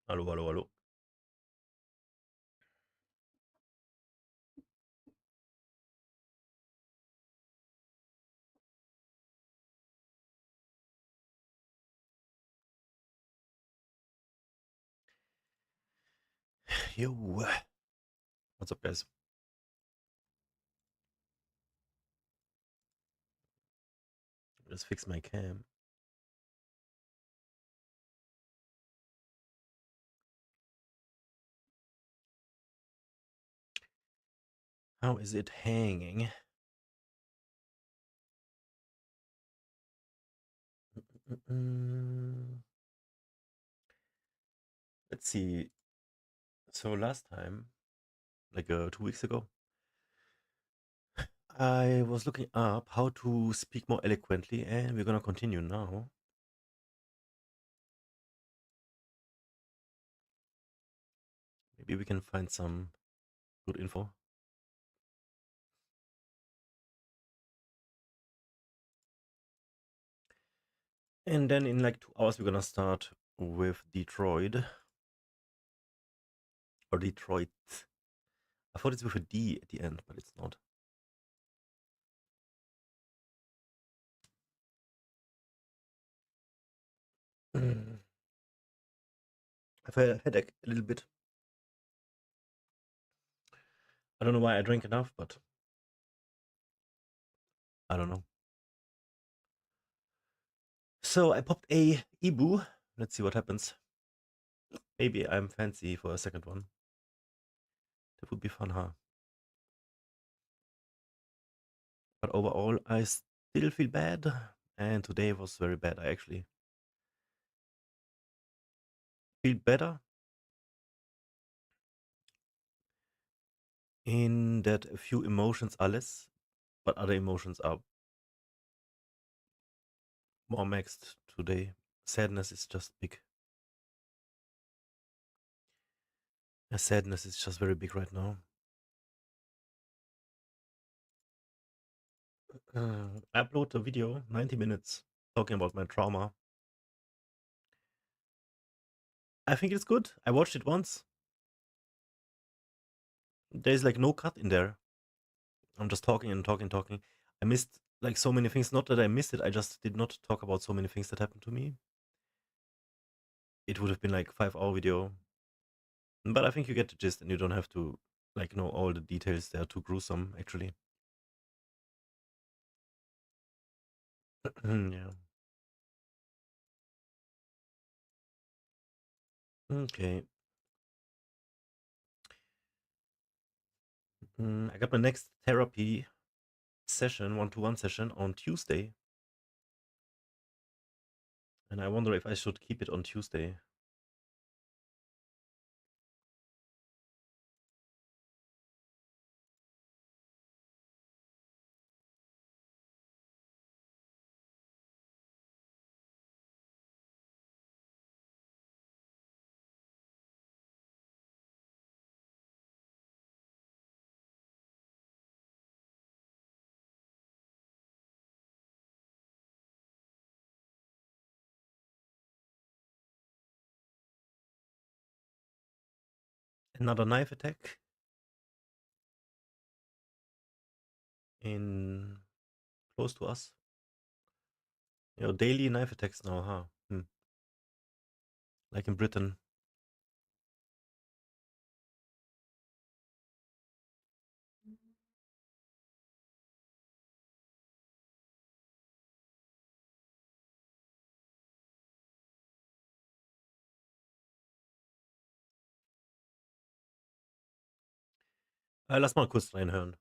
Hallo, hallo, hallo. Yo. What's up, guys? Just fix my cam. How is it hanging? Let's see. So last time, like 2 weeks ago, I was looking up how to speak more eloquently, and we're gonna continue now. Maybe we can find some good info. And then in like 2 hours, we're gonna start with Detroit. Or Detroit. I thought it's with a D at the end, but it's not. I've had a headache a little bit. I don't know why I drank enough, but I don't know. So I popped a Ibu. Let's see what happens. Maybe I'm fancy for a second one. That would be fun, huh? But overall, I still feel bad. And today was very bad. I actually feel better in that a few emotions are less, but other emotions are more maxed today. Sadness is just big. Sadness is just very big right now. I upload a video, 90 minutes, talking about my trauma. I think it's good. I watched it once. There's like no cut in there. I'm just talking and talking. I missed like so many things. Not that I missed it, I just did not talk about so many things that happened to me. It would have been like 5-hour video. But I think you get the gist and you don't have to like know all the details. They are too gruesome, actually. Yeah. Okay. I got my next therapy session, one-to-one session on Tuesday. And I wonder if I should keep it on Tuesday. Another knife attack in close to us. You know, daily knife attacks now, huh? Like in Britain. Lass mal kurz reinhören.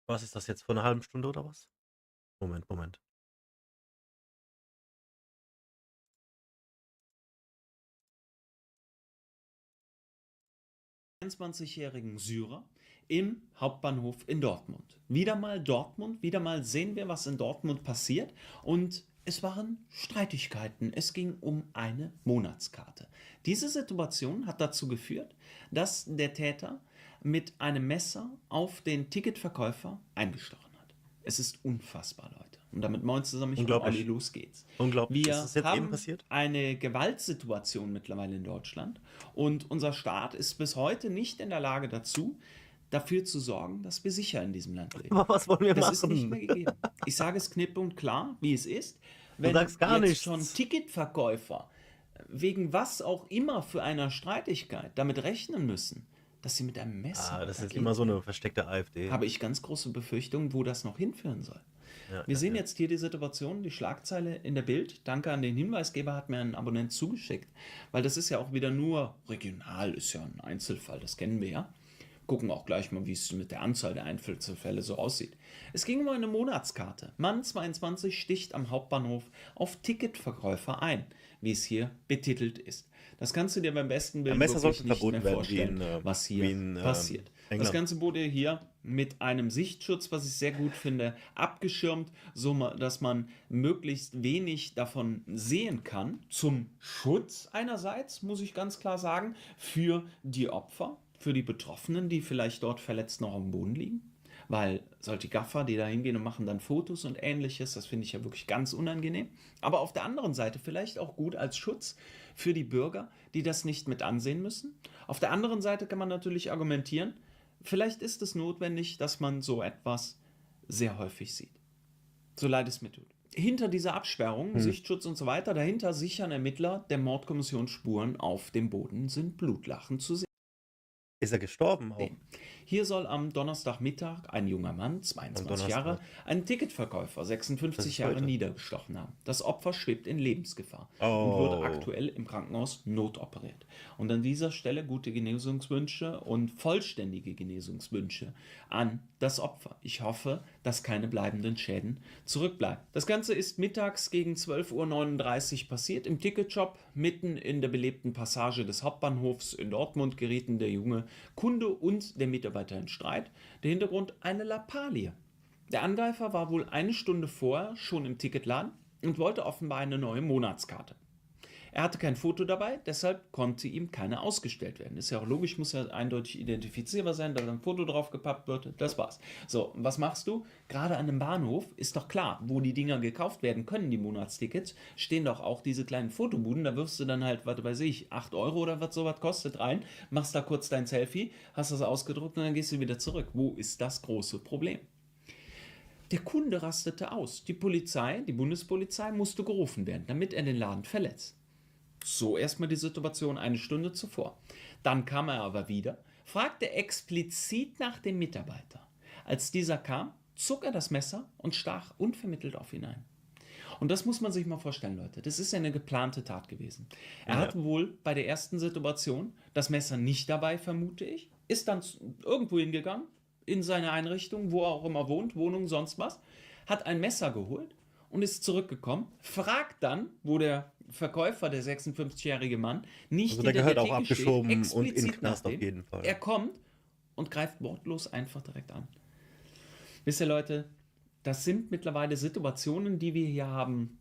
Was ist das jetzt, vor 'ner halben Stunde oder was? Moment. 21-jährigen Syrer im Hauptbahnhof in Dortmund. Wieder mal Dortmund, wieder mal sehen wir, was in Dortmund passiert. Und es waren Streitigkeiten. Es ging um eine Monatskarte. Diese Situation hat dazu geführt, dass der Täter mit einem Messer auf den Ticketverkäufer eingestochen hat. Es ist unfassbar, Leute. Und damit moin zusammen, ich bin Unglaublich. Olli, los geht's. Unglaublich. Ist Wir das jetzt eben haben passiert? eine Gewaltsituation mittlerweile in Deutschland und unser Staat ist bis heute nicht in der Lage dazu, dafür zu sorgen, dass wir sicher in diesem Land leben. Aber was wollen wir Das ist nicht machen? mehr gegeben. Ich sage es klipp und klar, wie es ist. Du Wenn sagst gar jetzt schon nichts. Ticketverkäufer wegen was auch immer für einer Streitigkeit damit rechnen müssen, dass sie mit einem Messer Das ist dagegen immer so eine versteckte AfD. habe ich ganz große Befürchtungen, wo das noch hinführen soll. Ja, Wir ja, sehen ja. jetzt hier die Situation, die Schlagzeile in der Bild. Danke an den Hinweisgeber, hat mir ein Abonnent zugeschickt. Weil das ist ja auch wieder nur regional, ist ja ein Einzelfall, das kennen wir ja. Gucken auch gleich mal, wie es mit der Anzahl der Einzelfälle so aussieht. Es ging um eine Monatskarte. Mann 22 sticht am Hauptbahnhof auf Ticketverkäufer ein, wie es hier betitelt ist. Das kannst du dir beim besten Willen Messer wirklich sollten nicht verboten mehr werden, vorstellen, was wie hier in passiert. Das England. Ganze wurde hier mit einem Sichtschutz, was ich sehr gut finde, abgeschirmt, so dass man möglichst wenig davon sehen kann. Zum Schutz einerseits, muss ich ganz klar sagen, für die Opfer, für die Betroffenen, die vielleicht dort verletzt noch am Boden liegen. Weil solche Gaffer, die da hingehen und machen dann Fotos und ähnliches, das finde ich ja wirklich ganz unangenehm. Aber auf der anderen Seite vielleicht auch gut als Schutz für die Bürger, die das nicht mit ansehen müssen. Auf der anderen Seite kann man natürlich argumentieren, vielleicht ist es notwendig, dass man so etwas sehr häufig sieht. So leid es mir tut. Hinter dieser Absperrung, Sichtschutz und so weiter, dahinter sichern Ermittler der Mordkommission Spuren. Auf dem Boden sind Blutlachen zu sehen. Ist er gestorben auch? Hier soll am Donnerstagmittag ein junger Mann, 22 Jahre, einen Ticketverkäufer, 56 Jahre, niedergestochen haben. Das Opfer schwebt in Lebensgefahr und wird aktuell im Krankenhaus notoperiert. Und an dieser Stelle gute Genesungswünsche und vollständige Genesungswünsche an das Opfer. Ich hoffe, dass keine bleibenden Schäden zurückbleiben. Das Ganze ist mittags gegen 12:39 Uhr passiert. Im Ticketshop mitten in der belebten Passage des Hauptbahnhofs in Dortmund gerieten der junge Kunde und der Mitarbeiter in Streit. Der Hintergrund: eine Lappalie. Der Angreifer war wohl eine Stunde vorher schon im Ticketladen und wollte offenbar eine neue Monatskarte. Er hatte kein Foto dabei, deshalb konnte ihm keine ausgestellt werden. Ist ja auch logisch, muss ja eindeutig identifizierbar sein, da ein Foto drauf gepappt wird. Das war's. So, was machst du? Gerade an einem Bahnhof ist doch klar, wo die Dinger gekauft werden können, die Monatstickets, stehen doch auch diese kleinen Fotobuden. Da wirfst du dann halt, was weiß ich, 8 Euro oder was sowas kostet rein, machst da kurz dein Selfie, hast das ausgedruckt und dann gehst du wieder zurück. Wo ist das große Problem? Der Kunde rastete aus. Die Polizei, die Bundespolizei, musste gerufen werden, damit er den Laden verlässt. So erstmal die Situation eine Stunde zuvor. Dann kam er aber wieder, fragte explizit nach dem Mitarbeiter. Als dieser kam, zog er das Messer und stach unvermittelt auf ihn ein. Und das muss man sich mal vorstellen, Leute. Das ist ja eine geplante Tat gewesen. Er hat wohl bei der ersten Situation das Messer nicht dabei, vermute ich, ist dann irgendwo hingegangen, in seine Einrichtung, wo er auch immer wohnt, Wohnung, sonst was, hat ein Messer geholt und ist zurückgekommen, fragt dann, wo der Verkäufer, der 56-jährige Mann, nicht Also der hinter gehört der auch Theke abgeschoben steht, und in den explizit Knast nach auf dem. jeden Fall. Er kommt und greift wortlos einfach direkt an. Wisst ihr, Leute, das sind mittlerweile Situationen, die wir hier haben,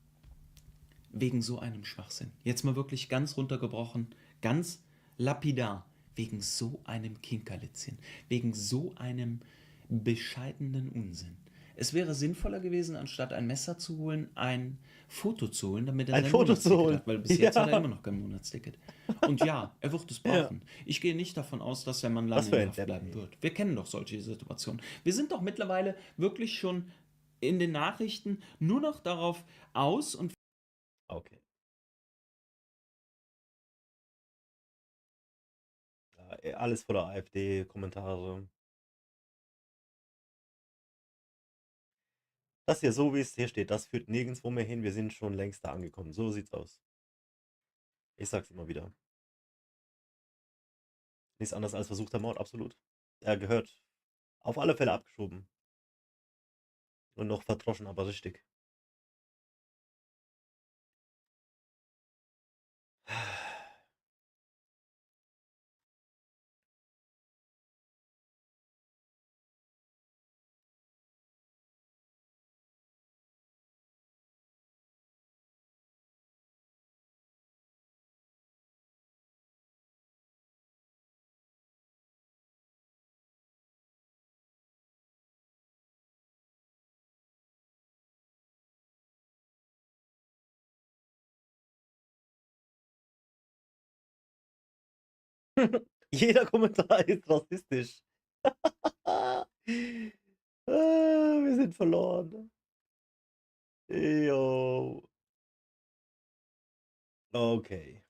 wegen so einem Schwachsinn. Jetzt mal wirklich ganz runtergebrochen, ganz lapidar, wegen so einem Kinkerlitzchen, wegen so einem bescheidenen Unsinn. Es wäre sinnvoller gewesen, anstatt ein Messer zu holen, ein Foto zu holen, damit er Ein sein Foto zu Monatsticket holen. hat, weil bis jetzt hat er Ja. immer noch kein Monatsticket. Und ja, er wird es brauchen. Ich gehe nicht davon aus, dass der Mann Was lange für in ein Haft Depp, bleiben ey. wird. Wir kennen doch solche Situationen. Wir sind doch mittlerweile wirklich schon in den Nachrichten nur noch darauf aus und Okay. Ja, alles voller AfD-Kommentare. Das hier, so wie es hier steht, das führt nirgendwo mehr hin. Wir sind schon längst da angekommen. So sieht's aus. Ich sag's immer wieder. Nichts anderes als versuchter Mord, absolut. Er gehört auf alle Fälle abgeschoben. Und noch verdroschen, aber richtig. Jeder Kommentar ist rassistisch. Wir sind verloren. Jo. Okay.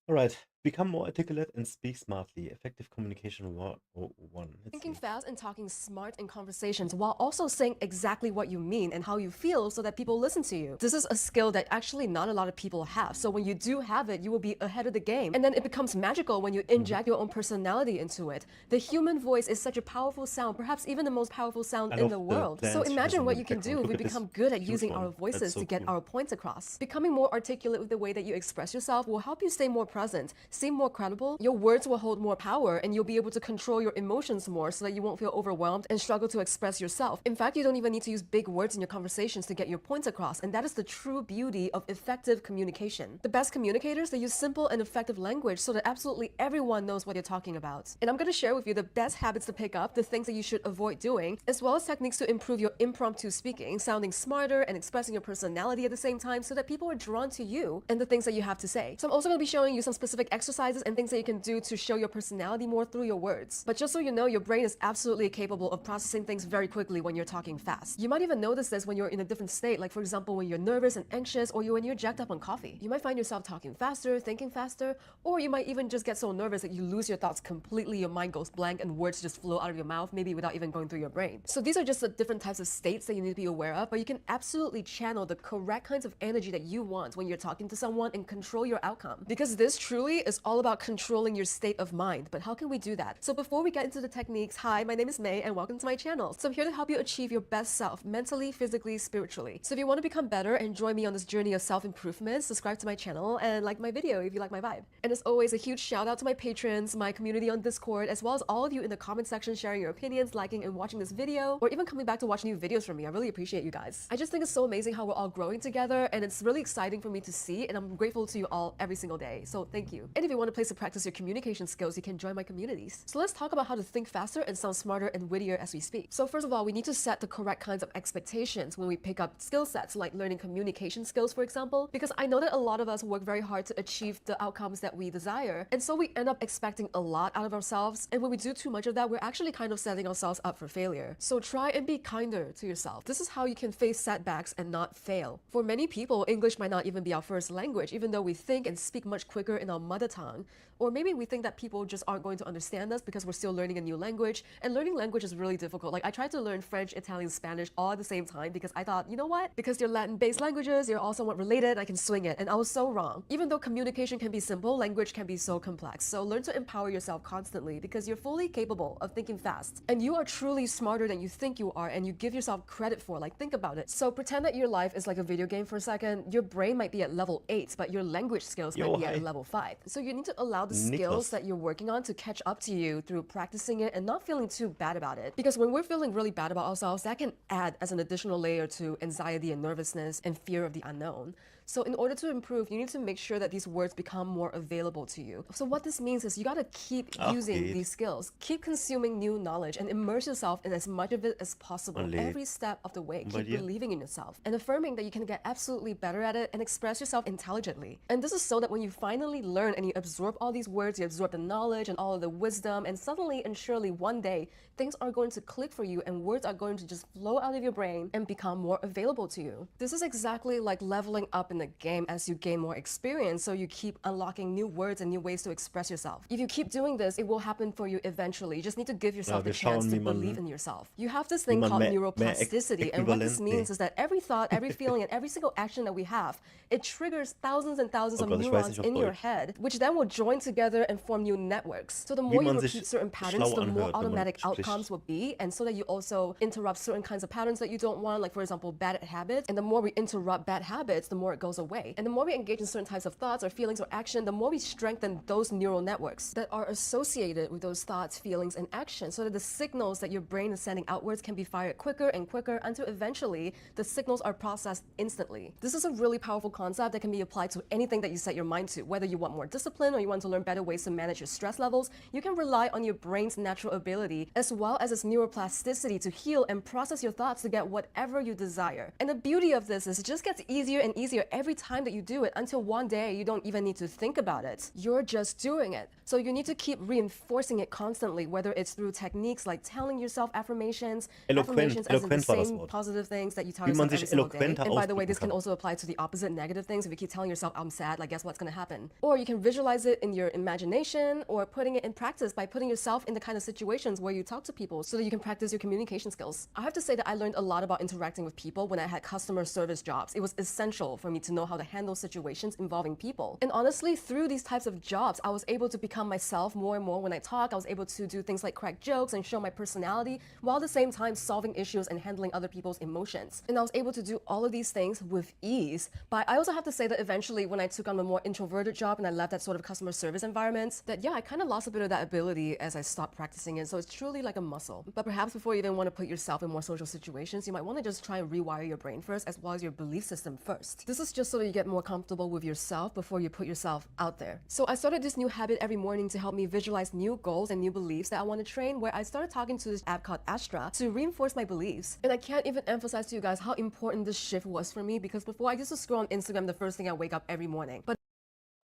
Alright. Become more articulate and speak smartly. Effective communication 101. Thinking fast and talking smart in conversations while also saying exactly what you mean and how you feel so that people listen to you. This is a skill that actually not a lot of people have. So when you do have it, you will be ahead of the game. And then it becomes magical when you inject your own personality into it. The human voice is such a powerful sound, perhaps even the most powerful sound in the world. So imagine what you can do if we become good at using our voices to get our points across. Becoming more articulate with the way that you express yourself will help you stay more present, seem more credible, your words will hold more power, and you'll be able to control your emotions more so that you won't feel overwhelmed and struggle to express yourself. In fact, you don't even need to use big words in your conversations to get your points across, and that is the true beauty of effective communication. The best communicators, they use simple and effective language so that absolutely everyone knows what you're talking about. And I'm going to share with you the best habits to pick up, the things that you should avoid doing, as well as techniques to improve your impromptu speaking, sounding smarter and expressing your personality at the same time so that people are drawn to you and the things that you have to say. So I'm also going to be showing you some specific exercises and things that you can do to show your personality more through your words. But just so you know, your brain is absolutely capable of processing things very quickly when you're talking fast. You might even notice this when you're in a different state, like for example, when you're nervous and anxious, or when you're jacked up on coffee. You might find yourself talking faster, thinking faster, or you might even just get so nervous that you lose your thoughts completely, your mind goes blank and words just flow out of your mouth, maybe without even going through your brain. So these are just the different types of states that you need to be aware of, but you can absolutely channel the correct kinds of energy that you want when you're talking to someone and control your outcome. Because this truly is all about controlling your state of mind. But how can we do that? So before we get into the techniques, hi, my name is May and welcome to my channel. So I'm here to help you achieve your best self, mentally, physically, spiritually. So if you want to become better and join me on this journey of self-improvement, subscribe to my channel and like my video if you like my vibe. And as always, a huge shout out to my patrons, my community on Discord, as well as all of you in the comment section sharing your opinions, liking and watching this video, or even coming back to watch new videos from me. I really appreciate you guys. I just think it's so amazing how we're all growing together, and it's really exciting for me to see, and I'm grateful to you all every single day. So thank you. And if you want a place to practice your communication skills, you can join my communities. So let's talk about how to think faster and sound smarter and wittier as we speak. So first of all, we need to set the correct kinds of expectations when we pick up skill sets, like learning communication skills, for example, because I know that a lot of us work very hard to achieve the outcomes that we desire. And so we end up expecting a lot out of ourselves. And when we do too much of that, we're actually kind of setting ourselves up for failure. So try and be kinder to yourself. This is how you can face setbacks and not fail. For many people, English might not even be our first language, even though we think and speak much quicker in our mother tongue. Or maybe we think that people just aren't going to understand us because we're still learning a new language. And learning language is really difficult. Like I tried to learn French, Italian, Spanish all at the same time because I thought, you know what? Because they're Latin-based languages, they're all somewhat related, I can swing it. And I was so wrong. Even though communication can be simple, language can be so complex. So learn to empower yourself constantly because you're fully capable of thinking fast. And you are truly smarter than you think you are, and you give yourself credit for. Like, think about it. So pretend that your life is like a video game for a second. Your brain might be at level 8, but your language skills might be at level 5. So you need to allow the skills that you're working on to catch up to you through practicing it and not feeling too bad about it. Because when we're feeling really bad about ourselves, that can add as an additional layer to anxiety and nervousness and fear of the unknown. So in order to improve, you need to make sure that these words become more available to you. So what this means is you gotta keep using these skills, keep consuming new knowledge, and immerse yourself in as much of it as possible every step of the way. Keep believing in yourself and affirming that you can get absolutely better at it and express yourself intelligently. And this is so that when you finally learn and you absorb all these words, you absorb the knowledge and all of the wisdom, and suddenly and surely one day, things are going to click for you and words are going to just flow out of your brain and become more available to you. This is exactly like leveling up in the game as you gain more experience, so you keep unlocking new words and new ways to express yourself. If you keep doing this, it will happen for you eventually. You just need to give yourself the chance to believe in yourself. You have this thing called neuroplasticity, and what this means is that every thought, every feeling, and every single action that we have, it triggers thousands and thousands of neurons in your head, which then will join together and form new networks. So the more you repeat certain patterns, the more automatic outcomes will be, and so that you also interrupt certain kinds of patterns that you don't want, like for example, bad habits. And the more we interrupt bad habits, the more it goes away. And the more we engage in certain types of thoughts or feelings or action, the more we strengthen those neural networks that are associated with those thoughts, feelings, and actions, so that the signals that your brain is sending outwards can be fired quicker and quicker until eventually the signals are processed instantly. This is a really powerful concept that can be applied to anything that you set your mind to. Whether you want more discipline or you want to learn better ways to manage your stress levels, you can rely on your brain's natural ability as well as its neuroplasticity to heal and process your thoughts to get whatever you desire. And the beauty of this is it just gets easier and easier every time that you do it until one day you don't even need to think about it. You're just doing it. So you need to keep reinforcing it constantly, whether it's through techniques like telling yourself affirmations, affirmations as in the Eloquent war das same Wort. positive things that you tell Wie man yourself every sich single day. eloquenter And by the way, ausdrücken this can kann. also apply to the opposite negative things. If you keep telling yourself, I'm sad, like guess what's gonna happen? Or you can visualize it in your imagination or putting it in practice by putting yourself in the kind of situations where you talk to people so that you can practice your communication skills. I have to say that I learned a lot about interacting with people when I had customer service jobs. It was essential for me to know how to handle situations involving people. And honestly, through these types of jobs, I was able to become myself more and more when I talk. I was able to do things like crack jokes and show my personality while at the same time solving issues and handling other people's emotions. And I was able to do all of these things with ease. But I also have to say that eventually when I took on a more introverted job and I left that sort of customer service environment, that yeah, I kind of lost a bit of that ability as I stopped practicing it. So it's truly like a muscle. But perhaps before you even want to put yourself in more social situations, you might want to just try and rewire your brain first as well as your belief system first. This is just so that you get more comfortable with yourself before you put yourself out there. So I started this new habit every morning to help me visualize new goals and new beliefs that I want to train, where I started talking to this app called Astra to reinforce my beliefs. And I can't even emphasize to you guys how important this shift was for me, because before I used to scroll on Instagram the first thing I wake up every morning. But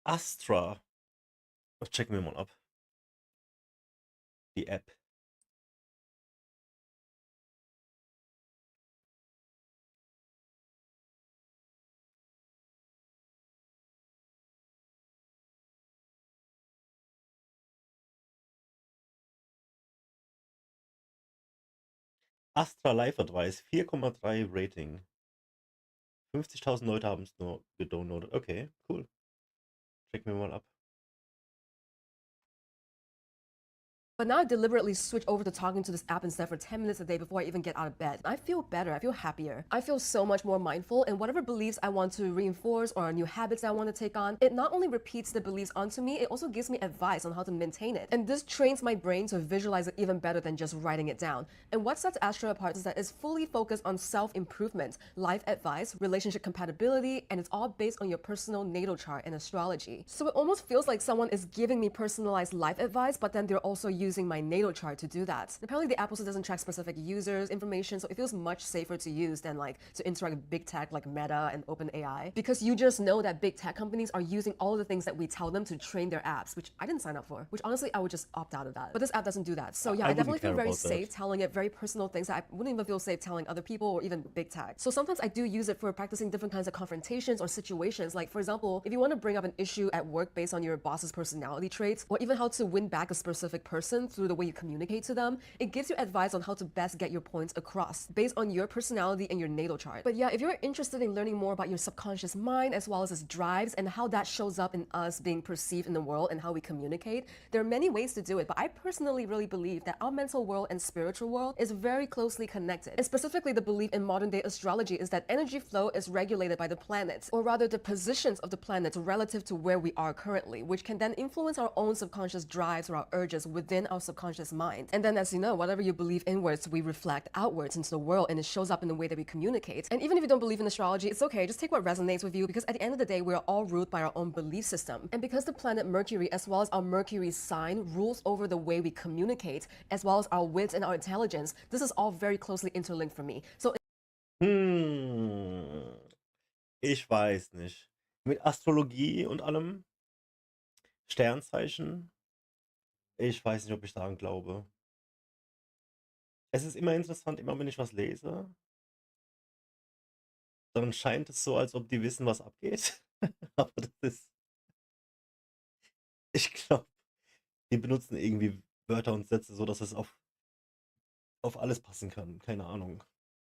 Astra. Checken wir mal ab. Die App. Astra Live Advice, 4,3 Rating. 50.000 Leute haben es nur gedownloadet. Okay, cool. Checken wir mal ab. now I deliberately switch over to talking to this app instead for 10 minutes a day before I even get out of bed. I feel better, I feel happier. I feel so much more mindful, and whatever beliefs I want to reinforce or new habits I want to take on, it not only repeats the beliefs onto me, it also gives me advice on how to maintain it. And this trains my brain to visualize it even better than just writing it down. And what sets Astra apart is that it's fully focused on self-improvement, life advice, relationship compatibility, and it's all based on your personal natal chart and astrology. So it almost feels like someone is giving me personalized life advice, but then they're also using my natal chart to do that. Apparently the app also doesn't track specific users' information, so it feels much safer to use than like to interact with big tech like Meta and OpenAI, because you just know that big tech companies are using all of the things that we tell them to train their apps, which I didn't sign up for, which honestly I would just opt out of that. But this app doesn't do that. So yeah, I definitely feel very safe telling it very personal things that I wouldn't even feel safe telling other people or even big tech. So sometimes I do use it for practicing different kinds of confrontations or situations. Like for example, if you want to bring up an issue at work based on your boss's personality traits, or even how to win back a specific person through the way you communicate to them, it gives you advice on how to best get your points across based on your personality and your natal chart. But yeah, if you're interested in learning more about your subconscious mind as well as its drives and how that shows up in us being perceived in the world and how we communicate, there are many ways to do it, but I personally really believe that our mental world and spiritual world is very closely connected. And specifically, the belief in modern day astrology is that energy flow is regulated by the planets, or rather the positions of the planets relative to where we are currently, which can then influence our own subconscious drives or our urges within our subconscious mind. And then, as you know, whatever you believe inwards, we reflect outwards into the world, and it shows up in the way that we communicate. And even if you don't believe in astrology, it's okay, just take what resonates with you, because at the end of the day, we're all ruled by our own belief system. And because the planet Mercury, as well as our Mercury sign, rules over the way we communicate, as well as our wit and our intelligence, this is all very closely interlinked for me. So Ich weiß nicht. Mit Astrologie und allem, Sternzeichen, ich weiß nicht, ob ich daran glaube. Es ist immer interessant, immer wenn ich was lese, dann scheint es so, als ob die wissen, was abgeht. Aber das ist, ich glaube, die benutzen irgendwie Wörter und Sätze so, dass es auf alles passen kann. Keine Ahnung.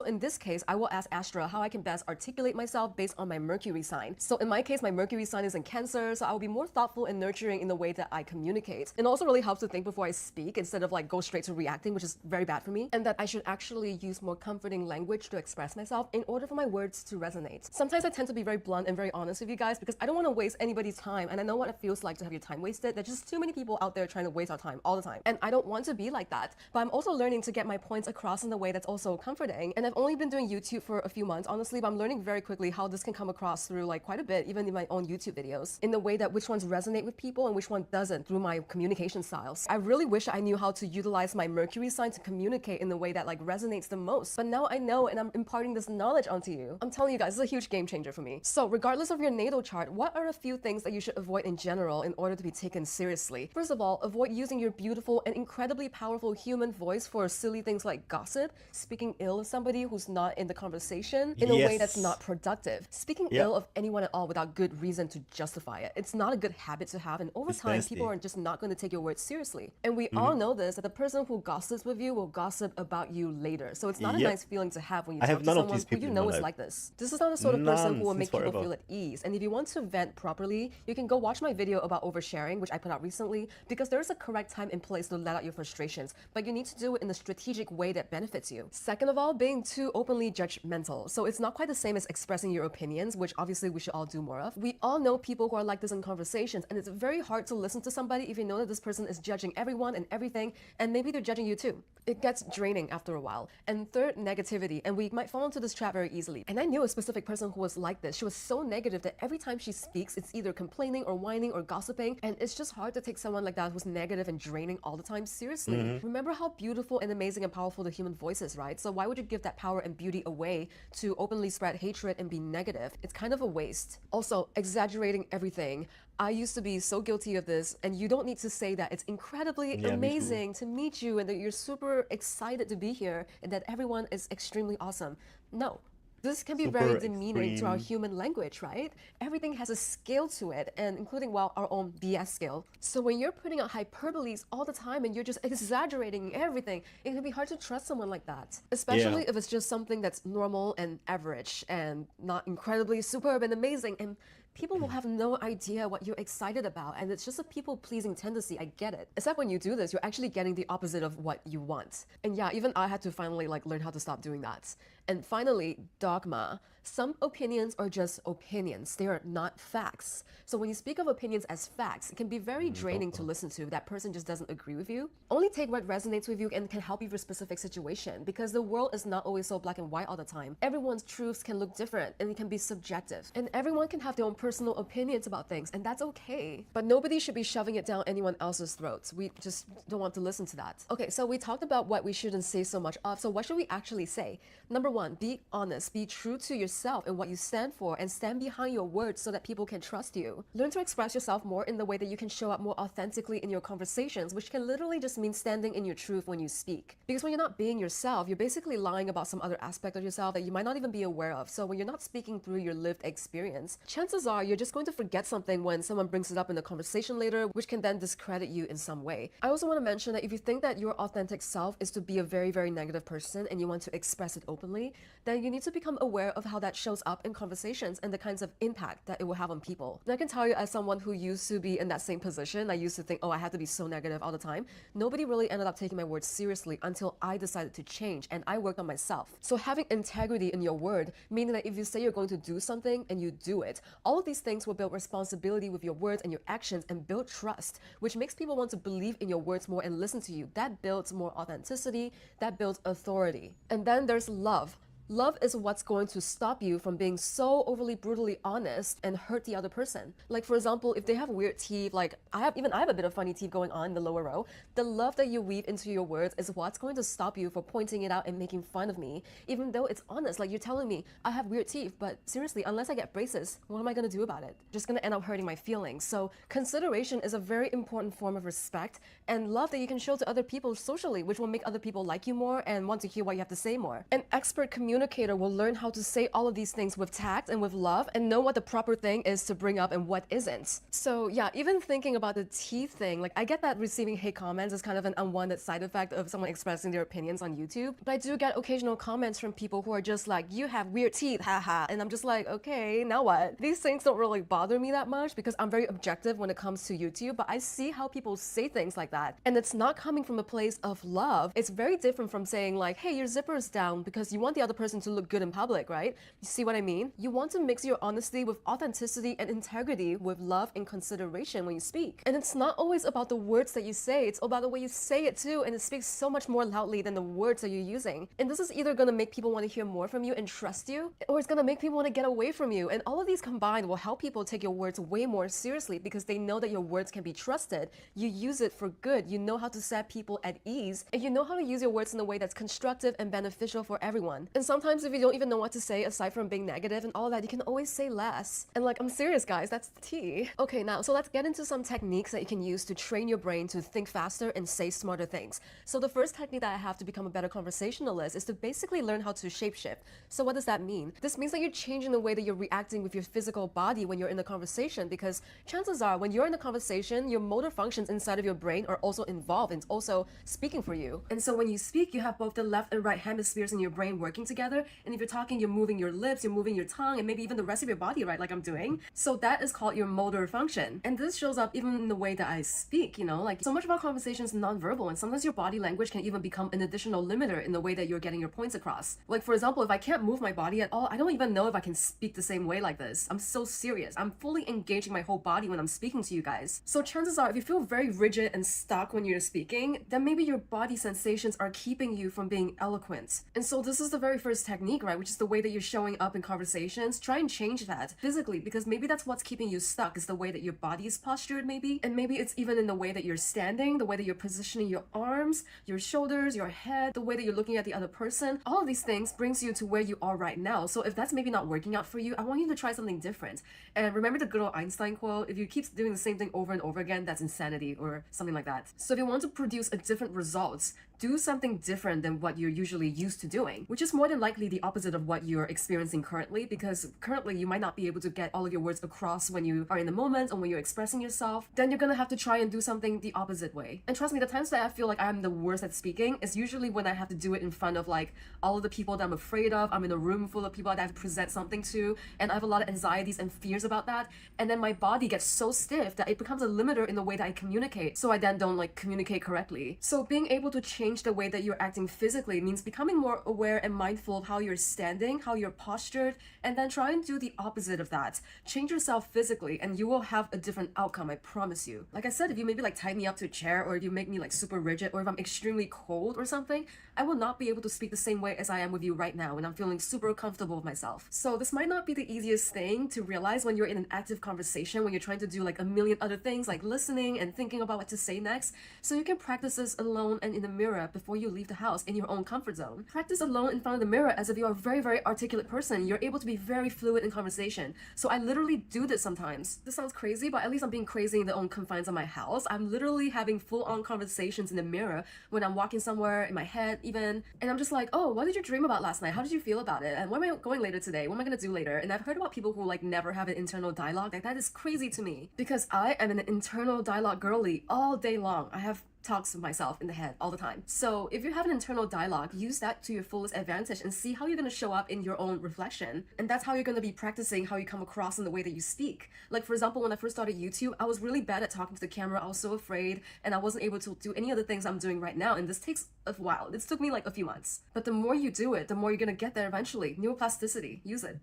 in this case, I will ask Astra how I can best articulate myself based on my Mercury sign. So in my case, my Mercury sign is in Cancer, so I will be more thoughtful and nurturing in the way that I communicate. It also really helps to think before I speak instead of like go straight to reacting, which is very bad for me, and that I should actually use more comforting language to express myself in order for my words to resonate. Sometimes I tend to be very blunt and very honest with you guys because I don't want to waste anybody's time, and I know what it feels like to have your time wasted. There's just too many people out there trying to waste our time all the time, and I don't want to be like that. But I'm also learning to get my points across in a way that's also comforting, and I've only been doing YouTube for a few months, honestly, but I'm learning very quickly how this can come across through like quite a bit, even in my own YouTube videos, in the way that which ones resonate with people and which one doesn't through my communication styles. I really wish I knew how to utilize my Mercury sign to communicate in the way that like resonates the most. But now I know, and I'm imparting this knowledge onto you. I'm telling you guys, this is a huge game changer for me. So regardless of your natal chart, what are a few things that you should avoid in general in order to be taken seriously? First of all, avoid using your beautiful and incredibly powerful human voice for silly things like gossip, speaking ill of somebody who's not in the conversation in a way that's not productive. Speaking ill of anyone at all without good reason to justify it. It's not a good habit to have, and over time, people are just not going to take your words seriously. And we all know this, that the person who gossips with you will gossip about you later. So it's not a nice feeling to have when you talk to someone who you know is like this. This is not the sort of person who will make people feel at ease. And if you want to vent properly, you can go watch my video about oversharing, which I put out recently, because there is a correct time and place to let out your frustrations, but you need to do it in a strategic way that benefits you. Second of all, being too openly judgmental. So it's not quite the same as expressing your opinions, which obviously we should all do more of. We all know people who are like this in conversations, and it's very hard to listen to somebody if you know that this person is judging everyone and everything, and maybe they're judging you too. It gets draining after a while. And third, negativity, and we might fall into this trap very easily. And I knew a specific person who was like this. She was so negative that every time she speaks, it's either complaining or whining or gossiping, and it's just hard to take someone like that who's negative and draining all the time seriously. Remember how beautiful and amazing and powerful the human voice is, right? So why would you give that power and beauty away to openly spread hatred and be negative? It's kind of a waste. Also, exaggerating everything. I used to be so guilty of this, and you don't need to say that it's incredibly amazing to meet you and that you're super excited to be here and that everyone is extremely awesome. No. This can be very demeaning to our human language, right? Everything has a scale to it, and including, well, our own BS scale. So when you're putting out hyperboles all the time and you're just exaggerating everything, it can be hard to trust someone like that. Especially if it's just something that's normal and average and not incredibly superb and amazing. And people will have no idea what you're excited about, and it's just a people-pleasing tendency. I get it. Except when you do this, you're actually getting the opposite of what you want. And yeah, even I had to finally learn how to stop doing that. And finally, dogma. Some opinions are just opinions. They are not facts. So when you speak of opinions as facts, it can be very draining to listen to if that person just doesn't agree with you. Only take what resonates with you and can help you for a specific situation, because the world is not always so black and white all the time. Everyone's truths can look different and it can be subjective. And everyone can have their own personal opinions about things, and that's okay. But nobody should be shoving it down anyone else's throats. We just don't want to listen to that. Okay, so we talked about what we shouldn't say so much of. So what should we actually say? Number one, be honest. Be true to yourself and what you stand for, and stand behind your words so that people can trust you. Learn to express yourself more in the way that you can show up more authentically in your conversations, which can literally just mean standing in your truth when you speak. Because when you're not being yourself, you're basically lying about some other aspect of yourself that you might not even be aware of. So when you're not speaking through your lived experience, chances are you're just going to forget something when someone brings it up in the conversation later, which can then discredit you in some way. I also want to mention that if you think that your authentic self is to be a very, very negative person and you want to express it openly, then you need to become aware of how that shows up in conversations and the kinds of impact that it will have on people. And I can tell you, as someone who used to be in that same position, I used to think, oh, I have to be so negative all the time. Nobody really ended up taking my words seriously until I decided to change and I worked on myself. So having integrity in your word, meaning that if you say you're going to do something and you do it, all of these things will build responsibility with your words and your actions and build trust, which makes people want to believe in your words more and listen to you. That builds more authenticity, that builds authority. And then there's love. Love is what's going to stop you from being so overly brutally honest and hurt the other person. Like, for example, if they have weird teeth, like I have a bit of funny teeth going on in the lower row, the love that you weave into your words is what's going to stop you from pointing it out and making fun of me, even though it's honest. Like, you're telling me I have weird teeth, but seriously, unless I get braces, what am I going to do about it? Just going to end up hurting my feelings. So consideration is a very important form of respect and love that you can show to other people socially, which will make other people like you more and want to hear what you have to say more. An expert communicator will learn how to say all of these things with tact and with love and know what the proper thing is to bring up and what isn't. So yeah, even thinking about the teeth thing, like I get that receiving hate comments is kind of an unwanted side effect of someone expressing their opinions on YouTube, but I do get occasional comments from people who are just like, you have weird teeth, haha, and I'm just like, okay, now what? These things don't really bother me that much because I'm very objective when it comes to YouTube, but I see how people say things like that, and it's not coming from a place of love. It's very different from saying like, hey, your zipper is down because you want the other person person to look good in public, right? You see what I mean? You want to mix your honesty with authenticity and integrity with love and consideration when you speak. And it's not always about the words that you say, it's about the way you say it too, and it speaks so much more loudly than the words that you're using. And this is either gonna make people want to hear more from you and trust you, or it's gonna make people want to get away from you. And all of these combined will help people take your words way more seriously because they know that your words can be trusted. You use it for good, you know how to set people at ease, and you know how to use your words in a way that's constructive and beneficial for everyone. And sometimes if you don't even know what to say aside from being negative and all that, you can always say less. And like, I'm serious guys, that's the tea. Okay, now, so let's get into some techniques that you can use to train your brain to think faster and say smarter things. So the first technique that I have to become a better conversationalist is to basically learn how to shapeshift. So what does that mean? This means that you're changing the way that you're reacting with your physical body when you're in the conversation, because chances are when you're in the conversation, your motor functions inside of your brain are also involved and also speaking for you. And so when you speak, you have both the left and right hemispheres in your brain working together. And if you're talking, you're moving your lips, you're moving your tongue, and maybe even the rest of your body, right? Like I'm doing. So that is called your motor function. And this shows up even in the way that I speak, you know, like so much of our conversation is nonverbal, and sometimes your body language can even become an additional limiter in the way that you're getting your points across. Like for example, if I can't move my body at all, I don't even know if I can speak the same way like this. I'm so serious. I'm fully engaging my whole body when I'm speaking to you guys. So chances are if you feel very rigid and stuck when you're speaking, then maybe your body sensations are keeping you from being eloquent. And so this is the very first technique, right? Which is the way that you're showing up in conversations. Try and change that physically, because maybe that's what's keeping you stuck, is the way that your body is postured maybe. And maybe it's even in the way that you're standing, the way that you're positioning your arms, your shoulders, your head, the way that you're looking at the other person. All of these things brings you to where you are right now. So if that's maybe not working out for you, I want you to try something different. And remember the good old Einstein quote, if you keep doing the same thing over and over again, that's insanity, or something like that. So if you want to produce a different results, do something different than what you're usually used to doing, which is more than likely the opposite of what you're experiencing currently, because currently you might not be able to get all of your words across when you are in the moment or when you're expressing yourself. Then you're gonna have to try and do something the opposite way. And trust me, the times that I feel like I'm the worst at speaking is usually when I have to do it in front of like all of the people that I'm afraid of. I'm in a room full of people that I have to present something to, and I have a lot of anxieties and fears about that. And then my body gets so stiff that it becomes a limiter in the way that I communicate. So I then don't like communicate correctly. So being able to change the way that you're acting physically means becoming more aware and mindful of how you're standing, how you're postured, and then try and do the opposite of that. Change yourself physically and you will have a different outcome, I promise you. Like I said, if you maybe like tie me up to a chair, or if you make me like super rigid, or if I'm extremely cold or something, I will not be able to speak the same way as I am with you right now, and I'm feeling super comfortable with myself. So this might not be the easiest thing to realize when you're in an active conversation, when you're trying to do like a million other things like listening and thinking about what to say next. So you can practice this alone and in the mirror before you leave the house in your own comfort zone. Practice alone in front of the mirror as if you're a very, very articulate person. You're able to be very fluid in conversation. So I literally do this sometimes. This sounds crazy, but at least I'm being crazy in the own confines of my house. I'm literally having full-on conversations in the mirror when I'm walking somewhere in my head even. And I'm just like, oh, what did you dream about last night? How did you feel about it? And where am I going later today? What am I gonna do later? And I've heard about people who like never have an internal dialogue. Like that is crazy to me, because I am an internal dialogue girly all day long. I have talks with myself in the head all the time. So if you have an internal dialogue, use that to your fullest advantage and see how you're going to show up in your own reflection. And that's how you're going to be practicing how you come across in the way that you speak. Like for example, when I first started YouTube, I was really bad at talking to the camera. I was so afraid, and I wasn't able to do any of the things I'm doing right now. And this takes a while. This took me like a few months. But the more you do it, the more you're going to get there eventually. Neuroplasticity, use it.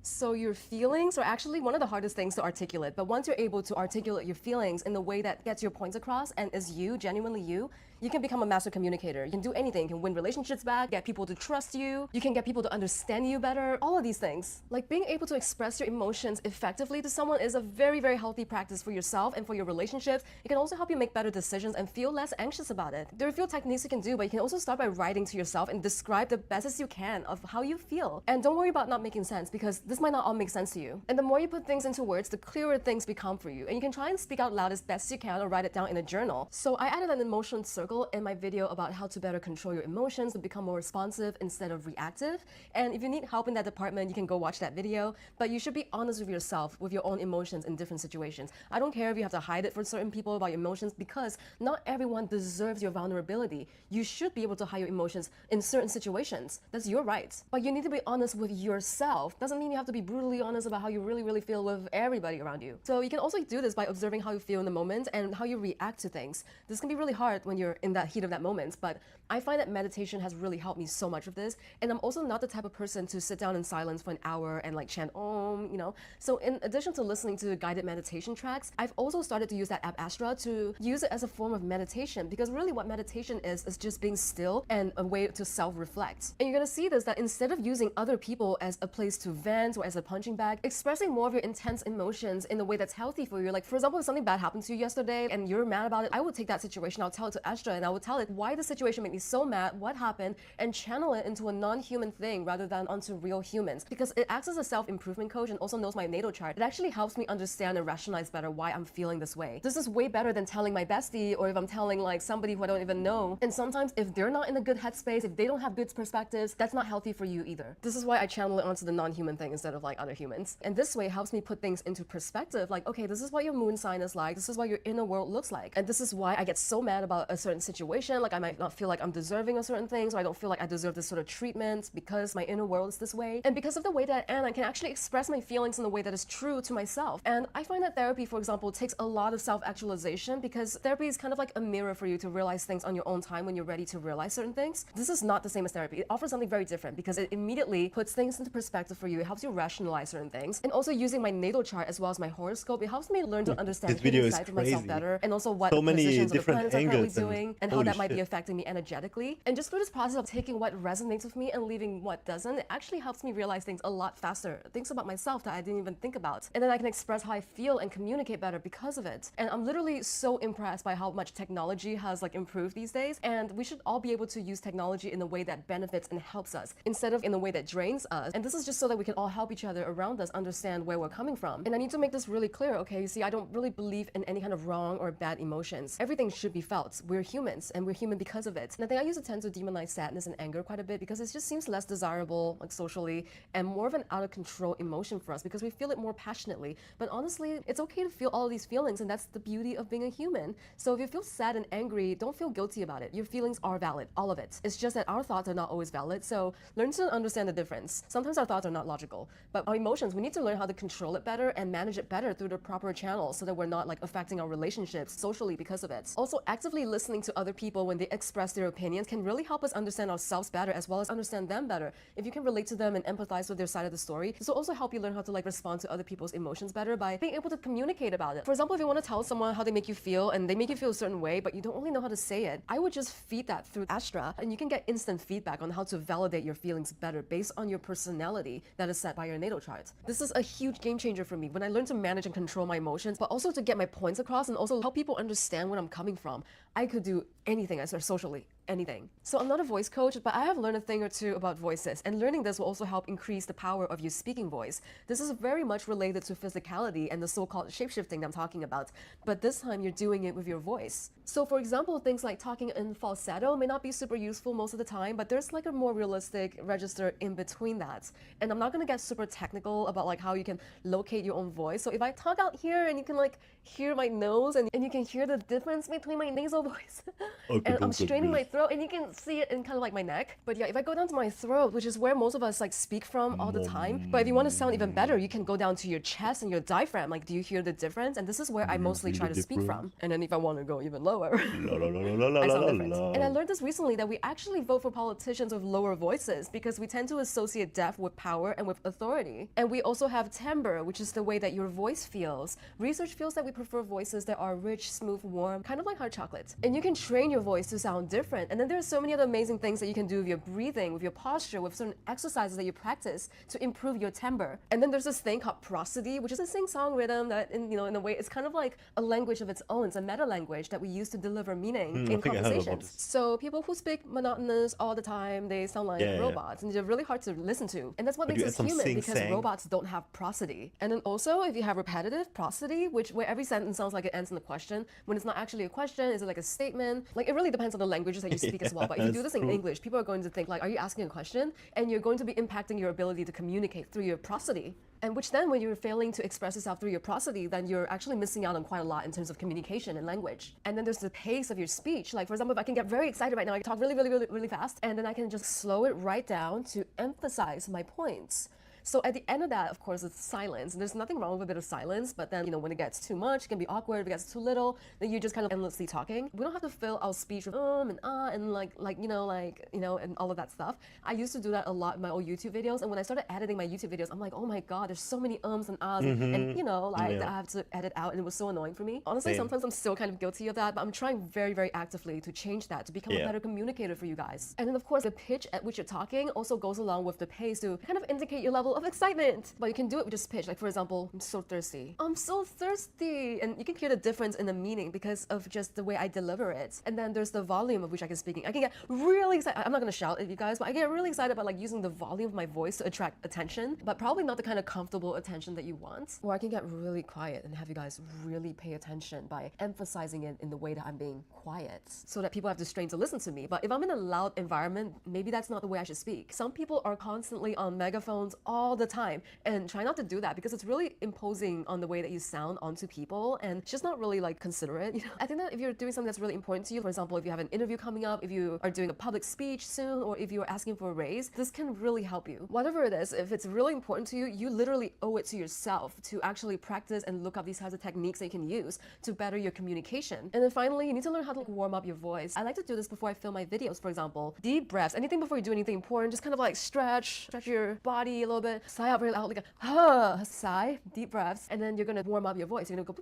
So your feelings are actually one of the hardest things to articulate, but once you're able to articulate your feelings in the way that gets your points across and is you, genuinely you can become a master communicator. You can do anything. You can win relationships back, get people to trust you, you can get people to understand you better, all of these things. Like being able to express your emotions effectively to someone is a very, very healthy practice for yourself and for your relationships. It can also help you make better decisions and feel less anxious about it. There are a few techniques you can do, but you can also start by writing to yourself and describe the best as you can of how you feel. And don't worry about not making sense, because this might not all make sense to you. And the more you put things into words, the clearer things become for you. And you can try and speak out loud as best you can or write it down in a journal. So I added an emotion circle in my video about how to better control your emotions and become more responsive instead of reactive. And if you need help in that department, you can go watch that video. But you should be honest with yourself, with your own emotions in different situations. I don't care if you have to hide it from certain people about your emotions, because not everyone deserves your vulnerability. You should be able to hide your emotions in certain situations. That's your right. But you need to be honest with yourself. Doesn't mean you have to be brutally honest about how you really feel with everybody around you. So you can also do this by observing how you feel in the moment and how you react to things. This can be really hard when you're in that heat of that moment. But I find that meditation has really helped me so much with this. And I'm also not the type of person to sit down in silence for an hour and like chant Om, you know. So in addition to listening to guided meditation tracks, I've also started to use that app Astra to use it as a form of meditation, because really what meditation is just being still and a way to self-reflect. And you're gonna see this, that instead of using other people as a place to vent or as a punching bag, expressing more of your intense emotions in a way that's healthy for you. Like for example, if something bad happened to you yesterday and you're mad about it, I would take that situation, I'll tell it to Astra, and I would tell it why the situation made me so mad, what happened, and channel it into a non-human thing rather than onto real humans. Because it acts as a self-improvement coach and also knows my natal chart. It actually helps me understand and rationalize better why I'm feeling this way. This is way better than telling my bestie, or if I'm telling like somebody who I don't even know. And sometimes if they're not in a good headspace, if they don't have good perspectives, that's not healthy for you either. This is why I channel it onto the non-human thing instead of like other humans. And this way it helps me put things into perspective. Like, okay, this is what your moon sign is like. This is what your inner world looks like. And this is why I get so mad about a certain situation. Like I might not feel like I'm deserving of certain things, or I don't feel like I deserve this sort of treatment because my inner world is this way. And because of the way that I am, I can actually express my feelings in a way that is true to myself. And I find that therapy, for example, takes a lot of self-actualization, because therapy is kind of like a mirror for you to realize things on your own time when you're ready to realize certain things. This is not the same as therapy. It offers something very different because it immediately puts things into perspective for you. It helps you rationalize certain things. And also using my natal chart as well as my horoscope, it helps me learn to understand hidden sides of myself better, and also what the positions of the planets are currently doing and how that might be affecting me energetically. And just through this process of taking what resonates with me and leaving what doesn't, it actually helps me realize things a lot faster, things about myself that I didn't even think about. And then I can express how I feel and communicate better because of it. And I'm literally so impressed by how much technology has like improved these days. And we should all be able to use technology in a way that benefits and helps us instead of in a way that drains us. And this is just so that we can all help each other around us understand where we're coming from. And I need to make this really clear, okay? You see, I don't really believe in any kind of wrong or bad emotions. Everything should be felt. We're humans, and we're human because of it. And I think I used to tend to demonize sadness and anger quite a bit because it just seems less desirable, like socially, and more of an out of control emotion for us because we feel it more passionately. But honestly, it's okay to feel all of these feelings, and that's the beauty of being a human. So if you feel sad and angry, don't feel guilty about it. Your feelings are valid, all of it. It's just that our thoughts are not always valid, so learn to understand the difference. Sometimes our thoughts are not logical, but our emotions, we need to learn how to control it better and manage it better through the proper channels so that we're not like affecting our relationships socially because of it. Also, actively listening to other people when they express their opinions can really help us understand ourselves better as well as understand them better. If you can relate to them and empathize with their side of the story, this will also help you learn how to like respond to other people's emotions better by being able to communicate about it. For example, if you want to tell someone how they make you feel and they make you feel a certain way, but you don't really know how to say it, I would just feed that through Astra, and you can get instant feedback on how to validate your feelings better based on your personality that is set by your natal chart. This is a huge game changer for me when I learned to manage and control my emotions, but also to get my points across and also help people understand where I'm coming from. I could do anything, I swear, socially, anything. So I'm not a voice coach, but I have learned a thing or two about voices, and learning this will also help increase the power of your speaking voice. This is very much related to physicality and the so-called shapeshifting that I'm talking about, but this time you're doing it with your voice. So for example, things like talking in falsetto may not be super useful most of the time, but there's like a more realistic register in between that. And I'm not gonna get super technical about like how you can locate your own voice. So if I talk out here and you can like hear my nose and you can hear the difference between my nasal voice and I'm straining my throat and you can see it in kind of like my neck. But yeah, if I go down to my throat, which is where most of us like speak from all the time, but if you want to sound even better, you can go down to your chest and your diaphragm. Like, do you hear the difference? And this is where I mostly try to speak from. And then if I want to go even lower, I sound different. And I learned this recently, that we actually vote for politicians with lower voices because we tend to associate depth with power and with authority. And we also have timbre, which is the way that your voice feels. Research feels that we prefer voices that are rich, smooth, warm, kind of like hot chocolate. And you can train your voice to sound different. And then there's so many other amazing things that you can do with your breathing, with your posture, with certain exercises that you practice to improve your timbre. And then there's this thing called prosody, which is a sing-song rhythm that, in a way, it's kind of like a language of its own. It's a meta language that we use to deliver meaning in conversations. So people who speak monotonous all the time, they sound like robots, and they're really hard to listen to. And that's what makes us human, because robots don't have prosody. And then also, if you have repetitive prosody, where every sentence sounds like it ends in a question, when it's not actually a question, is it like a statement? Like, it really depends on the languages that you speak as well. But if you do this in English, people are going to think like, are you asking a question? And you're going to be impacting your ability to communicate through your prosody. And which then, when you're failing to express yourself through your prosody, then you're actually missing out on quite a lot in terms of communication and language. And then there's the pace of your speech. Like, for example, if I can get very excited right now, I can talk really, really, really, really fast, and then I can just slow it right down to emphasize my points. So at the end of that, of course, it's silence. There's nothing wrong with a bit of silence, but then, when it gets too much, it can be awkward. If it gets too little, then you're just kind of endlessly talking. We don't have to fill our speech with and and and all of that stuff. I used to do that a lot in my old YouTube videos, and when I started editing my YouTube videos, I'm like, oh my god, there's so many ums and ahs, and that I have to edit out, and it was so annoying for me. Honestly, sometimes I'm still kind of guilty of that, but I'm trying very, very actively to change that, to become a better communicator for you guys. And then of course, the pitch at which you're talking also goes along with the pace to kind of indicate your level of excitement. But you can do it with just pitch. Like for example, I'm so thirsty. I'm so thirsty. And you can hear the difference in the meaning because of just the way I deliver it. And then there's the volume of which I can speak. I can get really excited. I'm not gonna shout at you guys, but I get really excited about like using the volume of my voice to attract attention, but probably not the kind of comfortable attention that you want. Or I can get really quiet and have you guys really pay attention by emphasizing it in the way that I'm being quiet, so that people have to strain to listen to me. But if I'm in a loud environment, maybe that's not the way I should speak. Some people are constantly on megaphones all the time, and try not to do that because it's really imposing on the way that you sound onto people, and it's just not really like considerate. I think that if you're doing something that's really important to you, for example, if you have an interview coming up, if you are doing a public speech soon, or if you're asking for a raise, this can really help you. Whatever it is, if it's really important to you, you literally owe it to yourself to actually practice and look up these types of techniques that you can use to better your communication. And then finally, you need to learn how to warm up your voice. I like to do this before I film my videos, for example. Deep breaths. Anything before you do anything important, just kind of like stretch your body a little bit. Sigh out really loud, like a sigh, deep breaths, and then you're gonna warm up your voice. You're gonna go.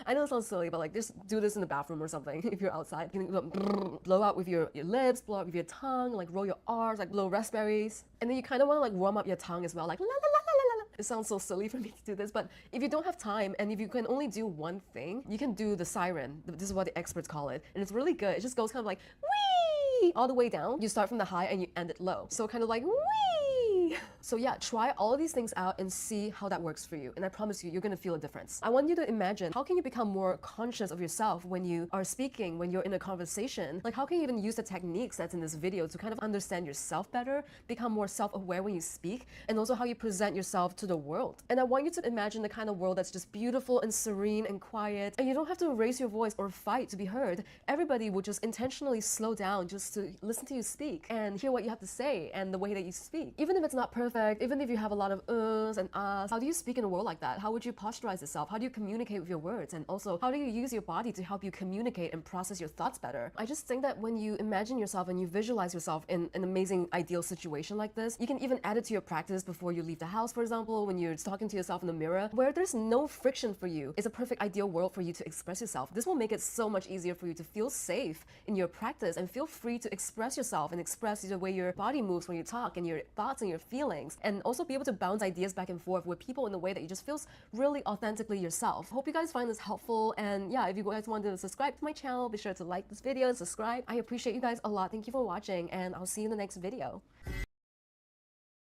I know it sounds silly, but like just do this in the bathroom or something if you're outside. You can blow out with your lips, blow out with your tongue, like roll your R's, like blow raspberries. And then you kind of want to like warm up your tongue as well, like la la la la la la. It sounds so silly for me to do this, but if you don't have time and if you can only do one thing, you can do the siren. This is what the experts call it. And it's really good. It just goes kind of like wee all the way down. You start from the high and you end it low. So kind of like wee. So yeah, try all of these things out and see how that works for you. And I promise you, you're gonna feel a difference. I want you to imagine, how can you become more conscious of yourself when you are speaking, when you're in a conversation? Like how can you even use the techniques that's in this video to kind of understand yourself better, become more self-aware when you speak, and also how you present yourself to the world. And I want you to imagine the kind of world that's just beautiful and serene and quiet, and you don't have to raise your voice or fight to be heard. Everybody will just intentionally slow down just to listen to you speak and hear what you have to say and the way that you speak. Even if it's not perfect, even if you have a lot of uhs and ahs, how do you speak in a world like that? How would you posturize yourself? How do you communicate with your words? And also, how do you use your body to help you communicate and process your thoughts better? I just think that when you imagine yourself and you visualize yourself in an amazing, ideal situation like this, you can even add it to your practice before you leave the house, for example, when you're talking to yourself in the mirror, where there's no friction for you. It's a perfect ideal world for you to express yourself. This will make it so much easier for you to feel safe in your practice and feel free to express yourself and express the way your body moves when you talk and your thoughts and your feelings, and also be able to bounce ideas back and forth with people in a way that you just feels really authentically yourself. Hope you guys find this helpful, and yeah, if you guys want to subscribe to my channel, be sure to like this video and subscribe. I appreciate you guys a lot. Thank you for watching, and I'll see you in the next video.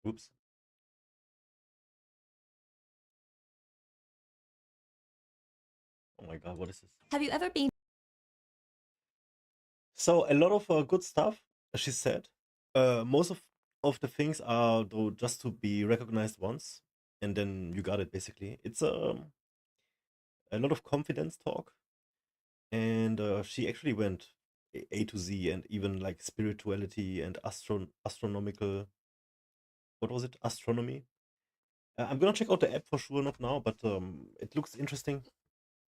Oops. Oh my god, what is this? Have you ever been So a lot of good stuff, she said. Most of the things are though just to be recognized once, and then you got it basically. It's a lot of confidence talk, and she actually went A to Z, and even like spirituality and astronomical. What was it? Astronomy. I'm gonna check out the app for sure, not now, but it looks interesting,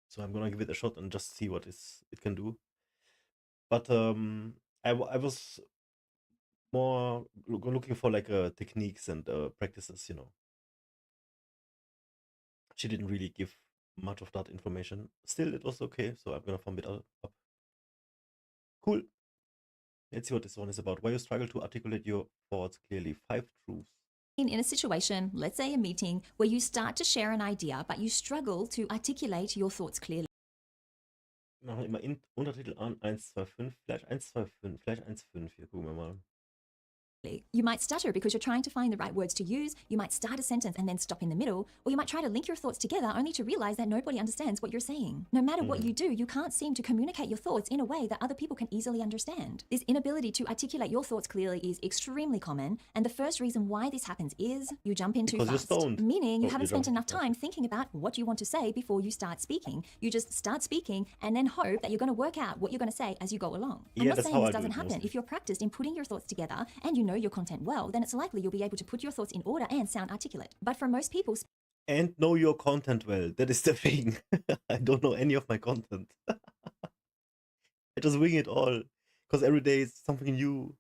so I'm gonna give it a shot and just see what it can do. But I was more looking for like techniques and practices, you know. She didn't really give much of that information. Still, it was okay, so I'm gonna thumb it up. Cool. Let's see what this one is about. Why you struggle to articulate your thoughts clearly. 5 truths. in a situation, let's say a meeting, where you start to share an idea, but you struggle to articulate your thoughts clearly? Machen wir immer Untertitel an. 1, 2, 5. Vielleicht 1, 2, 5. Vielleicht 1, 5. Hier gucken wir mal. You might stutter because you're trying to find the right words to use. You might start a sentence and then stop in the middle, or you might try to link your thoughts together only to realize that nobody understands what you're saying. No matter what you do, you can't seem to communicate your thoughts in a way that other people can easily understand. This inability to articulate your thoughts clearly is extremely common, and the first reason why this happens is you jump in too Because you're fast, stoned. meaning you Oh, haven't you spent jump enough too time thinking about what you want to say before you start speaking. You just start speaking and then hope that you're going to work out what you're going to say as you go along. I'm Yeah, not that's saying how this I do doesn't it happen mostly. if you're practiced in putting your thoughts together and you know know your content well, then it's likely you'll be able to put your thoughts in order and sound articulate. But for most people, And know your content well. That is the thing. I don't know any of my content. I just wing it all. Because every day it's something new.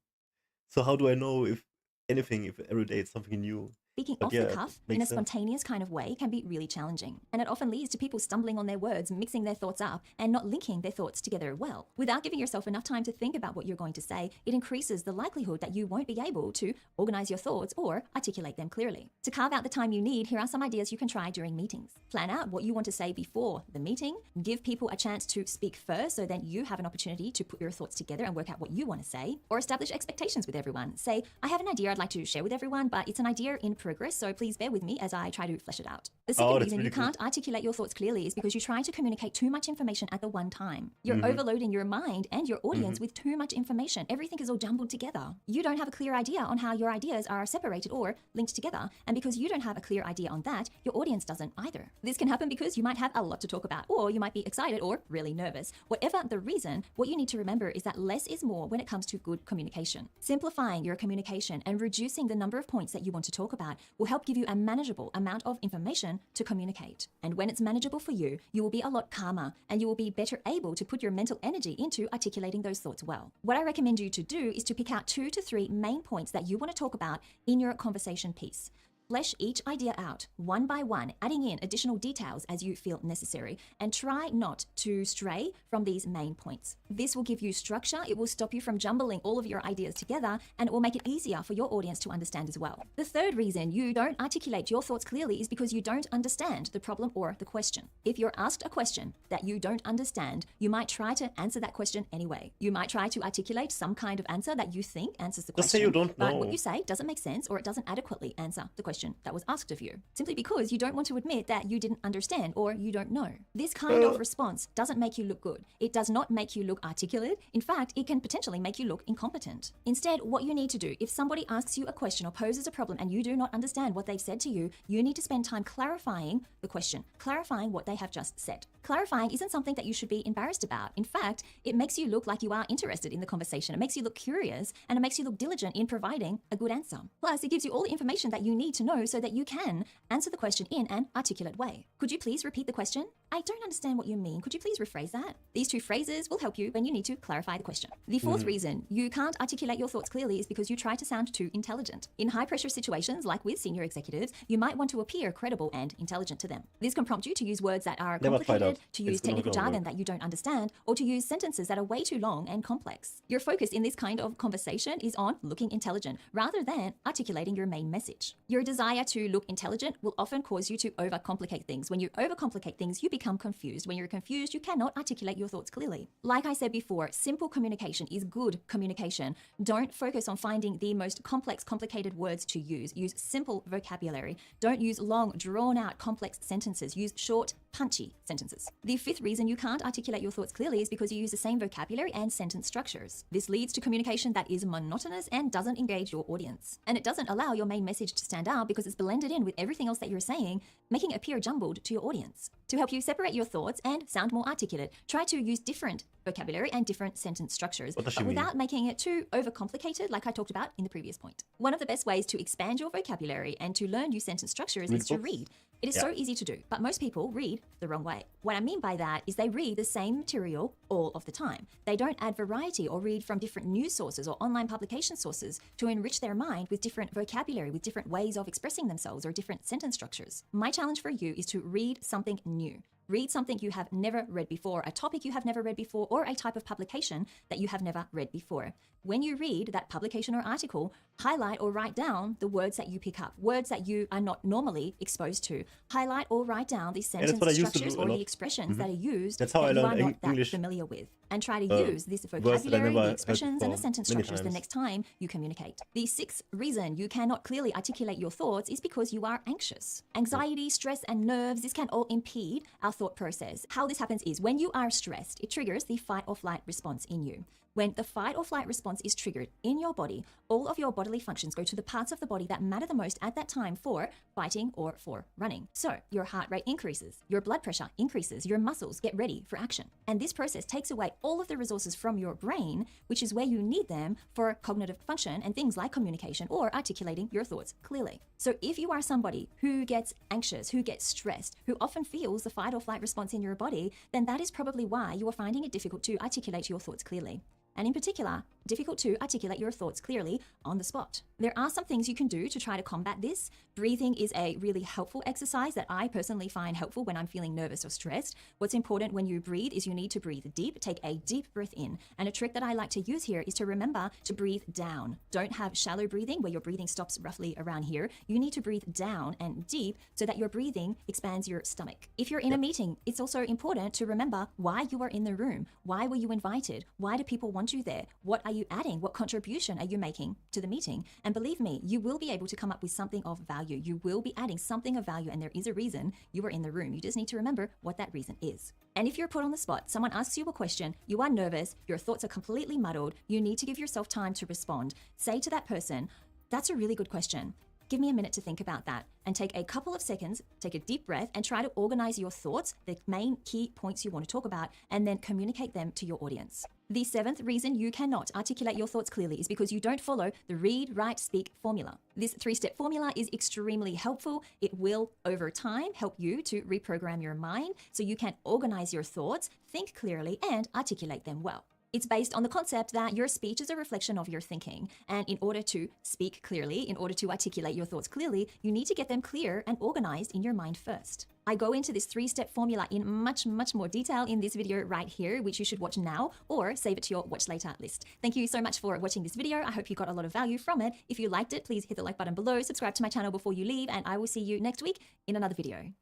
So how do I know if every day it's something new? speaking But off yeah, the it cuff makes in a sense. spontaneous kind of way can be really challenging. And it often leads to people stumbling on their words, mixing their thoughts up, and not linking their thoughts together well. Without giving yourself enough time to think about what you're going to say, it increases the likelihood that you won't be able to organize your thoughts or articulate them clearly. To carve out the time you need, here are some ideas you can try during meetings. Plan out what you want to say before the meeting. Give people a chance to speak first so then you have an opportunity to put your thoughts together and work out what you want to say. Or establish expectations with everyone. Say, I have an idea I'd like to share with everyone, but it's an idea in progress, so please bear with me as I try to flesh it out. The second Oh, that's reason really you good. can't articulate your thoughts clearly is because you try to communicate too much information at the one time. You're overloading your mind and your audience with too much information. Everything is all jumbled together. You don't have a clear idea on how your ideas are separated or linked together. And because you don't have a clear idea on that, your audience doesn't either. This can happen because you might have a lot to talk about, or you might be excited or really nervous. Whatever the reason, what you need to remember is that less is more when it comes to good communication. Simplifying your communication and reducing the number of points that you want to talk about will help give you a manageable amount of information to communicate. And when it's manageable for you, you will be a lot calmer and you will be better able to put your mental energy into articulating those thoughts well. What I recommend you to do is to pick out 2 to 3 main points that you want to talk about in your conversation piece. Flesh each idea out one by one, adding in additional details as you feel necessary, and try not to stray from these main points. This will give you structure, it will stop you from jumbling all of your ideas together, and it will make it easier for your audience to understand as well. The third reason you don't articulate your thoughts clearly is because you don't understand the problem or the question. If you're asked a question that you don't understand, you might try to answer that question anyway. You might try to articulate some kind of answer that you think answers the question. Just say you don't But know. what you say doesn't make sense or it doesn't adequately answer the question that was asked of you, simply because you don't want to admit that you didn't understand or you don't know. This kind of response doesn't make you look good. It does not make you look articulate. In fact, it can potentially make you look incompetent. Instead, what you need to do, if somebody asks you a question or poses a problem and you do not understand what they've said to you, you need to spend time clarifying the question, clarifying what they have just said. Clarifying isn't something that you should be embarrassed about. In fact, it makes you look like you are interested in the conversation. It makes you look curious and it makes you look diligent in providing a good answer. Plus, it gives you all the information that you need to know so that you can answer the question in an articulate way. Could you please repeat the question? I don't understand what you mean. Could you please rephrase that? These 2 phrases will help you when you need to clarify the question. The fourth reason you can't articulate your thoughts clearly is because you try to sound too intelligent. In high pressure situations, like with senior executives, you might want to appear credible and intelligent to them. This can prompt you to use words that are Never tried complicated, out. to It's use not technical gonna jargon work. that you don't understand, or to use sentences that are way too long and complex. Your focus in this kind of conversation is on looking intelligent rather than articulating your main message. Your desire to look intelligent will often cause you to overcomplicate things. When you overcomplicate things, you become confused. When you're confused, you cannot articulate your thoughts clearly. Like I said before, simple communication is good communication. Don't focus on finding the most complex, complicated words to use. Use simple vocabulary. Don't use long, drawn-out, complex sentences. Use short, punchy sentences. The fifth reason you can't articulate your thoughts clearly is because you use the same vocabulary and sentence structures. This leads to communication that is monotonous and doesn't engage your audience. And it doesn't allow your main message to stand out because it's blended in with everything else that you're saying, making it appear jumbled to your audience. To help you separate your thoughts and sound more articulate, try to use different vocabulary and different sentence structures, What does but she mean? without making it too overcomplicated like I talked about in the previous point. One of the best ways to expand your vocabulary and to learn new sentence structures Read is to books? read. It is Yeah. so easy to do, but most people read the wrong way. What I mean by that is they read the same material all of the time. They don't add variety or read from different news sources or online publication sources to enrich their mind with different vocabulary, with different ways of expressing themselves or different sentence structures. My challenge for you is to read something new. Read something you have never read before, a topic you have never read before, or a type of publication that you have never read before. When you read that publication or article, highlight or write down the words that you pick up, words that you are not normally exposed to. Highlight or write down the that's sentence what I used to structures do a or the lot. expressions that are used That's how I that you are learned not that English, familiar with. And try to use this words that I vocabulary, never the heard expressions, and the before sentence many structures the times. next time you communicate. The sixth reason you cannot clearly articulate your thoughts is because you are anxious. Anxiety, stress, and nerves, this can all impede our thought process. How this happens is when you are stressed, it triggers the fight or flight response in you. When the fight or flight response is triggered in your body, all of your bodily functions go to the parts of the body that matter the most at that time for fighting or for running. So your heart rate increases, your blood pressure increases, your muscles get ready for action. And this process takes away all of the resources from your brain, which is where you need them for cognitive function and things like communication or articulating your thoughts clearly. So if you are somebody who gets anxious, who gets stressed, who often feels the fight or flight response in your body, then that is probably why you are finding it difficult to articulate your thoughts clearly. And in particular, difficult to articulate your thoughts clearly on the spot. There are some things you can do to try to combat this. Breathing is a really helpful exercise that I personally find helpful when I'm feeling nervous or stressed. What's important when you breathe is you need to breathe deep, take a deep breath in. And a trick that I like to use here is to remember to breathe down. Don't have shallow breathing where your breathing stops roughly around here. You need to breathe down and deep so that your breathing expands your stomach. If you're in a meeting, it's also important to remember why you are in the room. Why were you invited? Why do people want you there? What are you adding? What contribution are you making to the meeting? And believe me, you will be able to come up with something of value. You will be adding something of value, and there is a reason you are in the room. You just need to remember what that reason is. And if you're put on the spot, someone asks you a question, you are nervous, your thoughts are completely muddled, you need to give yourself time to respond. Say to that person, "That's a really good question. Give me a minute to think about that," and take a couple of seconds, take a deep breath, and try to organize your thoughts, the main key points you want to talk about, and then communicate them to your audience. The seventh reason you cannot articulate your thoughts clearly is because you don't follow the read, write, speak formula. This 3-step formula is extremely helpful. It will, over time, help you to reprogram your mind so you can organize your thoughts, think clearly, and articulate them well. It's based on the concept that your speech is a reflection of your thinking. And in order to speak clearly, in order to articulate your thoughts clearly, you need to get them clear and organized in your mind first. I go into this 3-step formula in much more detail in this video right here, which you should watch now or save it to your watch later list. Thank you so much for watching this video. I hope you got a lot of value from it. If you liked it, please hit the like button below, subscribe to my channel before you leave, and I will see you next week in another video.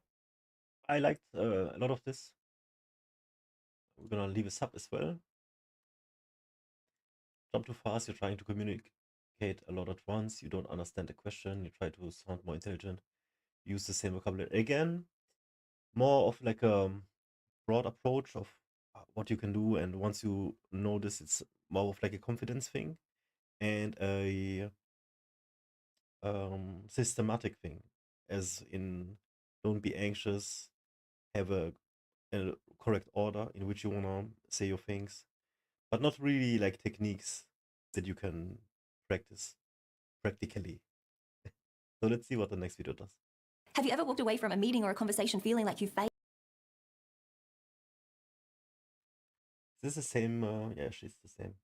I liked a lot of this. We're gonna leave a sub as well. Jump too fast, you're trying to communicate a lot at once, you don't understand the question, you try to sound more intelligent, use the same vocabulary. Again, more of like a broad approach of what you can do, and once you know this, it's more of like a confidence thing and a systematic thing, as in don't be anxious, have a correct order in which you want to say your things, but not really like techniques that you can practice practically. So let's see what the next video does. Have you ever walked away from a meeting or a conversation feeling like you failed? Is this the same? Yeah, she's the same.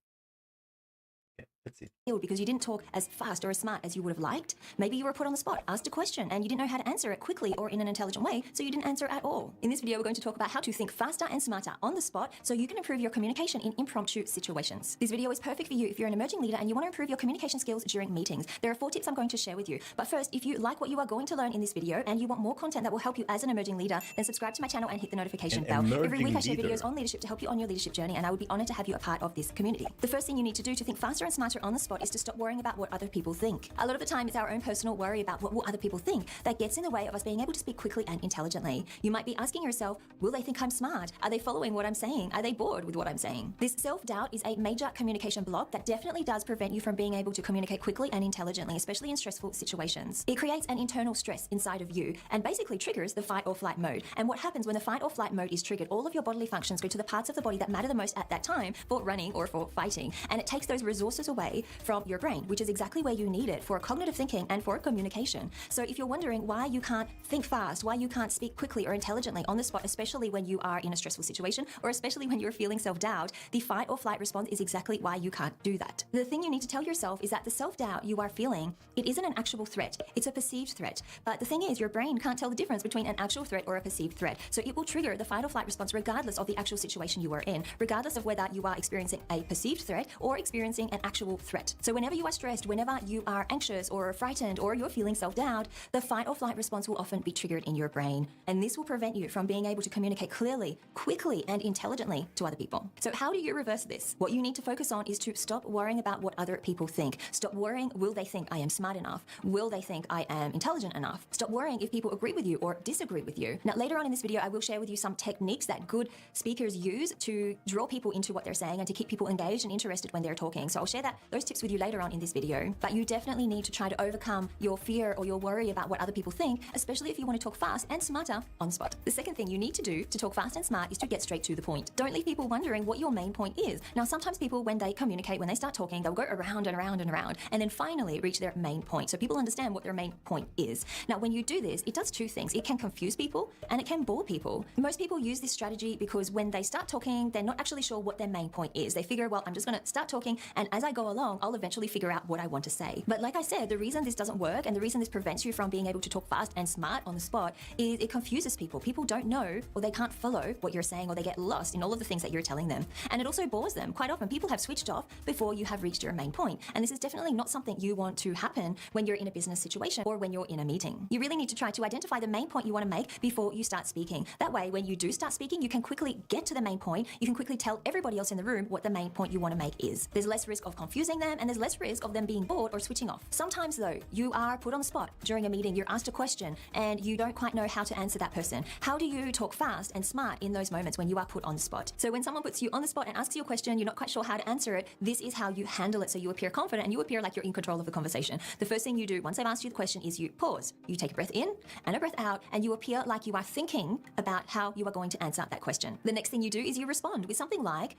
Okay, let's see. Because you didn't talk as fast or as smart as you would have liked? Maybe you were put on the spot, asked a question, and you didn't know how to answer it quickly or in an intelligent way, so you didn't answer at all. In this video, we're going to talk about how to think faster and smarter on the spot so you can improve your communication in impromptu situations. This video is perfect for you if you're an emerging leader and you want to improve your communication skills during meetings. There are 4 tips I'm going to share with you. But first, if you like what you are going to learn in this video and you want more content that will help you as an emerging leader, then subscribe to my channel and hit the notification bell. Every week I share videos on leadership to help you on your leadership journey, and I would be honored to have you a part of this community. The first thing you need to do to think faster and smarter on the spot is to stop worrying about what other people think. A lot of the time, it's our own personal worry about what will other people think that gets in the way of us being able to speak quickly and intelligently. You might be asking yourself, will they think I'm smart? Are they following what I'm saying? Are they bored with what I'm saying? This self-doubt is a major communication block that definitely does prevent you from being able to communicate quickly and intelligently, especially in stressful situations. It creates an internal stress inside of you and basically triggers the fight or flight mode. And what happens when the fight or flight mode is triggered, all of your bodily functions go to the parts of the body that matter the most at that time for running or for fighting. And it takes those resources away from your brain, which is exactly where you need it for cognitive thinking and for communication. So if you're wondering why you can't think fast, why you can't speak quickly or intelligently on the spot, especially when you are in a stressful situation, or especially when you're feeling self-doubt, the fight or flight response is exactly why you can't do that. The thing you need to tell yourself is that the self-doubt you are feeling, it isn't an actual threat, it's a perceived threat. But the thing is, your brain can't tell the difference between an actual threat or a perceived threat. So it will trigger the fight or flight response regardless of the actual situation you are in, regardless of whether you are experiencing a perceived threat or experiencing an actual actual threat. So whenever you are stressed, whenever you are anxious or frightened or you're feeling self-doubt, the fight or flight response will often be triggered in your brain. And this will prevent you from being able to communicate clearly, quickly, and intelligently to other people. So how do you reverse this? What you need to focus on is to stop worrying about what other people think. Stop worrying, will they think I am smart enough? Will they think I am intelligent enough? Stop worrying if people agree with you or disagree with you. Now, later on in this video, I will share with you some techniques that good speakers use to draw people into what they're saying and to keep people engaged and interested when they're talking. So I'll share those tips with you later on in this video. But you definitely need to try to overcome your fear or your worry about what other people think, especially if you want to talk fast and smarter on the spot. The second thing you need to do to talk fast and smart is to get straight to the point. Don't leave people wondering what your main point is. Now, sometimes people, when they communicate, when they start talking, they'll go around and around and around, and then finally reach their main point. So people understand what their main point is. Now, when you do this, it does two things. It can confuse people and it can bore people. Most people use this strategy because when they start talking, they're not actually sure what their main point is. They figure, well, I'm just going to start talking, and as I go along, I'll eventually figure out what I want to say. But like I said, the reason this doesn't work and the reason this prevents you from being able to talk fast and smart on the spot is it confuses people. People don't know, or they can't follow what you're saying, or they get lost in all of the things that you're telling them. And it also bores them. Quite often, people have switched off before you have reached your main point. And this is definitely not something you want to happen when you're in a business situation or when you're in a meeting. You really need to try to identify the main point you want to make before you start speaking. That way, when you do start speaking, you can quickly get to the main point. You can quickly tell everybody else in the room what the main point you want to make is. There's less risk of confusing them, and there's less risk of them being bored or switching off. Sometimes though, you are put on the spot during a meeting, you're asked a question and you don't quite know how to answer that person. How do you talk fast and smart in those moments when you are put on the spot? So when someone puts you on the spot and asks you a question, you're not quite sure how to answer it, this is how you handle it so you appear confident and you appear like you're in control of the conversation. The first thing you do once they've asked you the question is you pause. You take a breath in and a breath out, and you appear like you are thinking about how you are going to answer that question. The next thing you do is you respond with something like,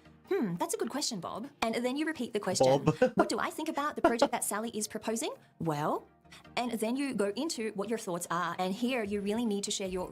that's a good question, Bob. And then you repeat the question. Bob. What do I think about the project that Sally is proposing? Well, and then you go into what your thoughts are. And here you really need to share your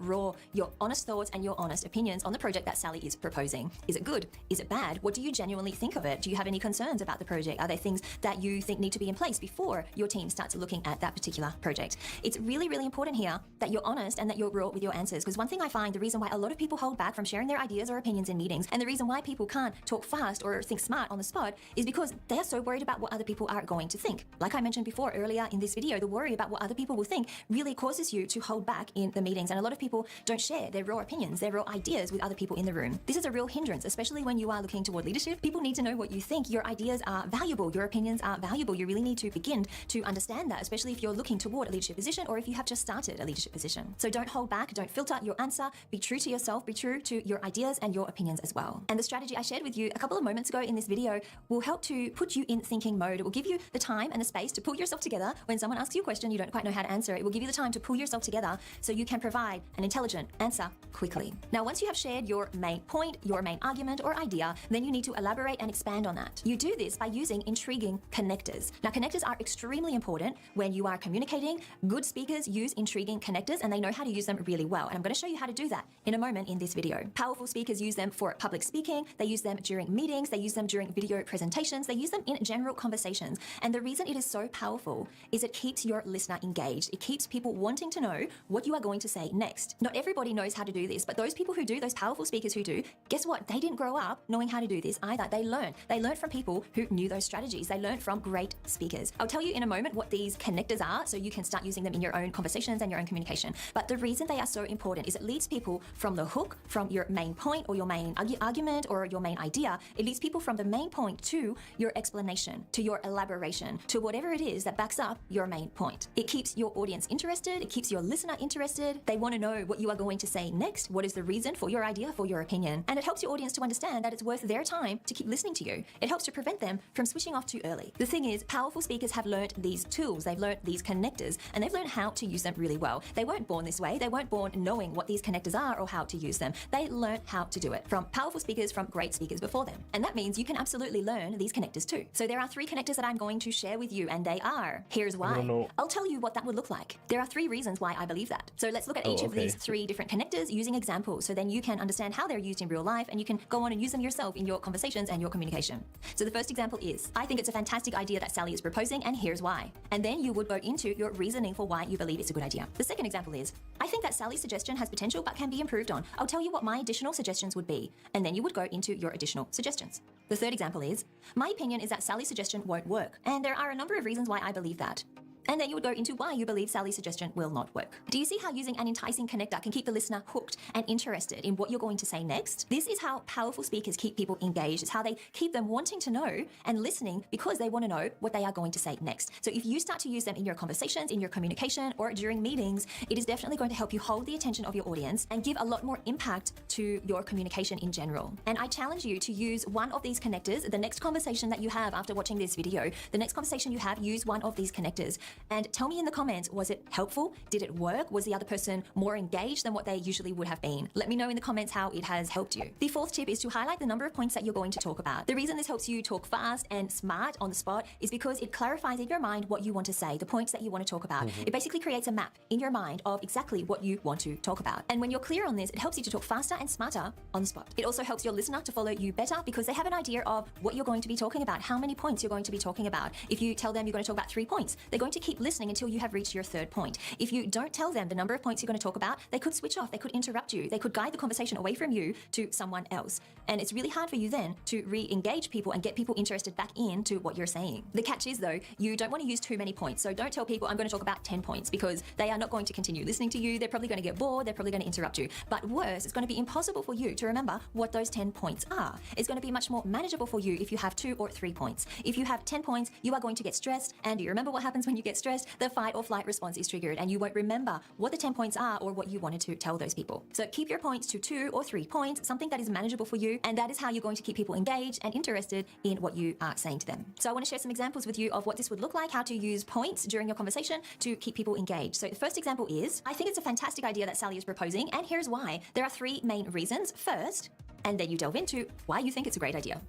honest thoughts and your honest opinions on the project that Sally is proposing. Is it good? Is it bad? What do you genuinely think of it? Do you have any concerns about the project? Are there things that you think need to be in place before your team starts looking at that particular project? It's really, really important here that you're honest and that you're raw with your answers. Because one thing I find, the reason why a lot of people hold back from sharing their ideas or opinions in meetings, and the reason why people can't talk fast or think smart on the spot, is because they're so worried about what other people are going to think. Like I mentioned before earlier in this video, the worry about what other people will think really causes you to hold back in the meetings. And a lot of people don't share their raw opinions, their raw ideas with other people in the room. This is a real hindrance, especially when you are looking toward leadership. People need to know what you think. Your ideas are valuable. Your opinions are valuable. You really need to begin to understand that, especially if you're looking toward a leadership position or if you have just started a leadership position. So don't hold back. Don't filter your answer. Be true to yourself. Be true to your ideas and your opinions as well. And the strategy I shared with you a couple of moments ago in this video will help to put you in thinking mode. It will give you the time and the space to pull yourself together when someone asks you a question you don't quite know how to answer. It will give you the time to pull yourself together so you can provide an intelligent answer quickly. Now, once you have shared your main point, your main argument or idea, then you need to elaborate and expand on that. You do this by using intriguing connectors. Now, connectors are extremely important when you are communicating. Good speakers use intriguing connectors and they know how to use them really well. And I'm going to show you how to do that in a moment in this video. Powerful speakers use them for public speaking. They use them during meetings. They use them during video presentations. They use them in general conversations. And the reason it is so powerful is it keeps your listener engaged. It keeps people wanting to know what you are going to say next. Not everybody knows how to do this, but those people who do, those powerful speakers who do, guess what? They didn't grow up knowing how to do this either. They learned. They learned from people who knew those strategies. They learned from great speakers. I'll tell you in a moment what these connectors are so you can start using them in your own conversations and your own communication. But the reason they are so important is it leads people from the hook, from your main point or your main argument or your main idea. It leads people from the main point to your explanation, to your elaboration, to whatever it is that backs up your main point. It keeps your audience interested. It keeps your listener interested. They want to know what you are going to say next. What is the reason for your idea, for your opinion? And it helps your audience to understand that it's worth their time to keep listening to you. It helps to prevent them from switching off too early. The thing is, powerful speakers have learned these tools. They've learned these connectors and they've learned how to use them really well. They weren't born this way. They weren't born knowing what these connectors are or how to use them. They learned how to do it from powerful speakers, from great speakers before them. And that means you can absolutely learn these connectors too. So there are 3 connectors that I'm going to share with you, and they are, here's why. I don't know bro. I'll tell you what that would look like. There are 3 reasons why I believe that. So let's look at each of these 3 different connectors using examples, so then you can understand how they're used in real life and you can go on and use them yourself in your conversations and your communication. So the first example is, I think it's a fantastic idea that Sally is proposing, and here's why. And then you would go into your reasoning for why you believe it's a good idea. The second example is, I think that Sally's suggestion has potential but can be improved on. I'll tell you what my additional suggestions would be, and then you would go into your additional suggestions. The third example is, my opinion is that Sally's suggestion won't work, and there are a number of reasons why I believe that. And then you would go into why you believe Sally's suggestion will not work. Do you see how using an enticing connector can keep the listener hooked and interested in what you're going to say next? This is how powerful speakers keep people engaged. It's how they keep them wanting to know and listening because they want to know what they are going to say next. So if you start to use them in your conversations, in your communication, or during meetings, it is definitely going to help you hold the attention of your audience and give a lot more impact to your communication in general. And I challenge you to use one of these connectors. The next conversation that you have after watching this video, the next conversation you have, use one of these connectors. And tell me in the comments, was it helpful? Did it work? Was the other person more engaged than what they usually would have been? Let me know in the comments how it has helped you. The fourth tip is to highlight the number of points that you're going to talk about. The reason this helps you talk fast and smart on the spot is because it clarifies in your mind what you want to say, the points that you want to talk about. It basically creates a map in your mind of exactly what you want to talk about. And when you're clear on this, it helps you to talk faster and smarter on the spot. It also helps your listener to follow you better because they have an idea of what you're going to be talking about, how many points you're going to be talking about. If you tell them you're going to talk about 3 points, they're going to keep listening until you have reached your third point. If you don't tell them the number of points you're going to talk about, they could switch off, they could interrupt you, they could guide the conversation away from you to someone else. And it's really hard for you then to re-engage people and get people interested back into what you're saying. The catch is though, you don't want to use too many points. So don't tell people I'm going to talk about 10 points because they are not going to continue listening to you. They're probably going to get bored. They're probably going to interrupt you. But worse, it's going to be impossible for you to remember what those 10 points are. It's going to be much more manageable for you if you have 2 or 3 points. If you have 10 points, you are going to get stressed. And do you remember what happens when you get stressed? The fight or flight response is triggered and you won't remember what the 10 points are or what you wanted to tell those people. So keep your points to 2 or 3 points, something that is manageable for you, and that is how you're going to keep people engaged and interested in what you are saying to them. So I want to share some examples with you of what this would look like, how to use points during your conversation to keep people engaged. So the first example is, I think it's a fantastic idea that Sally is proposing, and here's why. There are 3 main reasons. First, and then you delve into why you think it's a great idea.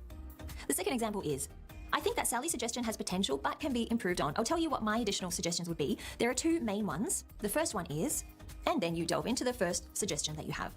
The second example is, I think that Sally's suggestion has potential but can be improved on. I'll tell you what my additional suggestions would be. There are 2 main ones. The first one is, and then you delve into the first suggestion that you have.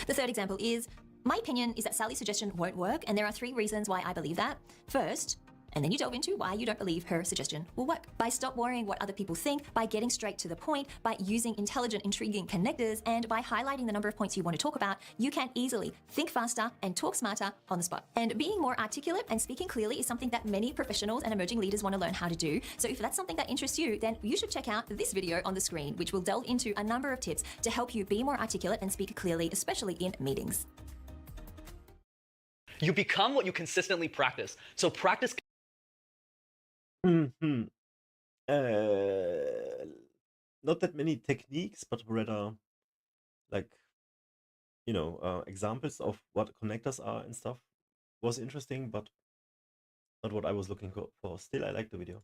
The third example is, my opinion is that Sally's suggestion won't work, and there are 3 reasons why I believe that. First, and then you delve into why you don't believe her suggestion will work. By stop worrying what other people think, by getting straight to the point, by using intelligent, intriguing connectors, and by highlighting the number of points you want to talk about, you can easily think faster and talk smarter on the spot. And being more articulate and speaking clearly is something that many professionals and emerging leaders want to learn how to do. So if that's something that interests you, then you should check out this video on the screen, which will delve into a number of tips to help you be more articulate and speak clearly, especially in meetings. You become what you consistently practice. So practice. Not that many techniques, but rather like, examples of what connectors are and stuff was interesting, but not what I was looking for. Still, I like the video.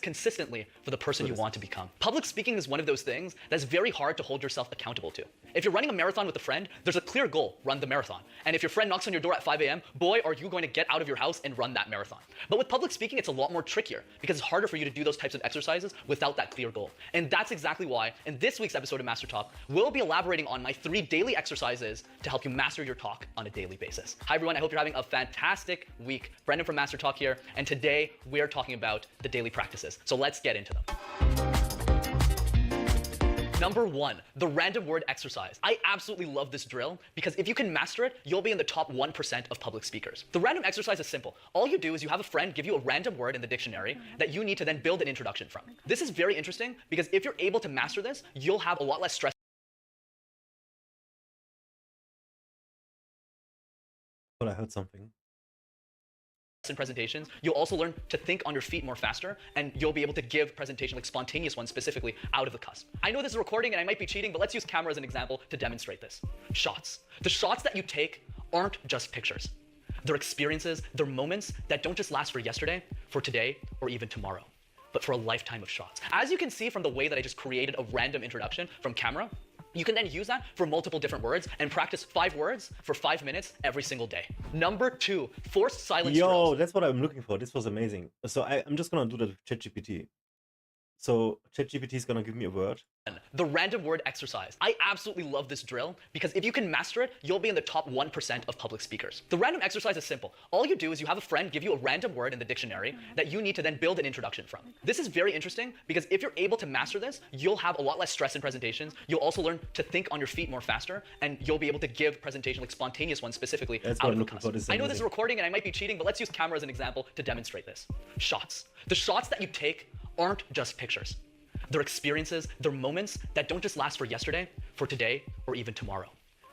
Consistently for the person you want to become. Public speaking is one of those things that's very hard to hold yourself accountable to. If you're running a marathon with a friend, there's a clear goal: run the marathon. And if your friend knocks on your door at 5 a.m., boy, are you going to get out of your house and run that marathon. But with public speaking, it's a lot more trickier because it's harder for you to do those types of exercises without that clear goal. And that's exactly why in this week's episode of Master Talk, we'll be elaborating on my 3 daily exercises to help you master your talk on a daily basis. Hi everyone, I hope you're having a fantastic week. Brendan from Master Talk here, and today we're talking about the daily practices. So let's get into them. Number 1, the random word exercise. I absolutely love this drill because if you can master it, you'll be in the top 1% of public speakers. The random exercise is simple. All you do is you have a friend give you a random word in the dictionary that you need to then build an introduction from. This is very interesting because if you're able to master this, you'll have a lot less stress. But I heard something. In presentations, you'll also learn to think on your feet more faster, and you'll be able to give presentation, like spontaneous ones specifically, out of the cusp. I know this is recording and I might be cheating, but let's use camera as an example to demonstrate this. Shots. The shots that you take aren't just pictures. They're experiences, they're moments that don't just last for yesterday, for today, or even tomorrow, but for a lifetime of shots. As you can see from the way that I just created a random introduction from camera, you can then use that for multiple different words and practice 5 words for 5 minutes every single day. Number 2, forced silence drills. Yo, that's what I'm looking for. This was amazing. So I'm just gonna do that with ChatGPT. So ChatGPT is gonna give me a word. The random word exercise. I absolutely love this drill because if you can master it, you'll be in the top 1% of public speakers. The random exercise is simple. All you do is you have a friend give you a random word in the dictionary that you need to then build an introduction from. This is very interesting because if you're able to master this, you'll have a lot less stress in presentations. You'll also learn to think on your feet more faster, and you'll be able to give presentation, like spontaneous ones specifically, That's out what of I'm the looking cusp. for. This is I know this is amazing. recording and I might be cheating, but let's use camera as an example to demonstrate this. Shots. The shots that you take aren't just pictures. They're experiences, they're moments that don't just last for yesterday, for today, or even tomorrow,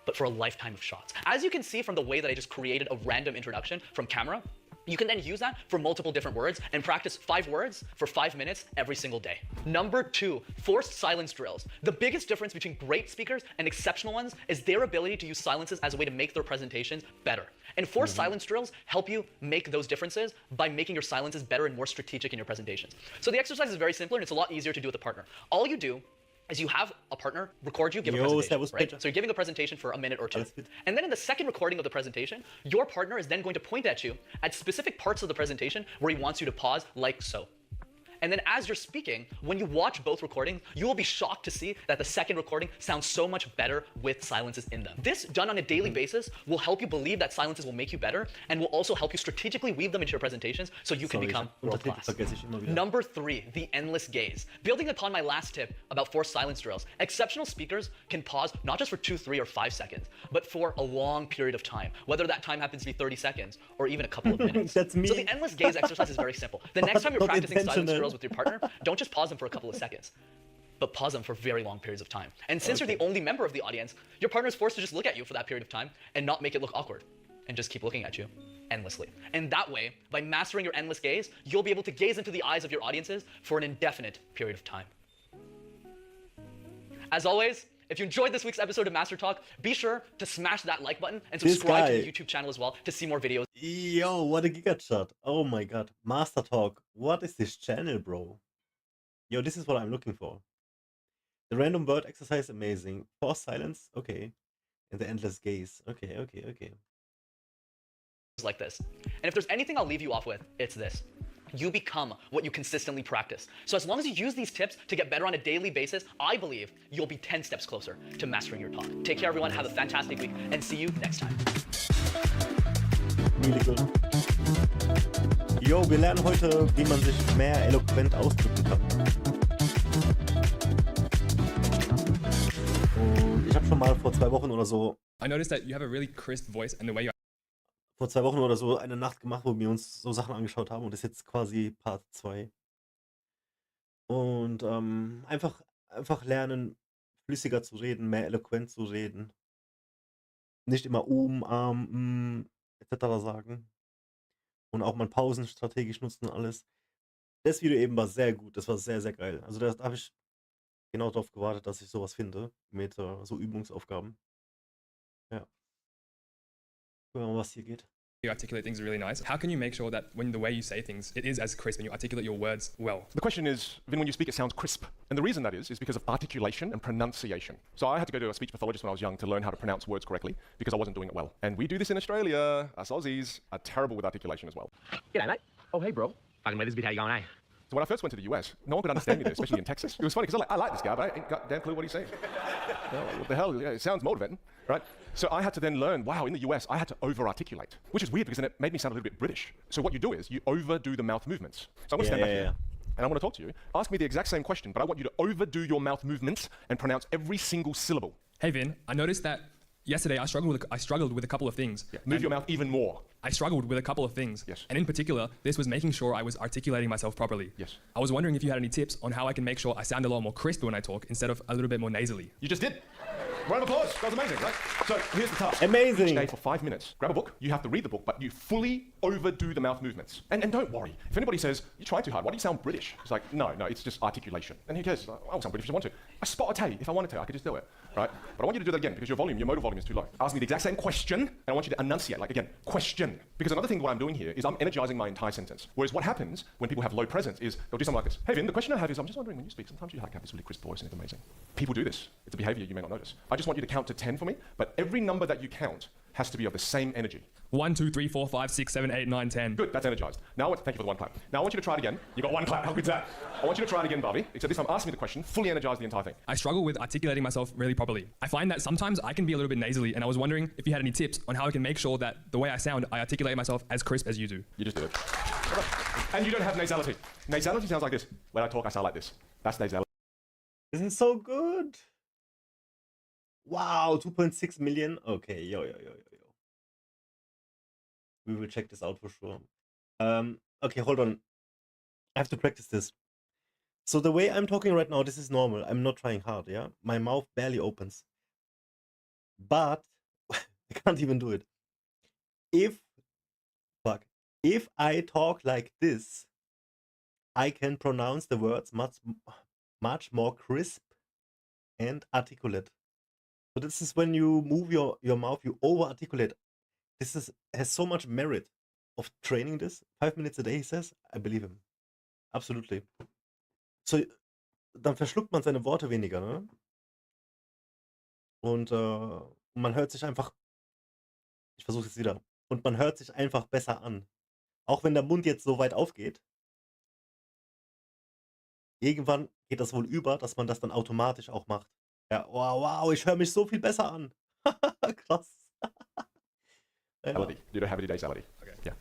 but for a lifetime of shots. As you can see from the way that I just created a random introduction from camera, you can then use that for multiple different words and practice 5 words for 5 minutes every single day. Number 2, forced silence drills. The biggest difference between great speakers and exceptional ones is their ability to use silences as a way to make their presentations better. And forced silence drills help you make those differences by making your silences better and more strategic in your presentations. So the exercise is very simpler and it's a lot easier to do with a partner. All you do is you have a partner record you, give a presentation, right? So you're giving a presentation for a minute or 2. And then in the second recording of the presentation, your partner is then going to point at you at specific parts of the presentation where he wants you to pause, like so. And then as you're speaking, when you watch both recordings, you will be shocked to see that the second recording sounds so much better with silences in them. This, done on a daily basis, will help you believe that silences will make you better and will also help you strategically weave them into your presentations so you can become world-class. Number 3, the endless gaze. Building upon my last tip about forced silence drills, exceptional speakers can pause not just for 2, 3, or 5 seconds, but for a long period of time, whether that time happens to be 30 seconds or even a couple of minutes. That's me. So the endless gaze exercise is very simple. The next time you're Not practicing silence intentional. drills with your partner, don't just pause them for a couple of seconds, but pause them for very long periods of time. And since you're the only member of the audience, your partner is forced to just look at you for that period of time and not make it look awkward, and just keep looking at you endlessly. And that way, by mastering your endless gaze, you'll be able to gaze into the eyes of your audiences for an indefinite period of time. As always, if you enjoyed this week's episode of Master Talk, be sure to smash that like button and This subscribe to guy. the YouTube channel as well to see more videos. Yo, what a giga chat. Oh my god. Master Talk. What is this channel, bro? Yo, this is what I'm looking for. The random word exercise, amazing. Forced silence, okay. And the endless gaze. Okay. Like this. And if there's anything I'll leave you off with, it's this. You become what you consistently practice. So as long as you use these tips to get better on a daily basis, I believe you'll be 10 steps closer to mastering your talk. Take care, everyone. Have a fantastic week, and see you next time. Really good. Yo, wir lernen heute, wie man sich mehr eloquent ausdrücken kann. Und ich habe schon mal vor 2 Wochen oder so I noticed that you have a really crisp voice and the way you eine Nacht gemacht, wo wir uns so Sachen angeschaut haben und das ist jetzt quasi Part 2. Und einfach lernen, flüssiger zu reden, mehr eloquent zu reden. Nicht immer etc. sagen. Und auch mal Pausen strategisch nutzen und alles. Das Video eben war sehr gut, das war sehr, sehr geil. Also da habe ich genau darauf gewartet, dass ich sowas finde mit so Übungsaufgaben. Ja. Gucken wir mal, was hier geht. articulate things really nice. How can you make sure that when the way you say things, it is as crisp and you articulate your words well? The question is, Vin, when you speak, it sounds crisp. And the reason that is because of articulation and pronunciation. So I had to go to a speech pathologist when I was young to learn how to pronounce words correctly because I wasn't doing it well. And we do this in Australia. Us Aussies are terrible with articulation as well. G'day, mate. Oh, hey, bro. Fucking mate, this bit how you going, eh? So when I first went to the US, no one could understand me there, especially in Texas. It was funny because I like this guy, but I ain't got a damn clue what he's saying. You know, what the hell? Yeah, it sounds motivating, right? So I had to then learn, wow, in the US, I had to over-articulate, which is weird because then it made me sound a little bit British. So what you do is you overdo the mouth movements. So I'm going to stand back here, and I want to talk to you. Ask me the exact same question, but I want you to overdo your mouth movements and pronounce every single syllable. Hey Vin, I noticed that yesterday I struggled with a couple of things. Yeah. Move your mouth even more. I struggled with a couple of things. Yes. And in particular, this was making sure I was articulating myself properly. Yes. I was wondering if you had any tips on how I can make sure I sound a lot more crisp when I talk instead of a little bit more nasally. You just did. Round of applause. That was amazing, right? So here's the task. Amazing. Each day for 5 minutes. Grab a book. You have to read the book, but you fully overdo the mouth movements. And don't worry. If anybody says, you're trying too hard, why do you sound British? It's like, no, it's just articulation. And who cares? I'll sound British if I want to. I spot a tay. If I wanted to, I could just do it, right? But I want you to do that again because your modal volume is too low. Ask me the exact same question, and I want you to enunciate, like again, question. Because another thing what I'm doing here is I'm energizing my entire sentence. Whereas what happens when people have low presence is they'll do something like this. Hey Vin, the question I have is, I'm just wondering when you speak, sometimes you have this really crisp voice and it's amazing. People do this. It's a behavior you may not notice. I just want you to count to 10 for me, but every number that you count has to be of the same energy. 1, 2, 3, 4, 5, 6, 7, 8, 9, 10. Good, that's energized. Now, thank you for the one clap. Now I want you to try it again. You got one clap, how good's that? I want you to try it again, Barbie, except this time ask me the question, fully energize the entire thing. I struggle with articulating myself really properly. I find that sometimes I can be a little bit nasally, and I was wondering if you had any tips on how I can make sure that the way I sound, I articulate myself as crisp as you do. You just did it. And you don't have nasality. Nasality sounds like this. When I talk, I sound like this. That's nasality. This is so good. Wow, 2.6 million. Okay, yo. We will check this out for sure. Okay, hold on. I have to practice this. So the way I'm talking right now, this is normal. I'm not trying hard, yeah? My mouth barely opens. But I can't even do it. If I talk like this, I can pronounce the words much more crisp and articulate. So this is when you move your mouth, you over-articulate. This has so much merit of training this. 5 minutes a day, he says. I believe him. Absolutely. So, dann verschluckt man seine Worte weniger, ne? Und man hört sich einfach, ich versuche es wieder, und man hört sich einfach besser an. Auch wenn der Mund jetzt so weit aufgeht, irgendwann geht das wohl über, dass man das dann automatisch auch macht. Ja, wow, ich höre mich so viel besser an. Krass. Ja. You don't have any nasality. Okay. Yeah.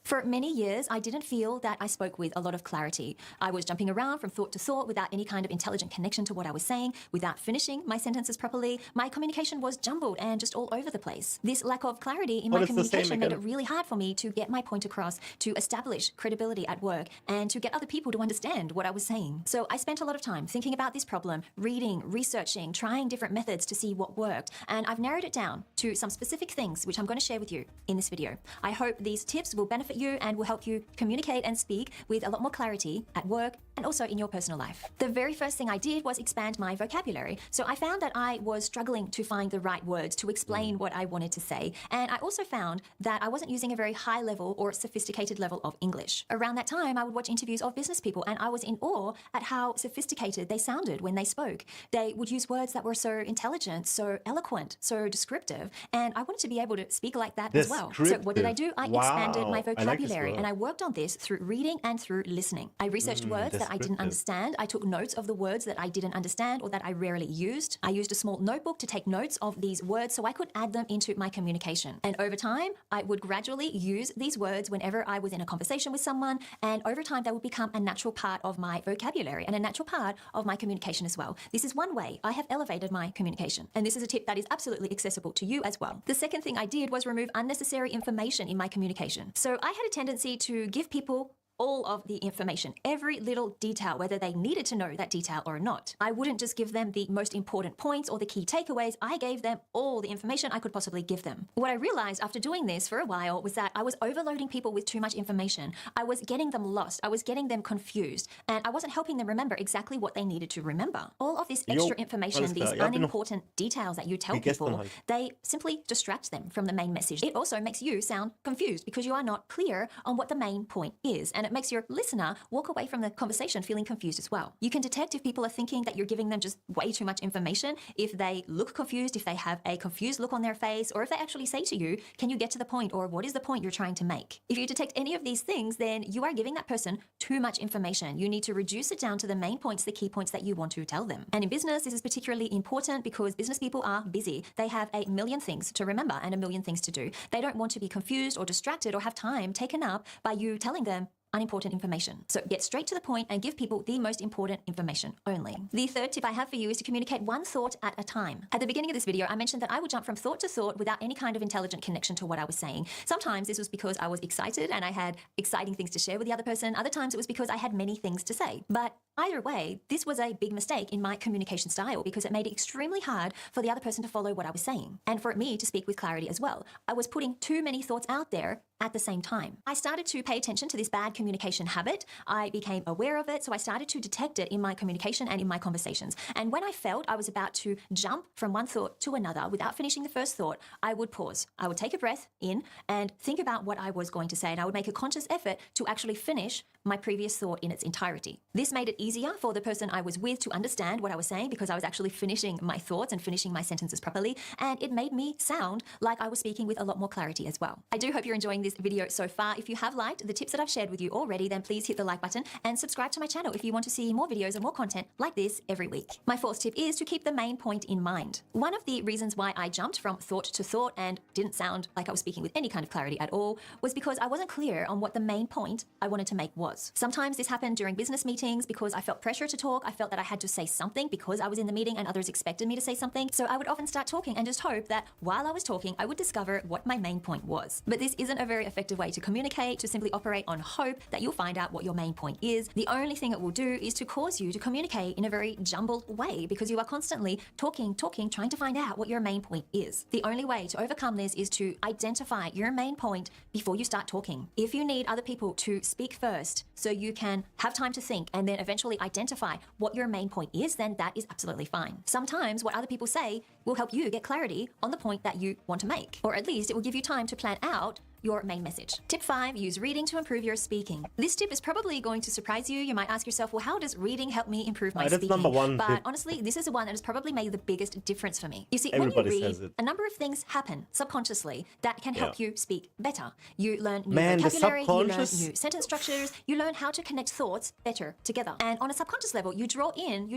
For many years, I didn't feel that I spoke with a lot of clarity. I was jumping around from thought to thought without any kind of intelligent connection to what I was saying, without finishing my sentences properly. My communication was jumbled and just all over the place. This lack of clarity in my communication made it really hard for me to get my point across, to establish credibility at work, and to get other people to understand what I was saying. So I spent a lot of time thinking about this problem, reading, researching, trying different methods to see what worked, and I've narrowed it down to some specific things which I'm going to share with you in this video. I hope these tips will benefit you and will help you communicate and speak with a lot more clarity at work and also in your personal life. The very first thing I did was expand my vocabulary. So I found that I was struggling to find the right words to explain what I wanted to say. And I also found that I wasn't using a very high level or sophisticated level of English. Around that time, I would watch interviews of business people and I was in awe at how sophisticated they sounded when they spoke. They would use words that were so intelligent, so eloquent, so descriptive. And I wanted to be able to speak like that as well. So what did I do? I expanded my vocabulary and I worked on this through reading and through listening. I researched words that I didn't understand. I took notes of the words that I didn't understand or that I rarely used. I used a small notebook to take notes of these words so I could add them into my communication. And over time, I would gradually use these words whenever I was in a conversation with someone. And over time, they would become a natural part of my vocabulary and a natural part of my communication as well. This is one way I have elevated my communication. And this is a tip that is absolutely accessible to you as well. The second thing I did was remove unnecessary information in my communication. So I had a tendency to give people all of the information, every little detail, whether they needed to know that detail or not. I wouldn't just give them the most important points or the key takeaways. I gave them all the information I could possibly give them. What I realized after doing this for a while was that I was overloading people with too much information. I was getting them lost. I was getting them confused. And I wasn't helping them remember exactly what they needed to remember. All of this extra information, these unimportant details that you tell people, they simply distract them from the main message. It also makes you sound confused because you are not clear on what the main point is. And it makes your listener walk away from the conversation feeling confused as well. You can detect if people are thinking that you're giving them just way too much information, if they look confused, if they have a confused look on their face, or if they actually say to you, can you get to the point, or what is the point you're trying to make? If you detect any of these things, then you are giving that person too much information. You need to reduce it down to the main points, the key points that you want to tell them. And in business, this is particularly important because business people are busy. They have a million things to remember and a million things to do. They don't want to be confused or distracted or have time taken up by you telling them unimportant information. So get straight to the point and give people the most important information only. The third tip I have for you is to communicate one thought at a time. At the beginning of this video, I mentioned that I would jump from thought to thought without any kind of intelligent connection to what I was saying. Sometimes this was because I was excited and I had exciting things to share with the other person. Other times it was because I had many things to say. But either way, this was a big mistake in my communication style because it made it extremely hard for the other person to follow what I was saying and for me to speak with clarity as well. I was putting too many thoughts out there at the same time. I started to pay attention to this bad communication habit. I became aware of it, so I started to detect it in my communication and in my conversations. And when I felt I was about to jump from one thought to another without finishing the first thought, I would pause. I would take a breath in and think about what I was going to say, and I would make a conscious effort to actually finish my previous thought in its entirety. This made it easier for the person I was with to understand what I was saying because I was actually finishing my thoughts and finishing my sentences properly, and it made me sound like I was speaking with a lot more clarity as well. I do hope you're enjoying this video so far. If you have liked the tips that I've shared with you already, then please hit the like button and subscribe to my channel if you want to see more videos and more content like this every week. My fourth tip is to keep the main point in mind. One of the reasons why I jumped from thought to thought and didn't sound like I was speaking with any kind of clarity at all was because I wasn't clear on what the main point I wanted to make was. Sometimes this happened during business meetings because I felt pressure to talk. I felt that I had to say something because I was in the meeting and others expected me to say something. So I would often start talking and just hope that while I was talking, I would discover what my main point was. But this isn't a very effective way to communicate, to simply operate on hope that you'll find out what your main point is. The only thing it will do is to cause you to communicate in a very jumbled way because you are constantly talking, trying to find out what your main point is. The only way to overcome this is to identify your main point before you start talking. If you need other people to speak first so you can have time to think and then eventually identify what your main point is, then that is absolutely fine. Sometimes what other people say will help you get clarity on the point that you want to make, or at least it will give you time to plan out your main message. Tip 5, use reading to improve your speaking. This tip is probably going to surprise you. You might ask yourself, well, how does reading help me improve my That's speaking? number one But tip. honestly, this is the one that has probably made the biggest difference for me. You see, Everybody when you says read, it. a number of things happen subconsciously that can help Yeah. you speak better. You learn new Man, the vocabulary, you learn subconscious- new sentence structures, you learn how to connect thoughts better together. And on a subconscious level, you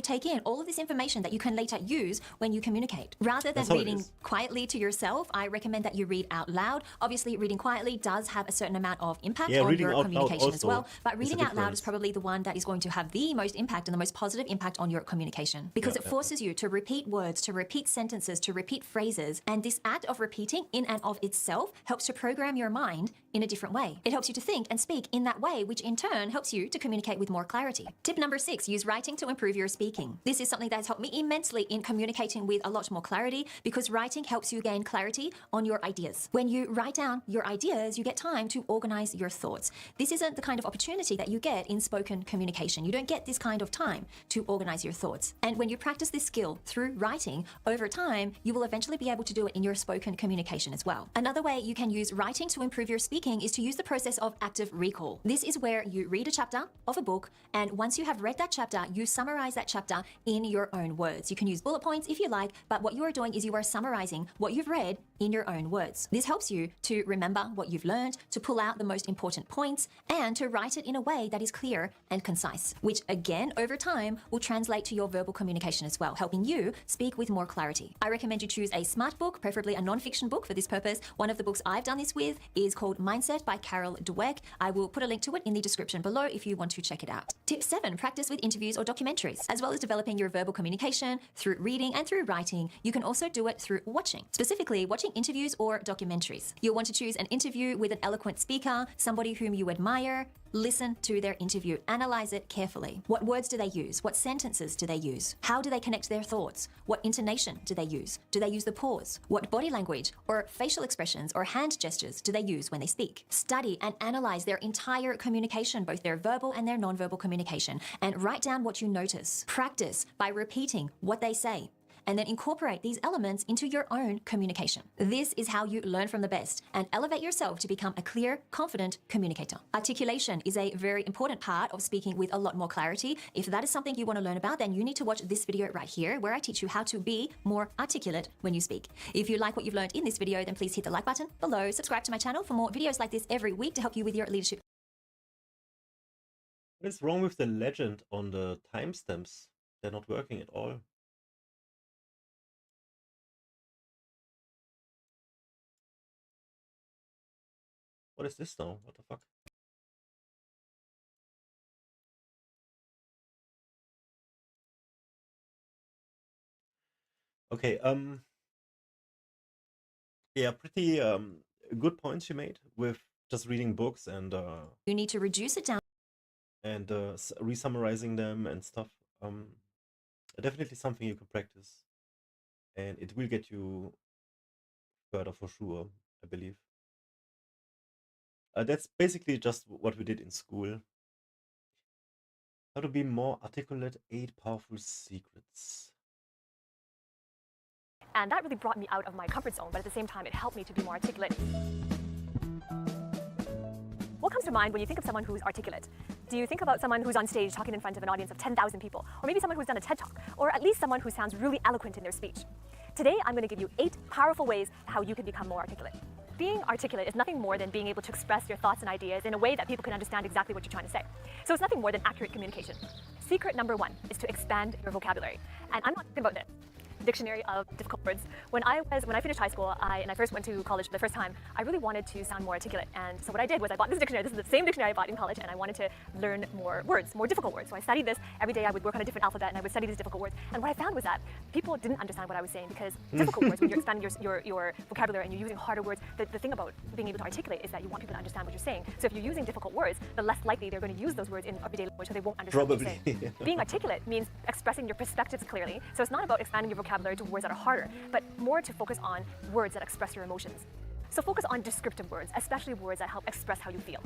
take in all of this information that you can later use when you communicate. Rather than That's how it reading is. quietly to yourself, I recommend that you read out loud. Obviously, reading quietly does have a certain amount of impact Yeah, on reading your out loud communication as also well. But is a reading out loud difference. is probably the one that is going to have the most impact and the most positive impact on your communication because it forces you to repeat words, to repeat sentences, to repeat phrases. And this act of repeating in and of itself helps to program your mind in a different way. It helps you to think and speak in that way, which in turn helps you to communicate with more clarity. Tip number 6, use writing to improve your speaking. This is something that has helped me immensely in communicating with a lot more clarity because writing helps you gain clarity on your ideas. When you write down your ideas, you get time to organize your thoughts. This isn't the kind of opportunity that you get in spoken communication. You don't get this kind of time to organize your thoughts. And when you practice this skill through writing, over time, you will eventually be able to do it in your spoken communication as well. Another way you can use writing to improve your speaking is to use the process of active recall. This is where you read a chapter of a book, and once you have read that chapter, you summarize that chapter in your own words. You can use bullet points if you like, but what you are doing is you are summarizing what you've read in your own words. This helps you to remember what you've learned, to pull out the most important points, and to write it in a way that is clear and concise, which again, over time, will translate to your verbal communication as well, helping you speak with more clarity. I recommend you choose a smart book, preferably a non-fiction book for this purpose. One of the books I've done this with is called Mindset by Carol Dweck. I will put a link to it in the description below if you want to check it out. Tip 7, practice with interviews or documentaries. As well as developing your verbal communication through reading and through writing, you can also do it through watching, specifically watching interviews or documentaries. You'll want to choose an interview with an eloquent speaker, somebody whom you admire. Listen to their interview, analyze it carefully. What words do they use? What sentences do they use? How do they connect their thoughts? What intonation do they use? Do they use the pause? What body language or facial expressions or hand gestures do they use when they speak? Study and analyze their entire communication, both their verbal and their nonverbal communication, and write down what you notice. Practice by repeating what they say, and then incorporate these elements into your own communication. This is how you learn from the best and elevate yourself to become a clear, confident communicator. Articulation is a very important part of speaking with a lot more clarity. If that is something you want to learn about, then you need to watch this video right here where I teach you how to be more articulate when you speak. If you like what you've learned in this video, then please hit the like button below, subscribe to my channel for more videos like this every week to help you with your leadership. What is wrong with the legend on the timestamps? They're not working at all. What is this now? What the fuck? Okay, yeah, pretty good points you made with just reading books and You need to reduce it down re-summarizing them and stuff. Definitely something you can practice, and it will get you further for sure, I believe. That's basically just what we did in school. How to be more articulate, 8 powerful secrets. And that really brought me out of my comfort zone, but at the same time, it helped me to be more articulate. What comes to mind when you think of someone who's articulate? Do you think about someone who's on stage talking in front of an audience of 10,000 people, or maybe someone who's done a TED Talk, or at least someone who sounds really eloquent in their speech? Today, I'm going to give you 8 powerful ways how you can become more articulate. Being articulate is nothing more than being able to express your thoughts and ideas in a way that people can understand exactly what you're trying to say. So it's nothing more than accurate communication. Secret number 1 is to expand your vocabulary. And I'm not talking about this dictionary of difficult words. When I finished high school and I first went to college for the first time, I really wanted to sound more articulate. And so what I did was I bought this dictionary. This is the same dictionary I bought in college, and I wanted to learn more words, more difficult words. So I studied this every day. I would work on a different alphabet and I would study these difficult words. And what I found was that people didn't understand what I was saying, because difficult words, when you're expanding your vocabulary and you're using harder words, the thing about being able to articulate is that you want people to understand what you're saying. So if you're using difficult words, the less likely they're going to use those words in everyday language, so they won't understand what you're saying. Being articulate means expressing your perspectives clearly. So it's not about expanding your vocabulary to words that are harder, but more to focus on words that express your emotions. So focus on descriptive words, especially words that help express how you feel.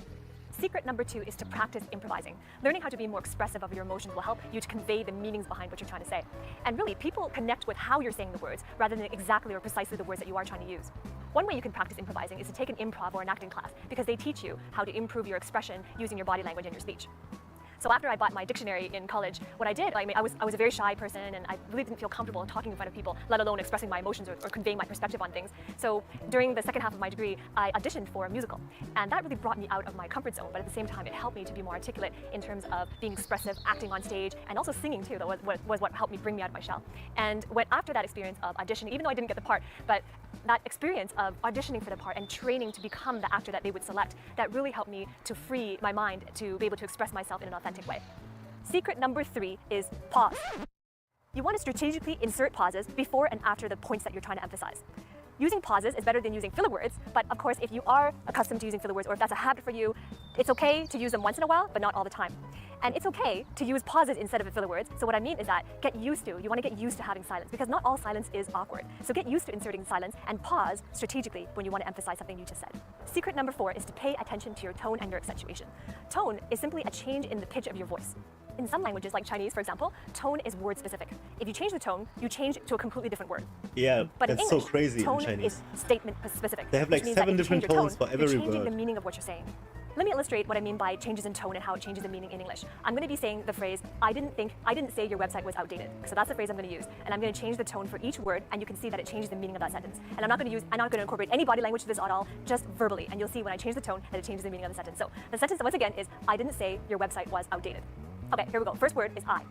Secret number 2 is to practice improvising. Learning how to be more expressive of your emotions will help you to convey the meanings behind what you're trying to say. And really, people connect with how you're saying the words rather than exactly or precisely the words that you are trying to use. One way you can practice improvising is to take an improv or an acting class, because they teach you how to improve your expression using your body language and your speech. So after I bought my dictionary in college, what I did, I was a very shy person, and I really didn't feel comfortable in talking in front of people, let alone expressing my emotions or conveying my perspective on things. So during the second half of my degree, I auditioned for a musical, and that really brought me out of my comfort zone, but at the same time, it helped me to be more articulate in terms of being expressive, acting on stage, and also singing too. That was what helped me bring me out of my shell. And after that experience of auditioning, even though I didn't get the part, but that experience of auditioning for the part and training to become the actor that they would select, that really helped me to free my mind to be able to express myself in an authentic way. Secret number 3 is pause. You want to strategically insert pauses before and after the points that you're trying to emphasize. Using pauses is better than using filler words, but of course, if you are accustomed to using filler words, or if that's a habit for you, it's okay to use them once in a while, but not all the time. And it's okay to use pauses instead of filler words. So what I mean is that you want to get used to having silence, because not all silence is awkward. So get used to inserting silence and pause strategically when you want to emphasize something you just said. Secret number 4 is to pay attention to your tone and your accentuation. Tone is simply a change in the pitch of your voice. In some languages, like Chinese, for example, tone is word specific. If you change the tone, you change to a completely different word. Yeah, but that's in English, so crazy tone in Chinese. is statement specific. They have like 7 different tones for every you're changing word. the meaning of what you're saying. Let me illustrate what I mean by changes in tone and how it changes the meaning in English. I'm going to be saying the phrase, I didn't say your website was outdated. So that's the phrase I'm going to use. And I'm going to change the tone for each word, and you can see that it changes the meaning of that sentence. And I'm not going to incorporate any body language to this at all, just verbally. And you'll see when I change the tone that it changes the meaning of the sentence. So the sentence, once again, is, I didn't say your website was outdated. Okay, here we go. First word is I.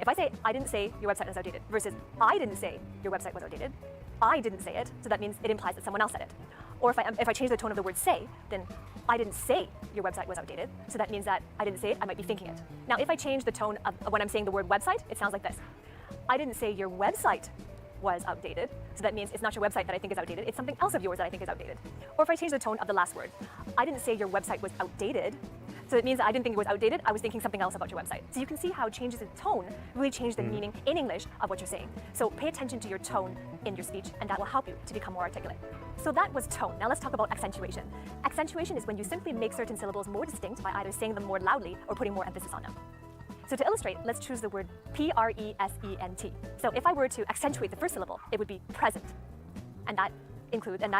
If I say, I didn't say your website was outdated, versus I didn't say your website was outdated, I didn't say it, so that means it implies that someone else said it. Or if I change the tone of the word say, then I didn't say your website was outdated, so that means that I didn't say it, I might be thinking it. Now, if I change the tone of when I'm saying the word website, it sounds like this. I didn't say your website was outdated, so that means it's not your website that I think is outdated, it's something else of yours that I think is outdated. Or if I change the tone of the last word, I didn't say your website was outdated, so it means that I didn't think it was outdated, I was thinking something else about your website. So you can see how changes in tone really change the meaning in English of what you're saying. So pay attention to your tone in your speech, and that will help you to become more articulate. So that was tone. Now let's talk about accentuation. Accentuation is when you simply make certain syllables more distinct by either saying them more loudly or putting more emphasis on them. So to illustrate, let's choose the word present. So if I were to accentuate the first syllable, it would be present. And that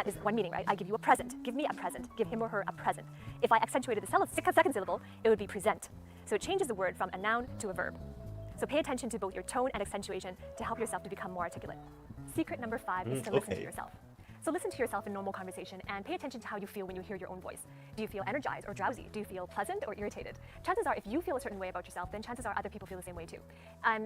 is one meaning, right? I give you a present. Give me a present. Give him or her a present. If I accentuated the second syllable, it would be present. So it changes the word from a noun to a verb. So pay attention to both your tone and accentuation to help yourself to become more articulate. Secret number 5 is to listen to yourself. So listen to yourself in normal conversation and pay attention to how you feel when you hear your own voice. Do you feel energized or drowsy? Do you feel pleasant or irritated? Chances are, if you feel a certain way about yourself, then chances are other people feel the same way too.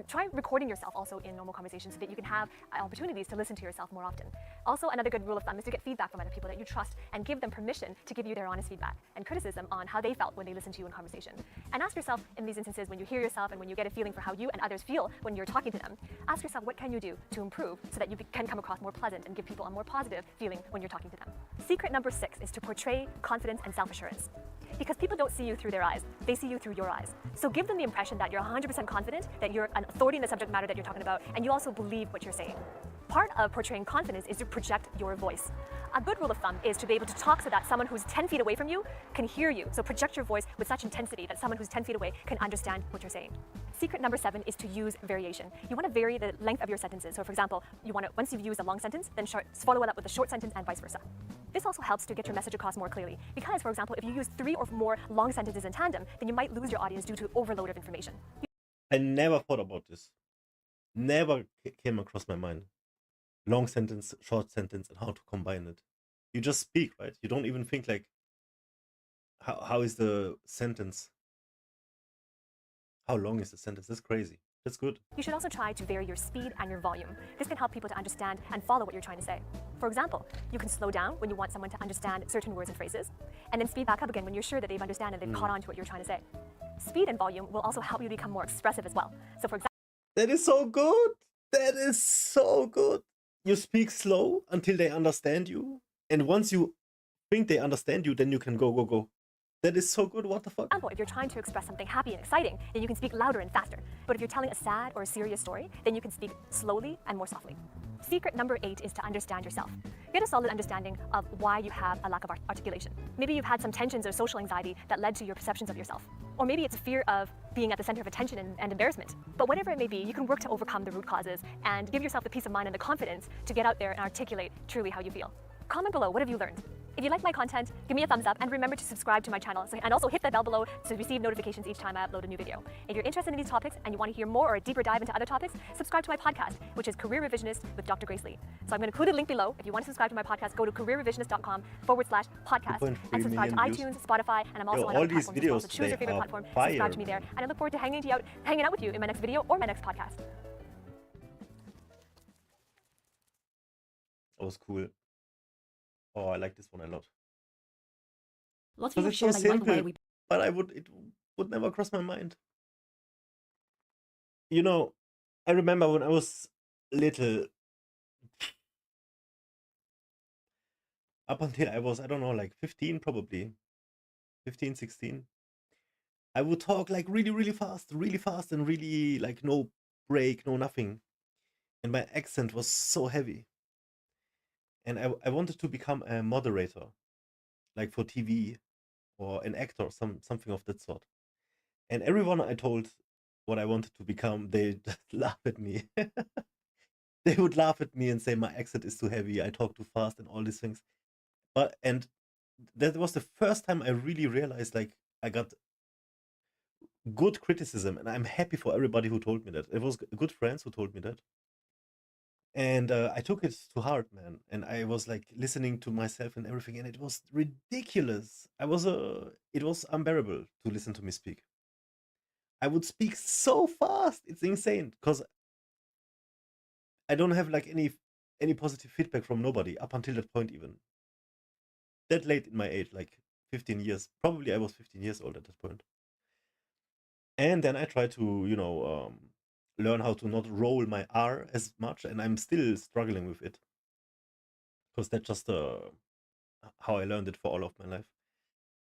Try recording yourself also in normal conversation so that you can have opportunities to listen to yourself more often. Also, another good rule of thumb is to get feedback from other people that you trust and give them permission to give you their honest feedback and criticism on how they felt when they listened to you in conversation. And ask yourself in these instances, when you hear yourself and when you get a feeling for how you and others feel when you're talking to them, ask yourself, what can you do to improve so that you can come across more pleasant and give people a more positive feeling when you're talking to them. Secret number 6 is to portray confidence and self-assurance. Because people don't see you through their eyes, they see you through your eyes. So give them the impression that you're 100% confident, that you're an authority in the subject matter that you're talking about, and you also believe what you're saying. Part of portraying confidence is to project your voice. A good rule of thumb is to be able to talk so that someone who's 10 feet away from you can hear you. So project your voice with such intensity that someone who's 10 feet away can understand what you're saying. Secret number 7 is to use variation. You want to vary the length of your sentences. So for example, you want to, once you've used a long sentence, then follow it up with a short sentence and vice versa. This also helps to get your message across more clearly. Because, for example, if you use 3 or more long sentences in tandem, then you might lose your audience due to overload of information. I never thought about this. Never came across my mind. Long sentence, short sentence, and how to combine it. You just speak, right? You don't even think like, how is the sentence? How long is the sentence? That's crazy. That's good. You should also try to vary your speed and your volume. This can help people to understand and follow what you're trying to say. For example, you can slow down when you want someone to understand certain words and phrases, and then speed back up again when you're sure that they've understood and they've caught on to what you're trying to say. Speed and volume will also help you become more expressive as well. So for example, That is so good. That is so good. You speak slow until they understand you. And once you think they understand you, then you can go, go, go. That is so good. What the fuck? if you're trying to express something happy and exciting, then you can speak louder and faster. But if you're telling a sad or a serious story, then you can speak slowly and more softly. Secret number 8 is to understand yourself. Get a solid understanding of why you have a lack of articulation. Maybe you've had some tensions or social anxiety that led to your perceptions of yourself. Or maybe it's a fear of being at the center of attention and embarrassment. But whatever it may be, you can work to overcome the root causes and give yourself the peace of mind and the confidence to get out there and articulate truly how you feel. Comment below, what have you learned? If you like my content, give me a thumbs up and remember to subscribe to my channel and also hit the bell below to receive notifications each time I upload a new video. If you're interested in these topics and you want to hear more or a deeper dive into other topics, subscribe to my podcast, which is Career Revisionist with Dr. Grace Lee. So I'm going to include a link below. If you want to subscribe to my podcast, go to careerrevisionist.com/podcast and subscribe to iTunes, Spotify, and I'm also on all other these platforms as well. videos So choose your today favorite are platform, fire, subscribe to me there, man. and I look forward to hanging out with you in my next video or my next podcast. That was cool. Oh, I like this one a lot. Lots Because of people it's so share that you like the way simple, we but it would never cross my mind. You know, I remember when I was little, up until I was, I don't know, like 15 probably, 15, 16. I would talk like really fast and really like no break, no nothing. And my accent was so heavy. And I wanted to become a moderator, like for TV or an actor, something of that sort. And everyone I told what I wanted to become, they just laugh at me. They would laugh at me and say my accent is too heavy, I talk too fast and all these things. And that was the first time I really realized like I got good criticism, and I'm happy for everybody who told me that. It was good friends who told me that. And I took it to heart, man. And I was like listening to myself and everything, and it was ridiculous. It was unbearable to listen to me speak. I would speak so fast. It's insane because I don't have like any positive feedback from nobody up until that point, even that late in my age, like 15 years. Probably I was 15 years old at that point. And then I tried to, learn how to not roll my R as much, and I'm still struggling with it because that's just how I learned it for all of my life.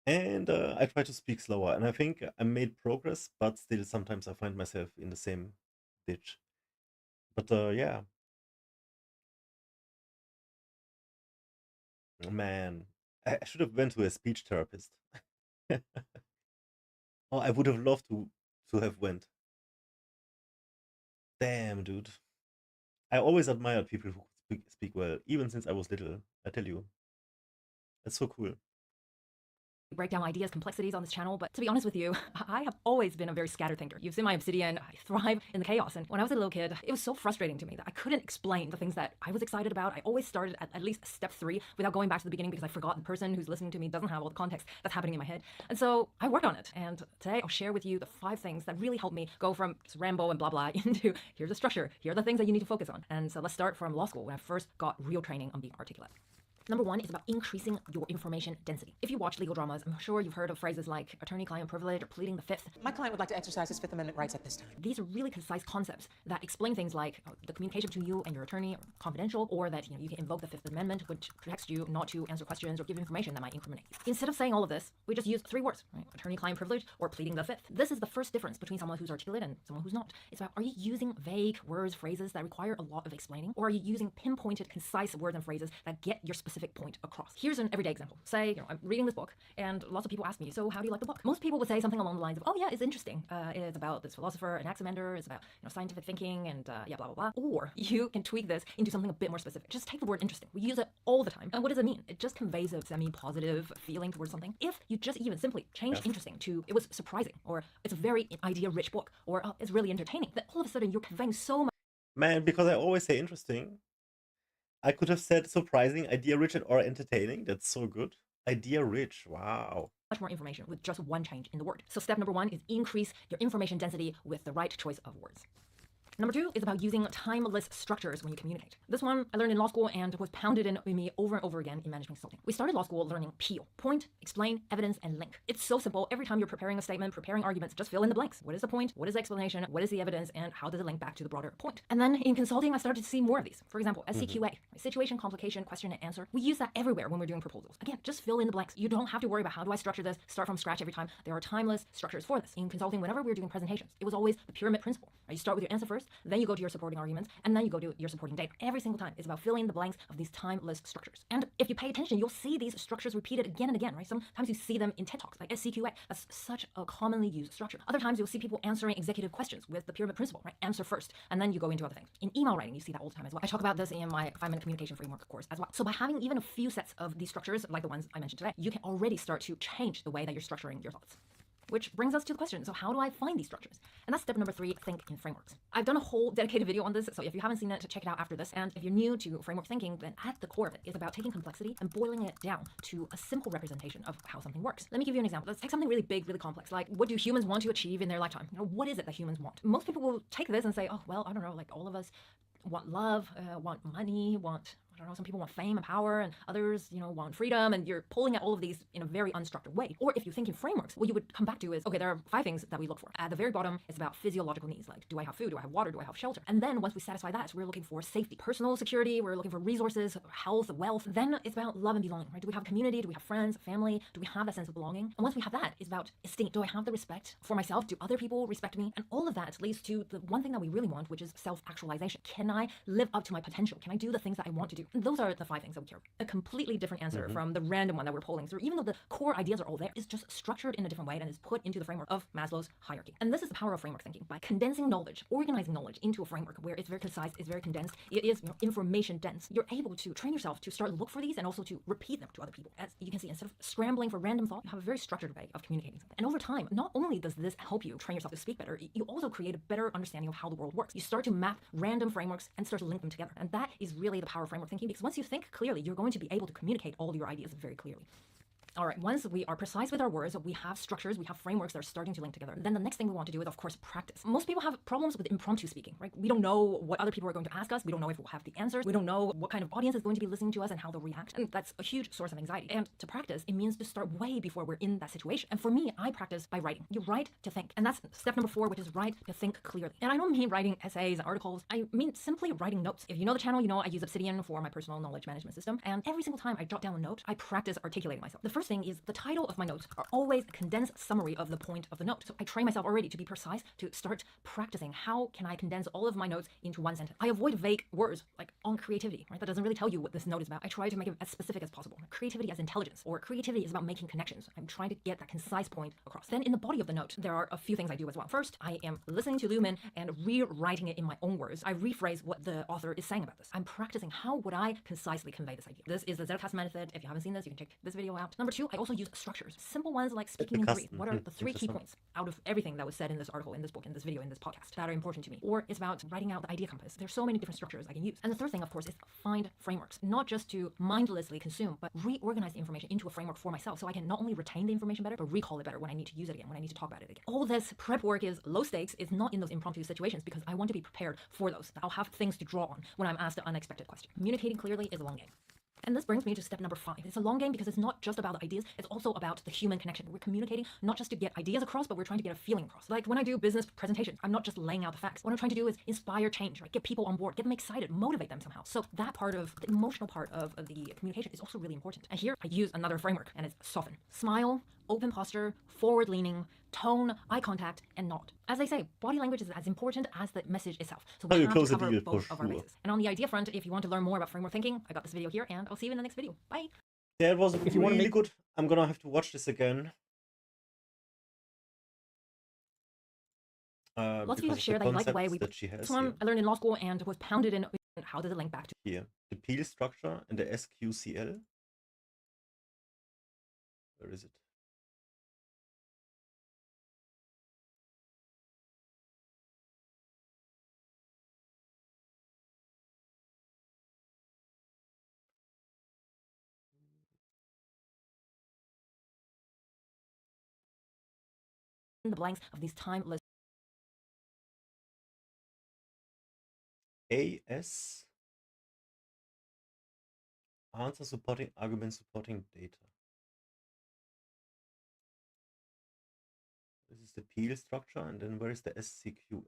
And I try to speak slower, and I think I made progress, but still sometimes I find myself in the same ditch. But yeah, man, I should have went to a speech therapist. Oh, I would have loved to have went. Damn, dude. I always admired people who speak well, even since I was little. I tell you, that's so cool. break down ideas, complexities on this channel, but to be honest with you, I have always been a very scattered thinker. You've seen my obsidian, I thrive in the chaos. And when I was a little kid, it was so frustrating to me that I couldn't explain the things that I was excited about. I always started at least step 3 without going back to the beginning because I forgot the person who's listening to me doesn't have all the context that's happening in my head. And so I worked on it. And today I'll share with you the 5 things that really helped me go from Rambo and blah, blah into here's a structure. Here are the things that you need to focus on. And so let's start from law school when I first got real training on being articulate. Number one is about increasing your information density. If you watch legal dramas, I'm sure you've heard of phrases like attorney-client privilege or pleading the fifth. My client would like to exercise his Fifth Amendment rights at this time. These are really concise concepts that explain things like the communication between you and your attorney are confidential, or that you can invoke the Fifth Amendment, which protects you not to answer questions or give information that might incriminate you. Instead of saying all of this, we just use three words, right? Attorney-client privilege or pleading the fifth. This is the first difference between someone who's articulate and someone who's not. It's about, are you using vague words, phrases that require a lot of explaining, or are you using pinpointed, concise words and phrases that get your specific point across? Here's an everyday example. Say, I'm reading this book, and lots of people ask me, so how do you like the book? Most people would say something along the lines of, oh yeah, it's interesting. It's about this philosopher, an axe-mender. It's about scientific thinking, and yeah, blah, blah, blah. Or you can tweak this into something a bit more specific. Just take the word interesting. We use it all the time. And what does it mean? It just conveys a semi-positive feeling towards something. If you just even simply change interesting to, it was surprising, or it's a very idea-rich book, or it's really entertaining, then all of a sudden you're conveying so much. Man, because I always say interesting, I could have said surprising, idea-rich, or entertaining. That's so good. Idea-rich, wow. Much more information with just one change in the word. So step number one is increase your information density with the right choice of words. Number two is about using timeless structures when you communicate. This one I learned in law school and was pounded in me over and over again in management consulting. We started law school learning PEAL: point, explain, evidence, and link. It's so simple. Every time you're preparing a statement, preparing arguments, just fill in the blanks. What is the point? What is the explanation? What is the evidence? And how does it link back to the broader point? And then in consulting, I started to see more of these. For example, SCQA, situation, complication, question, and answer. We use that everywhere when we're doing proposals. Again, just fill in the blanks. You don't have to worry about how do I structure this, start from scratch every time. There are timeless structures for this. In consulting, whenever we were doing presentations, it was always the pyramid principle. You start with your answer first, then you go to your supporting arguments, and then you go to your supporting data. Every single time is about filling in the blanks of these timeless structures. And if you pay attention, you'll see these structures repeated again and again, right? Sometimes you see them in TED Talks, like SCQA. That's such a commonly used structure. Other times you'll see people answering executive questions with the pyramid principle, right? Answer first, and then you go into other things. In email writing, you see that all the time as well. I talk about this in my 5-minute communication framework course as well. So by having even a few sets of these structures, like the ones I mentioned today, you can already start to change the way that you're structuring your thoughts. Which brings us to the question, so how do I find these structures? And that's step number 3, think in frameworks. I've done a whole dedicated video on this, so if you haven't seen it, check it out after this. And if you're new to framework thinking, then at the core of it is about taking complexity and boiling it down to a simple representation of how something works. Let me give you an example. Let's take something really big, really complex, like what do humans want to achieve in their lifetime? What is it that humans want? Most people will take this and say, oh, well, I don't know, like all of us want love, want money, want, I don't know, some people want fame and power, and others, want freedom, and you're pulling at all of these in a very unstructured way. Or if you think in frameworks, what you would come back to is, okay, there are 5 things that we look for. At the very bottom, it's about physiological needs, like do I have food, do I have water, do I have shelter? And then once we satisfy that, we're looking for safety, personal security, we're looking for resources, health, wealth. Then it's about love and belonging, right? Do we have community? Do we have friends, family? Do we have that sense of belonging? And once we have that, it's about esteem. Do I have the respect for myself? Do other people respect me? And all of that leads to the one thing that we really want, which is self-actualization. Can I live up to my potential? Can I do the things that I want to do? And those are the 5 things that we care about. A completely different answer from the random one that we're pulling through, even though the core ideas are all there, is just structured in a different way and is put into the framework of Maslow's hierarchy. And this is the power of framework thinking. By condensing knowledge, organizing knowledge into a framework where it's very concise, it's very condensed, it is information dense, you're able to train yourself to start look for these and also to repeat them to other people. As you can see, instead of scrambling for random thought, you have a very structured way of communicating something. And over time, not only does this help you train yourself to speak better, you also create a better understanding of how the world works. You start to map random frameworks and start to link them together. And that is really the power of framework thinking, because once you think clearly, you're going to be able to communicate all your ideas very clearly. All right, once we are precise with our words, we have structures, we have frameworks that are starting to link together. Then the next thing we want to do is, of course, practice. Most people have problems with impromptu speaking, right? We don't know what other people are going to ask us. We don't know if we'll have the answers. We don't know what kind of audience is going to be listening to us and how they'll react. And that's a huge source of anxiety. And to practice, it means to start way before we're in that situation. And for me, I practice by writing. You write to think. And that's step number 4, which is write to think clearly. And I don't mean writing essays and articles. I mean simply writing notes. If you know the channel, you know I use Obsidian for my personal knowledge management system. And every single time I jot down a note, I practice articulating myself. The first thing is the title of my notes are always a condensed summary of the point of the note. So I train myself already to be precise, to start practicing how can I condense all of my notes into one sentence. I avoid vague words like on creativity, right? That doesn't really tell you what this note is about. I try to make it as specific as possible. Creativity as intelligence, or creativity is about making connections. I'm trying to get that concise point across. Then in the body of the note, there are a few things I do as well. First, I am listening to Lumen and rewriting it in my own words. I rephrase what the author is saying about this. I'm practicing how would I concisely convey this idea. This is the Zettelkasten method. If you haven't seen this, you can check this video out. Number 2, I also use structures. Simple ones like speaking in brief. What are the 3 key points out of everything that was said in this article, in this book, in this video, in this podcast that are important to me? Or it's about writing out the idea compass. There's so many different structures I can use. And the third thing, of course, is find frameworks. Not just to mindlessly consume, but reorganize the information into a framework for myself so I can not only retain the information better, but recall it better when I need to use it again, when I need to talk about it again. All this prep work is low stakes. It's not in those impromptu situations because I want to be prepared for those. I'll have things to draw on when I'm asked an unexpected question. Communicating clearly is a long game. And this brings me to step number 5. It's a long game because it's not just about the ideas, it's also about the human connection. We're communicating not just to get ideas across, but we're trying to get a feeling across. Like when I do business presentations, I'm not just laying out the facts. What I'm trying to do is inspire change, right? Get people on board, get them excited, motivate them somehow. So that part of the emotional part of the communication is also really important. And here I use another framework, and it's soften. Smile, open posture, forward leaning, tone, eye contact, and nod. As I say, body language is as important as the message itself. So we have to cover both of our bases. And on the idea front, if you want to learn more about framework thinking, I got this video here, and I'll see you in the next video. Bye. Yeah, it was really good. I'm gonna have to watch this again. Lots of you have shared that you like the way we put this one I learned in law school and was pounded in. How does it link back to here? The Peel structure and the SQCL. Where is it? the blanks of these timeless AS answer supporting argument supporting data. This is the Peel structure, and then where is the SQL?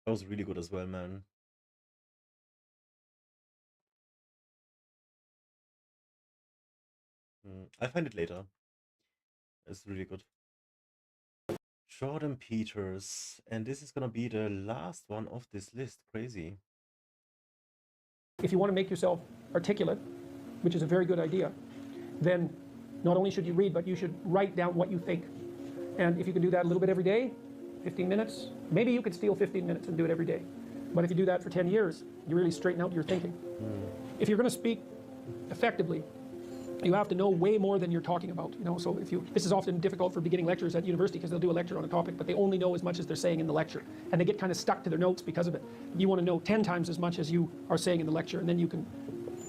That was really good as well, man. I'll find it later. It's really good. Jordan Peters, and this is gonna be the last one of this list. Crazy. If you want to make yourself articulate, which is a very good idea, then not only should you read, but you should write down what you think. And if you can do that a little bit every day, 15 minutes, maybe you could steal 15 minutes and do it every day. But if you do that for 10 years, you really straighten out your thinking. If you're going to speak effectively, you have to know way more than you're talking about. You know, so this is often difficult for beginning lecturers at university because they'll do a lecture on a topic, but they only know as much as they're saying in the lecture, and they get kind of stuck to their notes because of it. You want to know 10 times as much as you are saying in the lecture, and then you can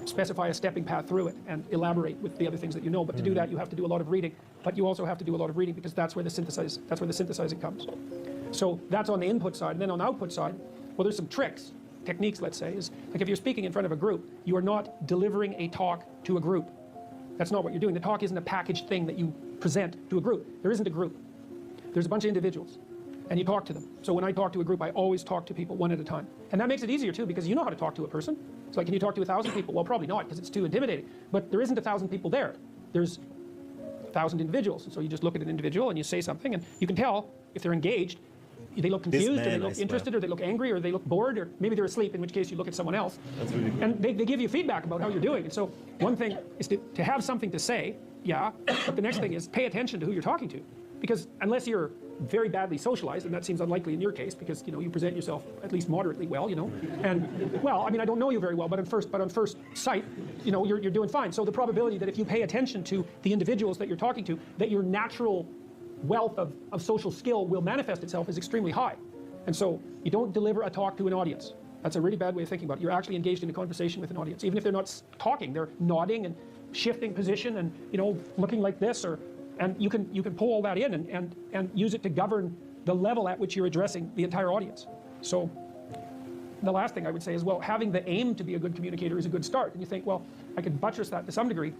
specify a stepping path through it and elaborate with the other things that you know. But to do that, you have to do a lot of reading. But you also have to do a lot of reading because that's where the synthesizing comes. So that's on the input side. And then on the output side, well, there's some techniques, let's say, is like if you're speaking in front of a group, you are not delivering a talk to a group. That's not what you're doing. The talk isn't a packaged thing that you present to a group. There isn't a group. There's a bunch of individuals, and you talk to them. So when I talk to a group, I always talk to people one at a time. And that makes it easier, too, because you know how to talk to a person. It's like, can you talk to 1,000 people? Well, probably not, because it's too intimidating. But there isn't 1,000 people there. There's 1,000 individuals. And so you just look at an individual and you say something, and you can tell if they're engaged. They look confused, or they look interested, or they look angry, or they look bored, or maybe they're asleep, in which case you look at someone else. That's really good. And they give you feedback about how you're doing. And so one thing is to have something to say, yeah, but the next thing is pay attention to who you're talking to. Because unless you're very badly socialized, and that seems unlikely in your case, because you present yourself at least moderately well, and well, I mean, I don't know you very well, but on first sight, you're doing fine. So the probability that if you pay attention to the individuals that you're talking to, that your natural wealth of social skill will manifest itself is extremely high. And so you don't deliver a talk to an audience. That's a really bad way of thinking about it. You're actually engaged in a conversation with an audience. Even if they're not talking, they're nodding and shifting position and looking like this, and you can pull all that in and use it to govern the level at which you're addressing the entire audience. So the last thing I would say is, well, having the aim to be a good communicator is a good start. And you think, well, I could buttress that to some degree.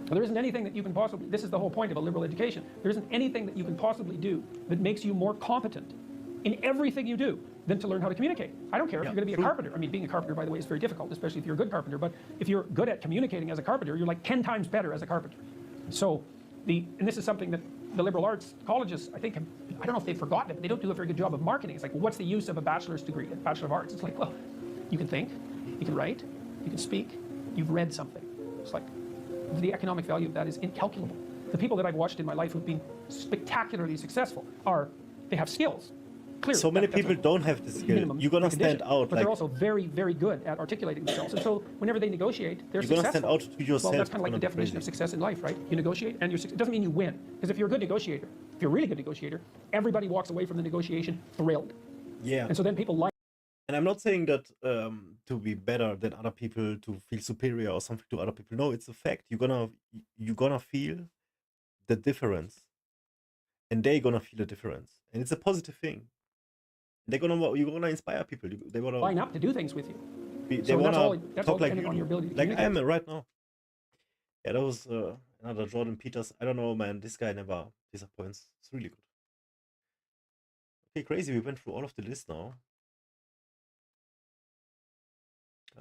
There isn't anything that you can possibly, this is the whole point of a liberal education, there isn't anything that you can possibly do that makes you more competent in everything you do than to learn how to communicate. I don't care if you're going to be a carpenter. I mean, being a carpenter, by the way, is very difficult, especially if you're a good carpenter. But if you're good at communicating as a carpenter, you're like 10 times better as a carpenter. So, and this is something that the liberal arts colleges, I think, I don't know if they've forgotten it, but they don't do a very good job of marketing. It's like, well, what's the use of a bachelor's degree, a Bachelor of Arts? It's like, well, you can think, you can write, you can speak, you've read something. It's like, the economic value of that is incalculable. The people that I've watched in my life who've been spectacularly successful they have skills. Clearly, so many people don't have the skill. You're gonna stand out. But they're also very, very good at articulating themselves. And so whenever they negotiate, they're successful. You're gonna stand out to yourself. Well, that's kind of like the definition of success in life, right? You negotiate, and it doesn't mean you win. Because if you're a good negotiator, if you're a really good negotiator, everybody walks away from the negotiation thrilled. Yeah. And so then people like And I'm not saying that to be better than other people, to feel superior or something to other people. No, it's a fact. You're gonna feel the difference, and they're gonna feel the difference, and it's a positive thing. You're gonna inspire people. They wanna line up to do things with you. they So that's all wanna talk like dependent on you your do, ability to like I communicate. am right now. Yeah, that was another Jordan Peters. I don't know, man. This guy never disappoints. It's really good. Okay, crazy. We went through all of the list now.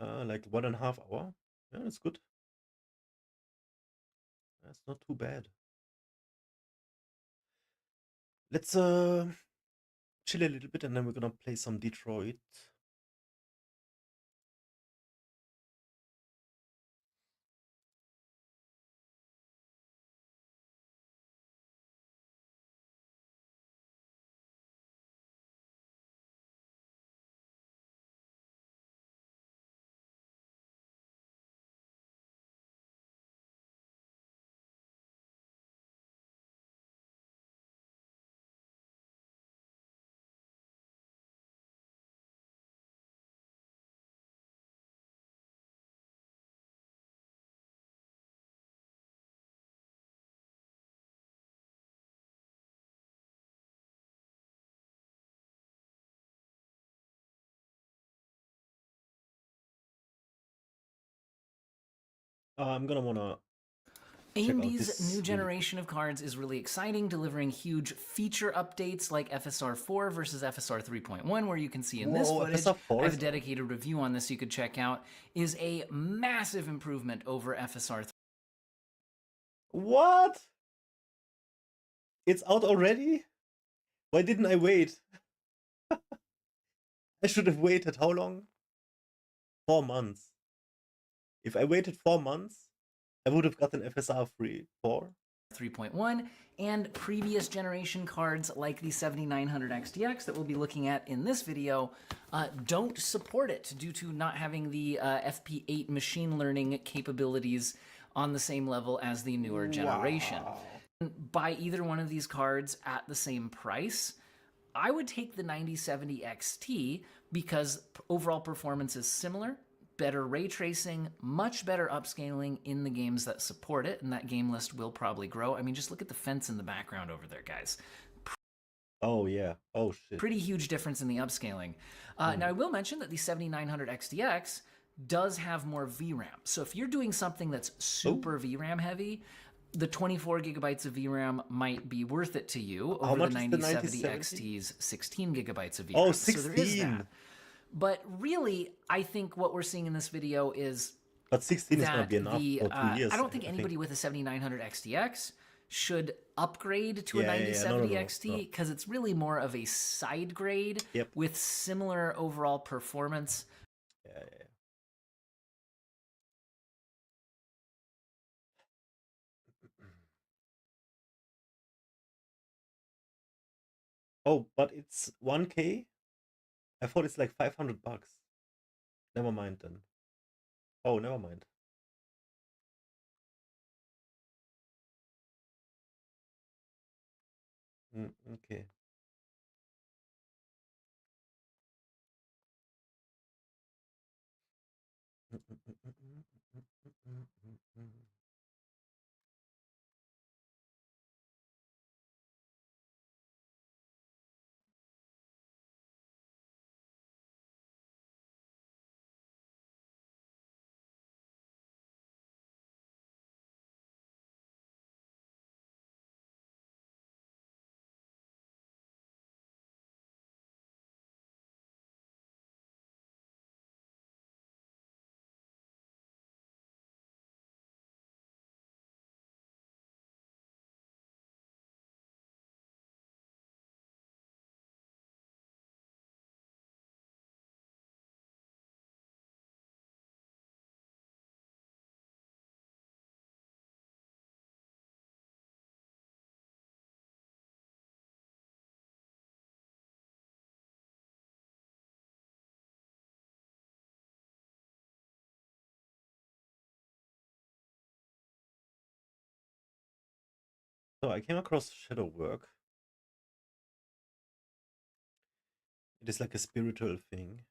Like 1.5 hour. Yeah, that's good. That's not too bad. Let's chill a little bit, and then we're gonna play some Detroit. I'm gonna wanna check out AMD's this new really generation of cards is really exciting, delivering huge feature updates like FSR 4 versus FSR 3.1, where you can see in this Whoa, footage, FSR 4 I have is a dedicated review on this you could check out, is a massive improvement over FSR 3. What? It's out already? Why didn't I wait? I should have waited how long? 4 months. If I waited 4 months, I would have gotten FSR 4. 3.1 and previous generation cards like the 7900 XTX that we'll be looking at in this video don't support it due to not having the FP8 machine learning capabilities on the same level as the newer generation. Buy either one of these cards at the same price. I would take the 9070 XT because overall performance is similar, better ray tracing, much better upscaling in the games that support it, and that game list will probably grow. I mean, just look at the fence in the background over there, guys. Oh, yeah. Oh, shit. Pretty huge difference in the upscaling. Now, I will mention that the 7900 XTX does have more VRAM. So if you're doing something that's super VRAM heavy, the 24 gigabytes of VRAM might be worth it to you over the 9070 XT's 16 gigabytes of VRAM. Oh, 16. So there is that. But really, I think what we're seeing in this video is but 16 is going to be enough for 2 years. I don't think anybody with a 7900 XTX should upgrade to a 9070 XT because it's really more of a side grade with similar overall performance. Yeah. Oh, but it's 1K? I thought it's like $500. Never mind then. Oh, never mind. Okay. So I came across shadow work. It is like a spiritual thing.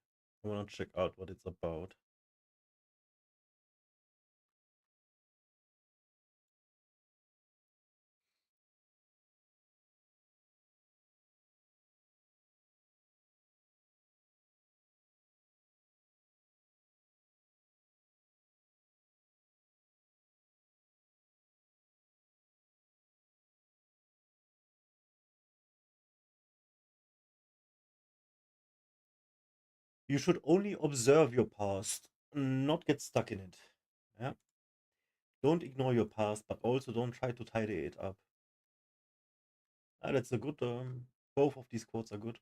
I want to check out what it's about. You should only observe your past, not get stuck in it. Yeah. Don't ignore your past, but also don't try to tidy it up. That's a good. Both of these quotes are good.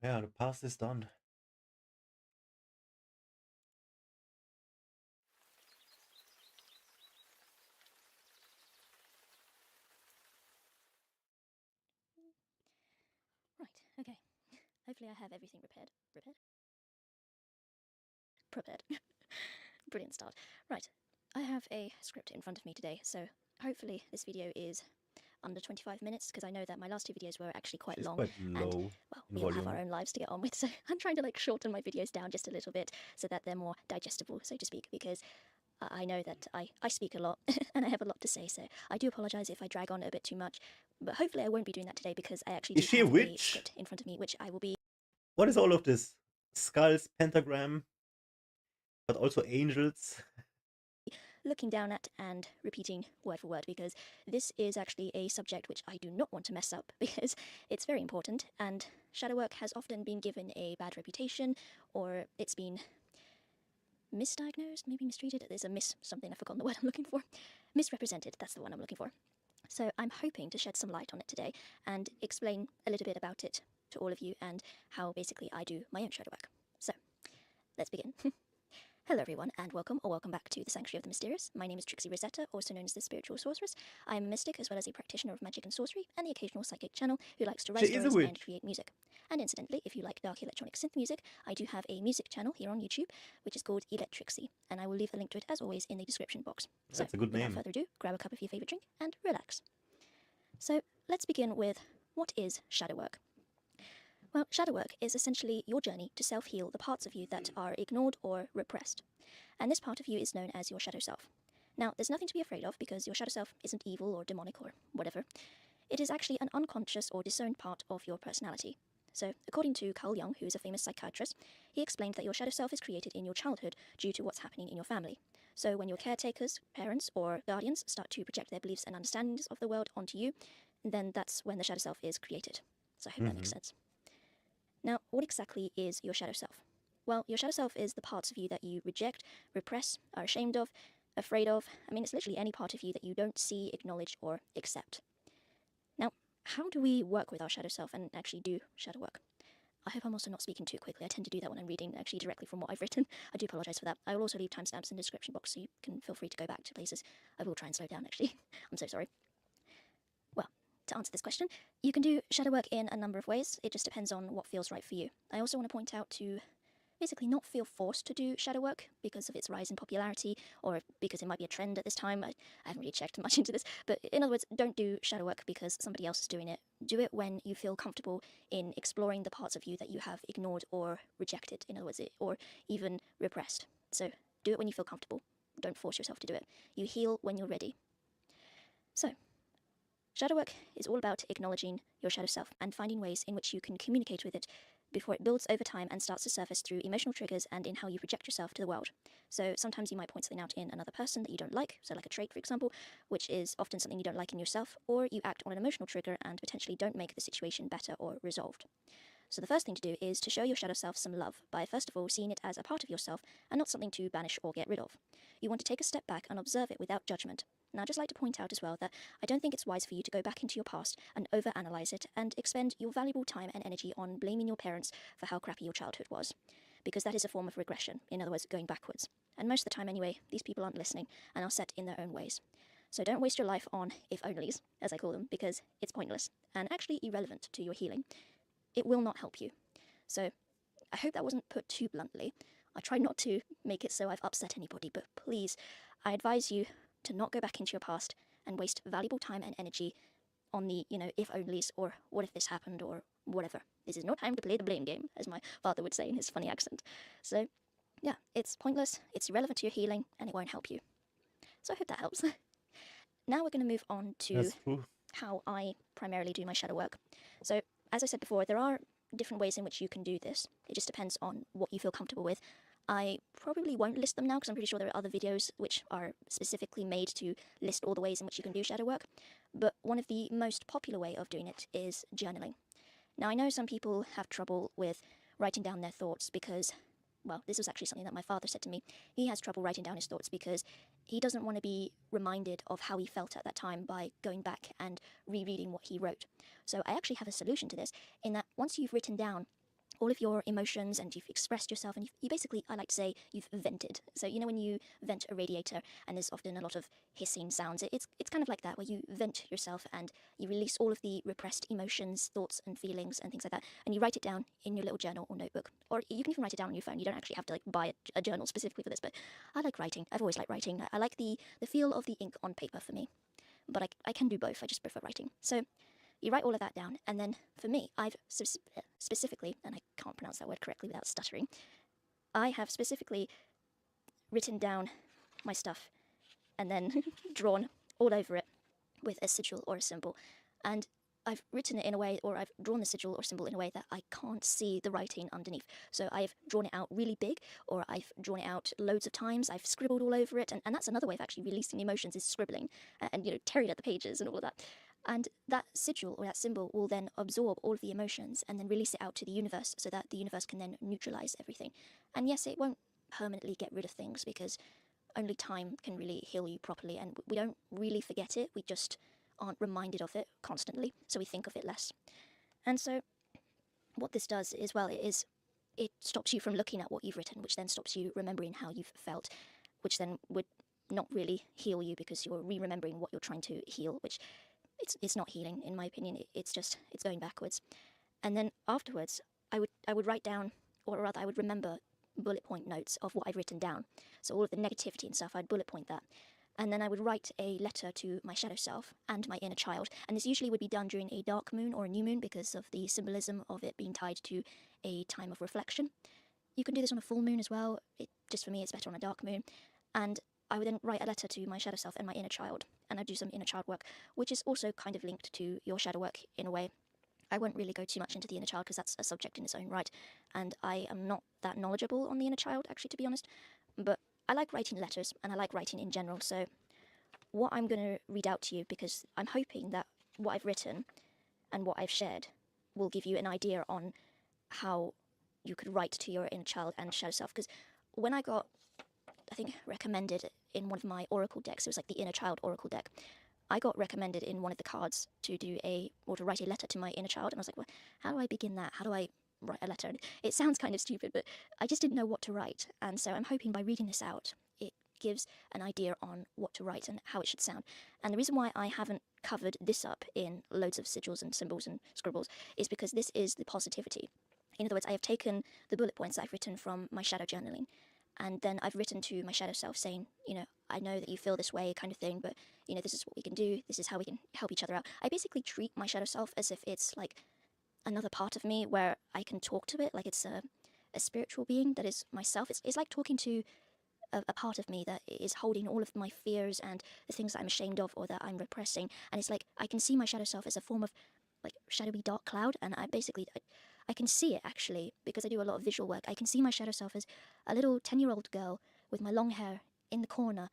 Yeah, the past is done. Right, okay. Hopefully I have everything prepared. Prepared. Brilliant start. Right, I have a script in front of me today, so hopefully this video is under 25 minutes, because I know that my last two videos were actually quite She's long. quite And, low well, in we all have our volume. own lives to get on with, so I'm trying to like shorten my videos down just a little bit so that they're more digestible, so to speak, because I know that I speak a lot and I have a lot to say, so I do apologise if I drag on a bit too much, but hopefully I won't be doing that today because I actually Is do she a have a witch? script in front of me, which I will be What is all of this? Skulls, pentagram, but also angels. looking down at and repeating word for word, because this is actually a subject which I do not want to mess up because it's very important, and shadow work has often been given a bad reputation, or it's been misdiagnosed, maybe mistreated. There's a something, I've forgotten the word I'm looking for. Misrepresented, that's the one I'm looking for. So I'm hoping to shed some light on it today and explain a little bit about it to all of you and how basically I do my own shadow work. So let's begin. Hello everyone, and welcome back to the Sanctuary of the Mysterious. My name is Trixie Rosetta, also known as the Spiritual Sorceress. I am a mystic as well as a practitioner of magic and sorcery, and the occasional psychic channel who likes to write She is a stories and witch. create music. And incidentally, if you like dark electronic synth music, I do have a music channel here on YouTube, which is called Electrixie, and I will leave a link to it as always in the description box. That's a good without name. further ado, grab a cup of your favourite drink and relax. So let's begin with, what is shadow work? Well, shadow work is essentially your journey to self-heal the parts of you that are ignored or repressed. And this part of you is known as your shadow self. Now, there's nothing to be afraid of because your shadow self isn't evil or demonic or whatever. It is actually an unconscious or disowned part of your personality. So, according to Carl Jung, who is a famous psychiatrist, he explained that your shadow self is created in your childhood due to what's happening in your family. So when your caretakers, parents, or guardians start to project their beliefs and understandings of the world onto you, then that's when the shadow self is created. So I hope that makes sense. Now, what exactly is your shadow self? Well, your shadow self is the parts of you that you reject, repress, are ashamed of, afraid of. I mean, it's literally any part of you that you don't see, acknowledge, or accept. Now, how do we work with our shadow self and actually do shadow work? I hope I'm also not speaking too quickly. I tend to do that when I'm reading actually directly from what I've written. I do apologise for that. I will also leave timestamps in the description box so you can feel free to go back to places. I will try and slow down actually. I'm so sorry. Well, to answer this question, you can do shadow work in a number of ways. It just depends on what feels right for you. I also want to point out to basically not feel forced to do shadow work because of its rise in popularity or because it might be a trend at this time. I haven't really checked much into this, but in other words, don't do shadow work because somebody else is doing it. Do it when you feel comfortable in exploring the parts of you that you have ignored or rejected, in other words, or even repressed. So do it when you feel comfortable. Don't force yourself to do it. You heal when you're ready. So, shadow work is all about acknowledging your shadow self and finding ways in which you can communicate with it before it builds over time and starts to surface through emotional triggers and in how you project yourself to the world. So sometimes you might point something out in another person that you don't like, so like a trait, for example, which is often something you don't like in yourself, or you act on an emotional trigger and potentially don't make the situation better or resolved. So the first thing to do is to show your shadow self some love by first of all seeing it as a part of yourself and not something to banish or get rid of. You want to take a step back and observe it without judgment. Now, I'd just like to point out as well that I don't think it's wise for you to go back into your past and overanalyze it and expend your valuable time and energy on blaming your parents for how crappy your childhood was, because that is a form of regression, in other words, going backwards. And most of the time anyway, these people aren't listening and are set in their own ways. So don't waste your life on if-onlys, as I call them, because it's pointless and actually irrelevant to your healing. It will not help you. So I hope that wasn't put too bluntly. I try not to make it so I've upset anybody, but please, I advise you to not go back into your past and waste valuable time and energy on the, if-onlys or what if this happened or whatever. This is no time to play the blame game, as my father would say in his funny accent. So, yeah, it's pointless, it's irrelevant to your healing, and it won't help you. So I hope that helps. Now we're going to move on to That's true. how I primarily do my shadow work. So, as I said before, there are different ways in which you can do this. It just depends on what you feel comfortable with. I probably won't list them now because I'm pretty sure there are other videos which are specifically made to list all the ways in which you can do shadow work. But one of the most popular way of doing it is journaling. Now, I know some people have trouble with writing down their thoughts because, well, this was actually something that my father said to me. He has trouble writing down his thoughts because he doesn't want to be reminded of how he felt at that time by going back and rereading what he wrote. So I actually have a solution to this, in that once you've written down all of your emotions and you've expressed yourself, and you basically, I like to say, you've vented. So you know when you vent a radiator and there's often a lot of hissing sounds, it's kind of like that, where you vent yourself and you release all of the repressed emotions, thoughts and feelings and things like that, and you write it down in your little journal or notebook. Or you can even write it down on your phone. You don't actually have to buy a journal specifically for this, but I like writing. I've always liked writing. I like the feel of the ink on paper for me. But I can do both. I just prefer writing. So you write all of that down, and then for me, I've specifically, and I can't pronounce that word correctly without stuttering, I have specifically written down my stuff and then drawn all over it with a sigil or a symbol. And I've written it in a way, or I've drawn the sigil or symbol in a way that I can't see the writing underneath. So I've drawn it out really big, or I've drawn it out loads of times, I've scribbled all over it, and that's another way of actually releasing emotions, is scribbling, and tearing at the pages and all of that. And that sigil or that symbol will then absorb all of the emotions and then release it out to the universe so that the universe can then neutralize everything. And yes, it won't permanently get rid of things because only time can really heal you properly, and we don't really forget it, we just aren't reminded of it constantly, so we think of it less. And so what this does is, well, it stops you from looking at what you've written, which then stops you remembering how you've felt, which then would not really heal you because you're re-remembering what you're trying to heal, which it's not healing, in my opinion. It's going backwards. And then afterwards, I would write down, or rather I would remember bullet point notes of what I've written down. So all of the negativity and stuff, I'd bullet point that. And then I would write a letter to my shadow self and my inner child. And this usually would be done during a dark moon or a new moon because of the symbolism of it being tied to a time of reflection. You can do this on a full moon as well. Just for me, it's better on a dark moon. And I would then write a letter to my shadow self and my inner child, and I'd do some inner child work, which is also kind of linked to your shadow work in a way. I won't really go too much into the inner child because that's a subject in its own right, and I am not that knowledgeable on the inner child, actually, to be honest, but I like writing letters, and I like writing in general, so what I'm going to read out to you, because I'm hoping that what I've written and what I've shared will give you an idea on how you could write to your inner child and shadow self, because when I got, I think, recommended in one of my oracle decks, it was like the inner child oracle deck, I got recommended in one of the cards to write a letter to my inner child, and I was like, well, how do I begin that? How do I write a letter? And it sounds kind of stupid, but I just didn't know what to write, and so I'm hoping by reading this out, it gives an idea on what to write and how it should sound. And the reason why I haven't covered this up in loads of sigils and symbols and scribbles is because this is the positivity. In other words, I have taken the bullet points that I've written from my shadow journaling, and then I've written to my shadow self saying, I know that you feel this way, kind of thing, but, this is what we can do, this is how we can help each other out. I basically treat my shadow self as if it's like another part of me where I can talk to it, like it's a spiritual being that is myself. It's like talking to a part of me that is holding all of my fears and the things that I'm ashamed of or that I'm repressing, and it's like I can see my shadow self as a form of like shadowy dark cloud, and I can see it actually because I do a lot of visual work. I can see my shadow self as a little 10-year-old girl with my long hair in the corner,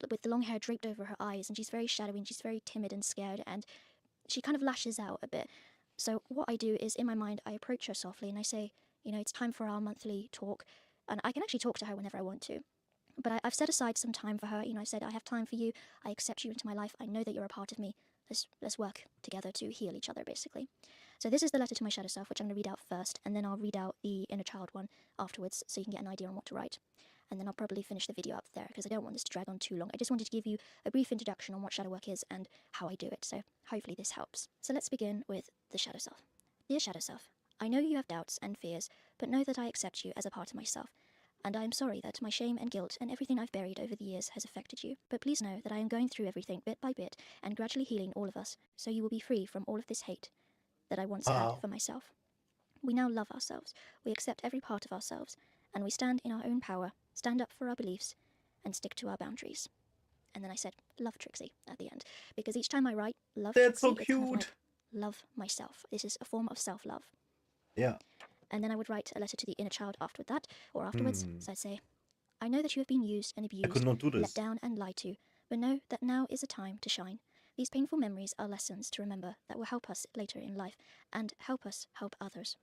with the long hair draped over her eyes, and she's very shadowy and she's very timid and scared, and she kind of lashes out a bit. So what I do is, in my mind, I approach her softly and I say, it's time for our monthly talk, and I can actually talk to her whenever I want to. But I've set aside some time for her. I said, I have time for you. I accept you into my life. I know that you're a part of me. Let's work together to heal each other, basically. So this is the letter to my shadow self, which I'm going to read out first, and then I'll read out the inner child one afterwards, so you can get an idea on what to write. And then I'll probably finish the video up there, because I don't want this to drag on too long. I just wanted to give you a brief introduction on what shadow work is and how I do it, so hopefully this helps. So let's begin with the shadow self. Dear shadow self, I know you have doubts and fears, but know that I accept you as a part of myself. And I am sorry that my shame and guilt and everything I've buried over the years has affected you. But please know that I am going through everything bit by bit and gradually healing all of us, so you will be free from all of this hate that I once had for myself. We now love ourselves, we accept every part of ourselves, and we stand in our own power, stand up for our beliefs, and stick to our boundaries. And then I said, love Trixie at the end, because each time I write love That's Trixie, so it's kind of cute. like love myself. This is a form of self-love. Yeah. And then I would write a letter to the inner child afterwards. So I'd say, I know that you have been used and abused, I could not do let this. down and lied to, but know that now is a time to shine. These painful memories are lessons to remember that will help us later in life and help us help others.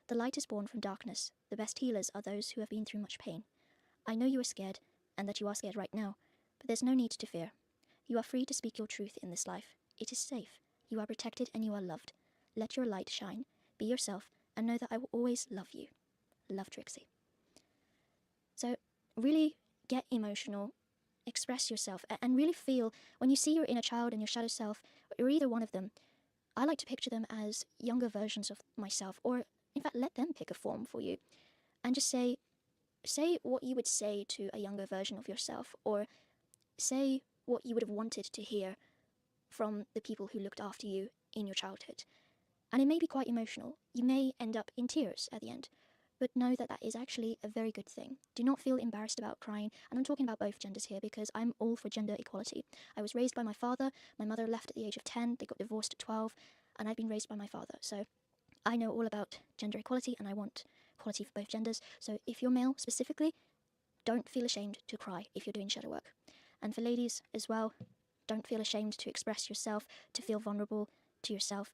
The light is born from darkness. The best healers are those who have been through much pain. I know you are scared and that you are scared right now, but there's no need to fear. You are free to speak your truth in this life. It is safe. You are protected and you are loved. Let your light shine. Be yourself and know that I will always love you. Love, Trixie. So really get emotional, express yourself, and really feel when you see your inner child and your shadow self, or either one of them, I like to picture them as younger versions of myself, or in fact let them pick a form for you and just say what you would say to a younger version of yourself, or say what you would have wanted to hear from the people who looked after you in your childhood. And it may be quite emotional. You may end up in tears at the end, but know that that is actually a very good thing. Do not feel embarrassed about crying, and I'm talking about both genders here because I'm all for gender equality. I was raised by my father, my mother left at the age of 10, they got divorced at 12, and I've been raised by my father, so I know all about gender equality and I want equality for both genders. So if you're male specifically, don't feel ashamed to cry if you're doing shadow work. And for ladies as well, don't feel ashamed to express yourself, to feel vulnerable to yourself.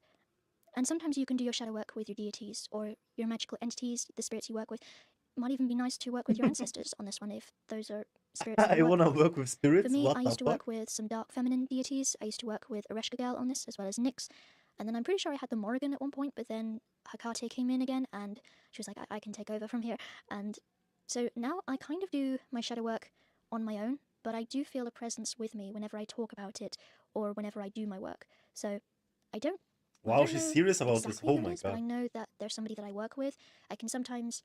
And sometimes you can do your shadow work with your deities or your magical entities, the spirits you work with. It might even be nice to work with your ancestors on this one if those are spirits that I you want to with. work with spirits? For me, What I the used to fuck? work with some dark feminine deities. I used to work with Ereshka Girl on this, as well as Nyx. And then I'm pretty sure I had the Morrigan at one point, but then Hecate came in again, and she was like, I can take over from here. And so now I kind of do my shadow work on my own, but I do feel a presence with me whenever I talk about it or whenever I do my work. So I don't Wow, she's know serious about this. exactly Oh who it my is, but I god. know that there's somebody that I work with. I can sometimes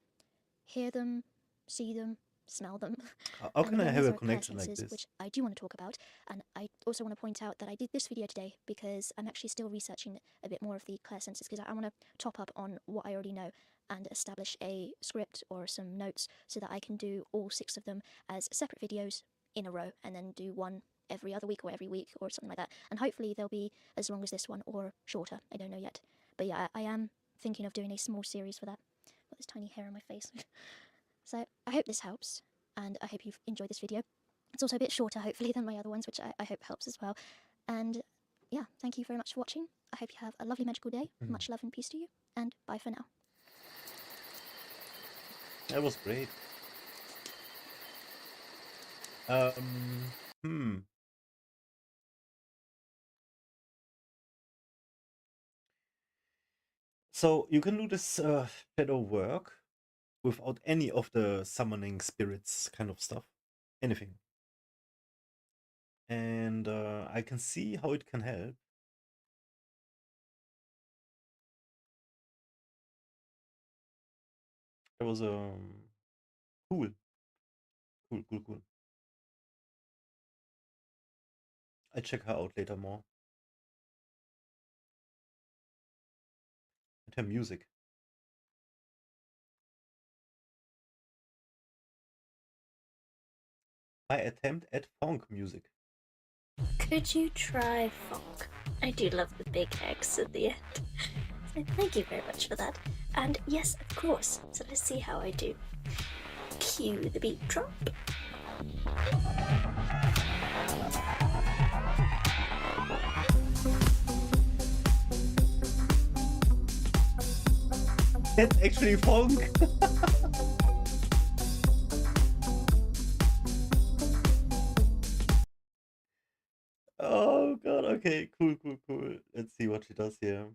hear them, see them, smell them. How And can I again, have these a are connection like clairsenses, this? which I do want to talk about. And I also want to point out that I did this video today because I'm actually still researching a bit more of the clairsenses because I want to top up on what I already know and establish a script or some notes so that I can do all 6 of them as separate videos in a row and then do one every other week or every week or something like that. And hopefully they'll be as long as this one or shorter. I don't know yet. But yeah, I am thinking of doing a small series for that. Got this tiny hair on my face. So I hope this helps, and I hope you've enjoyed this video. It's also a bit shorter, hopefully, than my other ones, which I hope helps as well. And yeah, thank you very much for watching. I hope you have a lovely magical day. Much love and peace to you, and bye for now. That was great. Hmm. So you can do this shadow work without any of the summoning spirits kind of stuff. Anything. And I can see how it can help. It was cool. Cool. I'll check her out later more. And her music. My attempt at funk music. Could you try funk? I do love the big X at the end. So thank you very much for that. And yes, of course. So let's see how I do. Cue the beat drop. That's actually funk. Oh god, okay, cool. Let's see what she does here.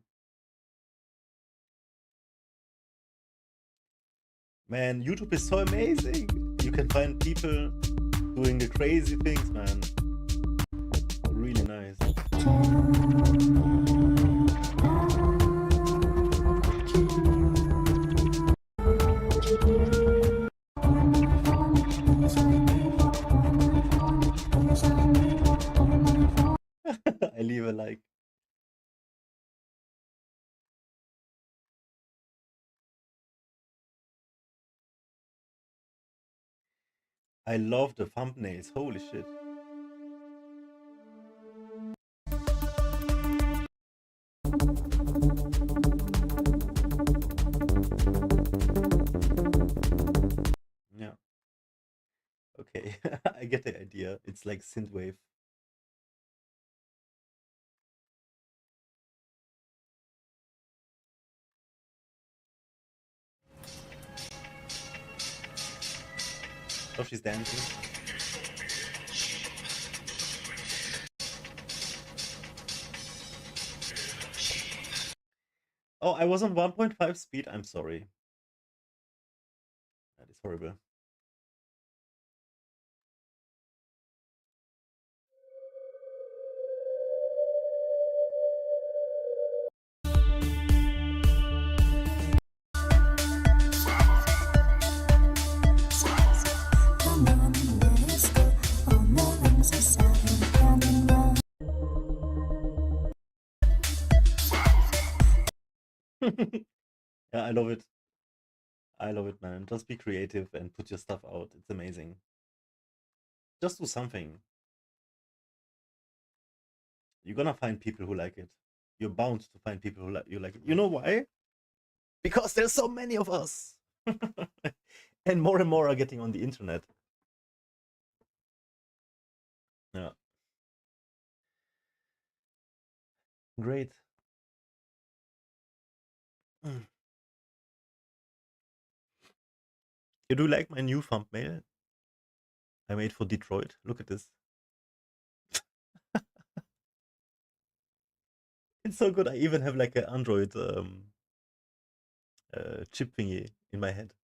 Man, YouTube is so amazing. You can find people doing the crazy things, man. Really nice. I leave a like. I love the thumbnails. Holy shit. Yeah. Okay, I get the idea. It's like synthwave. Oh, she's dancing. Oh, I was on 1.5 speed. I'm sorry. That is horrible. Yeah, I love it. I love it, man. Just be creative and put your stuff out. It's amazing. Just do something. You're gonna find people who like it. You're bound to find people who like it. You know why? Because there's so many of us. And more are getting on the internet. Yeah. Great. You do like my new thumbnail I made for Detroit? Look at this. It's so good. I even have like an Android chip thingy in my head.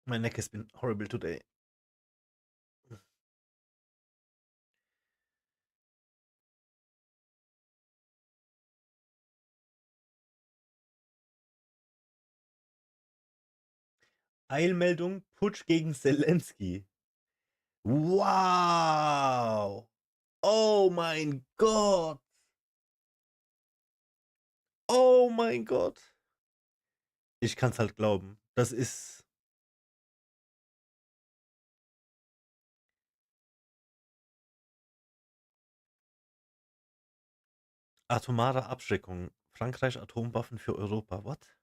My neck has been horrible today. Eilmeldung, Putsch gegen Zelensky. Wow! Oh mein Gott! Oh mein Gott! Ich kann's halt glauben. Das ist... Atomare Abschreckung. Frankreich Atomwaffen für Europa. What?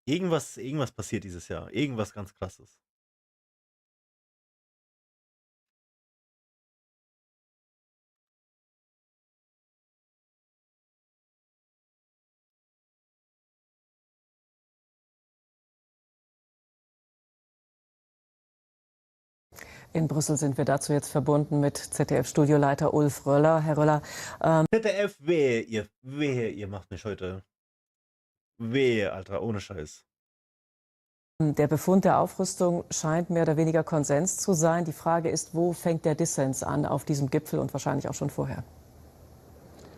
Irgendwas passiert dieses Jahr. Irgendwas ganz Krasses. In Brüssel sind wir dazu jetzt verbunden mit ZDF-Studioleiter Ulf Röller. Herr Röller, ZDF, wehe, ihr macht mich heute. Wehe, Alter, ohne Scheiß. der Befund der Aufrüstung scheint mehr oder weniger Konsens zu sein. Die Frage ist, wo fängt der Dissens an auf diesem Gipfel und wahrscheinlich auch schon vorher?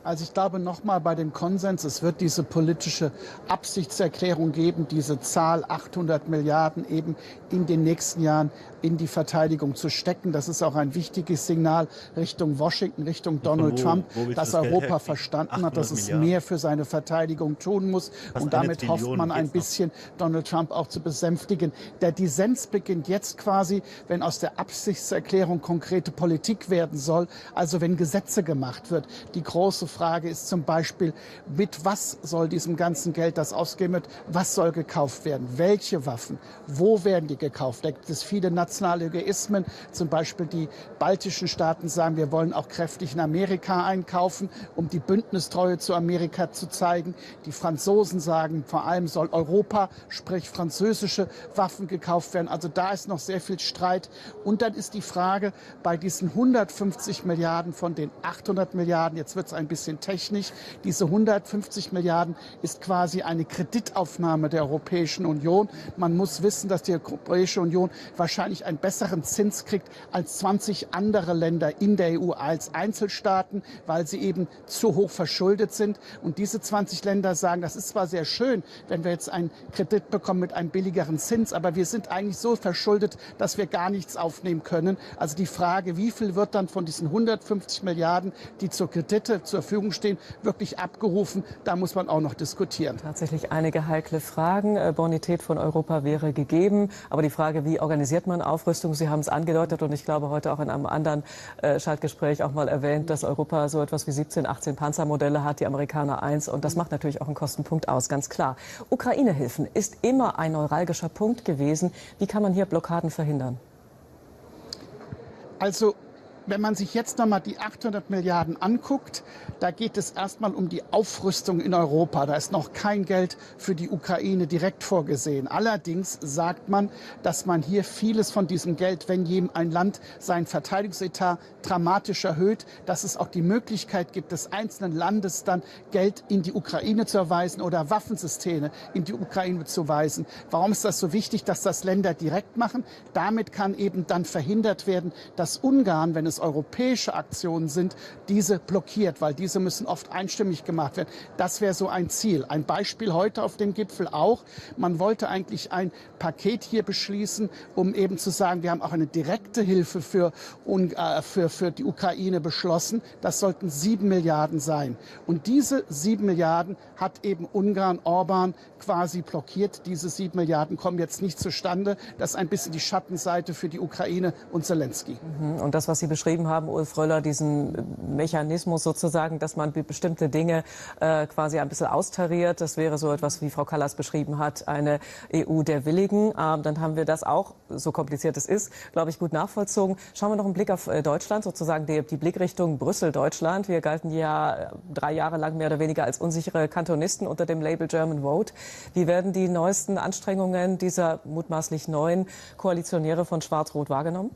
Also ich glaube nochmal bei dem Konsens, es wird diese politische Absichtserklärung geben, diese Zahl 800 Milliarden eben in den nächsten Jahren in die Verteidigung zu stecken. Das ist auch ein wichtiges Signal Richtung Washington, Richtung Donald Trump, dass Europa verstanden hat, dass es mehr für seine Verteidigung tun muss. Und damit hofft man ein bisschen, Donald Trump auch zu besänftigen. Der Dissens beginnt jetzt quasi, wenn aus der Absichtserklärung konkrete Politik werden soll, also wenn Gesetze gemacht wird. Die große Frage ist zum Beispiel, mit was soll diesem ganzen Geld, das ausgegeben wird, was soll gekauft werden? Welche Waffen? Wo werden die gekauft? Da gibt es viele nationale Egoismen. Zum Beispiel die baltischen Staaten sagen, wir wollen auch kräftig in Amerika einkaufen, um die Bündnistreue zu Amerika zu zeigen. Die Franzosen sagen, vor allem soll Europa, sprich französische Waffen gekauft werden. Also da ist noch sehr viel Streit. Und dann ist die Frage, bei diesen 150 Milliarden von den 800 Milliarden, jetzt wird es ein bisschen bisschen technisch. Diese 150 Milliarden ist quasi eine Kreditaufnahme der Europäischen Union. Man muss wissen, dass die Europäische Union wahrscheinlich einen besseren Zins kriegt als 20 andere Länder in der EU als Einzelstaaten, weil sie eben zu hoch verschuldet sind. Und diese 20 Länder sagen, das ist zwar sehr schön, wenn wir jetzt einen Kredit bekommen mit einem billigeren Zins, aber wir sind eigentlich so verschuldet, dass wir gar nichts aufnehmen können. Also die Frage, wie viel wird dann von diesen 150 Milliarden, die zur Kredite zur Verfügung stehen, wirklich abgerufen, da muss man auch noch diskutieren. Tatsächlich einige heikle Fragen. Bonität von Europa wäre gegeben, aber die Frage, wie organisiert man Aufrüstung, Sie haben es angedeutet und ich glaube heute auch in einem anderen Schaltgespräch auch mal erwähnt, dass Europa so etwas wie 17, 18 Panzermodelle hat, die Amerikaner 1 und das macht natürlich auch einen Kostenpunkt aus, ganz klar. Ukraine-Hilfen ist immer ein neuralgischer Punkt gewesen. Wie kann man hier Blockaden verhindern? Also, wenn man sich jetzt noch mal die 800 Milliarden anguckt, da geht es erstmal um die Aufrüstung in Europa. Da ist noch kein Geld für die Ukraine direkt vorgesehen. Allerdings sagt man, dass man hier vieles von diesem Geld, wenn ein Land seinen Verteidigungsetat dramatisch erhöht, dass es auch die Möglichkeit gibt, des einzelnen Landes dann Geld in die Ukraine zu erweisen oder Waffensysteme in die Ukraine zu weisen. Warum ist das so wichtig, dass das Länder direkt machen? Damit kann eben dann verhindert werden, dass Ungarn, wenn es europäische Aktionen sind, diese blockiert, weil diese müssen oft einstimmig gemacht werden. Das wäre so ein Ziel. Ein Beispiel heute auf dem Gipfel auch. Man wollte eigentlich ein Paket hier beschließen, um eben zu sagen, wir haben auch eine direkte Hilfe für die Ukraine beschlossen. Das sollten 7 Milliarden sein. Und diese 7 Milliarden hat eben Ungarn, Orban quasi blockiert. Diese 7 Milliarden kommen jetzt nicht zustande. Das ist ein bisschen die Schattenseite für die Ukraine und Zelensky. Und das, was Sie beschrieben haben, Ulf Röller, diesen Mechanismus sozusagen, dass man bestimmte Dinge quasi ein bisschen austariert, das wäre so etwas, wie Frau Kallas beschrieben hat, eine EU der Willigen. Dann haben wir das auch, so kompliziert es ist, glaube ich, gut nachvollzogen. Schauen wir noch einen Blick auf Deutschland, sozusagen die Blickrichtung Brüssel-Deutschland. Wir galten ja 3 Jahre lang mehr oder weniger als unsichere Kantonisten unter dem Label German Vote. Wie werden die neuesten Anstrengungen dieser mutmaßlich neuen Koalitionäre von Schwarz-Rot wahrgenommen?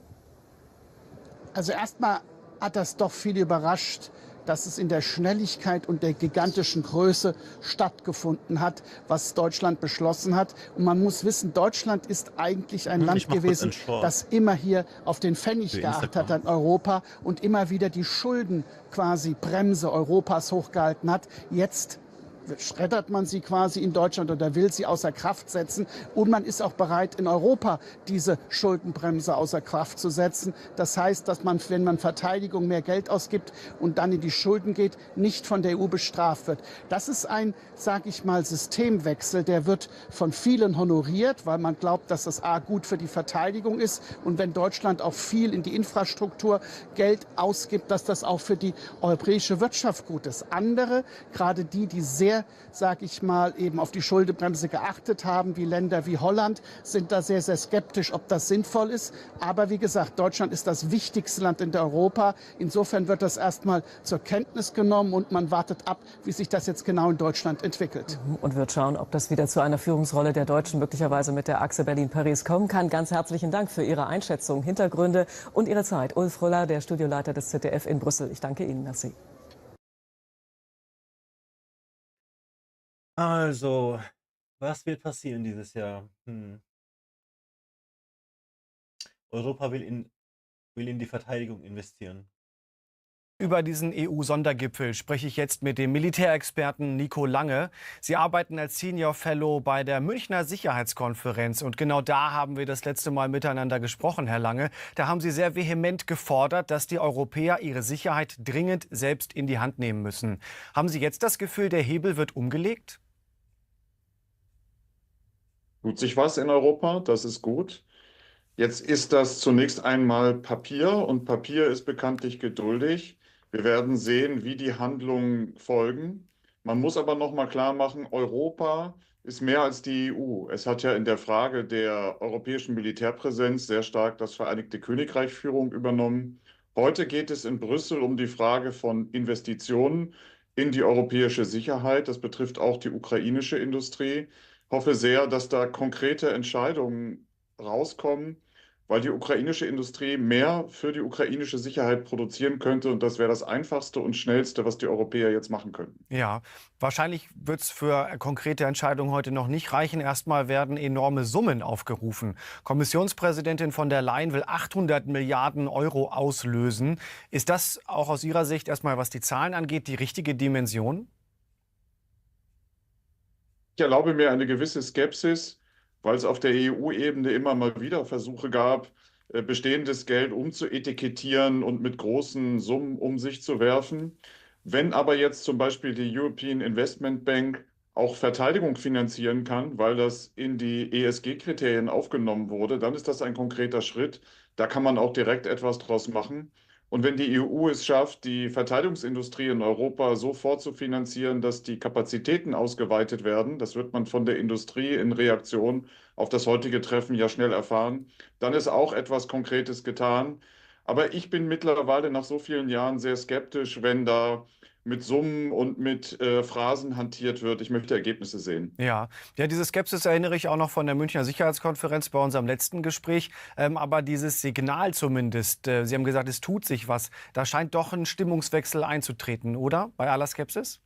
Also erstmal hat das doch viel überrascht, dass es in der Schnelligkeit und der gigantischen Größe stattgefunden hat, was Deutschland beschlossen hat. Und man muss wissen, Deutschland ist eigentlich ein Land gewesen, das immer hier auf den Pfennig geachtet hat an Europa und immer wieder die Schulden quasi Bremse Europas hochgehalten hat. Jetzt schreddert man sie quasi in Deutschland oder will sie außer Kraft setzen. Und man ist auch bereit, in Europa diese Schuldenbremse außer Kraft zu setzen. Das heißt, dass man, wenn man Verteidigung mehr Geld ausgibt und dann in die Schulden geht, nicht von der EU bestraft wird. Das ist ein, sage ich mal, Systemwechsel, der wird von vielen honoriert, weil man glaubt, dass das A gut für die Verteidigung ist. Und wenn Deutschland auch viel in die Infrastruktur Geld ausgibt, dass das auch für die europäische Wirtschaft gut ist. Andere, gerade die sehr, sage ich mal, eben auf die Schuldenbremse geachtet haben, wie Länder wie Holland, sind da sehr, sehr skeptisch, ob das sinnvoll ist. Aber wie gesagt, Deutschland ist das wichtigste Land in Europa. Insofern wird das erstmal zur Kenntnis genommen und man wartet ab, wie sich das jetzt genau in Deutschland entwickelt. Und wird schauen, ob das wieder zu einer Führungsrolle der Deutschen möglicherweise mit der Achse Berlin-Paris kommen kann. Ganz herzlichen Dank für Ihre Einschätzung, Hintergründe und Ihre Zeit. Ulf Röller, der Studioleiter des ZDF in Brüssel. Ich danke Ihnen. Merci. Also, was wird passieren dieses Jahr? Europa will in die Verteidigung investieren. Über diesen EU-Sondergipfel spreche ich jetzt mit dem Militärexperten Nico Lange. Sie arbeiten als Senior Fellow bei der Münchner Sicherheitskonferenz. Und genau da haben wir das letzte Mal miteinander gesprochen, Herr Lange. Da haben Sie sehr vehement gefordert, dass die Europäer ihre Sicherheit dringend selbst in die Hand nehmen müssen. Haben Sie jetzt das Gefühl, der Hebel wird umgelegt? Tut sich was in Europa, das ist gut. Jetzt ist das zunächst einmal Papier und Papier ist bekanntlich geduldig. Wir werden sehen, wie die Handlungen folgen. Man muss aber noch mal klar machen, Europa ist mehr als die EU. Es hat ja in der Frage der europäischen Militärpräsenz sehr stark das Vereinigte Königreich Führung übernommen. Heute geht es in Brüssel um die Frage von Investitionen in die europäische Sicherheit. Das betrifft auch die ukrainische Industrie. Ich hoffe sehr, dass da konkrete Entscheidungen rauskommen. weil die ukrainische Industrie mehr für die ukrainische Sicherheit produzieren könnte und das wäre das Einfachste und Schnellste, was die Europäer jetzt machen könnten. Ja, wahrscheinlich wird es für konkrete Entscheidungen heute noch nicht reichen. Erstmal werden enorme Summen aufgerufen. Kommissionspräsidentin von der Leyen will 800 Milliarden Euro auslösen. Ist das auch aus Ihrer Sicht erstmal, was die Zahlen angeht, die richtige Dimension? Ich erlaube mir eine gewisse Skepsis, weil es auf der EU-Ebene immer mal wieder Versuche gab, bestehendes Geld umzuetikettieren und mit großen Summen um sich zu werfen. Wenn aber jetzt zum Beispiel die European Investment Bank auch Verteidigung finanzieren kann, weil das in die ESG-Kriterien aufgenommen wurde, dann ist das ein konkreter Schritt. Da kann man auch direkt etwas draus machen. Und wenn die EU es schafft, die Verteidigungsindustrie in Europa so vorzufinanzieren, dass die Kapazitäten ausgeweitet werden, das wird man von der Industrie in Reaktion auf das heutige Treffen ja schnell erfahren, dann ist auch etwas Konkretes getan. Aber ich bin mittlerweile nach so vielen Jahren sehr skeptisch, wenn da mit Summen und mit Phrasen hantiert wird. Ich möchte Ergebnisse sehen. Ja, diese Skepsis erinnere ich auch noch von der Münchner Sicherheitskonferenz bei unserem letzten Gespräch. Aber dieses Signal zumindest, Sie haben gesagt, es tut sich was, da scheint doch ein Stimmungswechsel einzutreten, oder? Bei aller Skepsis?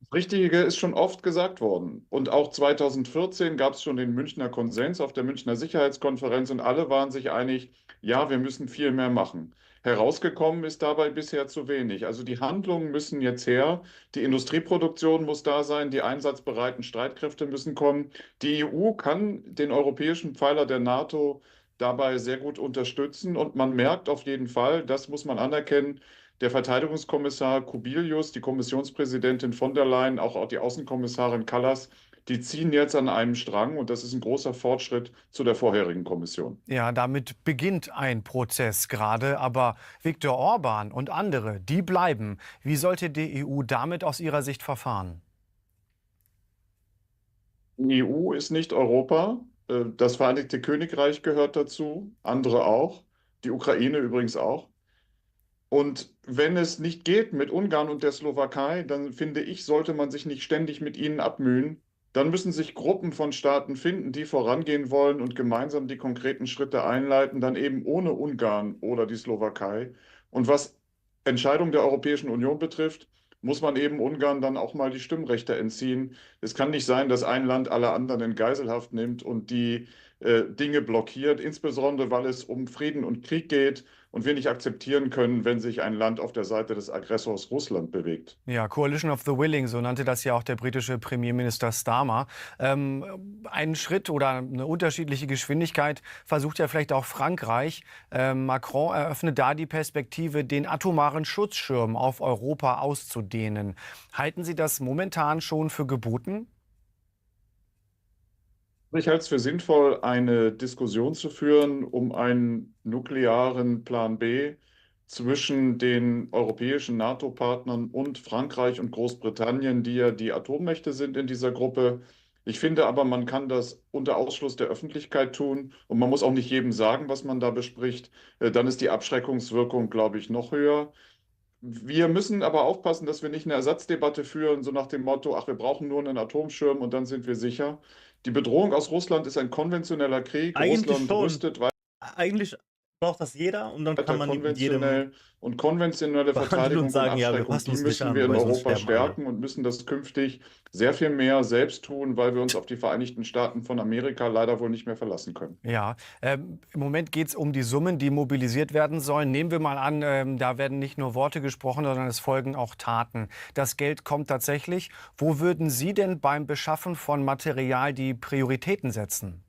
Das Richtige ist schon oft gesagt worden. Und auch 2014 gab es schon den Münchner Konsens auf der Münchner Sicherheitskonferenz und alle waren sich einig, ja, wir müssen viel mehr machen. Herausgekommen ist dabei bisher zu wenig. Also die Handlungen müssen jetzt her, die Industrieproduktion muss da sein, die einsatzbereiten Streitkräfte müssen kommen. Die EU kann den europäischen Pfeiler der NATO dabei sehr gut unterstützen und man merkt auf jeden Fall, das muss man anerkennen, der Verteidigungskommissar Kubilius, die Kommissionspräsidentin von der Leyen, auch die Außenkommissarin Kallas, die ziehen jetzt an einem Strang und das ist ein großer Fortschritt zu der vorherigen Kommission. Ja, damit beginnt ein Prozess gerade, aber Viktor Orban und andere, die bleiben. Wie sollte die EU damit aus Ihrer Sicht verfahren? Die EU ist nicht Europa. Das Vereinigte Königreich gehört dazu, andere auch, die Ukraine übrigens auch. Und wenn es nicht geht mit Ungarn und der Slowakei, dann finde ich, sollte man sich nicht ständig mit ihnen abmühen. Dann müssen sich Gruppen von Staaten finden, die vorangehen wollen und gemeinsam die konkreten Schritte einleiten, dann eben ohne Ungarn oder die Slowakei. Und was Entscheidungen der Europäischen Union betrifft, muss man eben Ungarn dann auch mal die Stimmrechte entziehen. Es kann nicht sein, dass ein Land alle anderen in Geiselhaft nimmt und die Dinge blockiert, insbesondere weil es um Frieden und Krieg geht und wir nicht akzeptieren können, wenn sich ein Land auf der Seite des Aggressors Russland bewegt. Ja, Coalition of the Willing, so nannte das ja auch der britische Premierminister Starmer. Einen Schritt oder eine unterschiedliche Geschwindigkeit versucht ja vielleicht auch Frankreich. Macron eröffnet da die Perspektive, den atomaren Schutzschirm auf Europa auszudehnen. Halten Sie das momentan schon für geboten? Ich halte es für sinnvoll, eine Diskussion zu führen um einen nuklearen Plan B zwischen den europäischen NATO-Partnern und Frankreich und Großbritannien, die ja die Atommächte sind in dieser Gruppe. Ich finde aber, man kann das unter Ausschluss der Öffentlichkeit tun und man muss auch nicht jedem sagen, was man da bespricht. Dann ist die Abschreckungswirkung, glaube ich, noch höher. Wir müssen aber aufpassen, dass wir nicht eine Ersatzdebatte führen, so nach dem Motto, ach, wir brauchen nur einen Atomschirm und dann sind wir sicher. Die Bedrohung aus Russland ist ein konventioneller Krieg. Eigentlich Russland schon. rüstet Eigentlich braucht das jeder und dann kann man mit jedem konventionell und konventionelle behandeln Verteidigung und sagen, und ja, wir Abschreckung, passen die uns nicht müssen an, wir in weil sonst Europa sterben alle. stärken und müssen das künftig sehr viel mehr selbst tun, weil wir uns auf die Vereinigten Staaten von Amerika leider wohl nicht mehr verlassen können. Ja, im Moment geht es um die Summen, die mobilisiert werden sollen. Nehmen wir mal an, da werden nicht nur Worte gesprochen, sondern es folgen auch Taten. Das Geld kommt tatsächlich. Wo würden Sie denn beim Beschaffen von Material die Prioritäten setzen?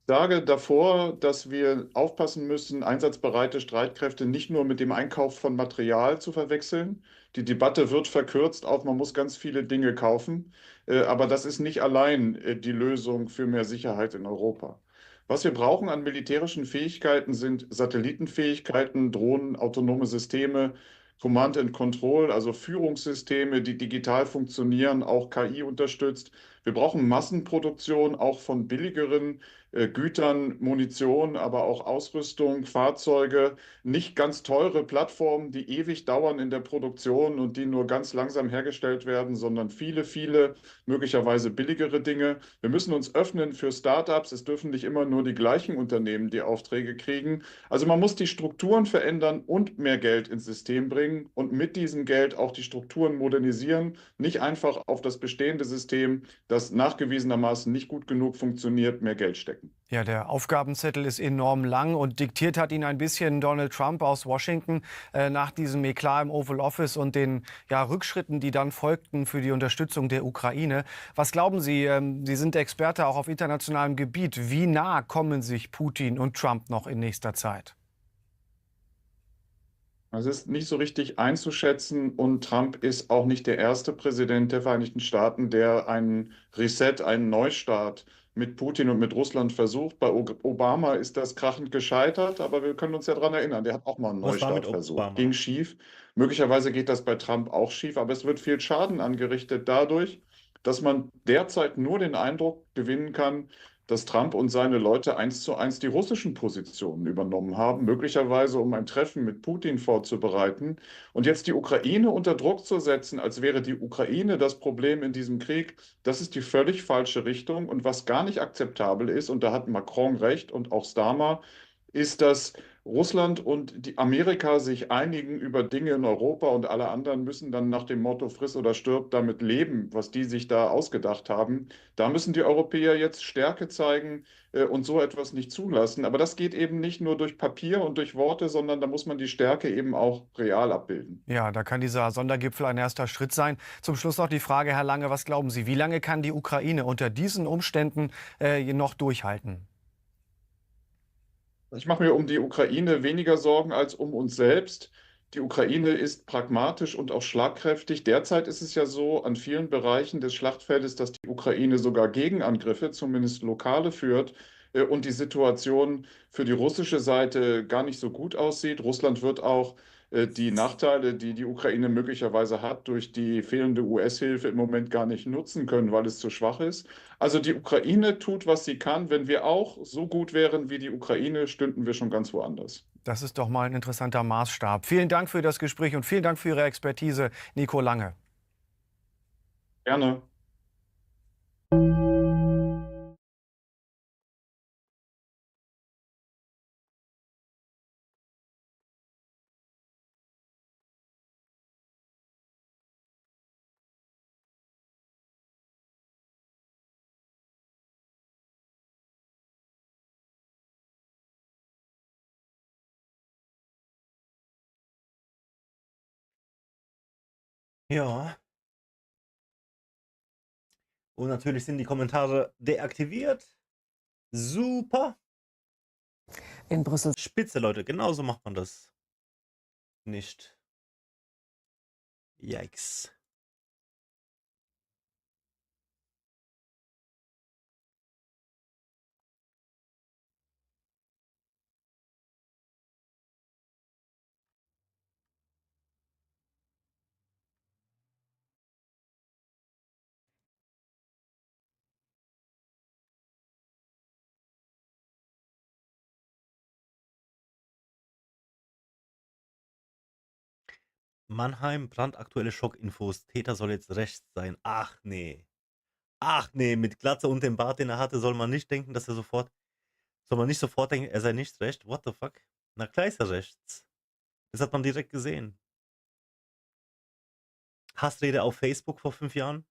Ich sage davor, dass wir aufpassen müssen, einsatzbereite Streitkräfte nicht nur mit dem Einkauf von Material zu verwechseln. Die Debatte wird verkürzt auf, man muss ganz viele Dinge kaufen. Aber das ist nicht allein die Lösung für mehr Sicherheit in Europa. Was wir brauchen an militärischen Fähigkeiten sind Satellitenfähigkeiten, Drohnen, autonome Systeme, Command and Control, also Führungssysteme, die digital funktionieren, auch KI unterstützt. Wir brauchen Massenproduktion auch von billigeren Gütern, Munition, aber auch Ausrüstung, Fahrzeuge, nicht ganz teure Plattformen, die ewig dauern in der Produktion und die nur ganz langsam hergestellt werden, sondern viele, viele möglicherweise billigere Dinge. Wir müssen uns öffnen für Startups. Es dürfen nicht immer nur die gleichen Unternehmen die Aufträge kriegen. Also man muss die Strukturen verändern und mehr Geld ins System bringen und mit diesem Geld auch die Strukturen modernisieren, nicht einfach auf das bestehende System, das nachgewiesenermaßen nicht gut genug funktioniert, mehr Geld stecken. Ja, der Aufgabenzettel ist enorm lang und diktiert hat ihn ein bisschen Donald Trump aus Washington nach diesem Eklat im Oval Office und den Rückschritten, die dann folgten für die Unterstützung der Ukraine. Was glauben Sie? Sie sind Experte auch auf internationalem Gebiet. Wie nah kommen sich Putin und Trump noch in nächster Zeit? Also es ist nicht so richtig einzuschätzen und Trump ist auch nicht der erste Präsident der Vereinigten Staaten, der einen Reset, einen Neustart mit Putin und mit Russland versucht. Bei Obama ist das krachend gescheitert, aber wir können uns ja daran erinnern, der hat auch mal einen Was war mit Neustart versucht. Obama? Ging schief. Möglicherweise geht das bei Trump auch schief, aber es wird viel Schaden angerichtet dadurch, dass man derzeit nur den Eindruck gewinnen kann, dass Trump und seine Leute 1:1 die russischen Positionen übernommen haben, möglicherweise um ein Treffen mit Putin vorzubereiten. Und jetzt die Ukraine unter Druck zu setzen, als wäre die Ukraine das Problem in diesem Krieg, das ist die völlig falsche Richtung. Und was gar nicht akzeptabel ist, und da hat Macron recht und auch Starmer, ist, dass Russland und die Amerika sich einigen über Dinge in Europa und alle anderen müssen dann nach dem Motto friss oder stirb damit leben, was die sich da ausgedacht haben. Da müssen die Europäer jetzt Stärke zeigen und so etwas nicht zulassen. Aber das geht eben nicht nur durch Papier und durch Worte, sondern da muss man die Stärke eben auch real abbilden. Ja, da kann dieser Sondergipfel ein erster Schritt sein. Zum Schluss noch die Frage, Herr Lange, was glauben Sie, wie lange kann die Ukraine unter diesen Umständen noch durchhalten? Ich mache mir um die Ukraine weniger Sorgen als um uns selbst. Die Ukraine ist pragmatisch und auch schlagkräftig. Derzeit ist es ja so an vielen Bereichen des Schlachtfeldes, dass die Ukraine sogar Gegenangriffe, zumindest lokale, führt und die Situation für die russische Seite gar nicht so gut aussieht. Russland wird auch die Nachteile, die die Ukraine möglicherweise hat, durch die fehlende US-Hilfe im Moment gar nicht nutzen können, weil es zu schwach ist. Also die Ukraine tut, was sie kann. Wenn wir auch so gut wären wie die Ukraine, stünden wir schon ganz woanders. Das ist doch mal ein interessanter Maßstab. Vielen Dank für das Gespräch und vielen Dank für Ihre Expertise, Nico Lange. Gerne. Ja. Und natürlich sind die Kommentare deaktiviert. Super. In Brüssel. Spitze, Leute. Genauso macht man das. Nicht. Yikes. Mannheim, brandaktuelle Schockinfos. Täter soll jetzt rechts sein. Ach nee. Ach nee, mit Glatze und dem Bart, den er hatte, soll man nicht denken, dass er sofort. Soll man nicht sofort denken, er sei nicht recht? What the fuck? Na klar ist er rechts. Das hat man direkt gesehen. Hassrede auf Facebook vor 5 Jahren?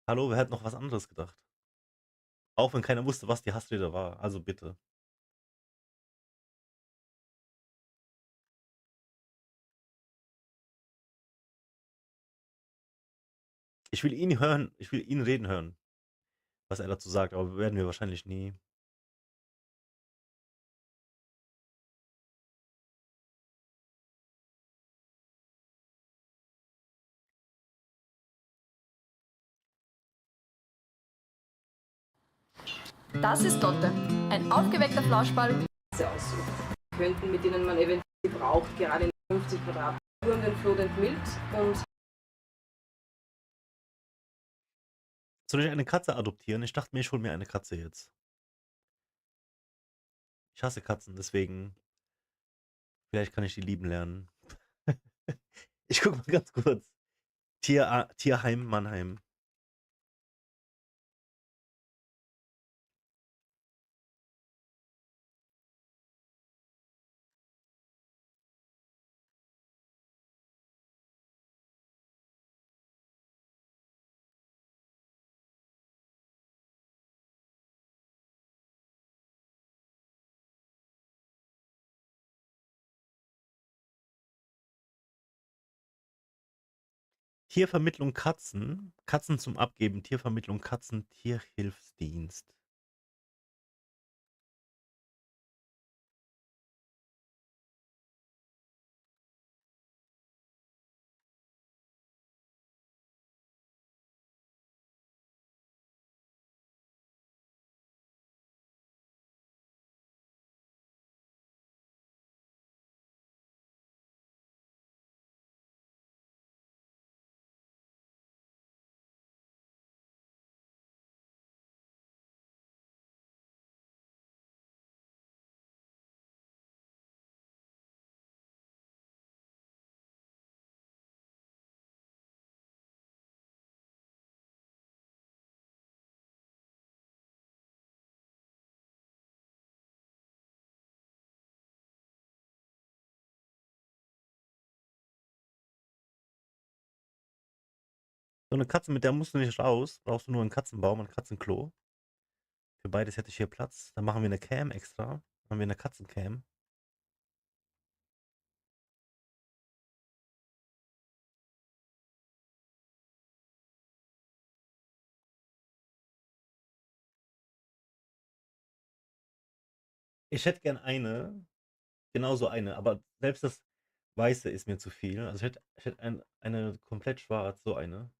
Hallo, wer hat noch was anderes gedacht? Auch wenn keiner wusste, was die Hassrede war. Also bitte. Ich will ihn hören, ich will ihn reden hören, was er dazu sagt, aber werden wir wahrscheinlich nie. Das ist Dotte, ein aufgeweckter Flauschball. Aussucht. Könnten, mit denen man eventuell braucht, gerade in 50 Quadratmeter den Flut entmillt und Soll ich eine Katze adoptieren? Ich dachte mir, ich hole mir eine Katze jetzt. Ich hasse Katzen, deswegen vielleicht kann ich die lieben lernen. Ich gucke mal ganz kurz. Tierheim Mannheim. Tiervermittlung Katzen. Katzen zum Abgeben. Tiervermittlung Katzen. Tierhilfsdienst. So eine Katze, mit der musst du nicht raus. Brauchst du nur einen Katzenbaum, ein Katzenklo. Für beides hätte ich hier Platz. Dann machen wir eine Cam extra. Machen wir eine Katzencam. Ich hätte gern eine. Genauso eine. Aber selbst das Weiße ist mir zu viel. Also ich hätte eine komplett schwarz, so eine.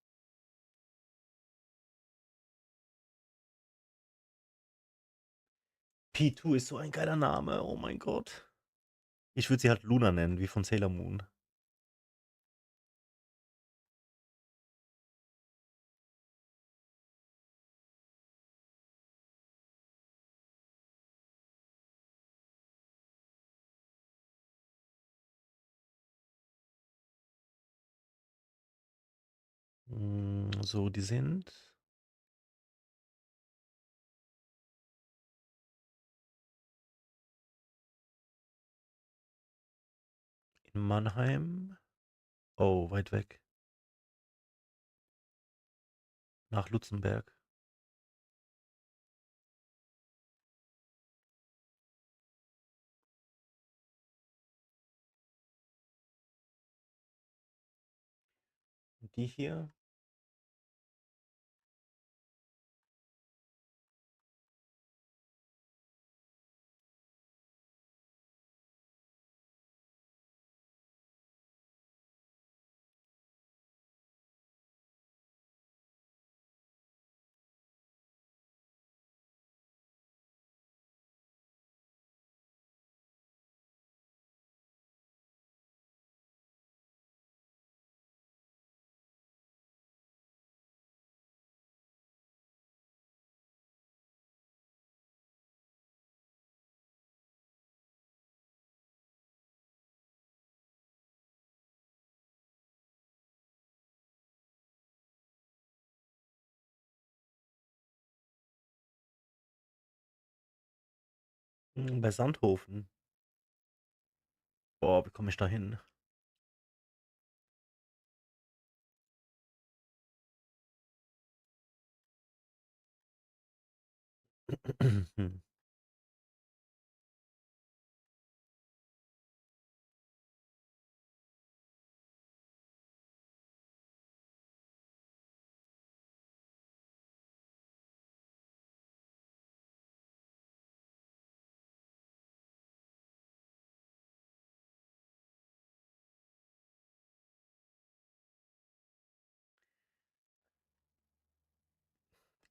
P2 ist so ein geiler Name. Oh mein Gott. Ich würde sie halt Luna nennen, wie von Sailor Moon. So, die sind in Mannheim. Oh, weit weg. Nach Lutzenberg. Und die hier. Bei Sandhofen. Boah, wie komme ich da hin?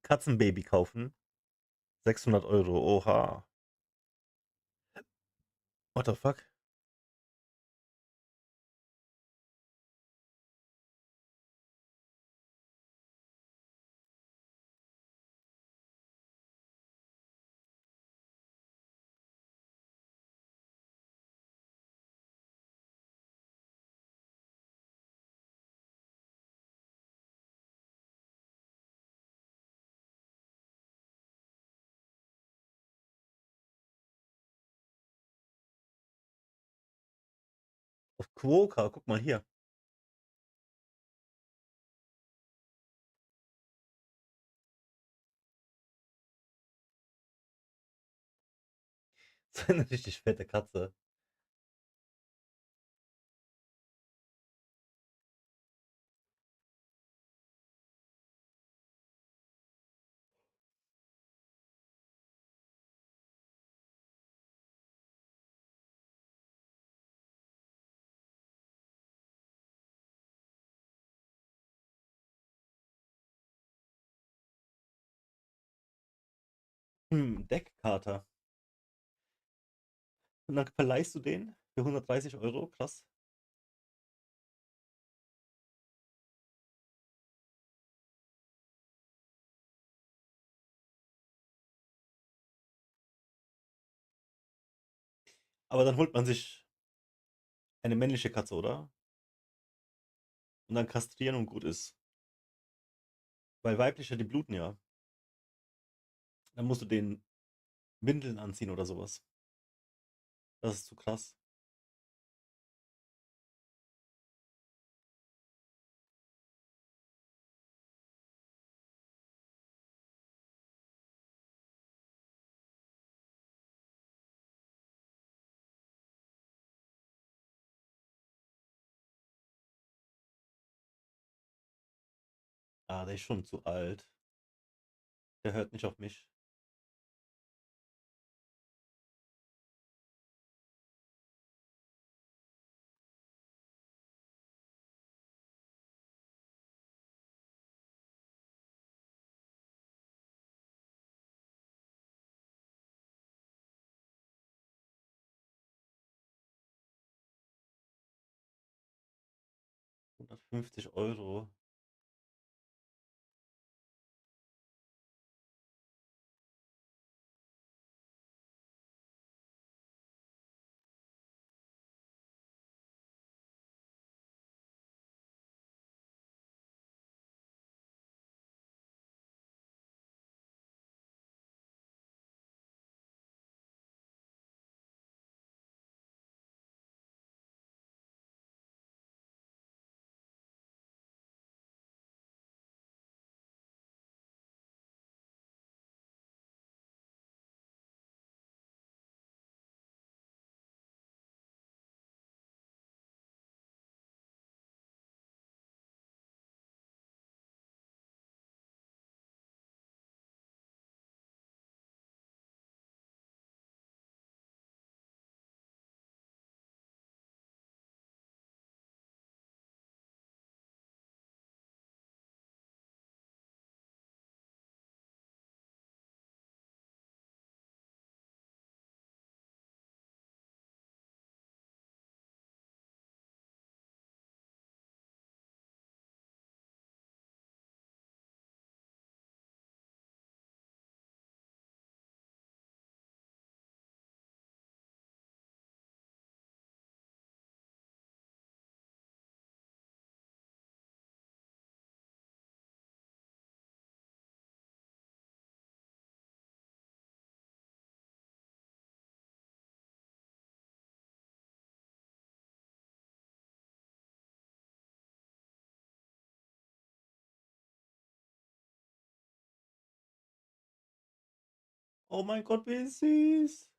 Katzenbaby kaufen. 600 Euro. Oha. What the fuck? Auf Quokka, guck mal hier. So eine richtig fette Katze. Deckkater. Und dann verleihst du den für 130 Euro. Krass. Aber dann holt man sich eine männliche Katze, oder? Und dann kastrieren und gut ist. Weil weibliche, die bluten ja. Dann musst du den Windeln anziehen oder sowas. Das ist zu krass. Ah, der ist schon zu alt. Der hört nicht auf mich. €150. Oh mein Gott, wie süß.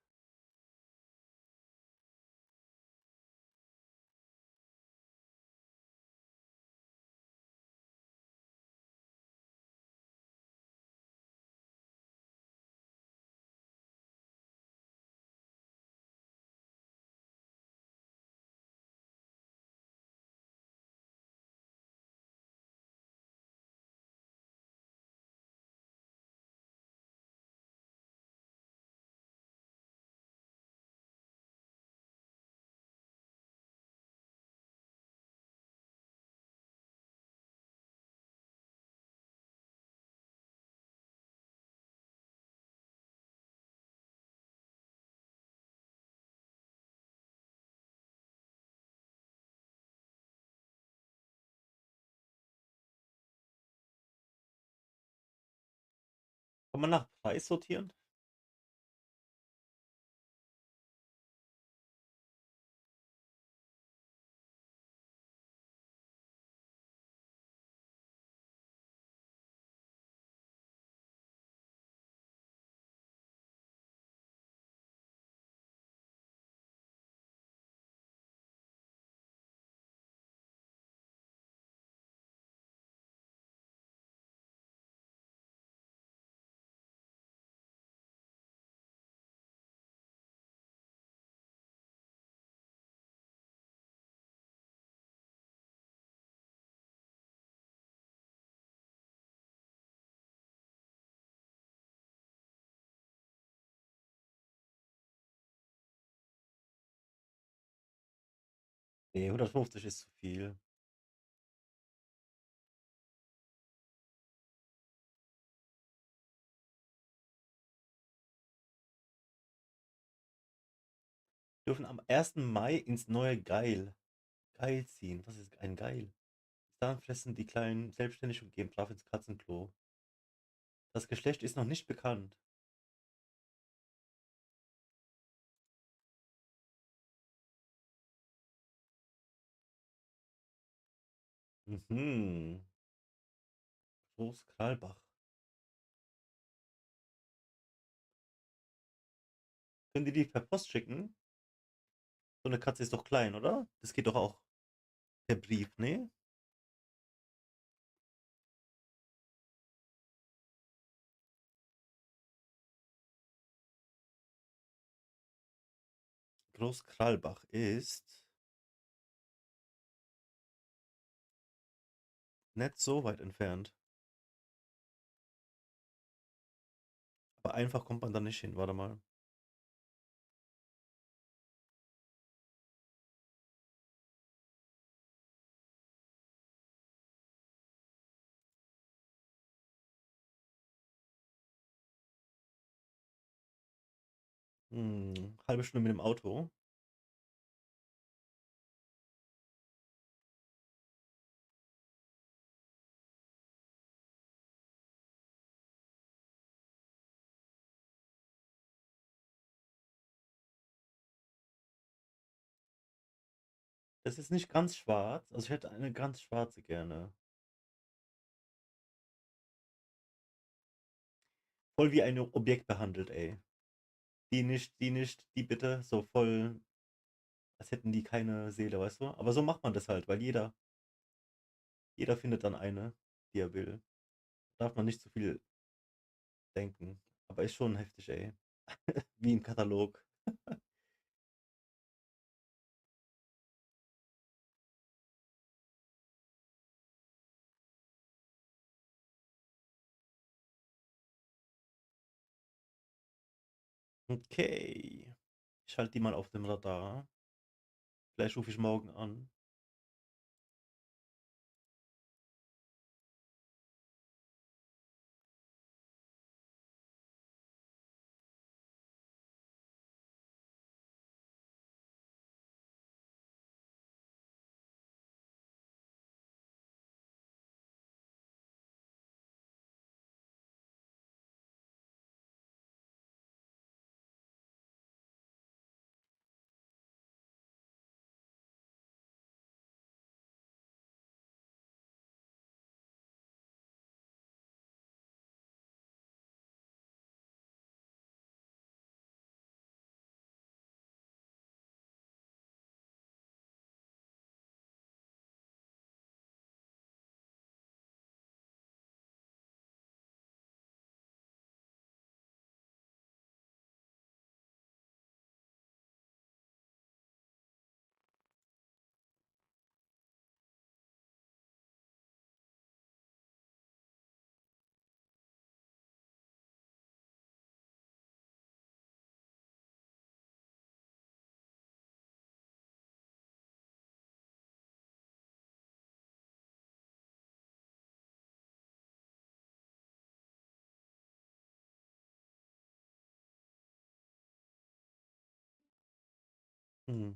Kann man nach Preis sortieren? Nee, 150 ist zu viel. Dürfen am 1. Mai ins neue Geil ziehen. Was ist ein Geil? Dann fressen die Kleinen selbstständig und gehen brav ins Katzenklo. Das Geschlecht ist noch nicht bekannt. Mhm. Großkralbach. Können die per Post schicken? So eine Katze ist doch klein, oder? Das geht doch auch per Brief, ne? Großkralbach ist nicht so weit entfernt. Aber einfach kommt man da nicht hin. Warte mal. Halbe Stunde mit dem Auto. Das ist nicht ganz schwarz. Also ich hätte eine ganz schwarze gerne. Voll wie ein Objekt behandelt, ey. Die nicht, die bitte. So voll, als hätten die keine Seele, weißt du? Aber so macht man das halt, weil jeder findet dann eine, die er will. Darf man nicht zu viel denken. Aber ist schon heftig, ey. Wie im Katalog. Okay. Ich halte die mal auf dem Radar. Vielleicht rufe ich morgen an. Hm.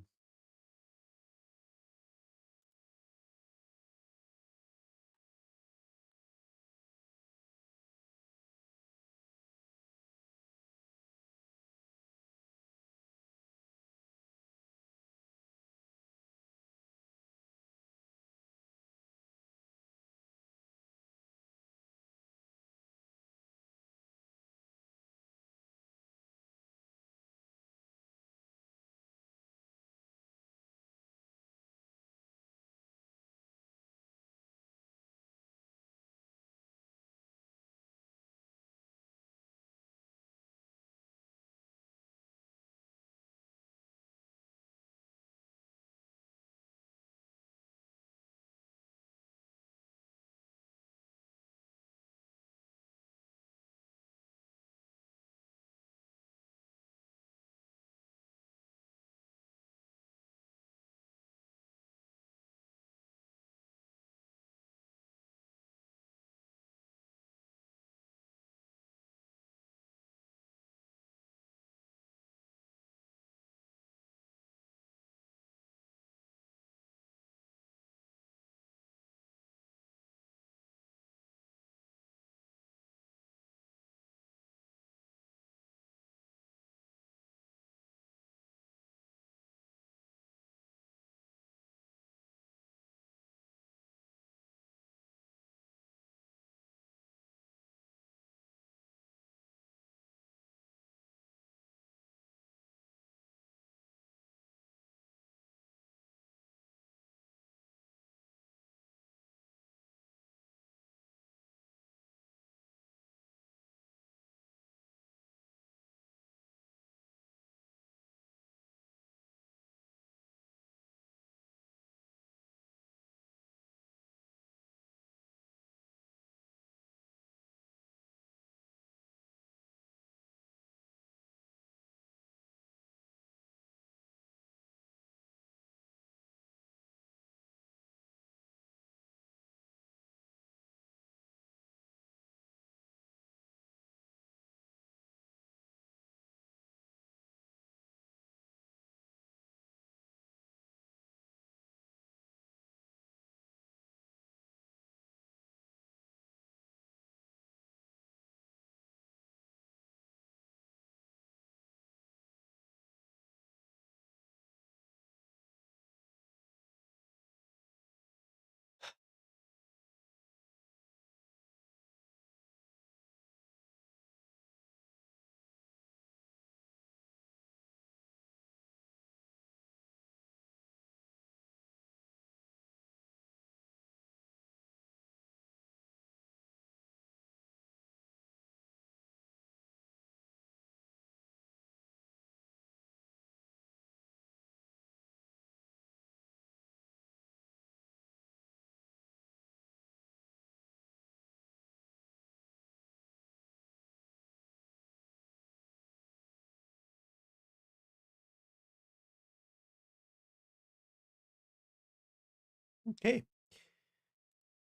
Okay.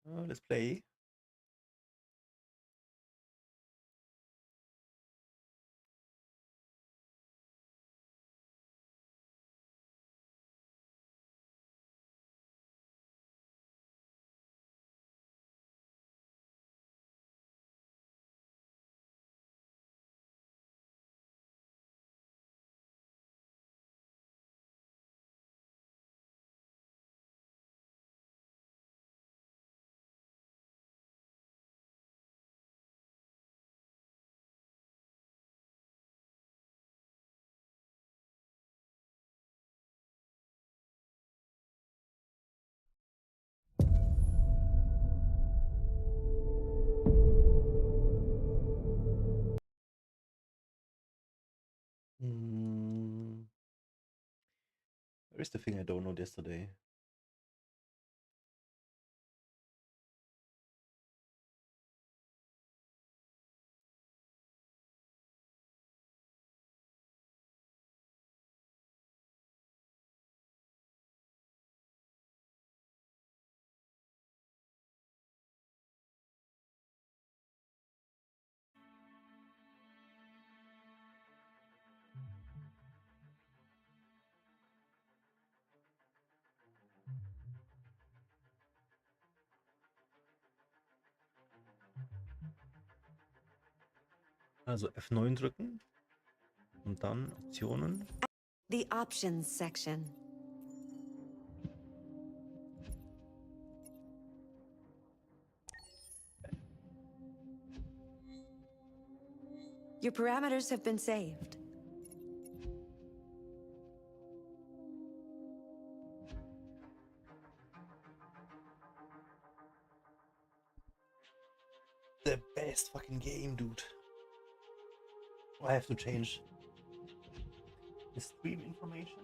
Let's play. Where is the thing I downloaded yesterday? Also F9 drücken und dann Optionen. The options section. Your parameters have been saved. The best fucking game, dude. I have to change the stream information.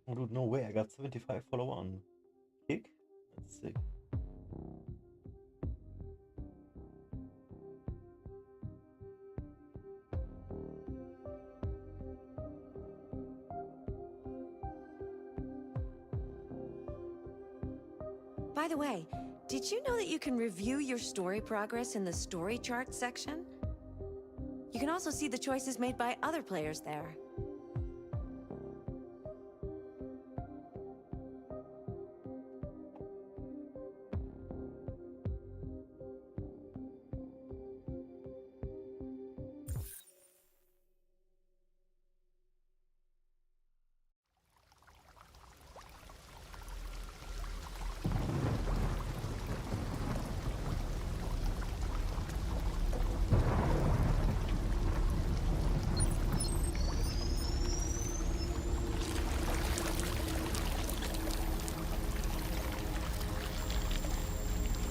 Oh dude, no way, I got 75 follower on Kick. That's sick. By the way, did you know that you can review your story progress in the story chart section? You can also see the choices made by other players there.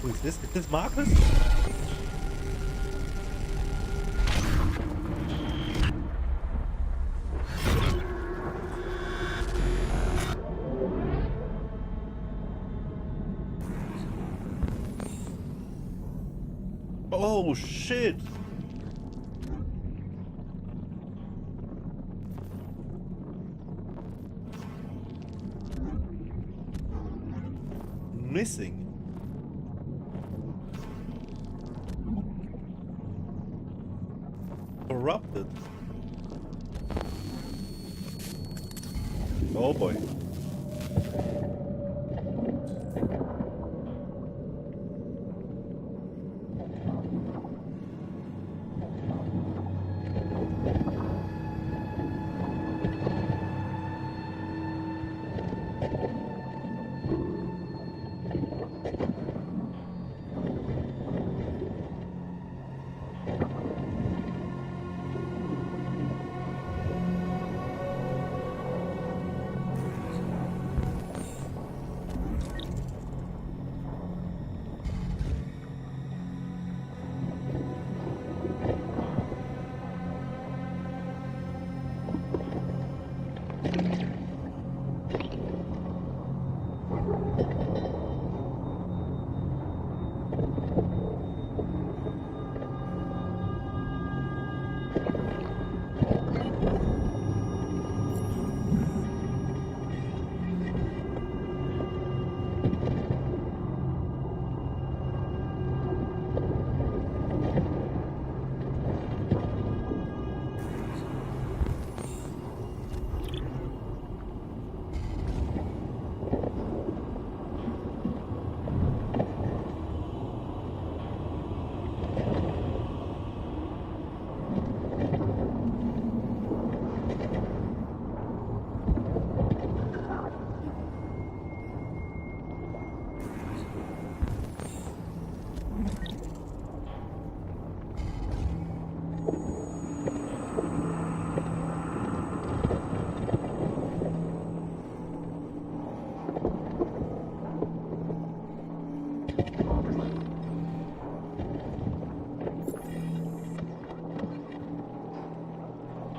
Who is this? Is this Marcus? Oh shit! Missing. Corrupted. Oh boy.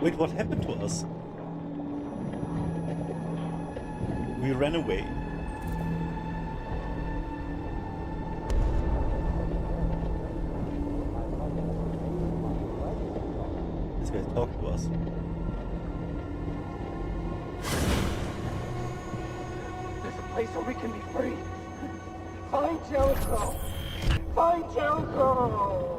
Wait, what happened to us? We ran away. This guy talked to us. There's a place where we can be free. Find Jericho! Find Jericho!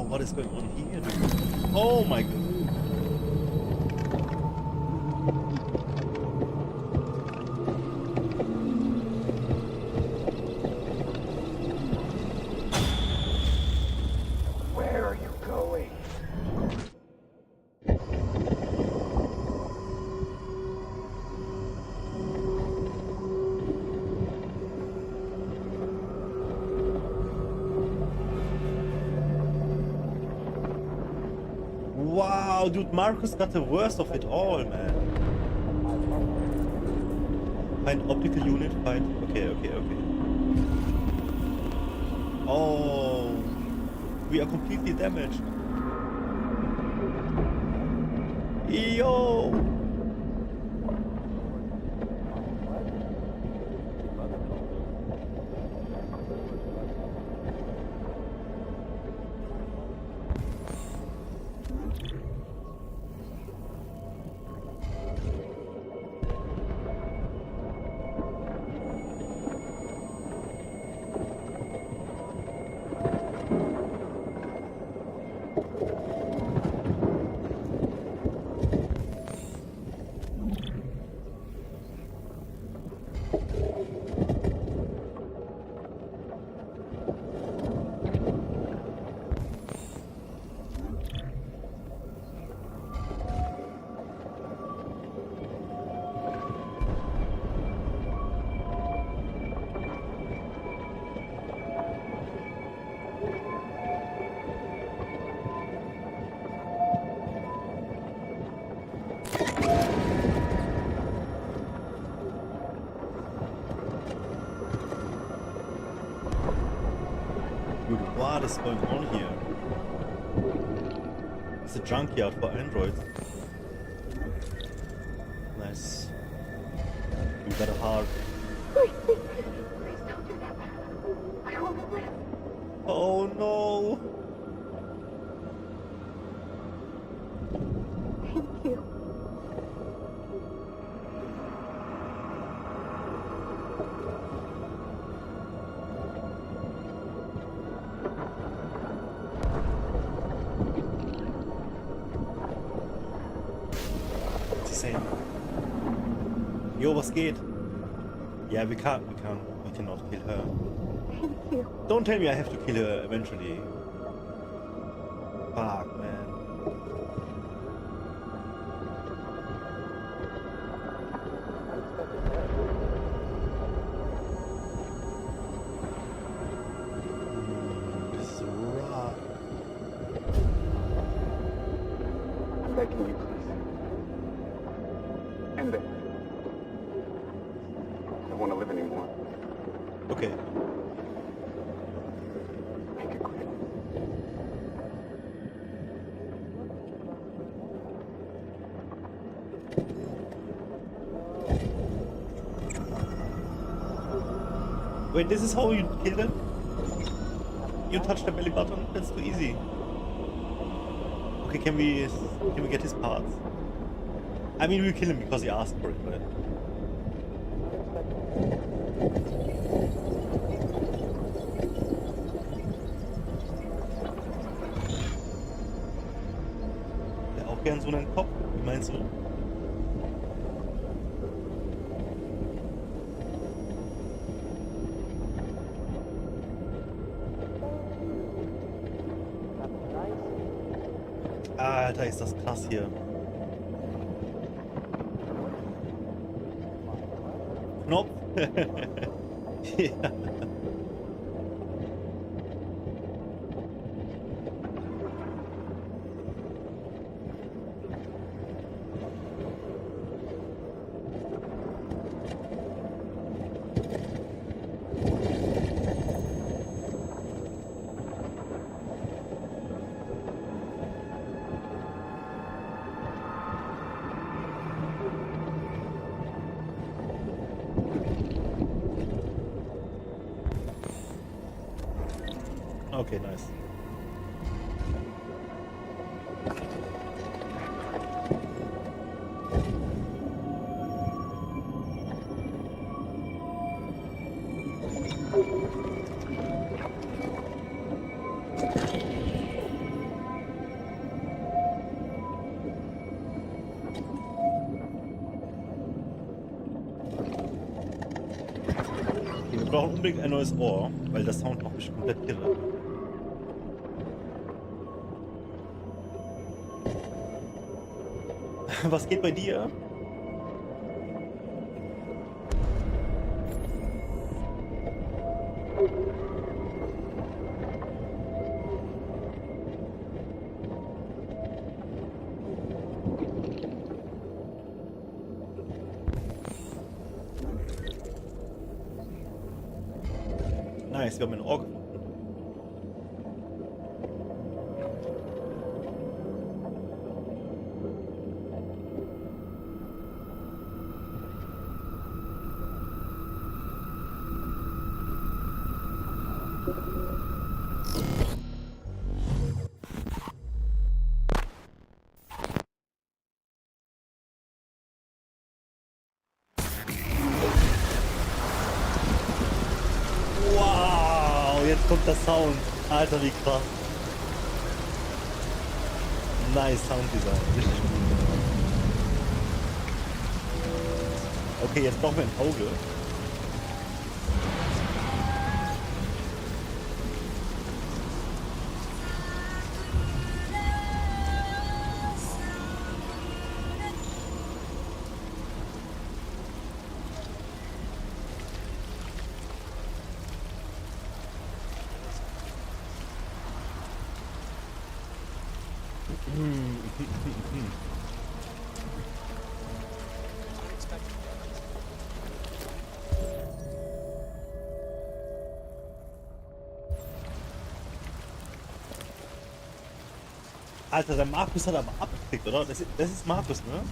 What is going on here, dude? Oh my god. Where are you going? Wow, dude, Marcus got the worst of it all, man. Find optical unit, find... Okay. Oh, we are completely damaged. Yo! Dude, what is going on here? It's a junkyard for androids. Nice. You got a heart. Oh no! Thank you. Yo, was geht? Yeah, we cannot kill her. Thank you. Don't tell me I have to kill her eventually. Fuck, man. This is rough. I'm begging you, please. End it. Okay. Wait, this is how you kill them? You touch the belly button? That's too easy. Okay, can we get his parts? I mean, we kill him because he asked for it, right? Der auch gern so einen Kopf? Wie meinst du? Alter, ist das krass hier. Knopf. Ja. Okay, nice. Okay, wir brauchen unbedingt ein neues Ohr, weil der Sound noch nicht komplett irre. Was geht bei dir? Nice, wir haben ein Ohr gefunden. Jetzt kommt der Sound. Alter, wie krass. Nice Sounddesign. Richtig gut. Okay, jetzt brauchen wir ein Auge. Alter, der Markus hat aber abgekriegt, oder? Das ist Markus, ne?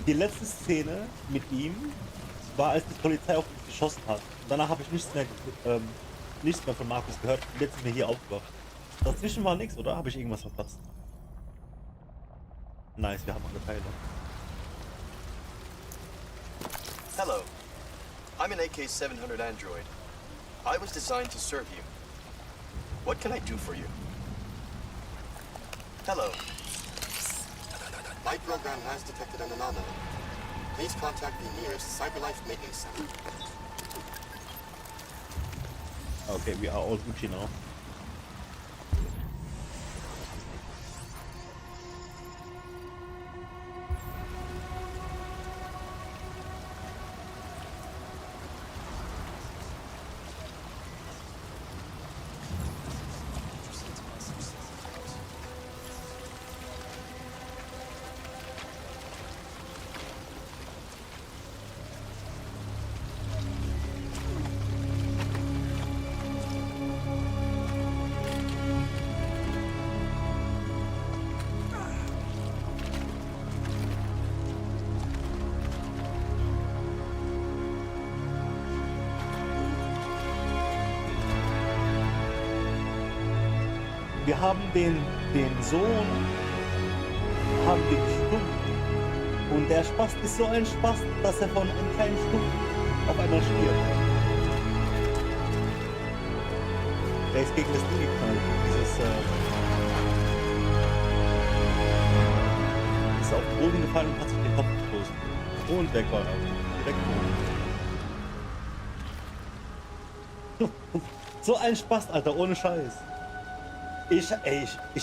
Die letzte Szene mit ihm war, als die Polizei auf mich geschossen hat. Danach habe ich nichts mehr von Markus gehört. Und jetzt sind wir hier aufgewacht. Dazwischen war nichts, oder? Habe ich irgendwas verpasst? Nice, wir haben alle Teile. Hello. I'm an AK-700 android. I was designed to serve you. What can I do for you? Hello. My program has detected an anomaly. Please contact the nearest CyberLife maintenance center. Okay, we are all Gucci now. Wir haben den Sohn, haben wir gestummt. Und der Spast ist so ein Spast, dass er von einem kleinen Stumpf auf einmal stirbt. Der ist gegen das Ding geknallt. Ist auf den Boden gefallen und hat sich den Kopf gestoßen. Und weg war er. Direkt tot. So ein Spast, Alter, ohne Scheiß. Ich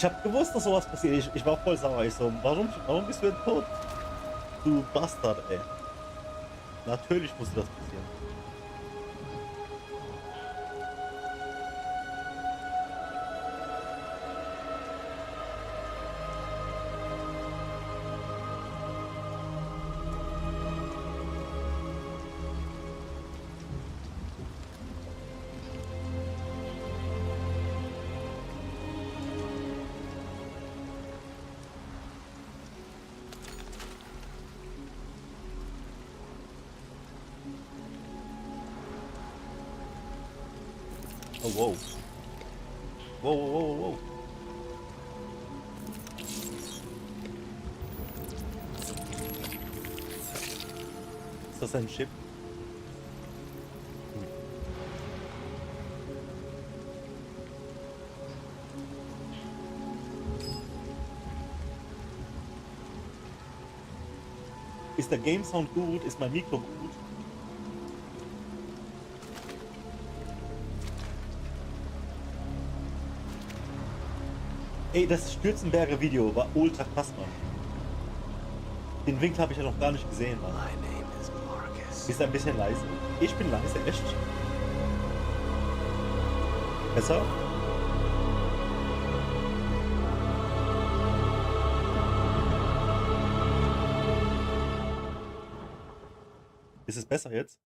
hab gewusst, dass sowas passiert. Ich war voll sauer. Ich so, warum bist du denn tot? Du Bastard, ey. Natürlich musste das passieren. Oh, wow. Wow, wow, wow, wow. Ist das ein Chip? Ist der Game Sound gut? Ist mein Mikro gut? Ey, das Stürzenberger-Video war ultra krass, Mann. Den Winkel habe ich ja noch gar nicht gesehen, Mann. Ist ein bisschen leise. Ich bin leise, echt? Besser? Ist es besser jetzt?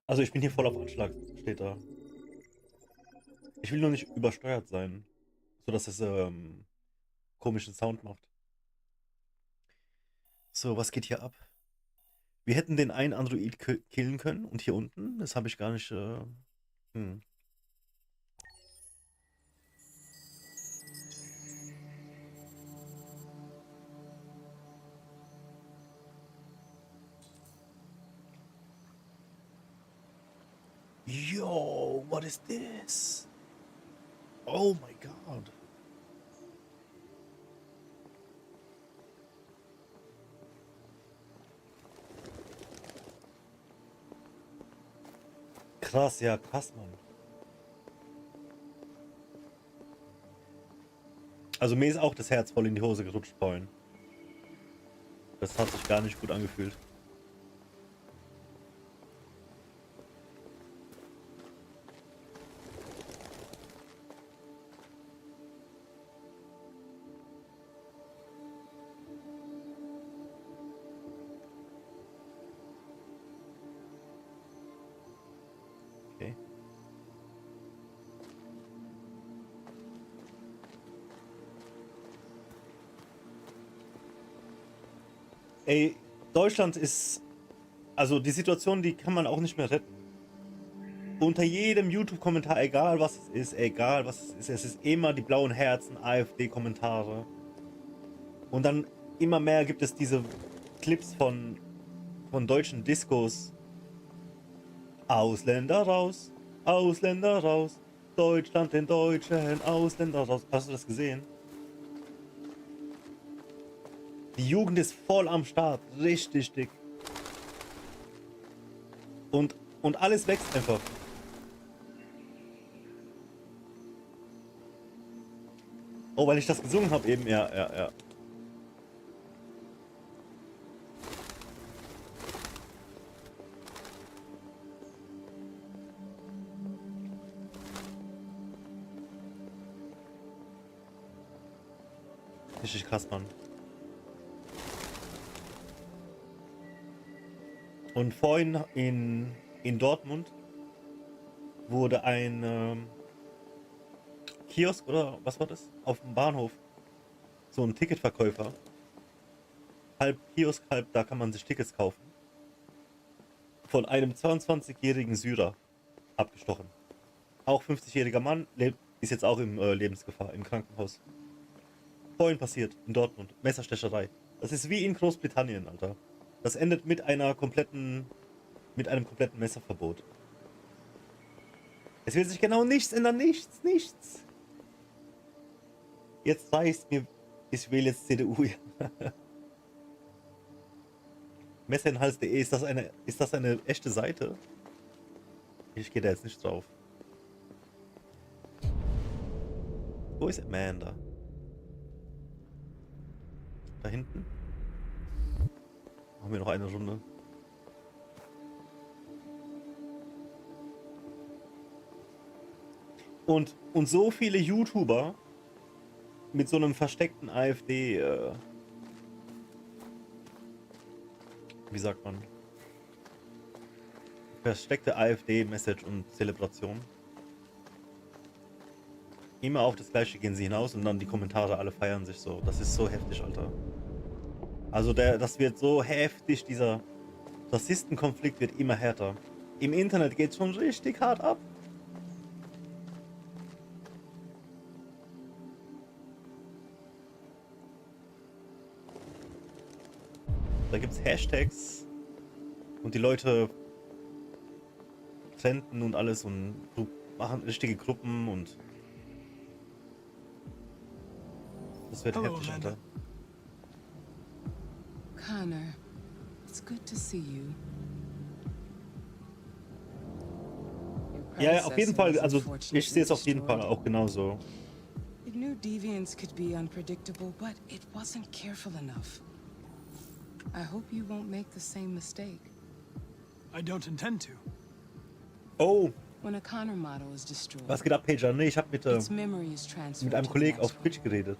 Also ich bin hier voll auf Anschlag, steht da. Ich will nur nicht übersteuert sein, sodass es komischen Sound macht. So, was geht hier ab? Wir hätten den einen Android killen können und hier unten, das habe ich gar nicht... Yo, what is this? Oh my god. Krass, ja, krass, Mann. Also mir ist auch das Herz voll in die Hose gerutscht vorhin. Das hat sich gar nicht gut angefühlt. Ey, Deutschland ist... Also die Situation, die kann man auch nicht mehr retten. Unter jedem YouTube-Kommentar, egal was es ist immer die blauen Herzen, AfD-Kommentare. Und dann immer mehr gibt es diese Clips von deutschen Diskos. Ausländer raus, Deutschland den Deutschen, Ausländer raus. Hast du das gesehen? Die Jugend ist voll am Start, richtig dick. Und alles wächst einfach. Oh, weil ich das gesungen habe eben, ja. Richtig krass, Mann. Und vorhin in Dortmund wurde ein Kiosk, oder was war das? Auf dem Bahnhof. So ein Ticketverkäufer. Halb Kiosk, halb, da kann man sich Tickets kaufen. Von einem 22-jährigen Syrer abgestochen. Auch 50-jähriger Mann, lebt Ist jetzt auch im Lebensgefahr, im Krankenhaus. Vorhin passiert, in Dortmund. Messerstecherei. Das ist wie in Großbritannien, Alter. Das endet mit einem kompletten Messerverbot. Es wird sich genau nichts ändern. Nichts. Jetzt reicht's mir. Ich wähle jetzt CDU. Messerinhals.de, ist das eine echte Seite? Ich gehe da jetzt nicht drauf. Wo ist Amanda? Da hinten? Machen wir noch eine Runde. Und so viele YouTuber mit so einem versteckten AfD, wie sagt man? Versteckte AfD-Message und Zelebration. Immer auf das Gleiche gehen sie hinaus und dann die Kommentare, alle feiern sich so. Das ist so heftig, Alter. Also das wird so heftig, dieser Rassistenkonflikt wird immer härter. Im Internet geht es schon richtig hart ab. Da gibt es Hashtags und die Leute trenden und alles und machen richtige Gruppen und das wird heftig, Alter. Connor, it's good to see you. Ja, auf jeden Fall, also ich sehe es auf jeden Fall auch genauso. It knew deviance could be unpredictable, but it wasn't careful enough. I hope you won't make the same mistake. I don't intend to. Oh, When a Connor model is destroyed, was geht ab, Pager? Ne, ich habe its memory is transferred mit einem to the Kollegen next auf Twitch geredet.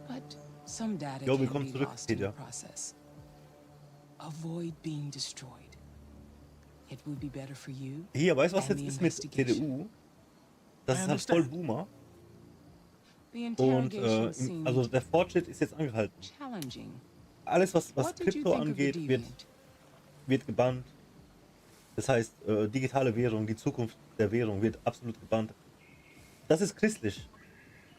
But some data Jo, can willkommen be zurück, lost in the Pager. process. Avoid being destroyed. It would be better for you. Hier, weißt du, was and jetzt the ist mit CDU? Das ist halt understand. voll Boomer. The Und interrogation seemed also der Fortschritt ist jetzt angehalten. challenging. Alles, was What did you Krypto think of the angeht, deviant? wird gebannt. Das heißt, digitale Währung, die Zukunft der Währung wird absolut gebannt. Das ist christlich.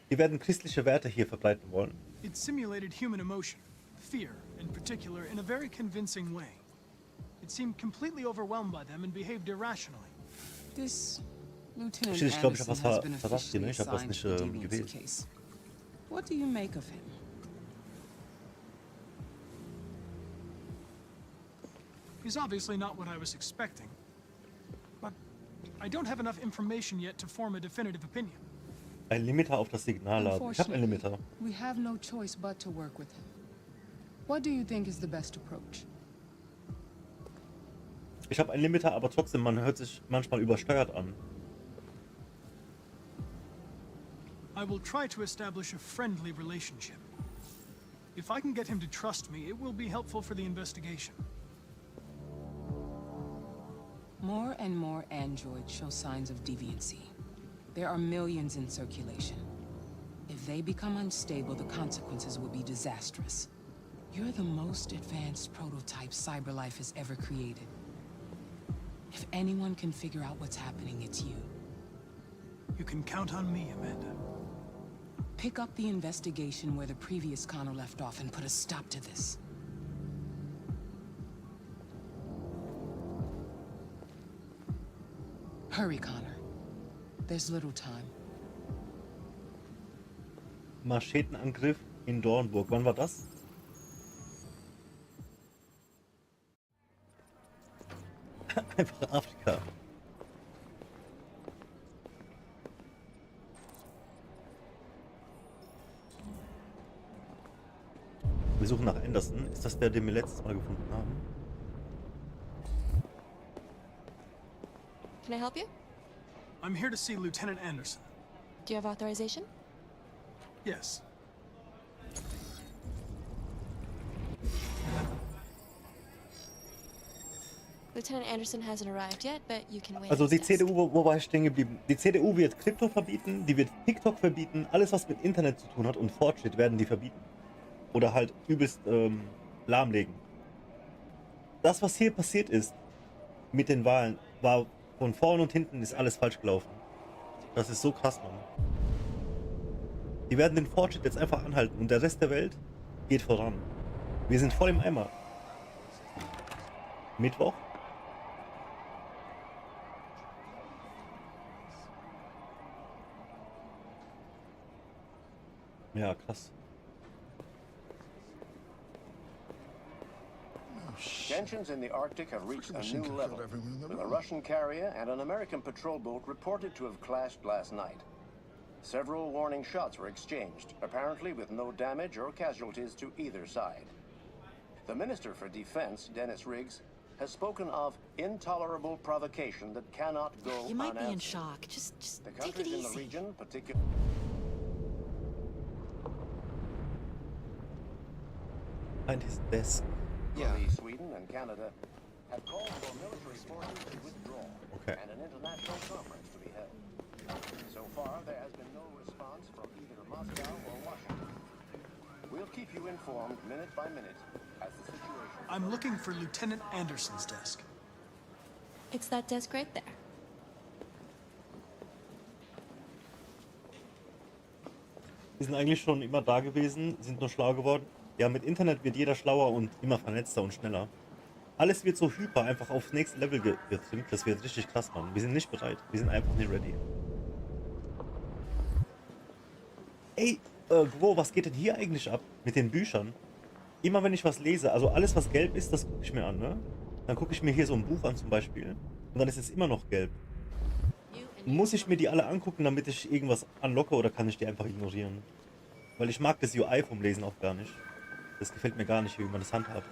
Wir werden christliche Werte hier verbreiten wollen. It simulated human emotion, fear in particular, in a very convincing way. It seemed completely overwhelmed by them and behaved irrationally. This Lieutenant Ich glaube, ich habe Anderson was has been verpasst hier, ne? officially Ich habe das assigned nicht to the deviance gewählt. case. What do you make of him? He's obviously not what I was expecting. But I don't have enough information yet to form a definitive opinion. Ein Limiter auf das Signal laden. Ich habe einen Limiter. We have no choice but to work with him. What do you think is the best approach? Ich habe einen Limiter, aber trotzdem, man hört sich manchmal übersteuert an. I will try to establish a friendly relationship. If I can get him to trust me, it will be helpful for the investigation. More and more androids show signs of deviancy. There are millions in circulation. If they become unstable, the consequences will be disastrous. You're the most advanced prototype CyberLife has ever created. If anyone can figure out what's happening, it's you. You can count on me, Amanda. Pick up the investigation where the previous Connor left off and put a stop to this. Hurry, Connor. There's little time. Machetenangriff in Dornburg. Wann war das? Einfach Afrika. Wir suchen nach Anderson. Ist das der, den wir letztes Mal gefunden haben? Can I help you? I'm here to see Lieutenant Anderson. Do you have authorization? Yes. Lieutenant Anderson hasn't arrived yet, but you can wait. Also at die his desk. CDU, wo war ich stehen geblieben? Die CDU wird Krypto verbieten, die wird TikTok verbieten, alles was mit Internet zu tun hat und Fortschritt werden die verbieten. Oder halt übelst lahmlegen. Das, was hier passiert ist mit den Wahlen, war von vorn und hinten ist alles falsch gelaufen. Das ist so krass, Mann. Die werden den Fortschritt jetzt einfach anhalten und der Rest der Welt geht voran. Wir sind voll im Eimer. Mittwoch. Ja, krass. Tensions in the Arctic have reached a new level, with a Russian carrier and an American patrol boat reported to have clashed last night. Several warning shots were exchanged, apparently with no damage or casualties to either side. The Minister for Defense, Dennis Riggs, has spoken of intolerable provocation that cannot go You might be in unanswered. shock. Just The take it countries in the easy. region, particularly Behind his desk. Sweden and Canada, have called for military forces to withdraw and an international conference to be held. So far, there has been no response from either Moscow or Washington. We'll keep you informed minute by minute as the situation... I'm looking for Lieutenant Anderson's desk. It's that desk right there. Die sind eigentlich schon immer da gewesen, sind nur schlau geworden. Ja, mit Internet wird jeder schlauer und immer vernetzter und schneller. Alles wird so hyper einfach aufs nächste Level getrimmt. Das wird richtig krass, Mann. Wir sind nicht bereit. Wir sind einfach nicht ready. Ey, Gwo, was geht denn hier eigentlich ab mit den Büchern? Immer wenn ich was lese, also alles was gelb ist, das gucke ich mir an, ne? Dann gucke ich mir hier so ein Buch an zum Beispiel und dann ist es immer noch gelb. Muss ich mir die alle angucken, damit ich irgendwas unlocke oder kann ich die einfach ignorieren? Weil ich mag das UI vom Lesen auch gar nicht. Das gefällt mir gar nicht, wie man das handhabt.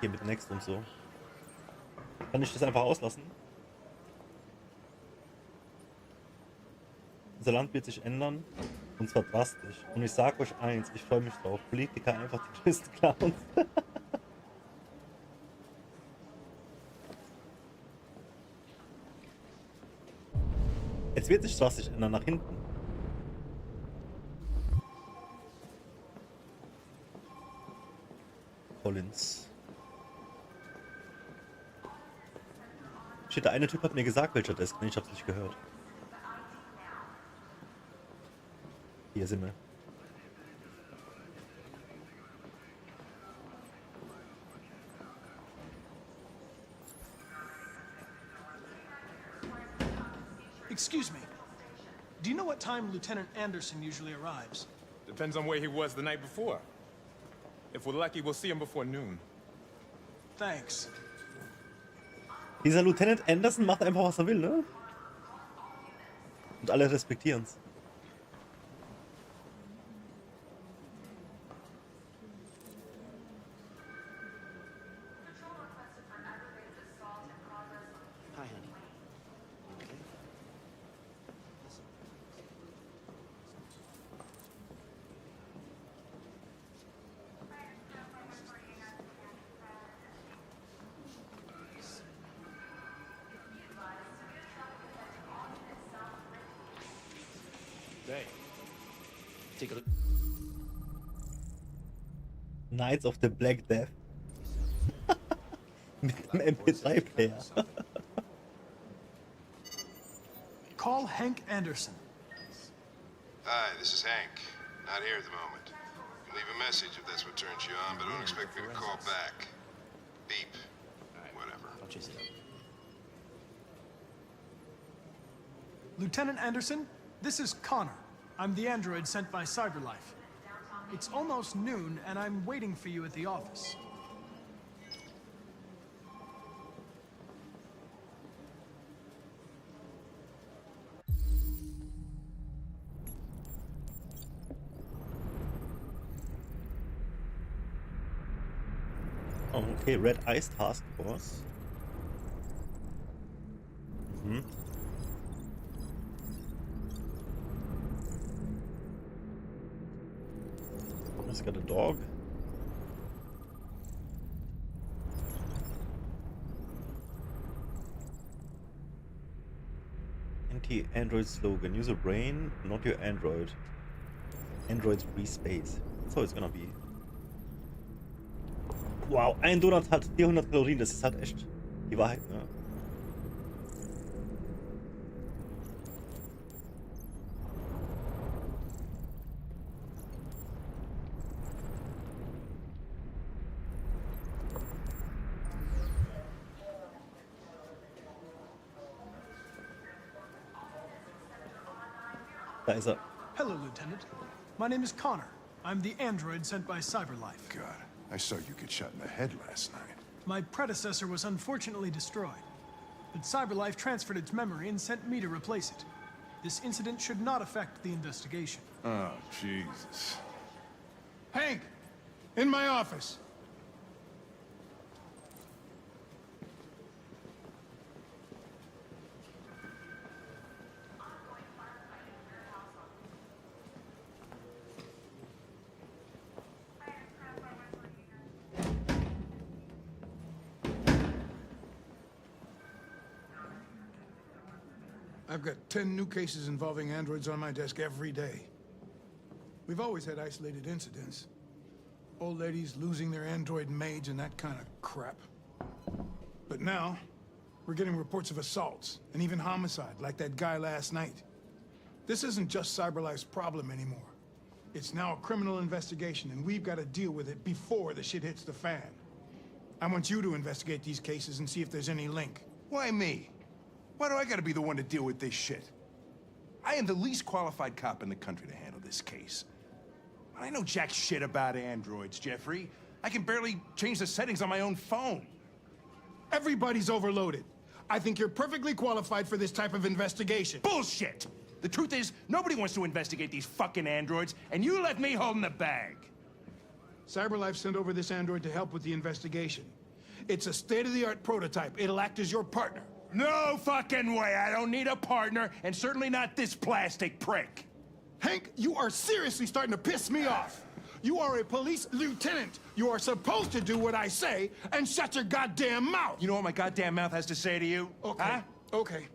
Hier mit Next und so. Kann ich das einfach auslassen? Unser Land wird sich ändern. Und zwar drastisch. Und ich sag euch eins, ich freue mich drauf. Politiker einfach die größten Clowns. Es wird sich drastisch ändern nach hinten. Collins. Shit, der eine Typ hat mir gesagt, welcher Desk, ich hab's nicht gehört. Hier sind wir. Excuse me. Do you know what time Lieutenant Anderson usually arrives? Depends on where he was the night before. If we're lucky, we'll see him before noon. Thanks. Dieser Lieutenant Anderson macht einfach, was er will, ne? Und alle respektieren's. Hi, honey. Okay. Hey, take a look. Knights of the Black Death. Mit einem MP3-Player. Call Hank Anderson. Hi, this is Hank. Not here at the moment. You can leave a message if that's what turns you on, but don't expect me to call back. Beep. Whatever. I'll chase it up. Lieutenant Anderson, this is Connor. I'm the android sent by CyberLife. It's almost noon, and I'm waiting for you at the office. Oh, okay, Red Ice Task Force. Mhm. It's got a dog. Anti-Android slogan. Use a brain, not your Android. Androids free space. That's how it's gonna be. Wow, ein Donut hat 400 Kalorien. Das ist halt echt die Wahrheit, ne? Da ist er. Hello, Lieutenant. My name is Connor. I'm the android sent by CyberLife. God, I saw you get shot in the head last night. My predecessor was unfortunately destroyed, but CyberLife transferred its memory and sent me to replace it. This incident should not affect the investigation. Oh, Jesus. Hank, in my office. I've got 10 new cases involving androids on my desk every day. We've always had isolated incidents. Old ladies losing their android maids and that kind of crap. But now, we're getting reports of assaults and even homicide, like that guy last night. This isn't just CyberLife's problem anymore. It's now a criminal investigation, and we've got to deal with it before the shit hits the fan. I want you to investigate these cases and see if there's any link. Why me? Why do I gotta be the one to deal with this shit? I am the least qualified cop in the country to handle this case. I know jack shit about androids, Jeffrey. I can barely change the settings on my own phone. Everybody's overloaded. I think you're perfectly qualified for this type of investigation. Bullshit! The truth is, nobody wants to investigate these fucking androids, and you left me holding the bag. CyberLife sent over this android to help with the investigation. It's a state-of-the-art prototype. It'll act as your partner. No fucking way! I don't need a partner, and certainly not this plastic prick. Hank, you are seriously starting to piss me off. You are a police lieutenant. You are supposed to do what I say and shut your goddamn mouth. You know what my goddamn mouth has to say to you? Okay, huh? okay.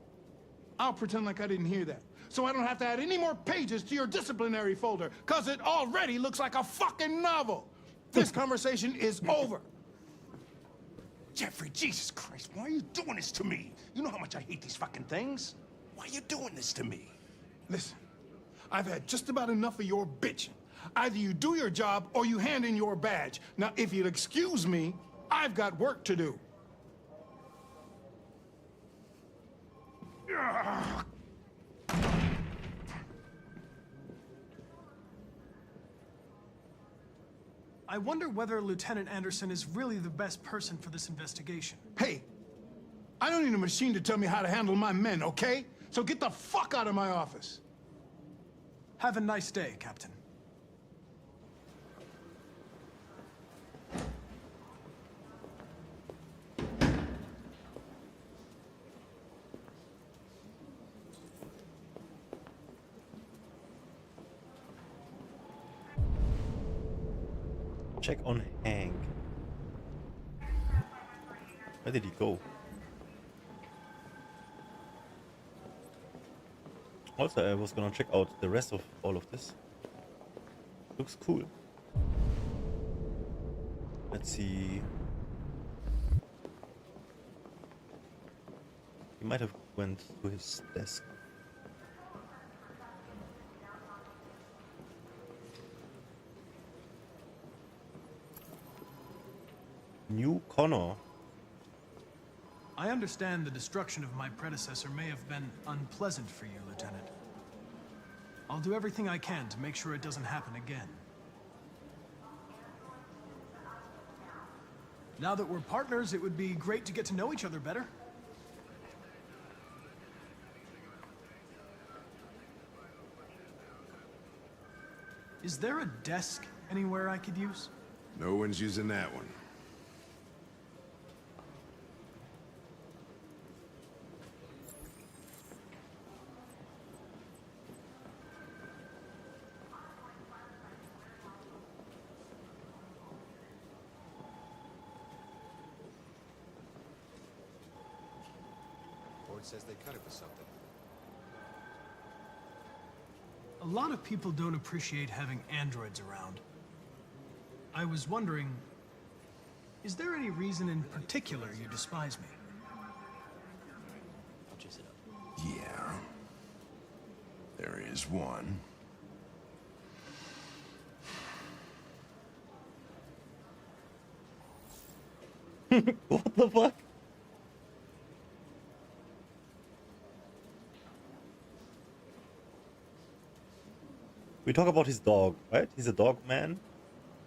I'll pretend like I didn't hear that, so I don't have to add any more pages to your disciplinary folder, because it already looks like a fucking novel. This conversation is over. Jeffrey, Jesus Christ, why are you doing this to me? You know how much I hate these fucking things. Why are you doing this to me? Listen, I've had just about enough of your bitching. Either you do your job or you hand in your badge. Now, if you'll excuse me, I've got work to do. I wonder whether Lieutenant Anderson is really the best person for this investigation. Hey, I don't need a machine to tell me how to handle my men, okay? So get the fuck out of my office. Have a nice day, Captain. Check on Hank. Where did he go? Also, I was gonna check out the rest of all of this. Looks cool. Let's see. He might have went to his desk. New Connor. I understand the destruction of my predecessor may have been unpleasant for you, Lieutenant. I'll do everything I can to make sure it doesn't happen again. Now that we're partners, it would be great to get to know each other better. Is there a desk anywhere I could use? No one's using that one. Says they cut it for something. A lot of people don't appreciate having androids around. I was wondering, is there any reason in particular you despise me? I'll juice it up. Yeah. There is one. What the fuck? We talk about his dog, right? He's a dog man.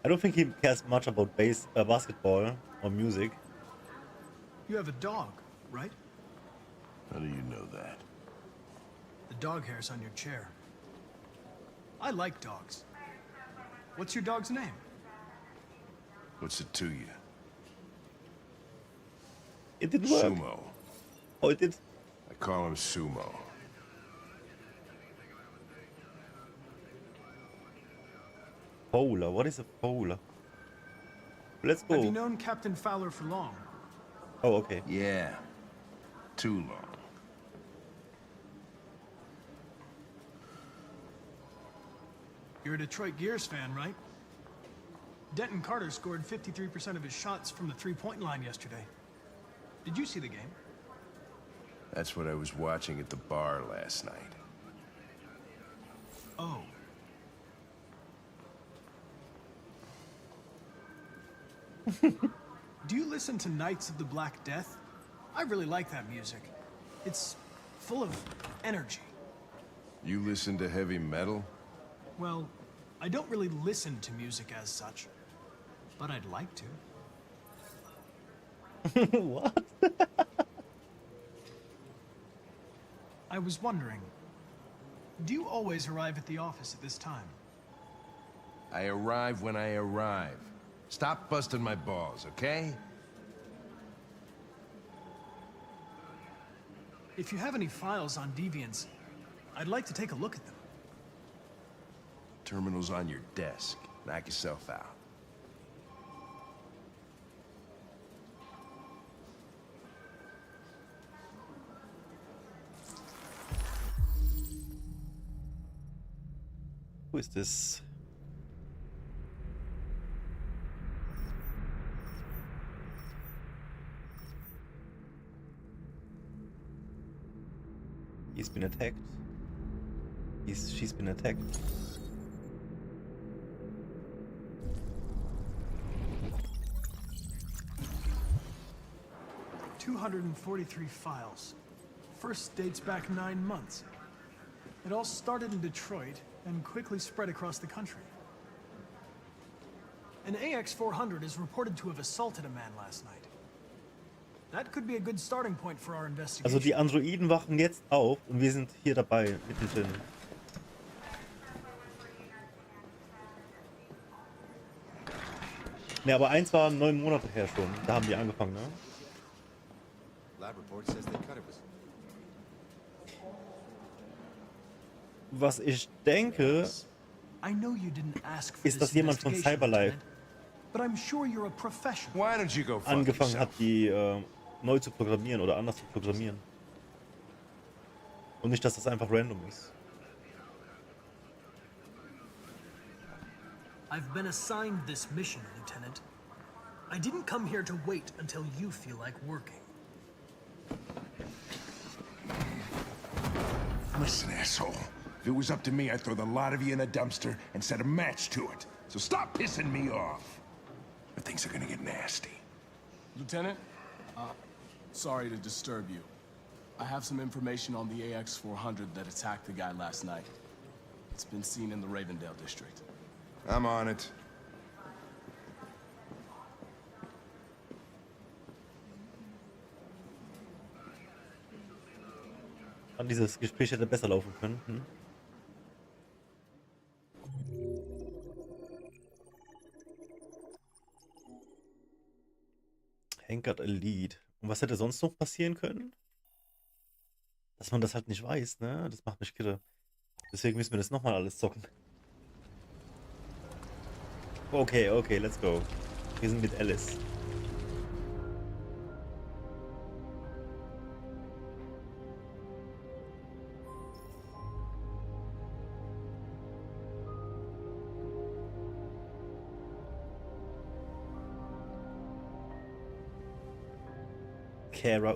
I don't think he cares much about basketball or music. You have a dog, right? How do you know that? The dog hair's on your chair. I like dogs. What's your dog's name? What's it to you? It didn't work. Sumo. Oh, it did. I call him Sumo. Fowler. What is a Fowler? Let's go. Have you known Captain Fowler for long? Oh, okay. Yeah. Too long. You're a Detroit Gears fan, right? Denton Carter scored 53% of his shots from the three-point line yesterday. Did you see the game? That's what I was watching at the bar last night. Oh. Do you listen to Knights of the Black Death? I really like that music. It's full of energy. You listen to heavy metal? Well, I don't really listen to music as such, but I'd like to. What? I was wondering, do you always arrive at the office at this time? I arrive when I arrive. Stop busting my balls, okay? If you have any files on Deviants, I'd like to take a look at them. Terminal's on your desk. Knock yourself out. Who is this? He's been attacked. She's been attacked. $243 files. First dates back 9 months. It all started in Detroit and quickly spread across the country. An AX-400 is reported to have assaulted a man last night. That could be a good starting point for our investigation. Also die Androiden wachen jetzt auf und wir sind hier dabei, mittendrin. Ne, aber eins war 9 Monate her schon. Da haben die angefangen, ne? Lab report says they cut it was. Was ich denke, I know you didn't ask for ist, dass jemand von Cyberlife but I'm sure you're a professional. Why don't you go fuck angefangen hat, yourself? die neu zu programmieren oder anders zu programmieren. Und nicht, dass das einfach random ist. I've been assigned this mission, Lieutenant. I didn't come here to wait until you feel like working. Listen, asshole. If it was up to me, I'd throw the lot of you in a dumpster and set a match to it. So stop pissing me off. Or things are gonna get nasty. Lieutenant, sorry to disturb you. I have some information on the AX-400 that attacked the guy last night. It's been seen in the Ravendale district. I'm on it. An dieses Gespräch hätte besser laufen können. Hm? Hank got a lead. Und was hätte sonst noch passieren können? Dass man das halt nicht weiß, ne? Das macht mich kirre. Deswegen müssen wir das nochmal alles zocken. Okay, okay, let's go. Wir sind mit Alice. Kara,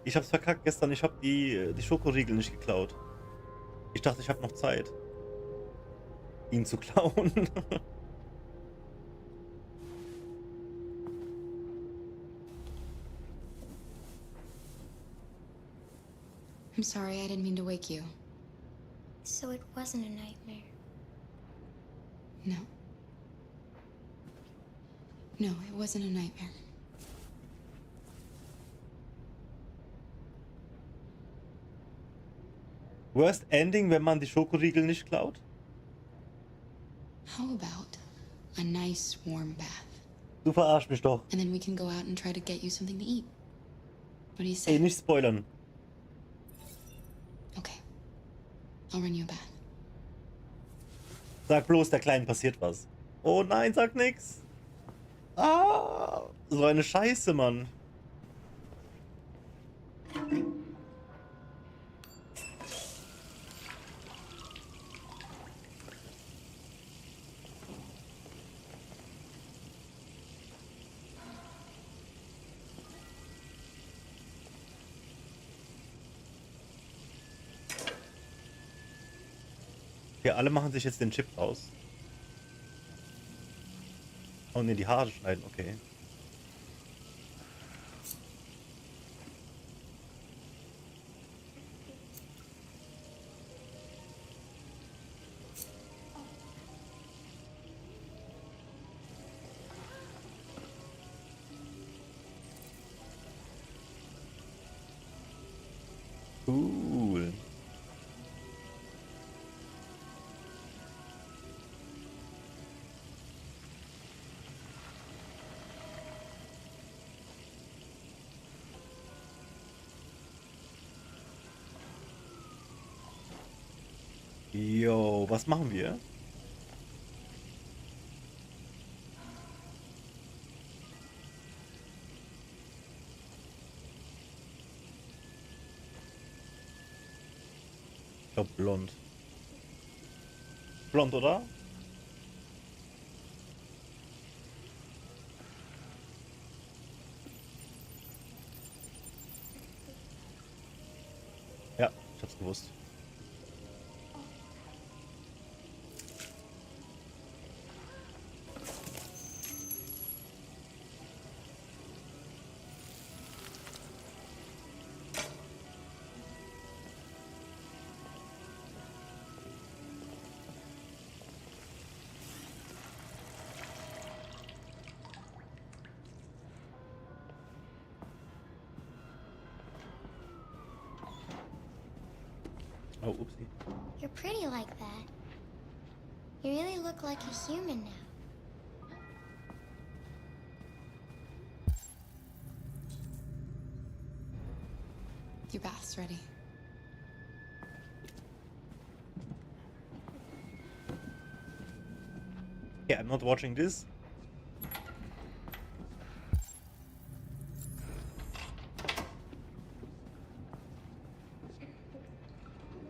Ich hab's verkackt gestern, ich hab die Schokoriegel nicht geklaut. Ich dachte, ich habe noch Zeit, ihn zu klauen. I'm sorry, I didn't mean to wake you. So it wasn't a nightmare. No. No, it wasn't a nightmare. Worst Ending, wenn man die Schokoriegel nicht klaut? How about a nice warm bath? Du verarsch mich doch. And then we can go out and try to get you something to eat. What do you say? Ey, nicht spoilern. Okay. I'll run you a bath. Sag bloß, der Kleinen passiert was. Oh nein, sag nix. Ah, so eine Scheiße, Mann. Okay, alle machen sich jetzt den Chip raus. Oh ne, die Haare schneiden, okay. Cool. Jo, was machen wir? Ich glaube blond. Blond, oder? Ja, ich hab's gewusst. Oh, oopsie. You're pretty like that. You really look like a human now. Your bath's ready. Yeah, I'm not watching this.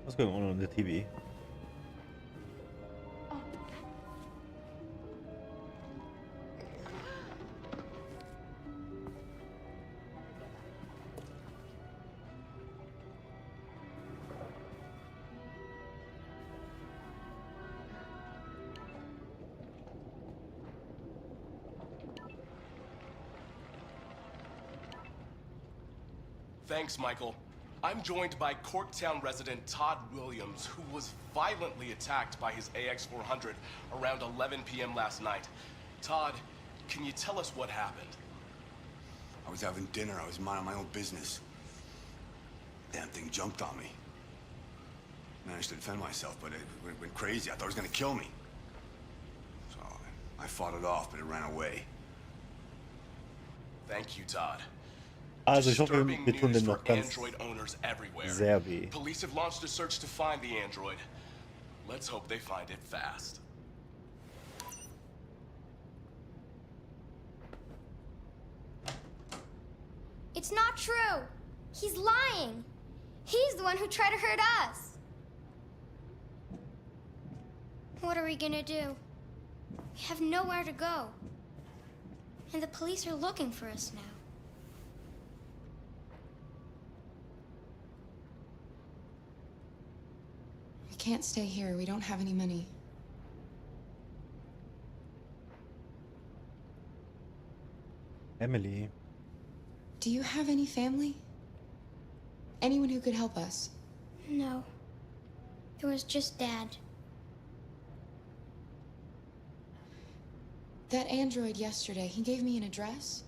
What's going on the TV? Thanks, Michael. I'm joined by Corktown resident Todd Williams, who was violently attacked by his AX-400 around 11 p.m. last night. Todd, can you tell us what happened? I was having dinner. I was minding my own business. Damn thing jumped on me. Managed to defend myself, but it went crazy. I thought it was gonna kill me. So I fought it off, but it ran away. Thank you, Todd. Also ich hoffe, wir tun dem noch ganz Android owners everywhere. sehr weh. Police have launched a search to find the android. Let's hope they find it fast. It's not true. He's lying. He's the one who tried to hurt us. What are we gonna do? We have nowhere to go. And the police are looking for us now. We can't stay here. We don't have any money. Emily. Do you have any family? Anyone who could help us? No. There was just Dad. That android yesterday, he gave me an address.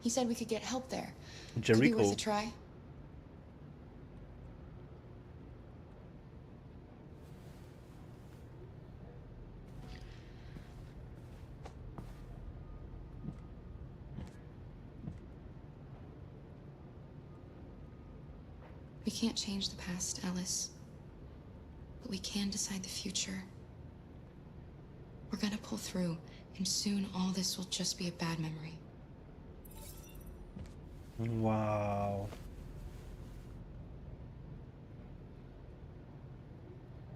He said we could get help there. Jericho. Could be worth a try. We can't change the past, Alice. But we can decide the future. We're gonna pull through, and soon all this will just be a bad memory. Wow.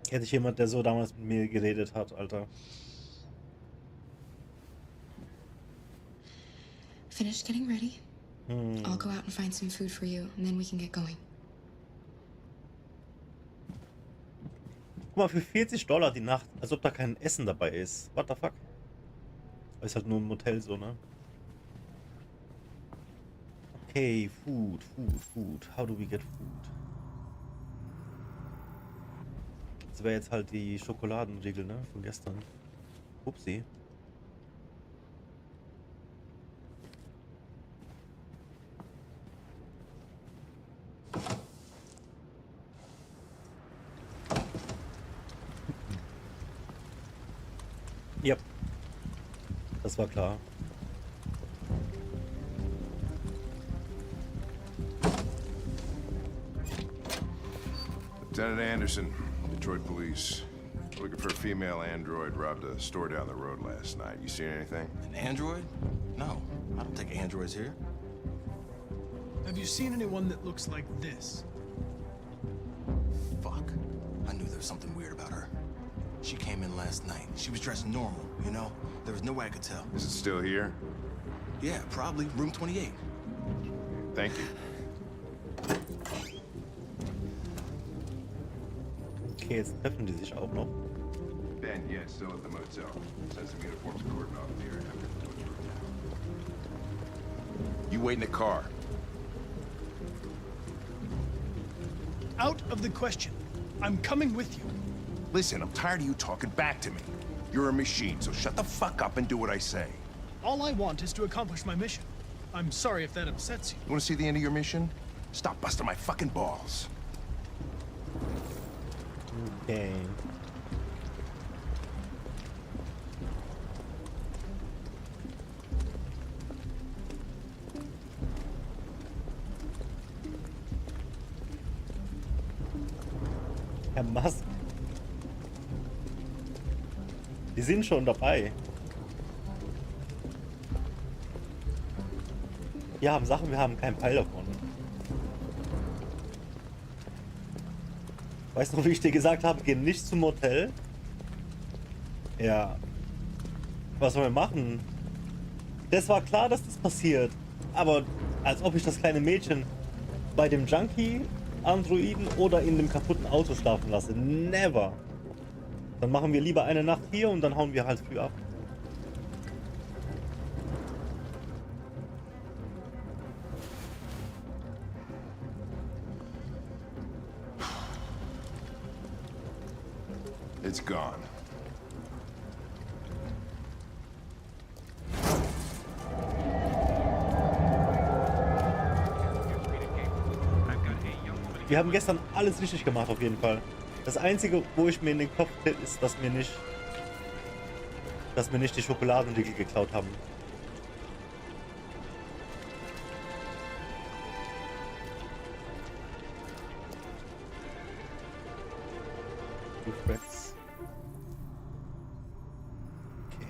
Hätte ich jemand, der so damals mit mir geredet hat, Alter. Finish getting ready. I'll go out and find some food for you, and then we can get going. Guck mal, für $40 die Nacht, als ob da kein Essen dabei ist. What the fuck? Ist halt nur ein Motel so, ne? Okay, food. How do we get food? Das wäre jetzt halt die Schokoladenriegel, ne? Von gestern. Upsi. Ja, das war klar. Lieutenant Anderson, Detroit Police. Looking for a female android robbed a store down the road last night. You seen anything? An android? No, I don't take androids here. Have you seen anyone that looks like this? Fuck. I knew there was something weird about her. She came in last night. She was dressed normal, you know? There was no way I could tell. Is it still here? Yeah, probably. Room 28. Thank you. Okay, jetzt treffen die sich auch noch. Ben, yeah, still at the motel. Send some uniforms to cordon off the area. You wait in the car. Out of the question. I'm coming with you. Listen, I'm tired of you talking back to me. You're a machine, so shut the fuck up and do what I say. All I want is to accomplish my mission. I'm sorry if that upsets you. You wanna see the end of your mission? Stop busting my fucking balls. Okay. Herr Musk. Die sind schon dabei. Wir haben Sachen, wir haben keinen Peil davon. Weißt du, wie ich dir gesagt habe, geh nicht zum Motel? Ja. Was sollen wir machen? Das war klar, dass das passiert. Aber als ob ich das kleine Mädchen bei dem Junkie-Androiden oder in dem kaputten Auto schlafen lasse. Never. Dann machen wir lieber eine Nacht hier und dann hauen wir halt früh ab. It's gone. Wir haben gestern alles richtig gemacht, auf jeden Fall. Das Einzige, wo ich mir in den Kopf tritt, ist, dass wir nicht die Schokoladenriegel geklaut haben. Refresh. Okay.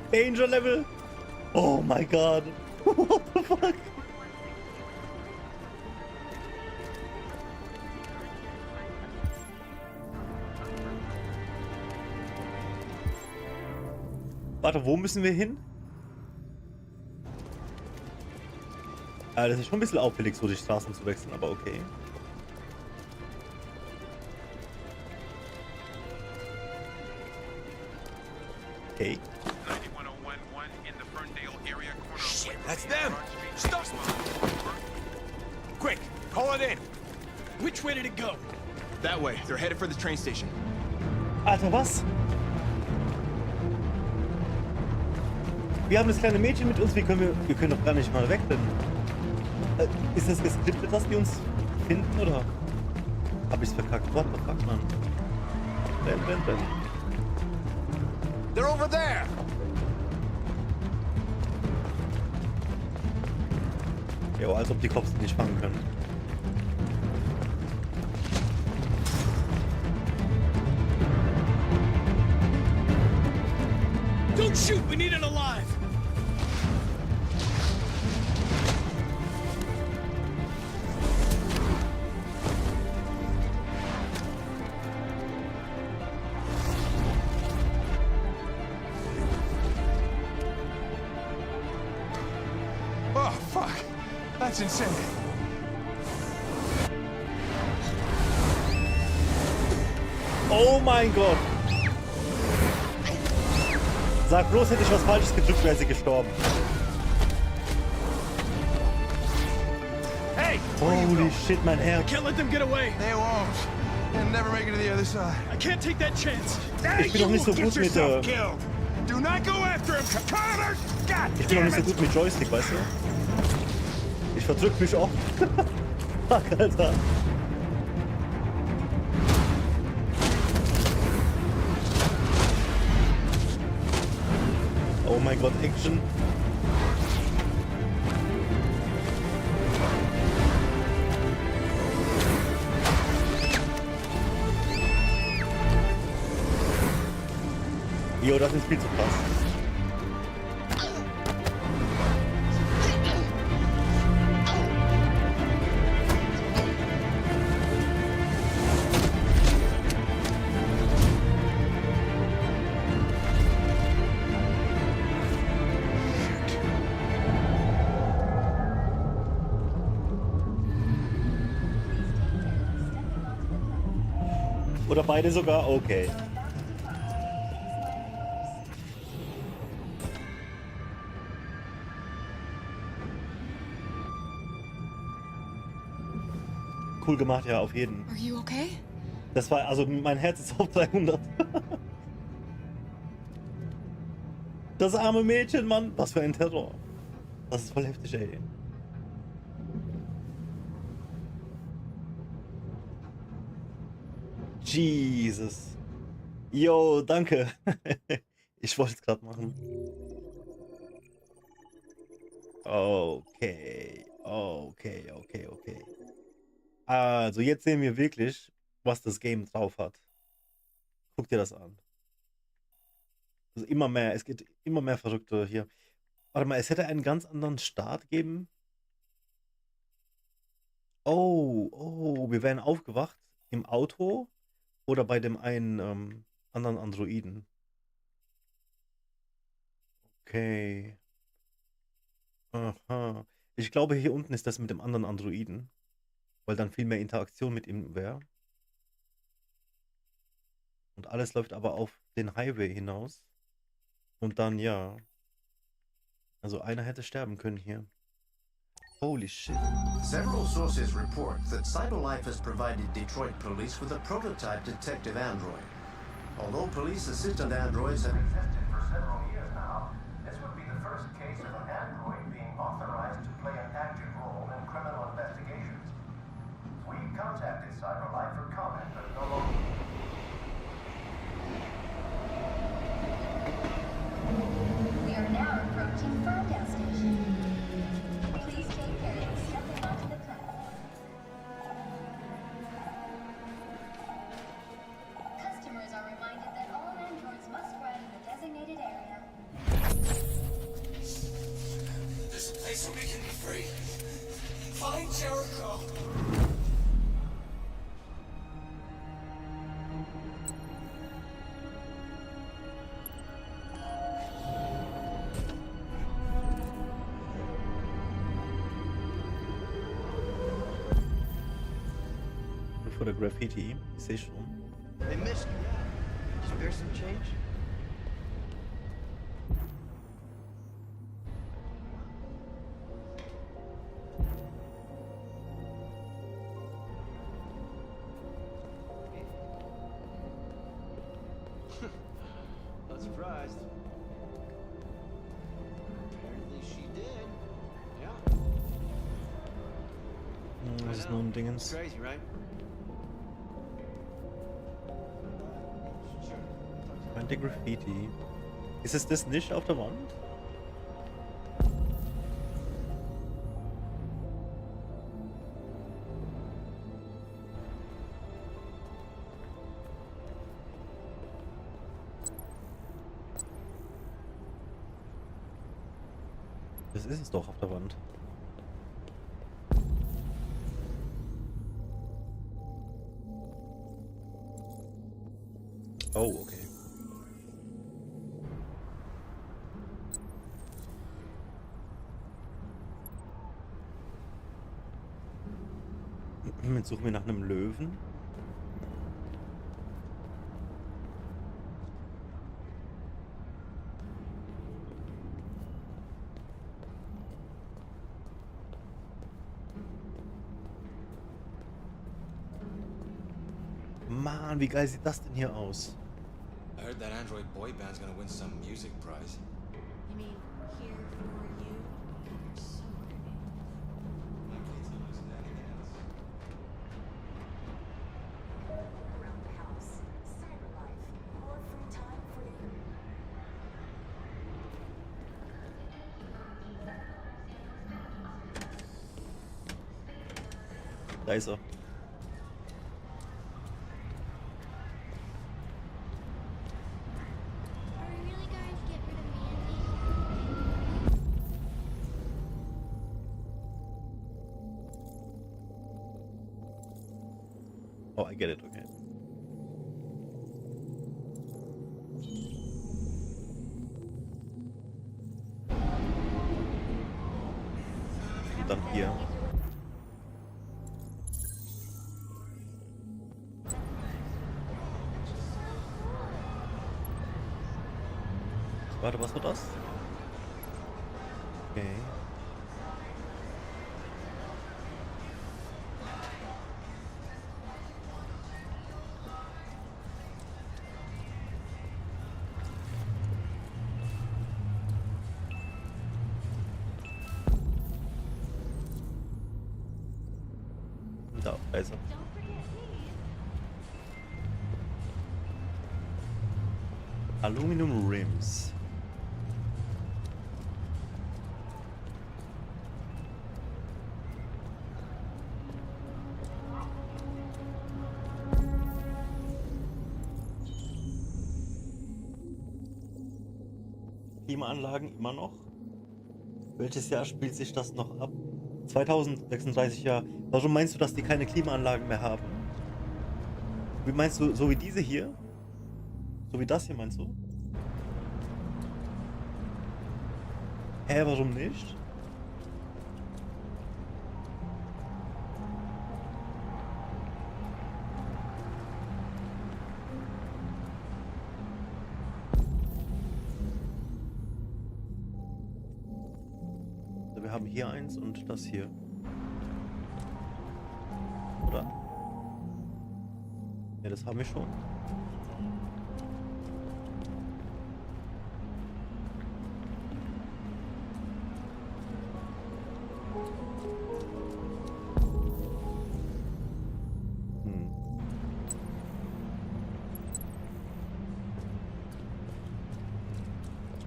Danger level. Oh my god. What the fuck? Warte, wo müssen wir hin? Das ist schon ein bisschen auffällig, so die Straßen zu wechseln, aber okay. Okay. Shit, that's them! Stop! Quick, call it in! Which way did it go? That way. They're headed for the train station. Alter, was? Wir haben das kleine Mädchen mit uns, wir können doch gar nicht mal wegrennen. Ist das geskriptet, dass die uns finden, oder? Hab ich's verkackt? What the fuck, Mann? Renn. They're over there! Jo, als ob die Cops die nicht fangen können. Don't shoot! We need it alive! Oh, fuck. That's insane. Oh mein Gott! Sag bloß, hätte ich was Falsches gedrückt, wäre sie gestorben. Hey! Holy shit, mein Herz. I can't let them get away. They won't. They'll never make it to the other side. I can't take that chance. Ich bin noch nicht so gut mit Do not go after him, Connors! God Ich bin noch damn nicht so it! gut mit Joystick, weißt du? Ich verdrück mich oft. Fuck, Alter. Oh mein Gott, Action. Jo, das ist viel zu krass. Oder beide sogar? Okay. Cool gemacht, ja, auf jeden. Are you okay? Das war, also mein Herz ist auf 300. Das arme Mädchen, Mann. Was für ein Terror. Das ist voll heftig, ey. Jesus. Yo, danke. Ich wollte es gerade machen. Okay. Also, jetzt sehen wir wirklich, was das Game drauf hat. Guck dir das an. Also immer mehr, es gibt immer mehr Verrückte hier. Warte mal, es hätte einen ganz anderen Start geben. Oh, wir wären aufgewacht im Auto oder bei dem einen anderen Androiden. Okay. Aha. Ich glaube, hier unten ist das mit dem anderen Androiden, weil dann viel mehr Interaktion mit ihm wäre. Und alles läuft aber auf den Highway hinaus. Und dann, ja. Also einer hätte sterben können hier. Holy shit. Several sources report that CyberLife has provided Detroit police with a prototype detective android. Although police assistant androids have existed for several years now, this would be the first case of an android being authorized to play an active role in criminal investigations. We contacted CyberLife for comment, but no longer. We are now approaching Ferndale Station. Please take care of stepping onto the platform. Customers are reminded that all androids must ride in the designated area. There's a place where we can be free. Find Jericho. oder Graffiti. Ich sehe schon. Hey, mister. Spare some change? Not surprised. Apparently she did. Yeah. Das ist nur ein Dingens. Crazy, right? Find the Graffiti. Ist es das nicht auf der Wand? Das ist es doch auf der Wand. Oh, okay. Jetzt suchen wir nach einem Löwen. Mann, wie geil sieht das denn hier aus? I heard that android boy band's gonna win some music prize. You mean here for you? So creepy. Around the house, cyber life, more free time for you. Da ist er. Are we really going to get rid of Mandy? Oh, I get it, okay. Und dann hier. Warte, was war das? Okay. Da ist er. Aluminum Rims. Klimaanlagen immer noch? Welches Jahr spielt sich das noch ab? 2036 Jahre. Warum meinst du, dass die keine Klimaanlagen mehr haben? Wie meinst du, so wie diese hier? So wie das hier meinst du? Hä, warum nicht? Wir haben hier eins und das hier. Oder? Ja, das haben wir schon.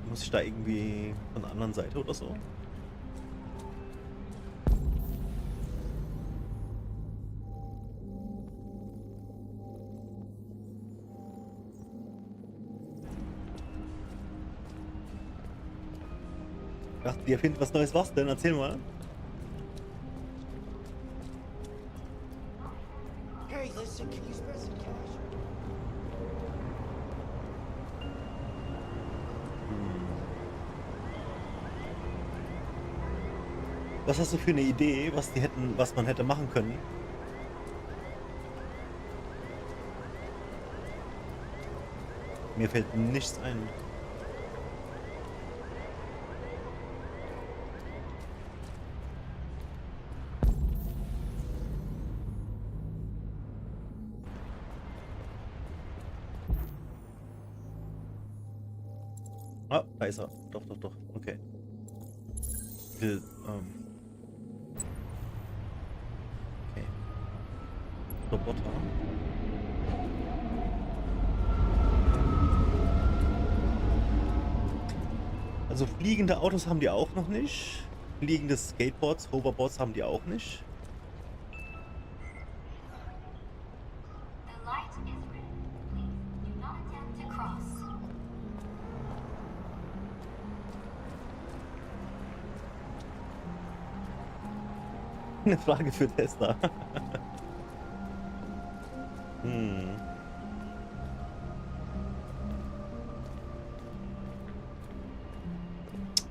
Muss ich da irgendwie von der anderen Seite oder so? Ach, ihr findet was Neues, was denn? Erzähl mal. Hey, listen, can you spare some cash? Was hast du für eine Idee, was man hätte machen können? Mir fällt nichts ein. Ah, da ist er. Doch, doch, doch. Okay. Okay. Roboter. Also fliegende Autos haben die auch noch nicht. Fliegende Skateboards, Hoverboards haben die auch nicht. Eine Frage für Tesla.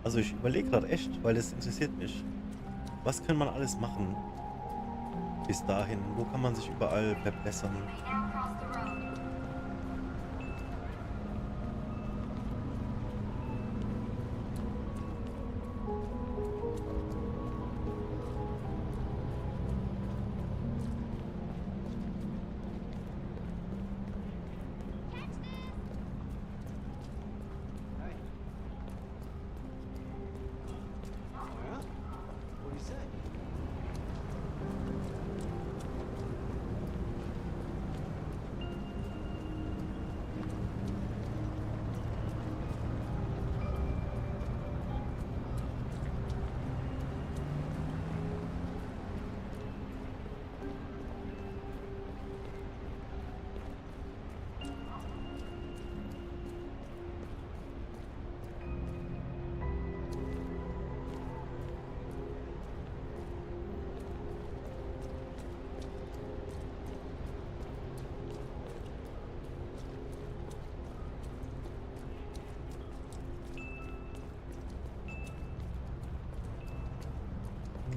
Also ich überlege gerade echt, weil es interessiert mich. Was kann man alles machen? Bis dahin, wo kann man sich überall verbessern?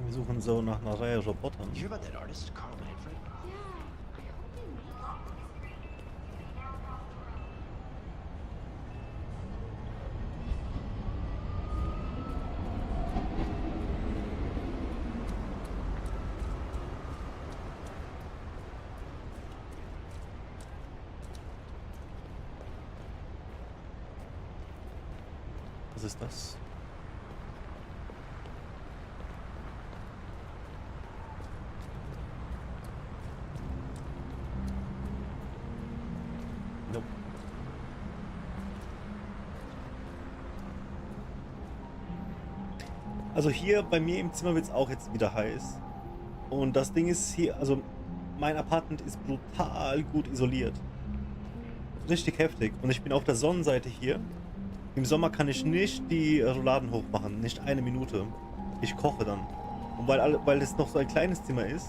Wir suchen so nach einer Reihe Robotern. Was ist das? Nope. Also hier bei mir im Zimmer wird es auch jetzt wieder heiß. Und das Ding ist hier, also mein Apartment ist brutal gut isoliert. Richtig heftig. Und ich bin auf der Sonnenseite hier. Im Sommer kann ich nicht die Rouladen hochmachen, nicht eine Minute. Ich koche dann. Und weil es noch so ein kleines Zimmer ist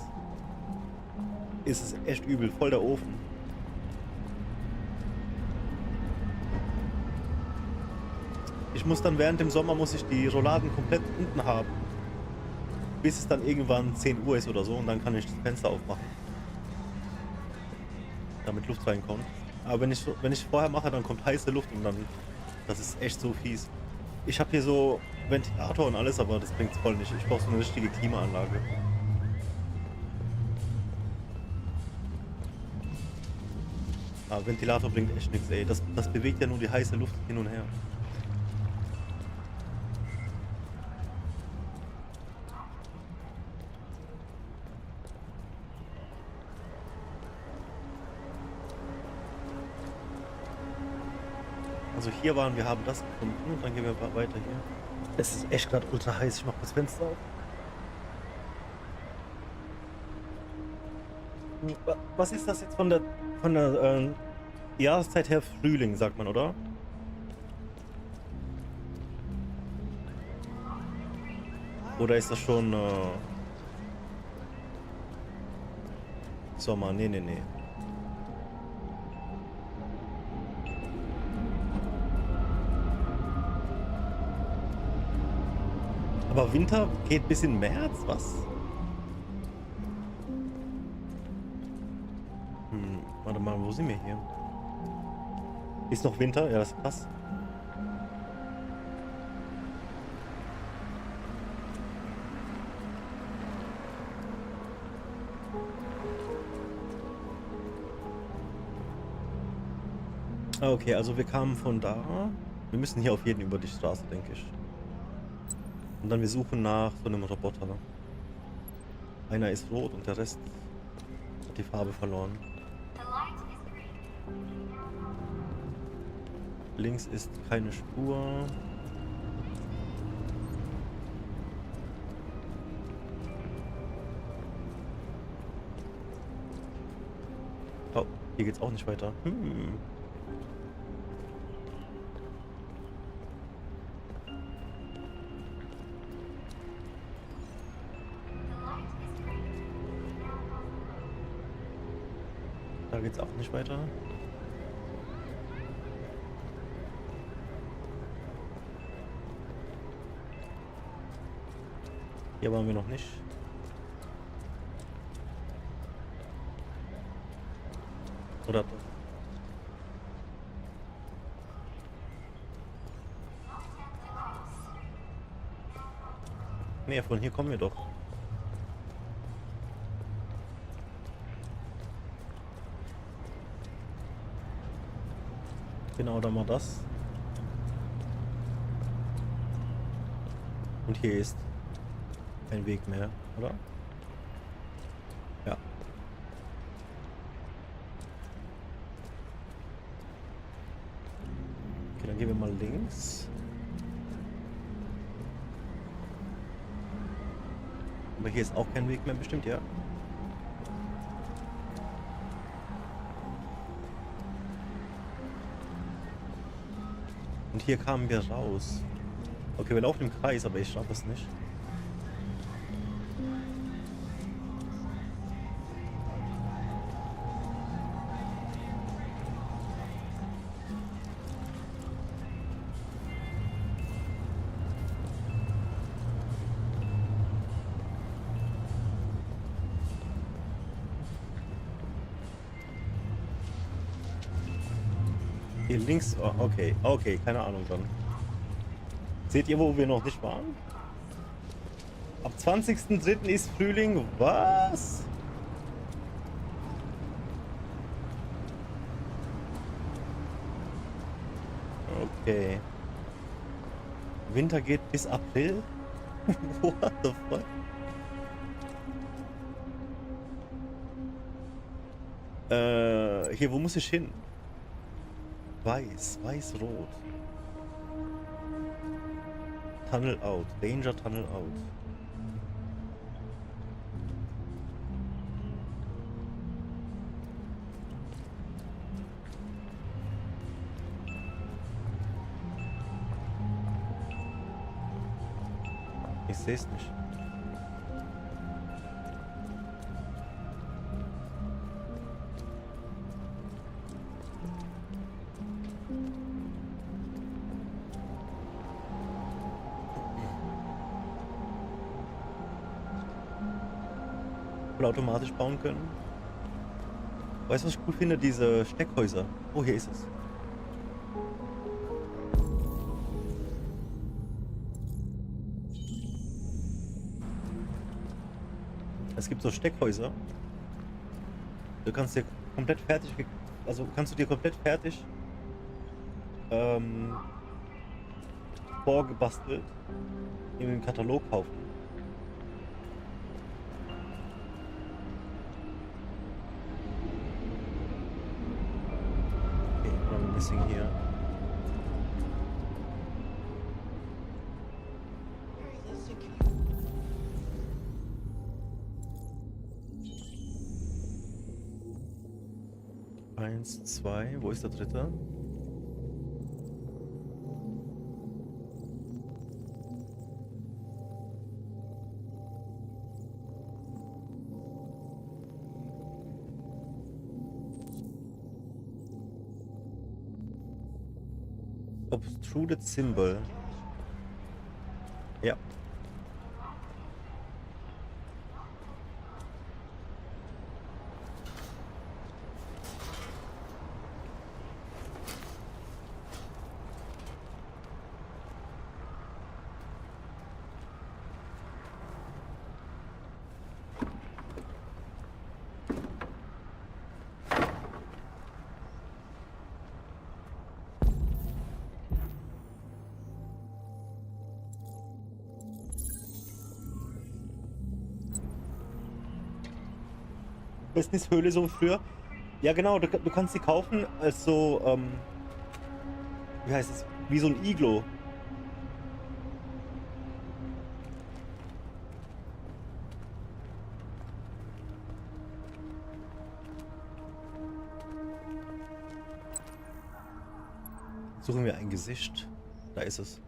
es echt übel, voll der Ofen. Ich muss dann während dem Sommer die Rouladen komplett unten haben. Bis es dann irgendwann 10 Uhr ist oder so und dann kann ich das Fenster aufmachen. Damit Luft reinkommt. Aber wenn ich vorher mache, dann kommt heiße Luft und dann... Das ist echt so fies. Ich habe hier so Ventilator und alles, aber das bringt's voll nicht. Ich brauche so eine richtige Klimaanlage. Aber Ventilator bringt echt nichts, ey. Das bewegt ja nur die heiße Luft hin und her. Also hier waren wir, haben das gefunden und dann gehen wir weiter hier. Es ist echt gerade ultra heiß, ich mach das Fenster auf. Was ist das jetzt von der Jahreszeit her? Frühling, sagt man, oder? Oder ist das schon Sommer? Nee, nee, nee. Aber Winter geht bis in März, was? Warte mal, wo sind wir hier? Ist noch Winter? Ja, das ist krass. Okay, also wir kamen von da. Wir müssen hier auf jeden über die Straße, denke ich. Und dann wir suchen nach so einem Roboter. Einer ist rot und der Rest hat die Farbe verloren. Links ist keine Spur. Oh, hier geht's auch nicht weiter. Da geht's auch nicht weiter. Hier waren wir noch nicht. Oder doch? Nee, von hier kommen wir doch. Genau, dann mal das. Und hier ist kein Weg mehr, oder? Ja. Okay, dann gehen wir mal links. Aber hier ist auch kein Weg mehr, bestimmt, ja. Und hier kamen wir raus. Okay, wir laufen im Kreis, aber ich schaffe es nicht. Hier links, oh, okay, okay, keine Ahnung dann. Seht ihr, wo wir noch nicht waren? Ab 20.03. ist Frühling, was? Okay. Winter geht bis April? What the fuck? Hier, wo muss ich hin? Weiß, weiß-rot. Tunnel out. Danger Tunnel out. Ich sehe es nicht. Automatisch bauen können. Weißt du, was ich cool finde? Diese Steckhäuser. Oh, hier ist es. Es gibt so Steckhäuser. Du kannst dir komplett fertig, also kannst du dir komplett fertig vorgebastelt in den Katalog kaufen. Hier. Eins, zwei, wo ist der dritte? Obtruded Symbol. Ja. Westnis-Höhle so früher. Ja genau, du kannst sie kaufen als so, wie heißt es? Wie so ein Iglo. Suchen wir ein Gesicht. Da ist es.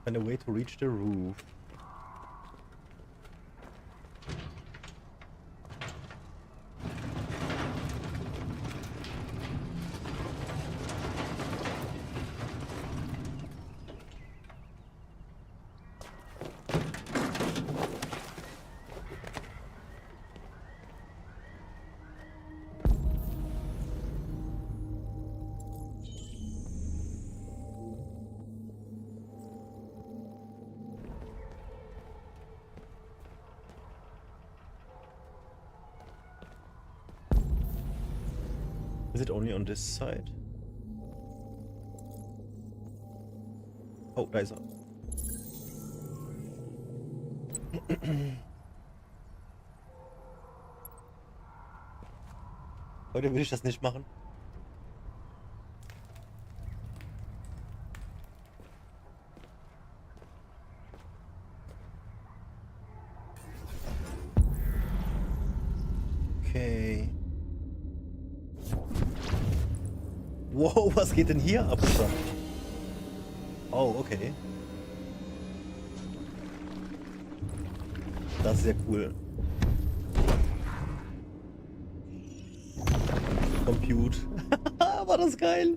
Find a way to reach the roof. Is it only on this side? Oh, da ist er. Heute will ich das nicht machen. Okay. Wow, was geht denn hier ab? Oh, okay. Das ist sehr cool. Compute. War das geil?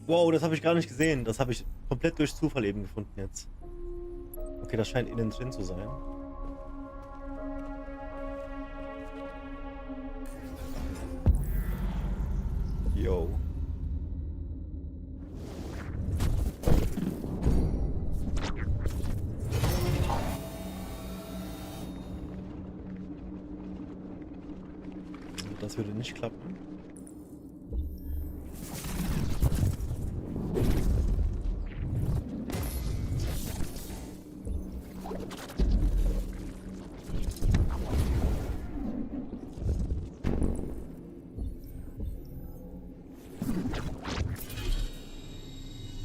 Wow, das habe ich gar nicht gesehen. Das habe ich komplett durch Zufall eben gefunden jetzt. Okay, das scheint innen drin zu sein. Yo. Das würde nicht klappen.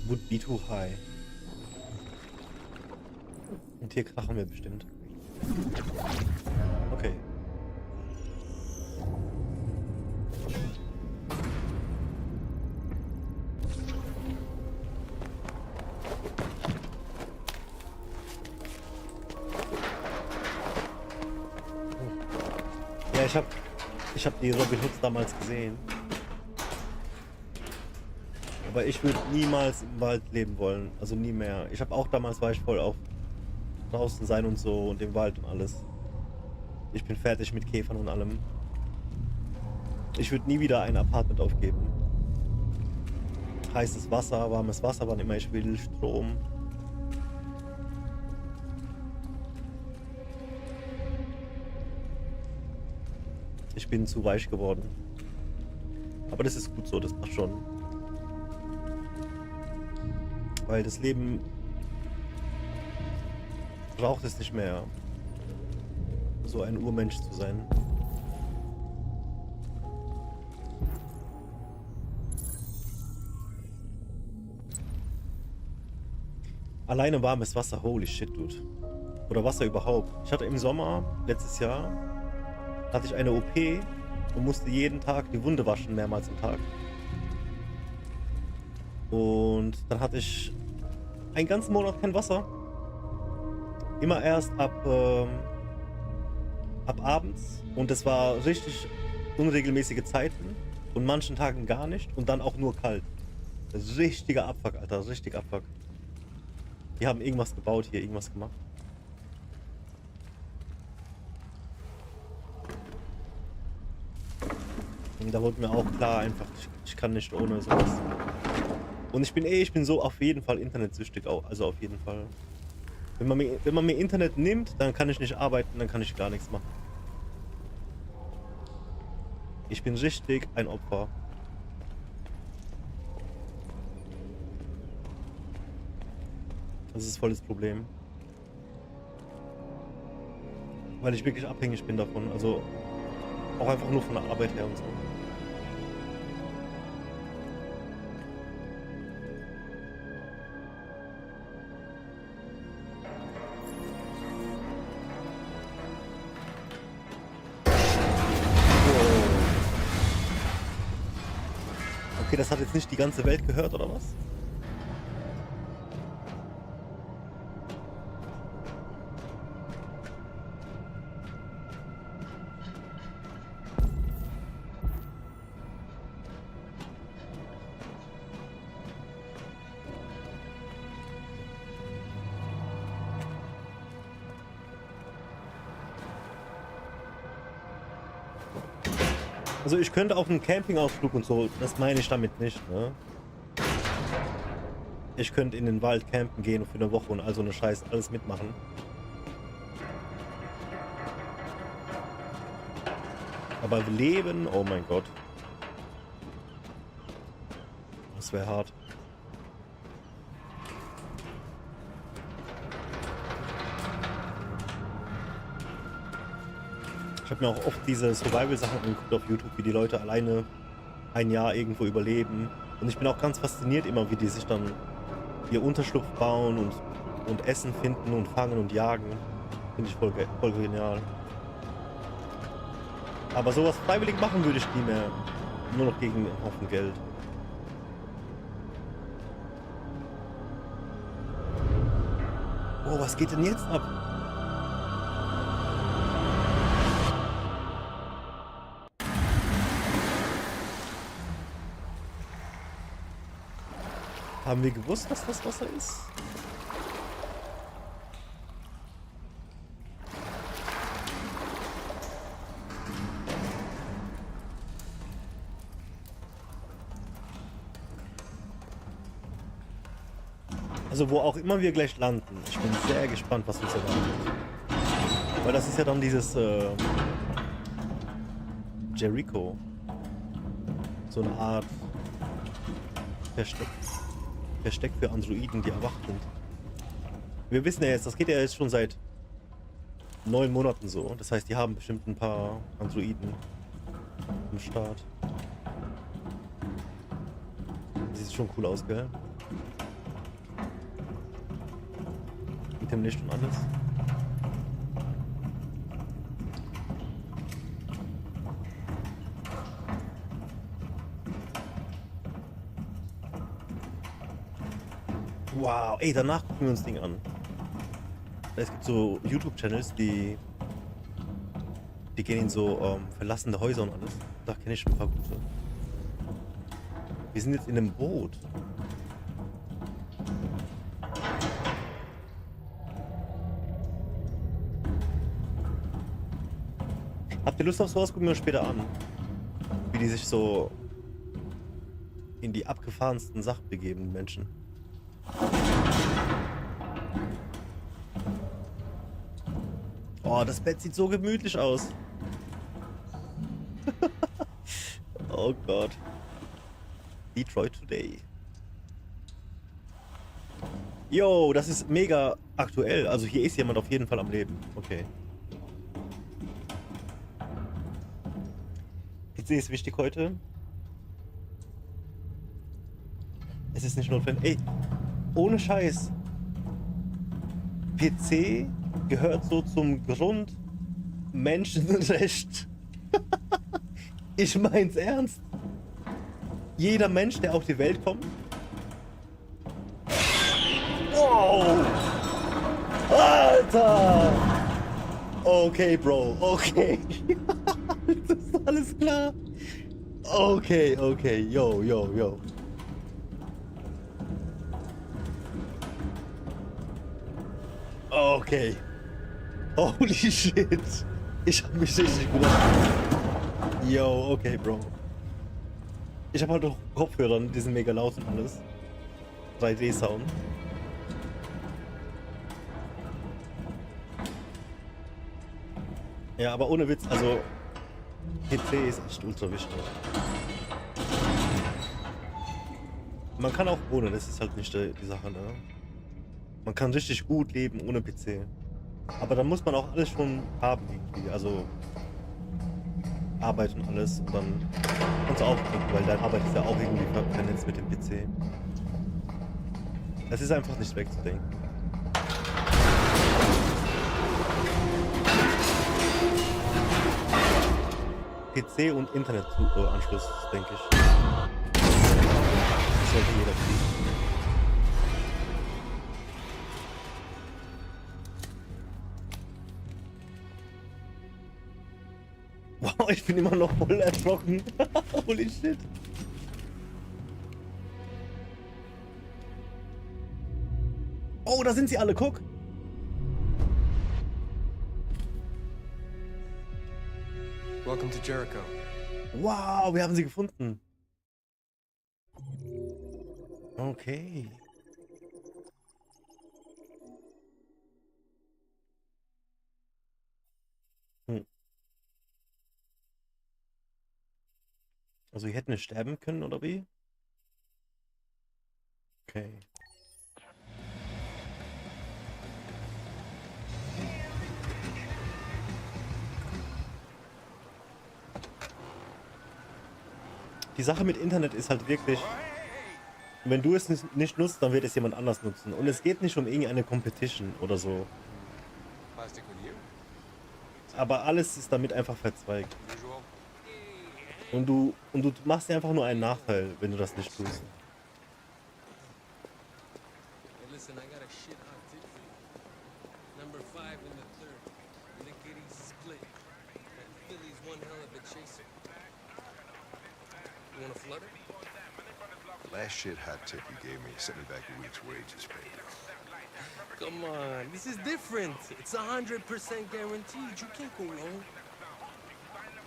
Would be too high. Und hier krachen wir bestimmt. Okay. Ja, ich hab die Robin Hoods damals gesehen. Aber ich würde niemals im Wald leben wollen. Also nie mehr. Ich habe auch damals, war ich voll auf draußen sein und so und im Wald und alles. Ich bin fertig mit Käfern und allem. Ich würde nie wieder ein Apartment aufgeben. Heißes Wasser, warmes Wasser, wann immer ich will, Strom. Ich bin zu weich geworden. Aber das ist gut so, das passt schon. Weil das Leben braucht es nicht mehr, so ein Urmensch zu sein. Alleine warmes Wasser, holy shit, dude. Oder Wasser überhaupt. Ich hatte im Sommer, letztes Jahr, hatte ich eine OP und musste jeden Tag die Wunde waschen, mehrmals am Tag. Und dann hatte ich einen ganzen Monat kein Wasser. Immer erst ab abends. Und es war richtig unregelmäßige Zeiten. Und manchen Tagen gar nicht. Und dann auch nur kalt. Richtiger Abfuck, Alter. Richtig Abfuck. Die haben irgendwas gebaut hier, irgendwas gemacht. Und da wurde mir auch klar, einfach, ich kann nicht ohne sowas. Und ich bin so auf jeden Fall internetsüchtig auch. Also auf jeden Fall. Wenn man mir Internet nimmt, dann kann ich nicht arbeiten, dann kann ich gar nichts machen. Ich bin richtig ein Opfer. Das ist voll das Problem. Weil ich wirklich abhängig bin davon. Also auch einfach nur von der Arbeit her und so. Okay, das hat jetzt nicht die ganze Welt gehört, oder was? Also ich könnte auch einen Campingausflug und so, das meine ich damit nicht, ne? Ich könnte in den Wald campen gehen für eine Woche und all so eine Scheiß alles mitmachen. Aber leben, oh mein Gott. Das wäre hart. Ich habe mir auch oft diese Survival-Sachen angeguckt auf YouTube, wie die Leute alleine ein Jahr irgendwo überleben. Und ich bin auch ganz fasziniert immer, wie die sich dann ihr Unterschlupf bauen und Essen finden und fangen und jagen. Finde ich voll genial. Aber sowas freiwillig machen würde ich nie mehr. Nur noch gegen einen Haufen Geld. Oh, was geht denn jetzt ab? Haben wir gewusst, dass das Wasser ist? Also wo auch immer wir gleich landen. Ich bin sehr gespannt, was uns erwartet. Weil das ist ja dann dieses Jericho. So eine Art Versteck für Androiden, die erwacht sind. Wir wissen ja jetzt, das geht ja jetzt schon seit 9 Monaten so. Das heißt, die haben bestimmt ein paar Androiden am Start. Das sieht schon cool aus, gell? Mit dem Licht und alles. Wow, ey, danach gucken wir uns das Ding an. Es gibt so YouTube-Channels, die gehen in so verlassene Häuser und alles. Da kenne ich schon ein paar gute. Wir sind jetzt in einem Boot. Habt ihr Lust auf sowas? Gucken wir uns später an. Wie die sich so in die abgefahrensten Sachen begeben, die Menschen. Oh, das Bett sieht so gemütlich aus. Oh Gott. Detroit Today. Yo, das ist mega aktuell. Also hier ist jemand auf jeden Fall am Leben. Okay. PC ist wichtig heute. Es ist nicht notwendig. Ey, ohne Scheiß. PC gehört so zum Grundmenschenrecht. Ich mein's ernst. Jeder Mensch, der auf die Welt kommt. Wow! Alter! Okay, Bro, okay. Das ist alles klar. Okay, okay, yo, yo, yo. Okay. Holy shit. Ich hab mich richtig gut. Yo, okay, Bro. Ich hab halt noch Kopfhörern, die sind mega laut und alles. 3D-Sound. Ja, aber ohne Witz, also PC ist echt ultra wichtig. Man kann auch ohne, das ist halt nicht die Sache, ne? Man kann richtig gut leben ohne PC. Aber dann muss man auch alles schon haben irgendwie, also Arbeit und alles und dann kannst du auch gucken, weil deine Arbeit ist ja auch irgendwie vernetzt mit dem PC. Es ist einfach nicht wegzudenken. PC und Internetanschluss, denke ich. Das sollte jeder kriegen. Wow, ich bin immer noch voll erschrocken. Holy shit. Oh, da sind sie alle, guck. Welcome to Jericho. Wow, wir haben sie gefunden. Okay. Also wir hätten nicht sterben können, oder wie? Okay. Die Sache mit Internet ist halt wirklich, wenn du es nicht nutzt, dann wird es jemand anders nutzen. Und es geht nicht um irgendeine Competition oder so. Aber alles ist damit einfach verzweigt. Und du machst dir einfach nur einen Nachteil, wenn du das nicht tust. Last shit hot tip you gave me sent me back a week's wages, baby. Come on, this is different. It's 100% guaranteed. You can't go wrong.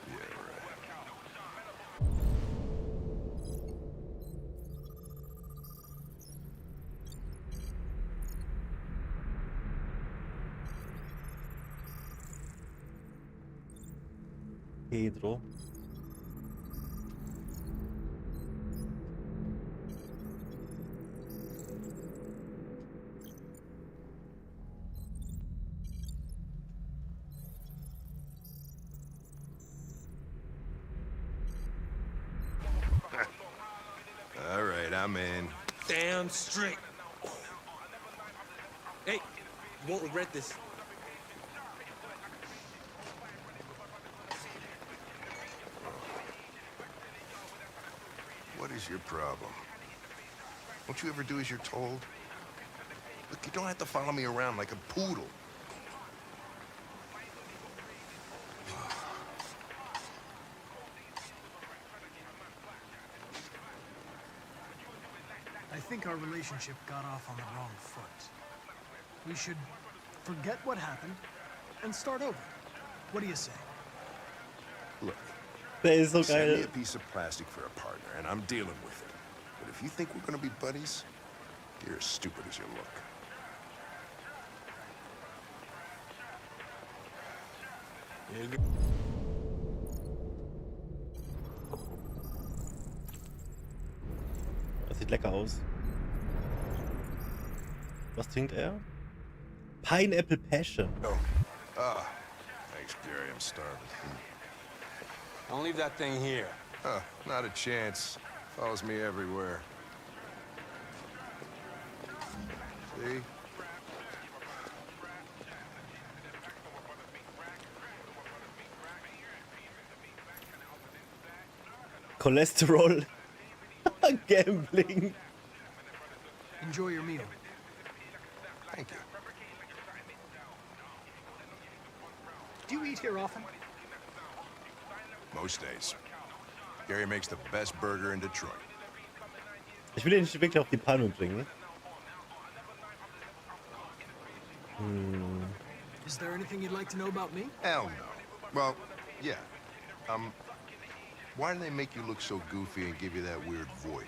Yeah, right. Pedro. All right, I'm in. Damn straight. Hey, you won't regret this. What is your problem? Don't you ever do as you're told? Look, you don't have to follow me around like a poodle. I think our relationship got off on the wrong foot. We should forget what happened and start over. What do you say? Look, Der ist so send me geil. a piece of plastic for a partner, and I'm dealing with it. But if you think we're gonna be buddies, you're as stupid as you look. Das sieht lecker aus. Was trinkt er? Pineapple Passion. Ah, thanks, Gary. I'm starving. Don't leave that thing here. Huh, not a chance. Follows me everywhere. See? Cholesterol. Gambling. Enjoy your meal. Thank you. Do you eat here often? Most days. Gary makes the best burger in Detroit. Ich will ihn nicht wirklich auf die Palme bringen. Is there anything you'd like to know about me? Hell no. Well, yeah. Why do they make you look so goofy and give you that weird voice?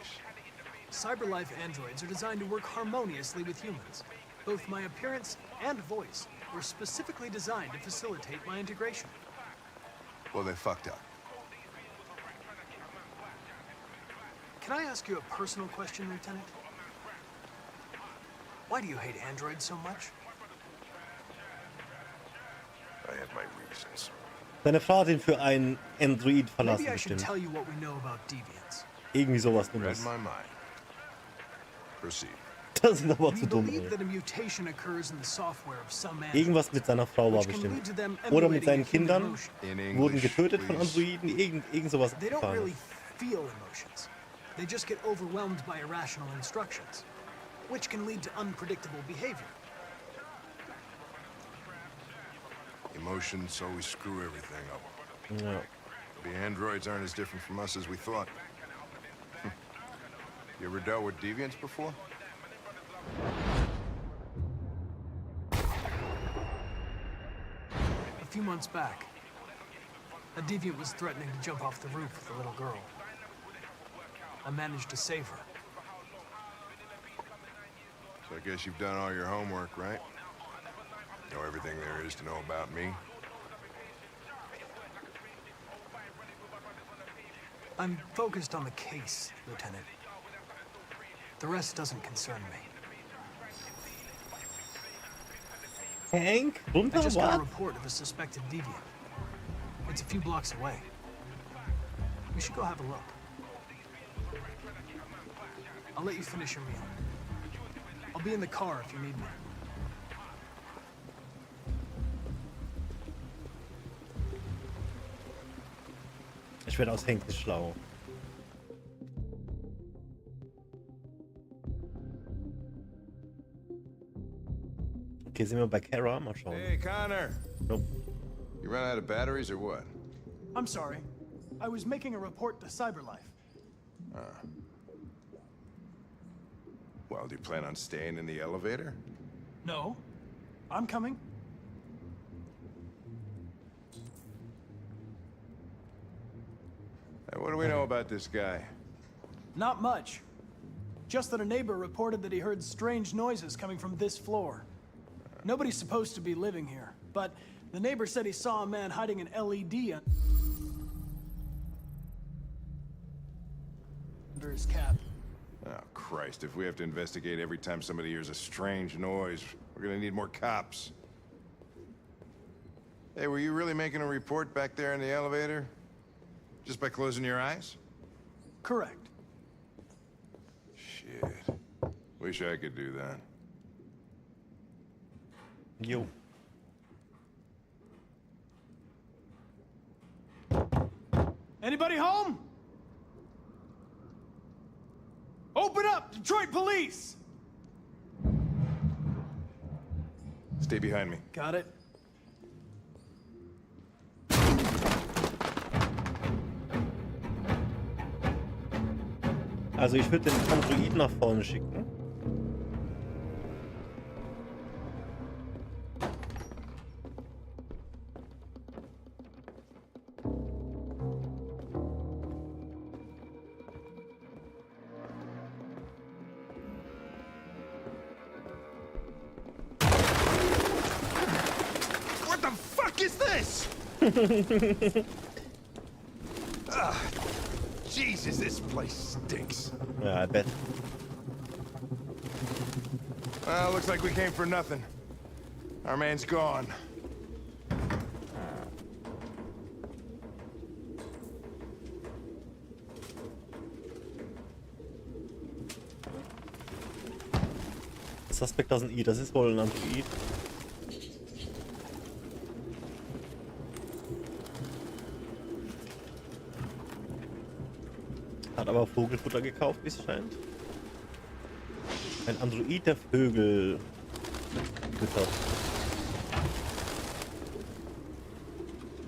CyberLife androids are designed to work harmoniously with humans. Both my appearance and voice were specifically designed to facilitate my integration. Well, they fucked up. Can I ask you a personal question, Lieutenant? Why do you hate androids so much? I have my reasons. Seine Frau hat ihn für einen Android verlassen, Maybe I should bestimmt. tell you what we know about deviants. Irgendwie sowas Read Dummes. my mind. Proceed. Das ist aber We zu dumm, believe ey. that a mutation occurs in the software of some androids. Irgendwas mit seiner Frau war Which can lead bestimmt. to them Oder mit emulating seinen a human Kindern emotion. In wurden English, getötet von please. Androiden. Irgend sowas They don't Abgefahrenes. really feel emotions. They just get overwhelmed by irrational instructions, which can lead to unpredictable behavior. Emotions always screw everything up. Ja. The androids aren't as different from us as we thought. You ever dealt with deviants before? A few months back, a deviant was threatening to jump off the roof with a little girl. I managed to save her. So I guess you've done all your homework, right? Know everything there is to know about me? I'm focused on the case, Lieutenant. The rest doesn't concern me. Hank? I Runter? just got a What? report of a suspected deviant. It's a few blocks away. We should go have a look. I'll let you finish your meal. I'll be in the car if you need me. Ich werde aus Hank nicht schlau. Okay, sind wir bei Kara? Mal schauen. Hey, Connor! Nope. You ran out of batteries or what? I'm sorry. I was making a report to CyberLife. Well, do you plan on staying in the elevator? No. I'm coming. Hey, what do we know about this guy? Not much. Just that a neighbor reported that he heard strange noises coming from this floor. Nobody's supposed to be living here, but the neighbor said he saw a man hiding an LED under his cap. Oh, Christ, if we have to investigate every time somebody hears a strange noise, we're gonna need more cops. Hey, were you really making a report back there in the elevator? Just by closing your eyes? Correct. Shit. Wish I could do that. Jo. Anybody home? Open up, Detroit police! Stay behind me. Got it. Also ich würde den Android nach vorne schicken. What the fuck is this? Jesus, this place stinks. Ja, I bet. Well, looks like we came for nothing. Our man's gone. Suspect doesn't eat. Das ist wohl ein Android. Hat aber Vogelfutter gekauft, wie es scheint. Ein Android, der Vögel füttert.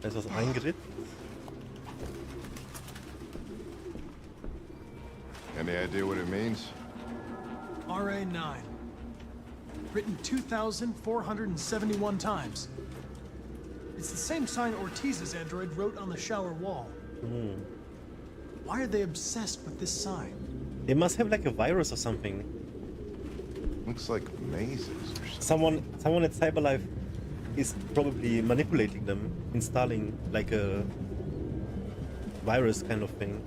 Da ist was eingeritzt. Any idea what it means? RA9. Written 2,471 times. It's the same sign Ortiz's android wrote on the shower wall. Why are they obsessed with this sign? They must have like a virus or something. Looks like mazes or something. Someone at Cyberlife is probably manipulating them, installing like a virus kind of thing.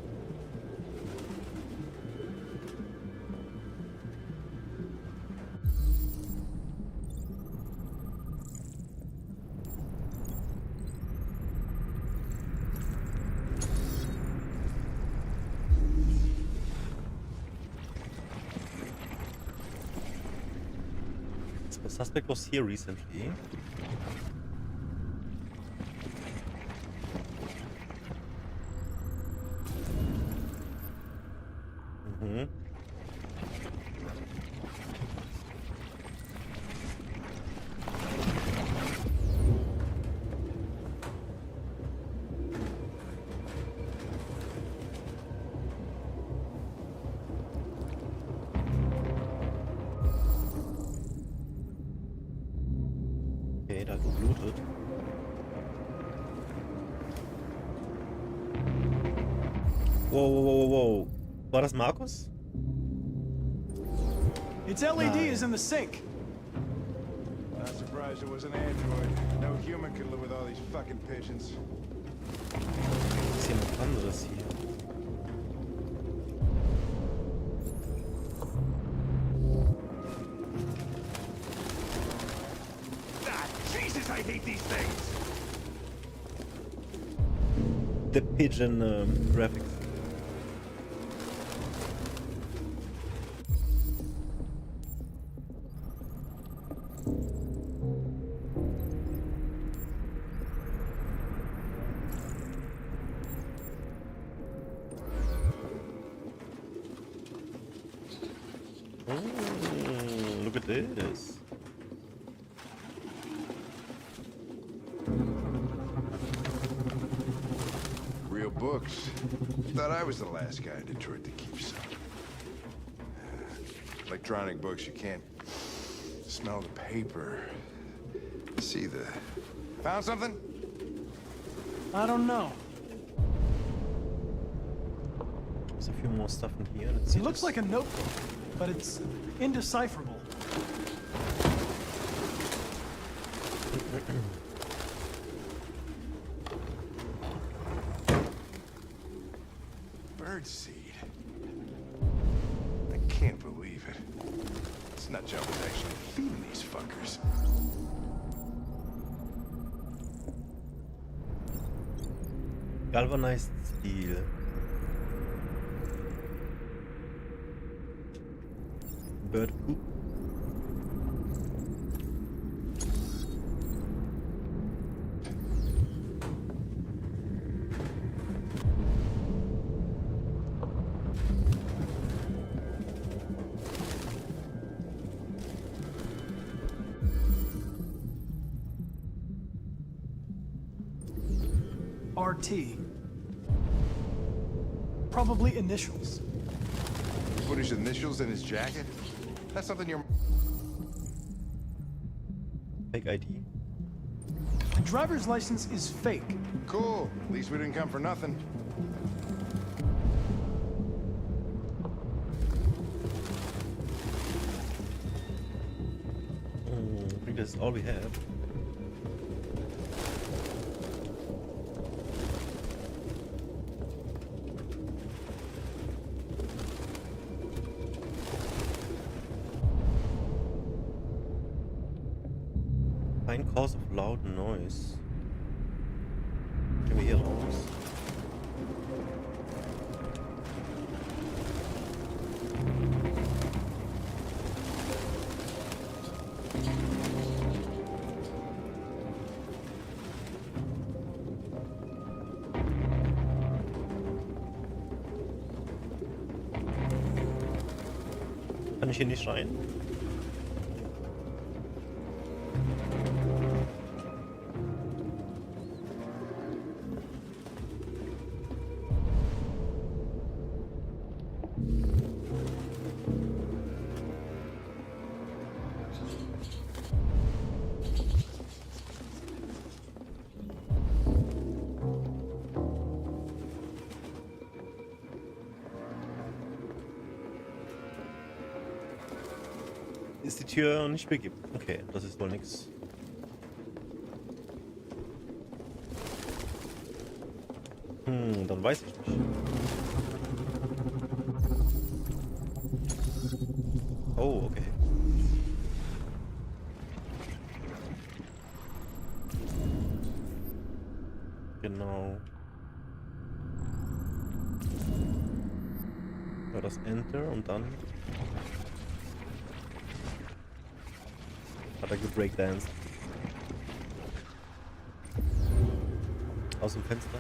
The suspect was here recently. Okay, da geblutet. Whoa. War das Markus? Its LED is in the sink. Not surprised it was an android. No human could live with all these fucking pigeons. Ist jemand anderes hier? Jesus, I hate these things! The pigeon graphics. Look at this. Real books. Thought I was the last guy in Detroit to keep some. Electronic books, you can't smell the paper. See the... Found something? I don't know. There's a few more stuff in here. Let's see. It looks like a notebook, but it's indecipherable. Birdseed. I can't believe it. This nut job is actually feeding these fuckers. Galvanized steel. Bird poop. RT. Probably initials. Put his initials in his jacket? That's something your... Fake ID. The driver's license is fake. Cool. At least we didn't come for nothing. I think that's all we have. Find cause of loud noise. Can we hear those? ich hier nicht rein? Ist die Tür nicht begeben? Okay, das ist wohl nix. Dann weiß ich nicht. Oh, okay. Genau. Ja, das Enter und dann hat er gebreakdanced. Aus dem Fenster.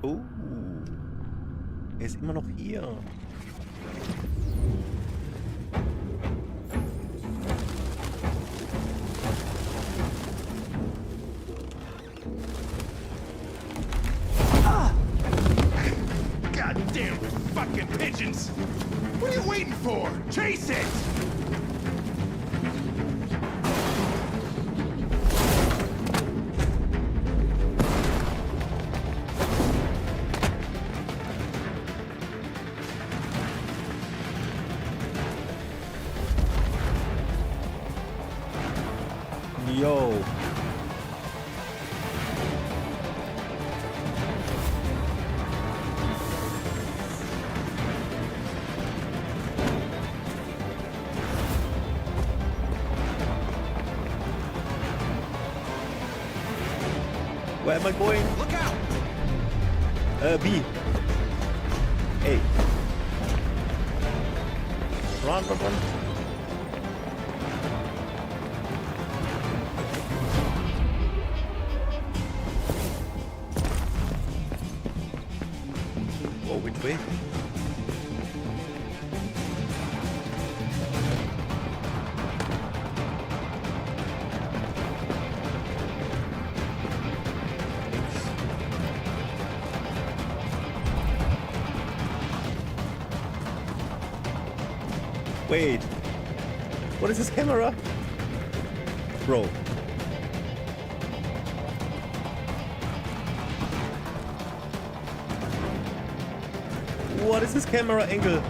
Oh, er ist immer noch hier. Goddamn fucking pigeons! What are you waiting for? Chase it! Yo. Where am I going? Look out! B. A. Run. Oh, which way? Wait. What is this camera? Bro. What is this camera angle?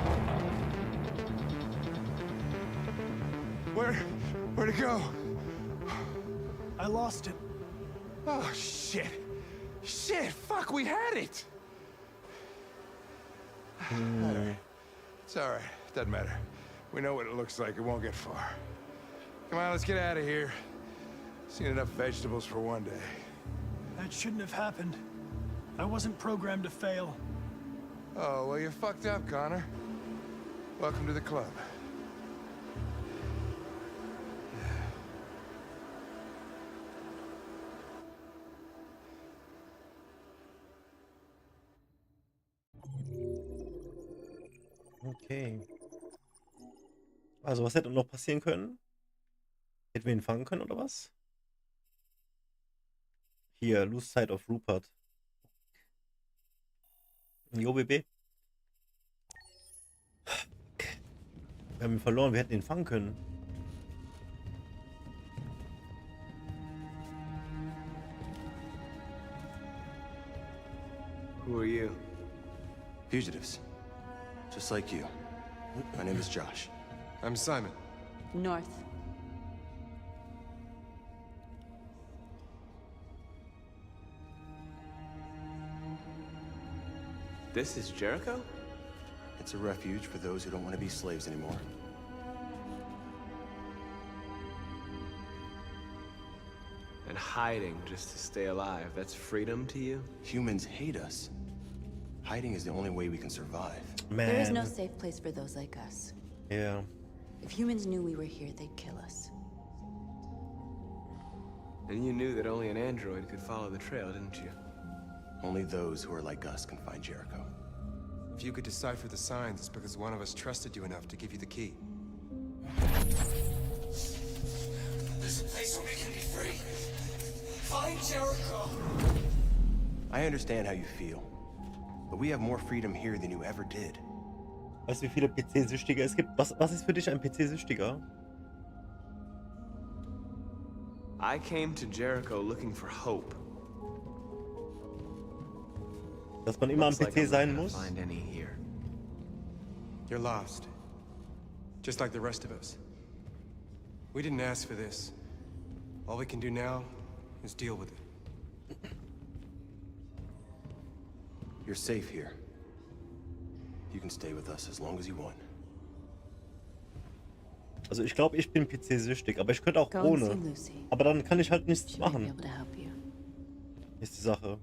Where'd it go? I lost it. Oh, shit. Shit, fuck, we had it! It's alright. Doesn't matter. We know what it looks like. It won't get far. Come on, let's get out of here. Seen enough vegetables for one day. That shouldn't have happened. I wasn't programmed to fail. Oh, well, you fucked up, Connor. Welcome to the club. Okay. Also, was hätte noch passieren können? Hätten wir ihn fangen können, oder was? Hier, lose sight of Rupert. Jo, BB. Wir haben ihn verloren, wir hätten ihn fangen können. Who are you? Fugitives. Just like you. My name is Josh. I'm Simon. North. This is Jericho? It's a refuge for those who don't want to be slaves anymore. And hiding just to stay alive, that's freedom to you? Humans hate us. Hiding is the only way we can survive. Man. There is no safe place for those like us. Yeah. If humans knew we were here, they'd kill us. And you knew that only an android could follow the trail, didn't you? Only those who are like us can find Jericho. If you could decipher the signs, it's because one of us trusted you enough to give you the key. This place will make me free. Find Jericho. I understand how you feel, but we have more freedom here than you ever did. Weißt du, wie viele PC-Süchtige es gibt? Was ist für dich ein PC-Süchtiger? I came to Jericho looking for hope. Dass man immer am PC sein muss? Find any here. You're lost. Just like the rest of us. We didn't ask for this. All we can do now is deal with it. You're safe here. You can stay with us as long as you want. Also ich glaube, ich bin PC-süchtig, aber ich könnte auch ohne. Aber dann kann ich halt nichts machen. Ist die Sache.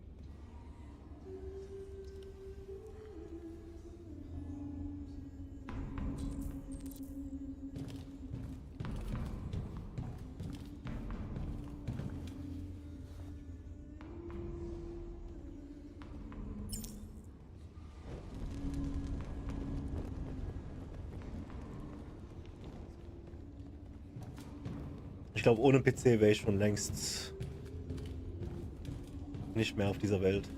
Ich glaube, ohne PC wäre ich schon längst nicht mehr auf dieser Welt.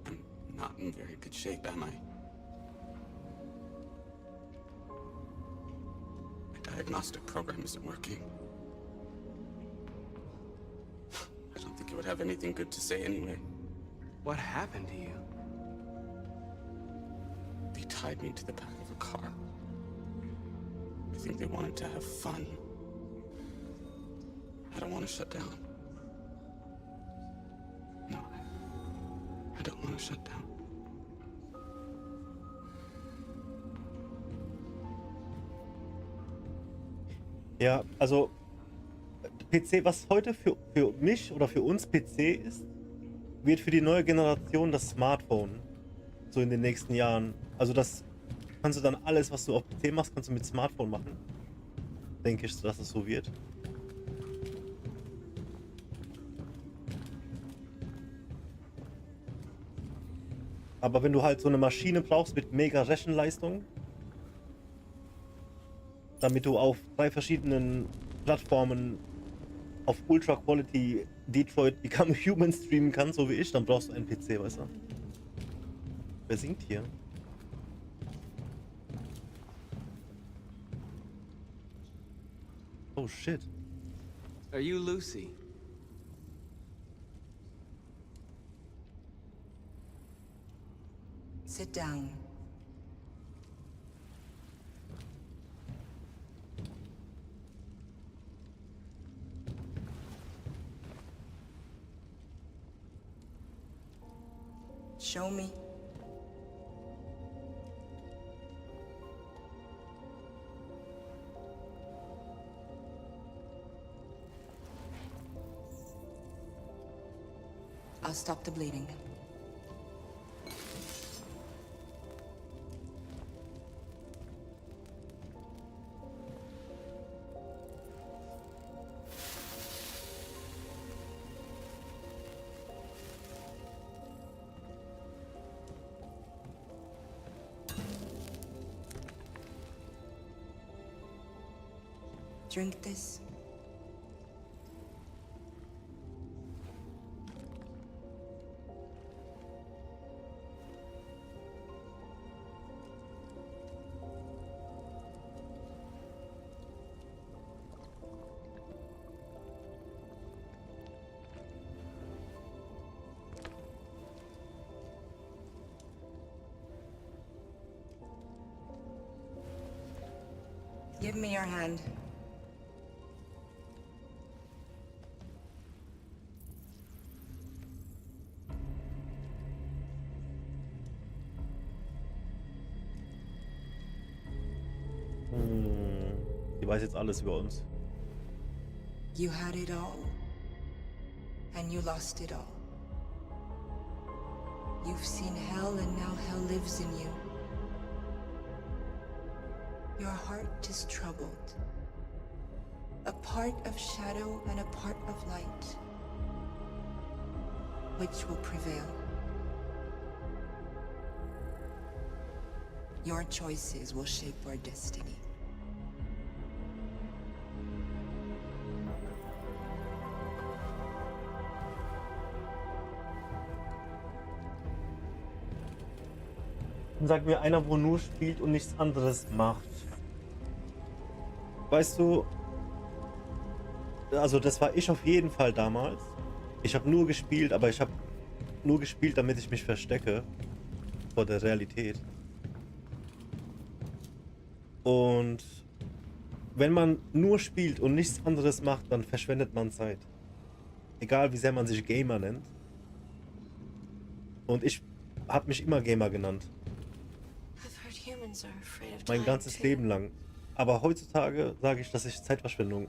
I'm not in very good shape, am I? My diagnostic program isn't working. I don't think you would have anything good to say anyway. What happened to you? They tied me to the back of a car. I think they wanted to have fun. I don't want to shut down. No, I don't want to shut down. Ja, also PC, was heute für mich oder für uns PC ist, wird für die neue Generation das Smartphone. So in den nächsten Jahren. Also das kannst du dann alles, was du auf PC machst, kannst du mit Smartphone machen. Denke ich, dass es so wird. Aber wenn du halt so eine Maschine brauchst mit mega Rechenleistung, damit du auf 3 verschiedenen Plattformen auf Ultra Quality Detroit Become Human streamen kannst, so wie ich, dann brauchst du einen PC, weißt du? Wer singt hier? Oh shit. Are you Lucy? Sit down. Show me. I'll stop the bleeding. Drink this. Give me your hand. Die weiß jetzt alles über uns. You had it all, and you lost it all. You've seen hell, and now hell lives in you. Your heart is troubled. A part of shadow and a part of light. Which will prevail? Your choices will shape our destiny. Und sag mir einer, wo nur spielt und nichts anderes macht. Weißt du, also das war ich auf jeden Fall damals. Ich habe nur gespielt, aber ich habe nur gespielt, damit ich mich verstecke vor der Realität. Und wenn man nur spielt und nichts anderes macht, dann verschwendet man Zeit. Egal wie sehr man sich Gamer nennt. Und ich habe mich immer Gamer genannt. Mein ganzes Leben lang. Aber heutzutage sage ich, das ist Zeitverschwendung.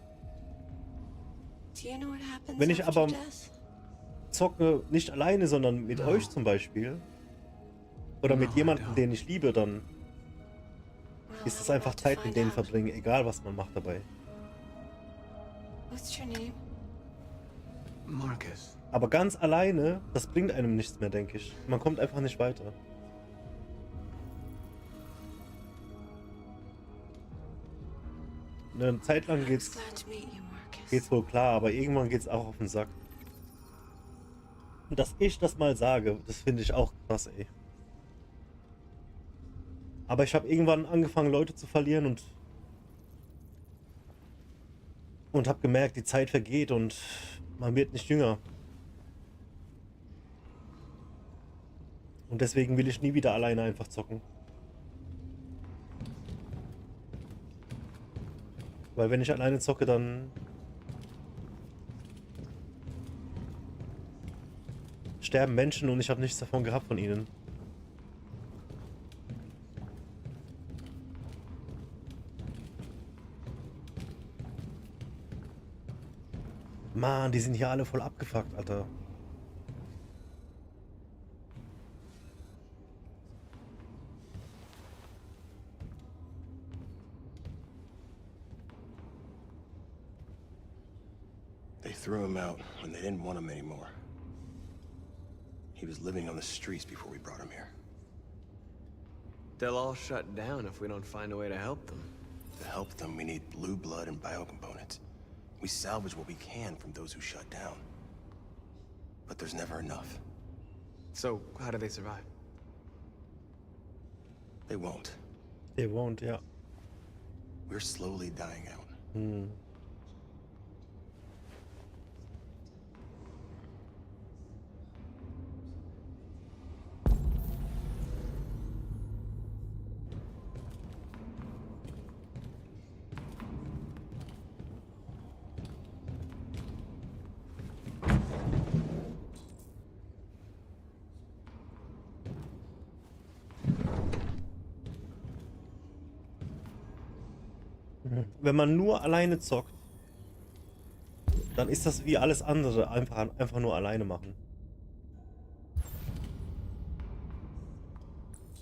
Wenn ich aber zocke, nicht alleine, sondern mit euch zum Beispiel, oder mit jemandem, den ich liebe, dann ist es einfach Zeit mit denen verbringen, egal was man macht dabei. Marcus. Aber ganz alleine, das bringt einem nichts mehr, denke ich. Man kommt einfach nicht weiter. Eine Zeit lang geht's wohl klar, aber irgendwann geht's auch auf den Sack. Und dass ich das mal sage, das finde ich auch krass, ey. Aber ich habe irgendwann angefangen, Leute zu verlieren und habe gemerkt, die Zeit vergeht und man wird nicht jünger. Und deswegen will ich nie wieder alleine einfach zocken. Weil wenn ich alleine zocke, dann sterben Menschen und ich habe nichts davon gehabt von ihnen. Mann, die sind hier alle voll abgefuckt, Alter. They threw him out when they didn't want him anymore. He was living on the streets before we brought him here. They'll all shut down if we don't find a way to help them. To help them, we need blue blood and biocomponents. We salvage what we can from those who shut down. But there's never enough. So, how do they survive? They won't. They won't, yeah. We're slowly dying out. Hm. Wenn man nur alleine zockt, dann ist das wie alles andere, einfach nur alleine machen.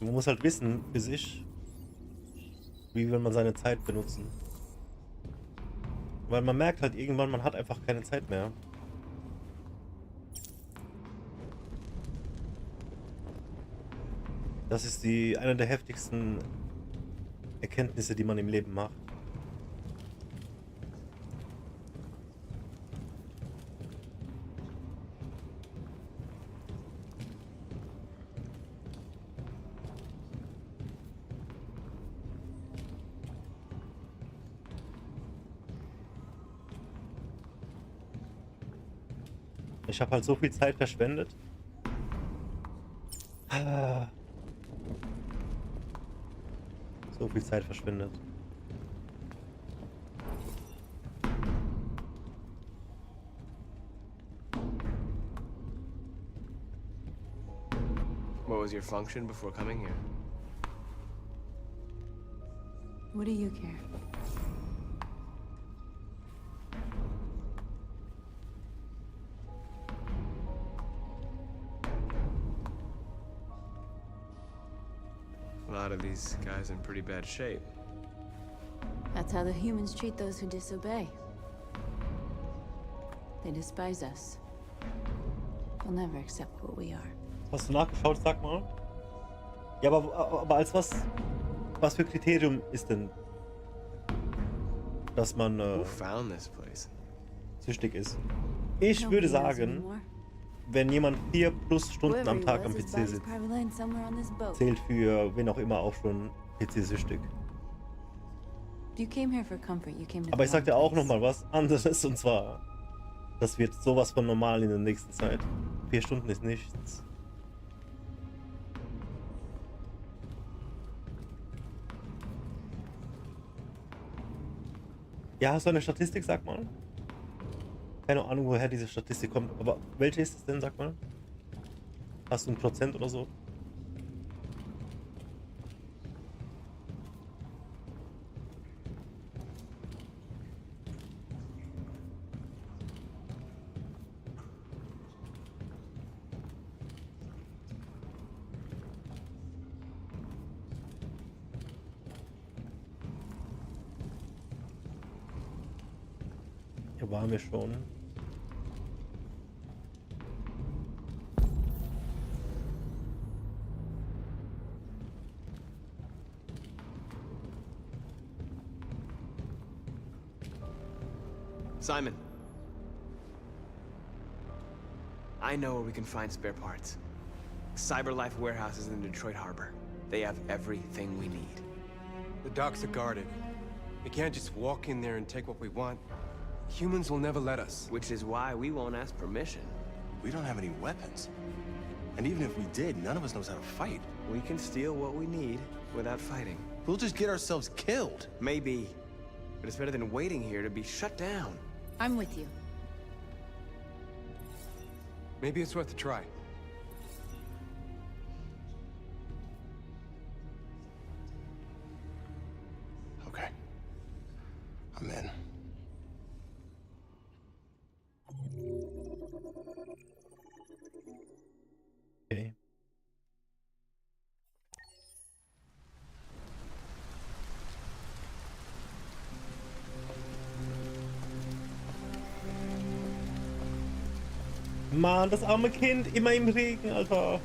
Man muss halt wissen für sich, wie will man seine Zeit benutzen. Weil man merkt halt irgendwann, man hat einfach keine Zeit mehr. Das ist eine der heftigsten Erkenntnisse, die man im Leben macht. Ich habe halt so viel Zeit verschwendet. So viel Zeit verschwendet. What was your function before coming here? What do you care? A lot of these guys in pretty bad shape. That's how the humans treat those who disobey. They despise us. They'll never accept what we are. Hast du nachgeschaut, sag mal? Ja, aber als was für Kriterium ist denn, dass man Who found this place? süchtig ist? Ich würde sagen, wenn jemand 4+ Stunden am Tag am PC sitzt, zählt für wen auch immer auch schon PC-süchtig. Aber ich sag dir auch nochmal was anderes, und zwar, das wird sowas von normal in der nächsten Zeit. 4 Stunden ist nichts. Ja, hast du eine Statistik, sag mal? Keine Ahnung, woher diese Statistik kommt, aber welche ist es denn, sag mal? Hast du ein Prozent oder so? Hier waren wir schon. Simon. I know where we can find spare parts. CyberLife warehouses in the Detroit Harbor. They have everything we need. The docks are guarded. We can't just walk in there and take what we want. Humans will never let us. Which is why we won't ask permission. We don't have any weapons. And even if we did, none of us knows how to fight. We can steal what we need without fighting. We'll just get ourselves killed. Maybe. But it's better than waiting here to be shut down. I'm with you. Maybe it's worth a try. Okay. I'm in. Okay. Mann, das arme Kind, immer im Regen, Alter.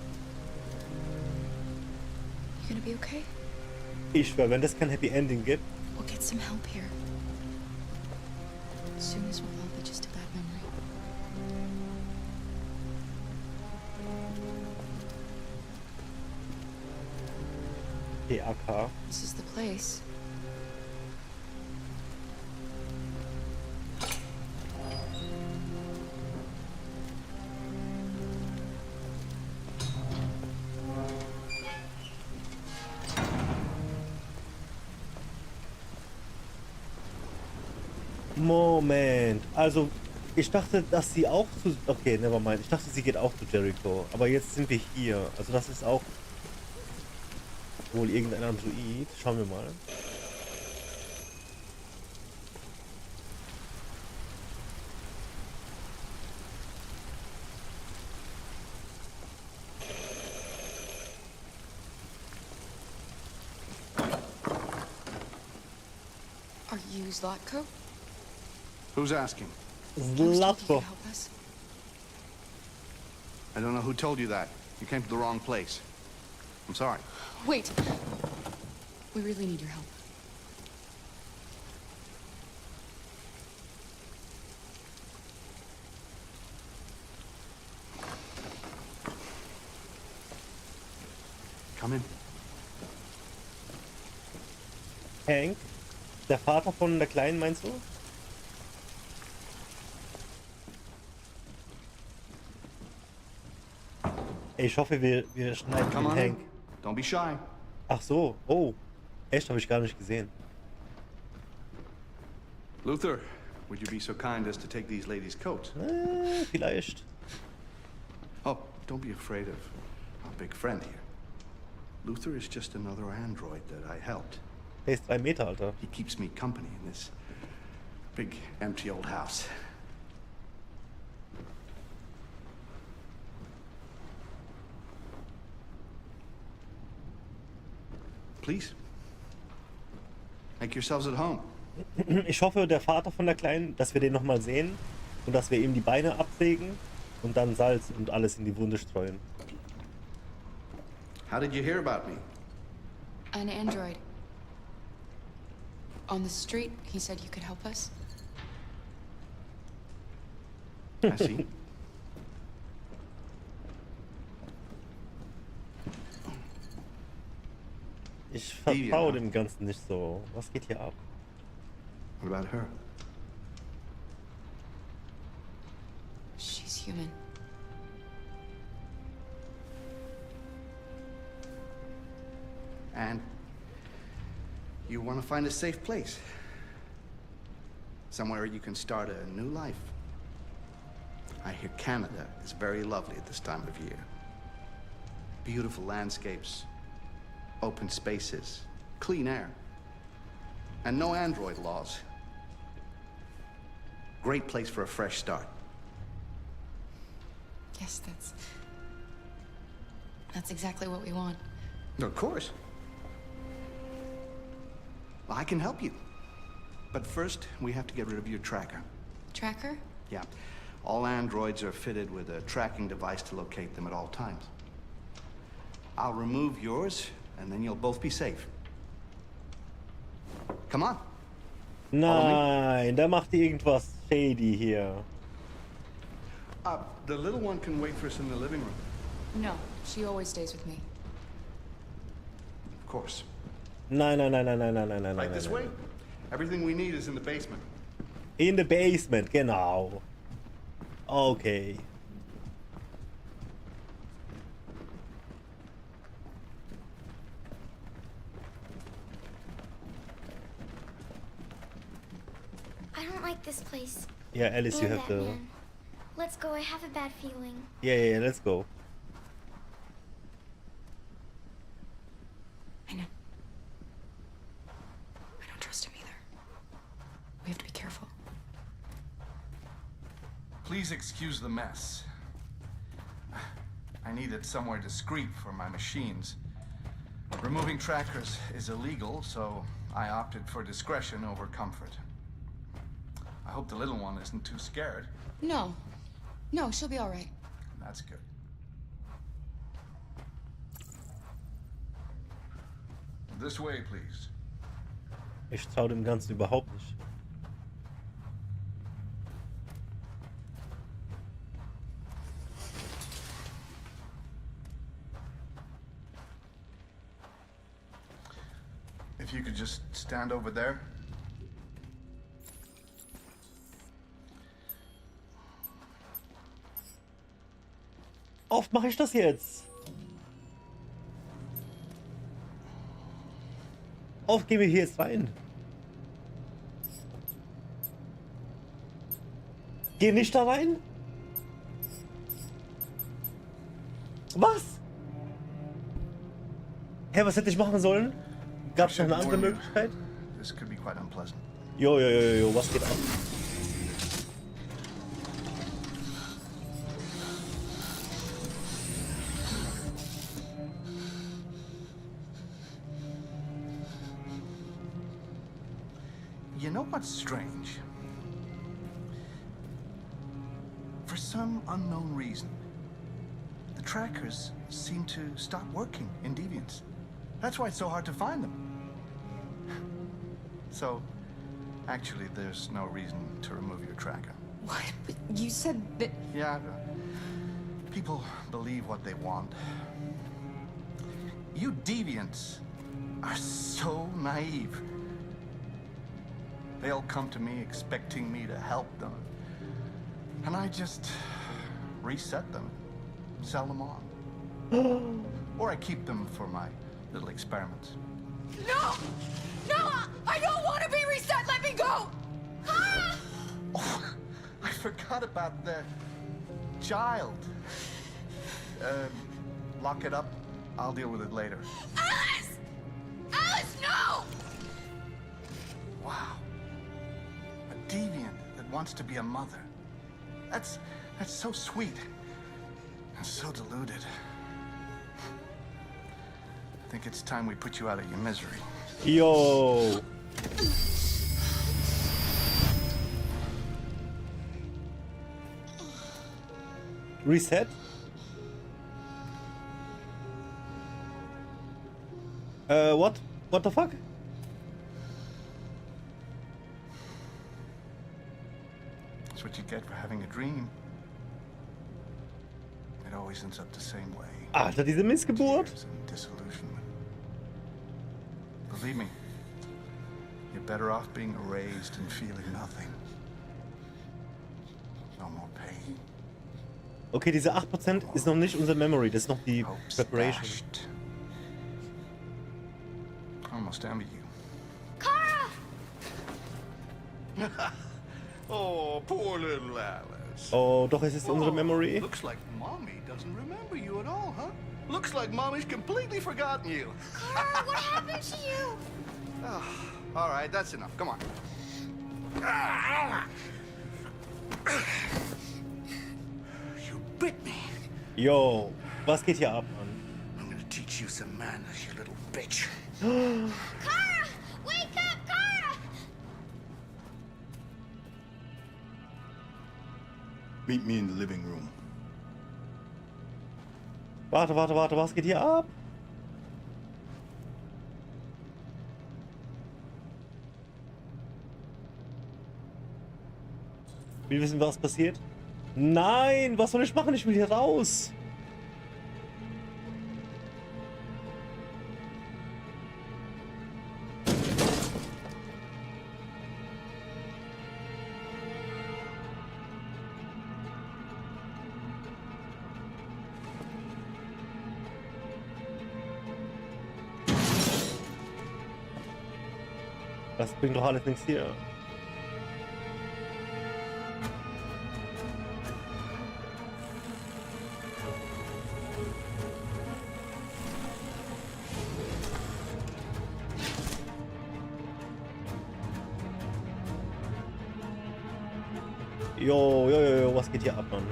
You gonna be okay? Ich schwör, wenn das kein Happy Ending gibt. We'll get some help here. Soon this will all be just a bad memory. Okay, AK. This is the place. Moment, also ich dachte, dass sie auch zu... Okay, nevermind. Ich dachte, sie geht auch zu Jericho. Aber jetzt sind wir hier. Also das ist auch wohl irgendein Android. Schauen wir mal. Are you Zlatko? Who's asking? Zlatko. I don't know who told you that. You came to the wrong place. I'm sorry. Wait. We really need your help. Come in. Hank? Der Vater von der Kleinen, meinst du? Ey, ich hoffe, wir schneiden den Hank. Don't be shy. Ach so, oh. Echt, habe ich gar nicht gesehen. Luther, would you be so kind as to take these ladies' coats? Vielleicht. Oh, don't be afraid of our big friend here. Luther is just another android that I helped. Er ist 3 Meter, Alter. He keeps me company in this big, empty old house. Please. Make yourselves at home. Ich hoffe, der Vater von der Kleinen, dass wir den nochmal sehen und dass wir ihm die Beine absägen und dann Salz und alles in die Wunde streuen. How did you hear about me? An android. On the street, he said you could help us. I see. Ich vertraue dem Ganzen nicht so. Was geht hier ab? What about her? She's human. And you want to find a safe place. Somewhere you can start a new life. I hear Canada is very lovely at this time of year. Beautiful landscapes, open spaces, clean air, and no android laws. Great place for a fresh start. Yes, that's exactly what we want. Of course. Well, I can help you. But first, we have to get rid of your tracker. Tracker? Yeah. All androids are fitted with a tracking device to locate them at all times. I'll remove yours, and then you'll both be safe. Come on. Nein, da macht die irgendwas shady hier. The little one can wait for us in the living room. No, she always stays with me. Of course. Nein. Right this way? Everything we need is in the basement. In the basement, genau. Okay. I don't like this place. Yeah, Alice, you And have that the... man. Let's go, I have a bad feeling. Yeah, let's go. I know. I don't trust him either. We have to be careful. Please excuse the mess. I needed somewhere discreet for my machines. Removing trackers is illegal, so I opted for discretion over comfort. I hope the little one isn't too scared. No, she'll be all right. That's good. This way, please. Ich traue dem Ganzen überhaupt nicht. If you could just stand over there. Oft mache ich das jetzt. Oft gehen wir hier jetzt rein. Geh nicht da rein? Was? Hä, was hätte ich machen sollen? Gab es noch eine andere Möglichkeit? This could be quite unpleasant. Jo, was geht ab? You know what's strange? For some unknown reason, the trackers seem to stop working in Deviants. That's why it's so hard to find them. So, actually, there's no reason to remove your tracker. What? But you said that... Yeah, people believe what they want. You Deviants are so naive. They all come to me expecting me to help them. And I just reset them, sell them on. Or I keep them for my little experiments. No! No! I don't want to be reset! Let me go! Ah! Oh, I forgot about the child. Lock it up. I'll deal with it later. Alice! Alice, no! Wow. A deviant that wants to be a mother. That's so sweet. And so deluded. I think it's time we put you out of your misery. Yo. Reset? What? What the fuck? That's what you get for having a dream. It always ends up the same way. Alter, diese Missgeburt. Tears and disillusionment. Believe me, you're better off being erased and feeling nothing. No more pain. Okay, diese 8% ist noch nicht unser Memory, das ist noch die Preparation. Almost envy you. Kara! Oh, poor little Alice. Oh, doch, es ist unsere Memory. Looks like Mommy doesn't remember you at all, huh? Looks like Mommy's completely forgotten you. Kara, what happened to you? Oh, all right, that's enough. Come on. You bit me. Yo, was geht hier ab, Mann? I'm gonna teach you some manners, you little bitch. Kara! Wake up, Kara! Meet me in the living room. Warte, was geht hier ab? Wir wissen, was passiert. Nein, was soll ich machen? Ich will hier raus. Das bringt doch alles nichts hier. Jo, was geht hier ab, Mann?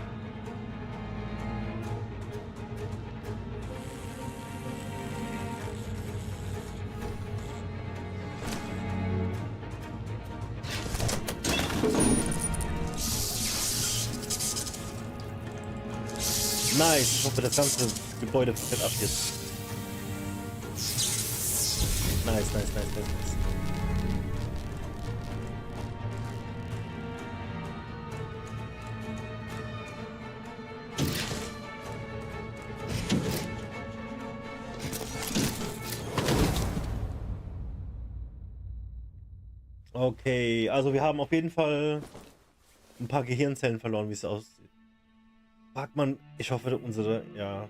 Nice, ich hoffe, das ganze Gebäude fällt ab jetzt. Nice. Okay, also wir haben auf jeden Fall ein paar Gehirnzellen verloren, wie es aussieht. Fuck, man, ich hoffe, unsere, ja.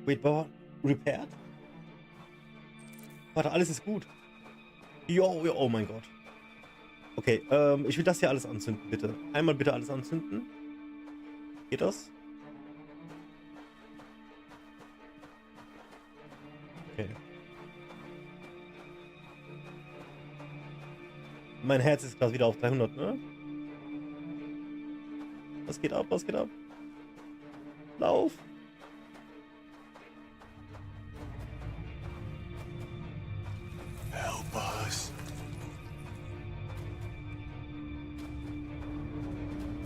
Wait, repaired? Warte, alles ist gut. Jo, oh mein Gott. Okay, ich will das hier alles anzünden, bitte. Einmal bitte alles anzünden. Geht das? Okay. Mein Herz ist gerade wieder auf 300, ne? Was geht ab? Lauf! Help us.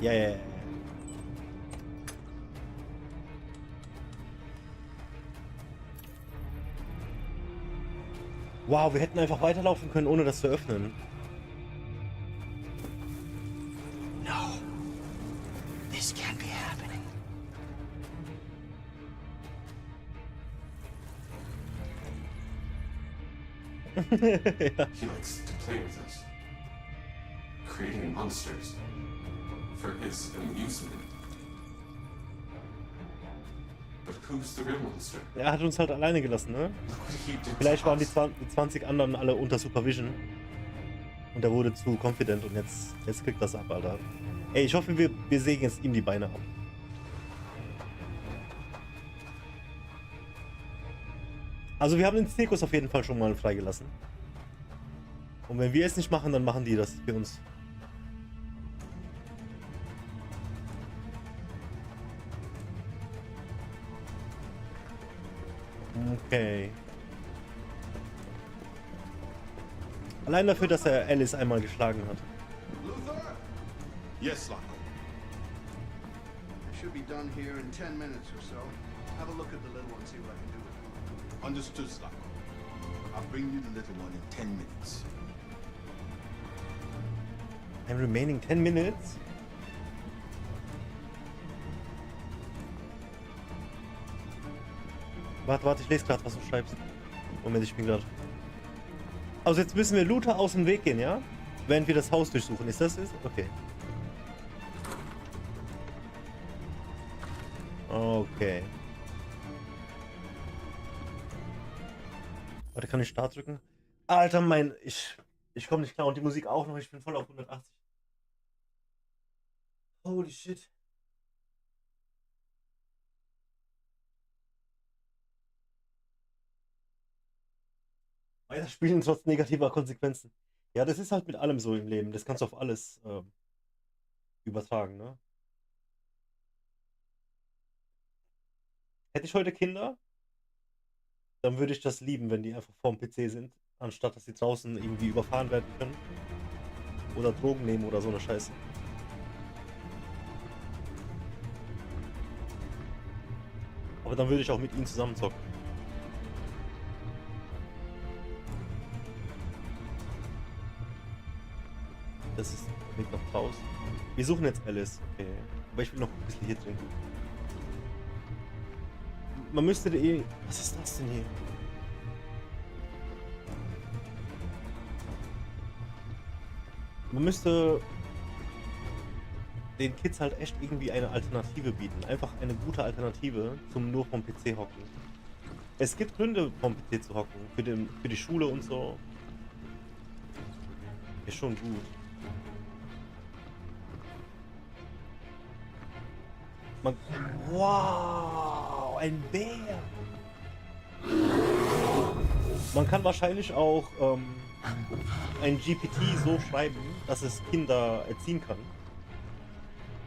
Ja. Wow, wir hätten einfach weiterlaufen können, ohne das zu öffnen. No. This can't be happening. He likes to play with us, creating monsters for his amusement. But who's the real monster? Er hat uns halt alleine gelassen, ne? Vielleicht waren die 20 anderen alle unter Supervision. Und er wurde zu confident und jetzt kriegt das ab, Alter. Ey, ich hoffe, wir sägen jetzt ihm die Beine ab. Also wir haben den Zirkus auf jeden Fall schon mal freigelassen. Und wenn wir es nicht machen, dann machen die das für uns. Okay. Allein dafür, dass er Alice einmal geschlagen hat. Luther? Yes, Loco. I should be done here in 10 minutes or so. Have a look at the little one, see what I can do with it. Understood, Loco. I'll bring you the little one in 10 minutes. I'm remaining 10 minutes? Warte, ich lese gerade, was du schreibst. Moment, ich bin gerade. Also jetzt müssen wir Luther aus dem Weg gehen, ja? Während wir das Haus durchsuchen. Ist das es? Okay. Okay. Warte, kann ich Start drücken? Alter, ich komme nicht klar und die Musik auch noch. Ich bin voll auf 180. Holy shit. Weiterspielen trotz negativer Konsequenzen. Ja, das ist halt mit allem so im Leben. Das kannst du auf alles übertragen, ne? Hätte ich heute Kinder, dann würde ich das lieben, wenn die einfach vorm PC sind, anstatt dass sie draußen irgendwie überfahren werden können. Oder Drogen nehmen oder so eine Scheiße. Aber dann würde ich auch mit ihnen zusammen zocken. Das ist nicht noch draußen. Wir suchen jetzt Alice. Okay. Aber ich will noch ein bisschen hier trinken. Man müsste eh... Was ist das denn hier? Man müsste den Kids halt echt irgendwie eine Alternative bieten. Einfach eine gute Alternative zum nur vom PC hocken. Es gibt Gründe vom PC zu hocken. Für die Schule und so. Ist schon gut. Wow, ein Bär. Man kann wahrscheinlich auch ein GPT so schreiben, dass es Kinder erziehen kann.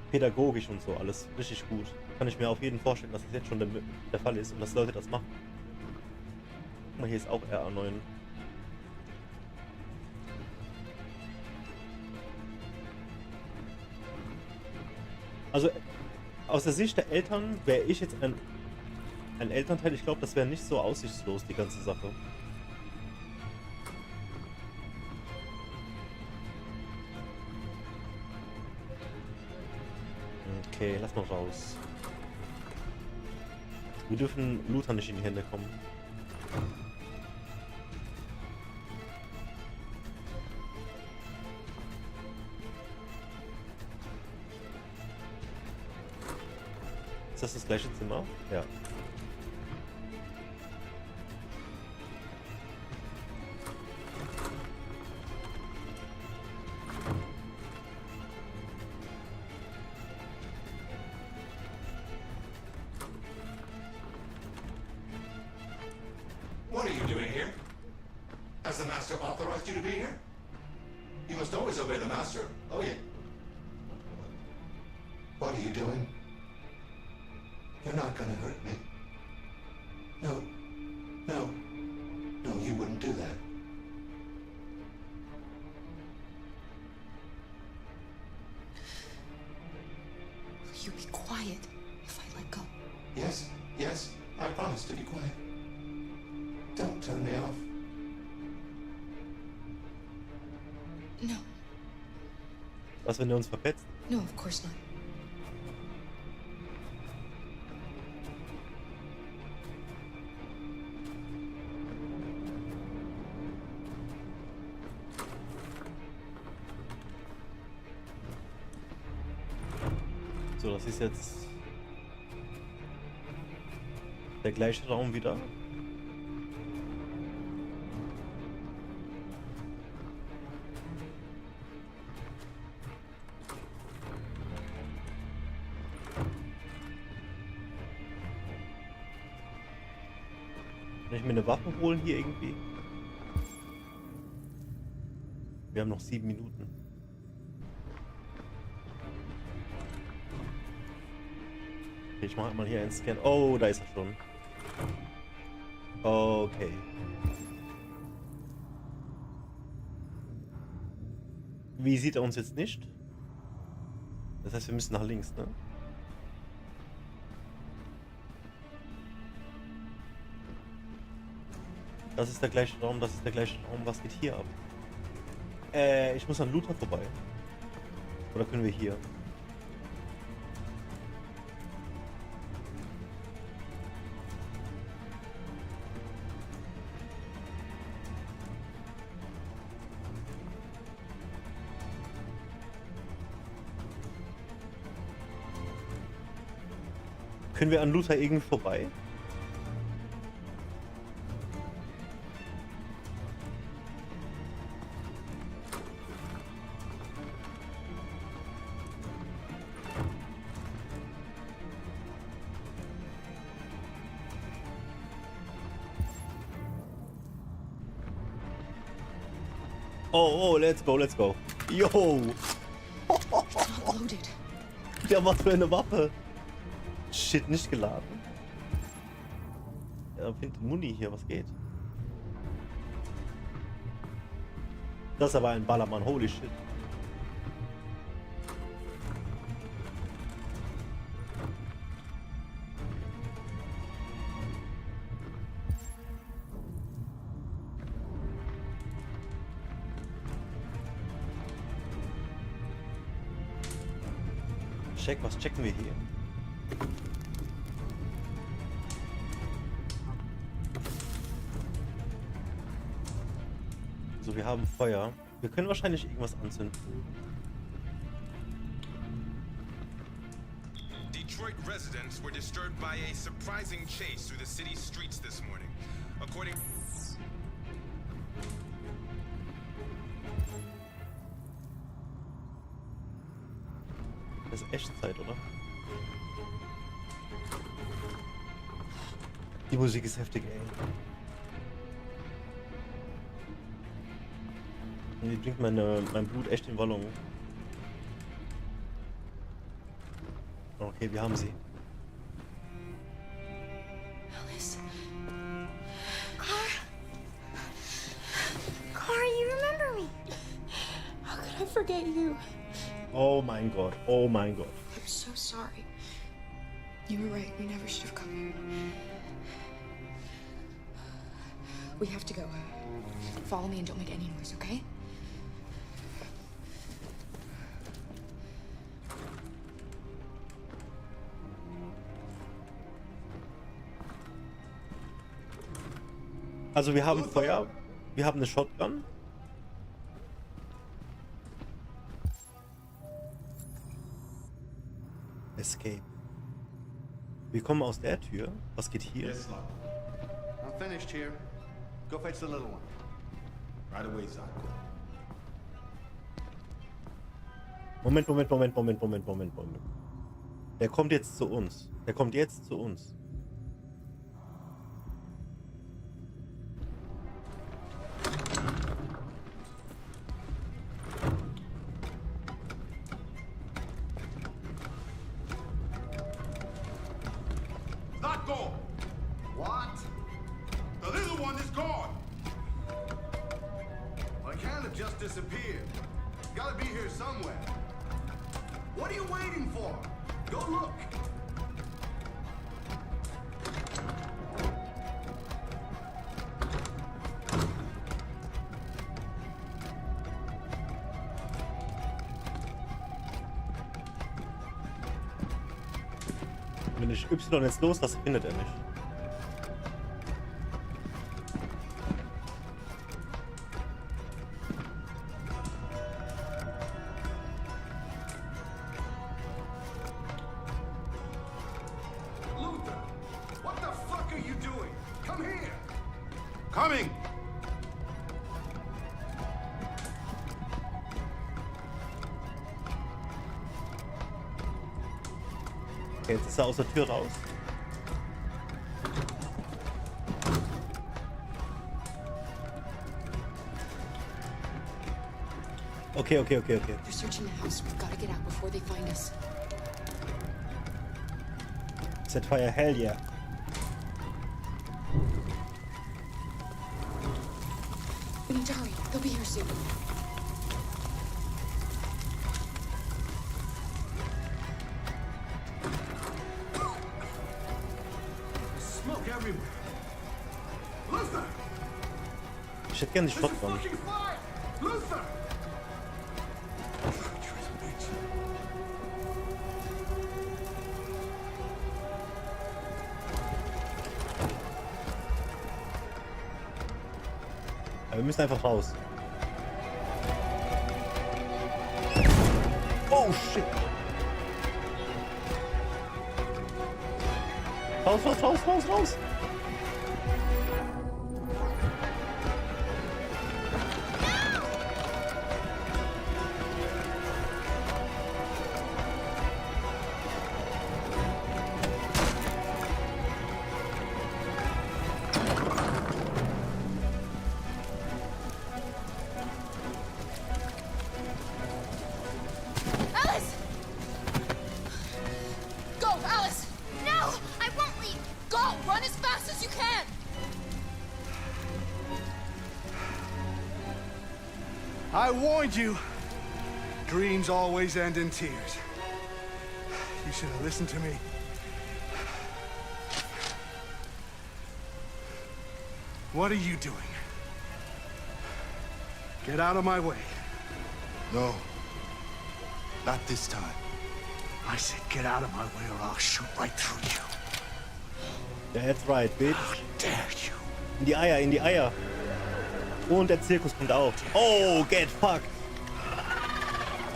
Pädagogisch und so, alles richtig gut. Kann ich mir auf jeden Fall vorstellen, dass das jetzt schon der Fall ist und dass Leute das machen. Guck mal, hier ist auch RA9. Also aus der Sicht der Eltern wäre ich jetzt ein Elternteil. Ich glaube, das wäre nicht so aussichtslos, die ganze Sache. Okay, lass mal raus. Wir dürfen Luther nicht in die Hände kommen. Ist das das gleiche Zimmer? Ja. What are you doing here? Has the Master authorized you to be here? You must always obey the Master. Oh, yeah. What are you doing? You're not gonna hurt me. No. No. No, you wouldn't do that. Will you be quiet if I let go? Yes, yes, I promise to be quiet. Don't turn me off. No. Was, wenn du uns verpetzt? No, of course not. So, das ist jetzt der gleiche Raum wieder. Kann ich mir eine Waffe holen hier irgendwie? Wir haben noch 7 Minuten. Okay, ich mache mal hier einen Scan. Oh, da ist er schon. Okay. Wie sieht er uns jetzt nicht? Das heißt, wir müssen nach links, ne? Das ist der gleiche Raum, das ist der gleiche Raum. Was geht hier ab? Ich muss an Luther vorbei. Oder können wir hier? Können wir an Luther irgendwie vorbei? Oh, let's go, let's go. Yo! Der was für eine Waffe? Shit, nicht geladen. Ja, findet Muni hier, was geht? Das ist aber ein Ballermann, holy shit. Was checken wir hier? So, wir haben Feuer. Wir können wahrscheinlich irgendwas anzünden. Detroit residents were disturbed by a surprising chase through the city's streets this morning. According Das ist Echtzeit, oder? Die Musik ist heftig, ey. Die bringt mein Blut echt in Wallung. Okay, wir haben sie. Alice. Car, you remember me? How could I forget you? Oh mein Gott, oh mein Gott. I'm so sorry. You were right, we never should have come. We have to go. Follow me and don't make any noise, okay? Also wir haben Feuer, wir haben eine Shotgun. Escape. Wir kommen aus der Tür. Was geht hier? Yes, Slug. I'm finished here. Go fetch the little one. Right away, Zach. Moment. Der kommt jetzt zu uns. Der kommt jetzt zu uns. Not gone. What? The little one is gone. Well, it can't have just disappeared. It's gotta be here somewhere. What are you waiting for? Go look. Wenn ich Y jetzt loslasse, findet er mich. Luther, what the fuck are you doing? Come here. Coming. Okay, jetzt ist er aus der Tür raus. Okay. They're searching the house. We've got to get out before they find us. Set fire, hell yeah. We need to hurry. They'll be here soon. Ich hätte gerne die Shotgun. Aber wir müssen einfach raus. Oh shit! Raus, raus, raus, raus, raus! Alice! Go, Alice! No! I won't leave! Go! Run as fast as you can! I warned you. Dreams always end in tears. You should have listened to me. What are you doing? Get out of my way. No. Not this time. I said get out of my way or I'll shoot right through you. That's right, bitch. How dare you? In die Eier, in die Eier. Und der Zirkus kommt auf. Oh, get fucked.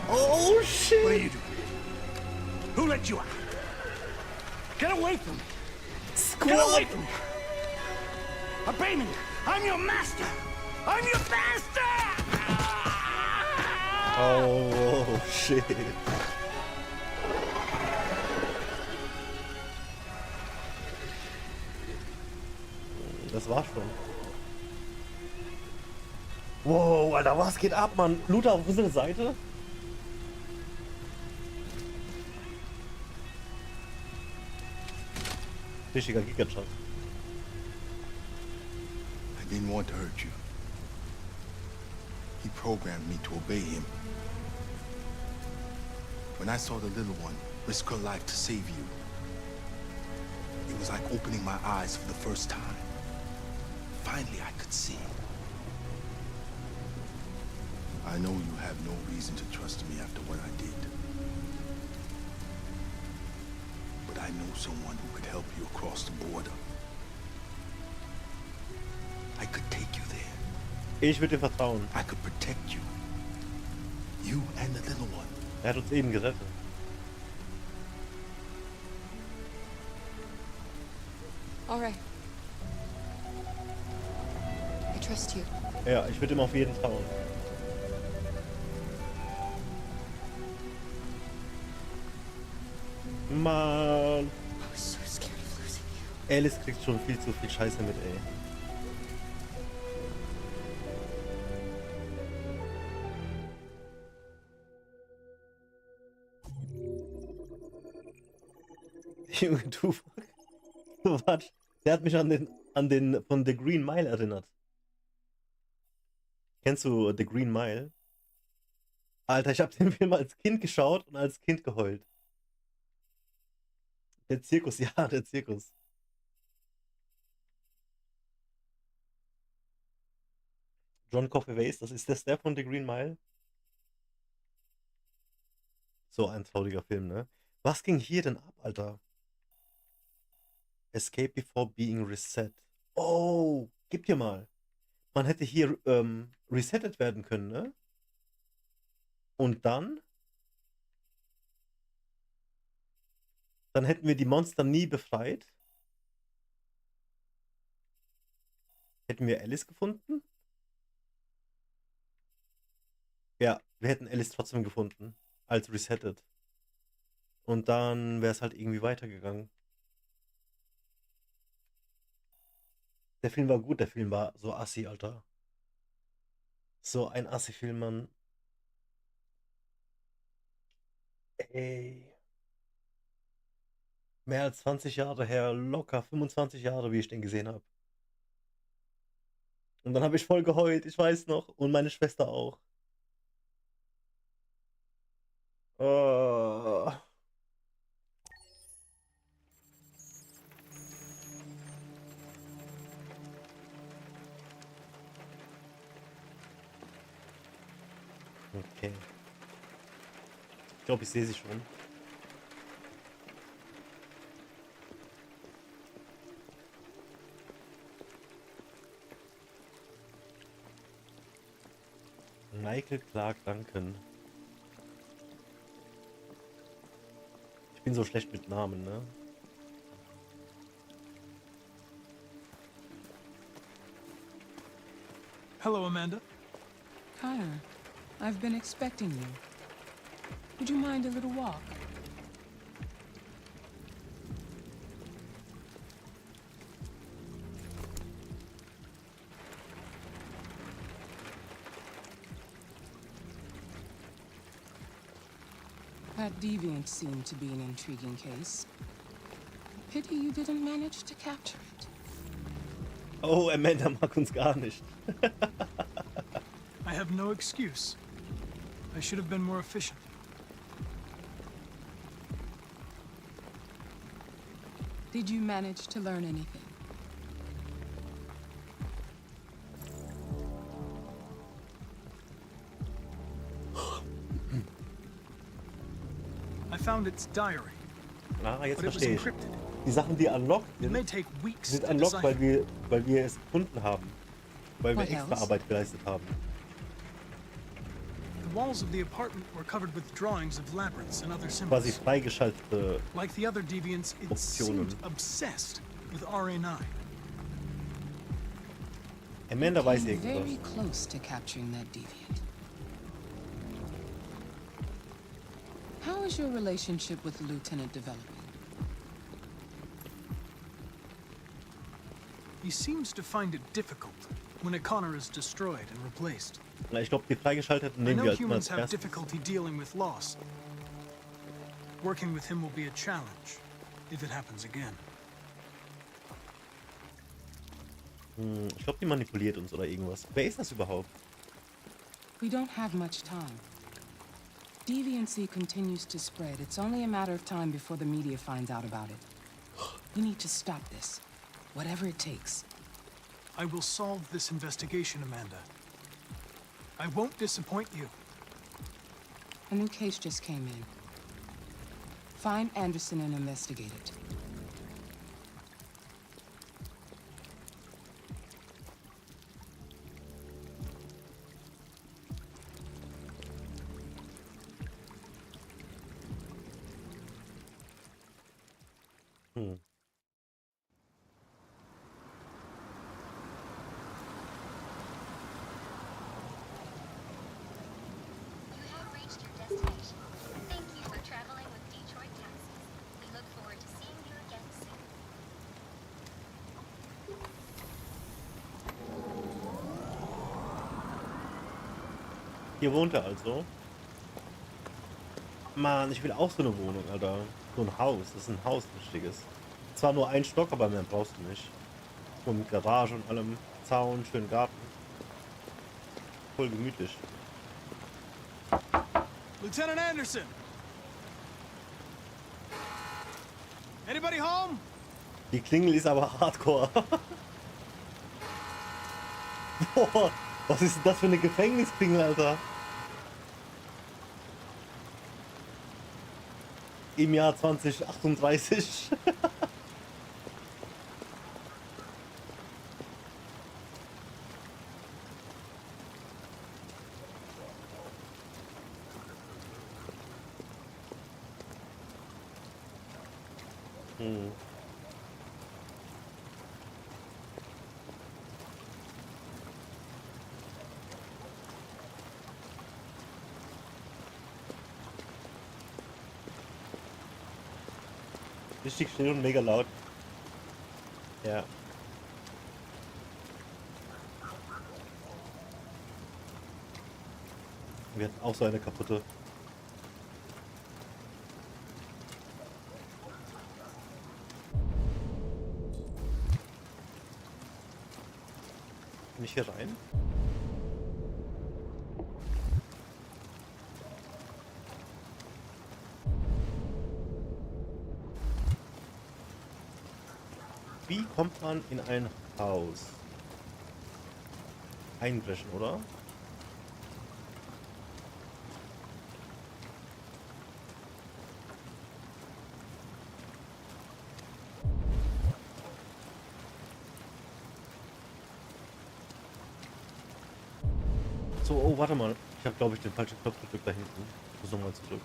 Oh, shit. What are you doing? Who let you out? Get away from me. Get away from me. Obey me. I'm your master. I'm your master. Oh, shit. Das war's schon. Wow, Alter, was geht ab, Mann? Looter auf unserer Seite? Richtiger Giga-Shot. I didn't want to hurt you. He programmed me to obey him. When I saw the little one risk her life to save you, it was like opening my eyes for the first time. Finally, I could see. I know you have no reason to trust me after what I did. But I know someone who could help you across the border. I could take you there. Ich würde dir vertrauen. I could protect you. You and the little one. Er hat uns eben gerettet. All right. I trust you. Ja, ich würde ihm auf jeden trauen. Mann. So scared of losing you. Alice kriegt schon viel zu viel Scheiße mit, ey. Junge, du. Warte. Der hat mich an den von The Green Mile erinnert. Kennst du The Green Mile? Alter, ich habe den Film als Kind geschaut und als Kind geheult. Der Zirkus, ja, der Zirkus. John Coffey Weiss, das ist der von The Green Mile? So ein trauriger Film, ne? Was ging hier denn ab, Alter? Escape before being reset. Oh, gib dir mal. Man hätte hier resettet werden können, ne? Und dann hätten wir die Monster nie befreit. Hätten wir Alice gefunden? Ja, wir hätten Alice trotzdem gefunden. Als resettet. Und dann wäre es halt irgendwie weitergegangen. Der Film war gut, der Film war so assi, Alter. So ein Assi-Film, Mann. Ey. Mehr als 20 Jahre her, locker 25 Jahre, wie ich den gesehen habe. Und dann habe ich voll geheult, ich weiß noch. Und meine Schwester auch. Oh. Okay. Ich glaube, ich sehe sie schon. Michael Clark Duncan. Ich bin so schlecht mit Namen, ne? Hello, Amanda. Connor, I've been expecting you. Would you mind a little walk? That deviant seemed to be an intriguing case. Pity you didn't manage to capture it. Oh, Amanda mag uns gar nicht. I have no excuse. I should have been more efficient. Did you manage to learn anything? I found its diary. Ah, jetzt but it was verstehe ich. encrypted. Die Sachen, die unlocked It may sind, take weeks sind to unlocked, decipher. weil wir es gefunden haben. Weil wir What extra else? Arbeit geleistet haben. The walls of the apartment were covered with drawings of labyrinths and other Quasi symbols. freigeschaltete Like the other deviants, it Optionen. seemed obsessed with RA9. Amanda weiß Came very irgendwas. close to capturing that deviant. How is your relationship with the Lieutenant developing? He seems to find it difficult when a Connor is destroyed and replaced. Na, ich glaube, die freigeschalteten I nehmen know wir halt immer humans als have erstes. difficulty dealing with loss. Working with him will be a challenge, if it happens again. Ich glaube, die manipuliert uns oder irgendwas. Wer ist das überhaupt? We don't have much time. Deviancy continues to spread. It's only a matter of time before the media finds out about it. We need to stop this, whatever it takes. I will solve this investigation, Amanda. I won't disappoint you. A new case just came in. Find Anderson and investigate it. Hier wohnt er also. Mann, ich will auch so eine Wohnung, Alter. So ein Haus. Das ist ein Haus, ein richtiges. Zwar nur ein Stock, aber mehr brauchst du nicht. So mit Garage und allem. Zaun, schönen Garten. Voll gemütlich. Lieutenant Anderson! Anybody home? Die Klingel ist aber hardcore. Boah, was ist denn das für eine Gefängnisklingel, Alter? Im Jahr 2038. Richtig still und mega laut. Ja. Wir hatten auch so eine kaputte. Kann ich hier rein? Wie kommt man in ein Haus? Einbrechen, oder? So, oh, warte mal. Ich habe, glaube ich, den falschen Knopf gedrückt da hinten. Ich muss nochmal zurück.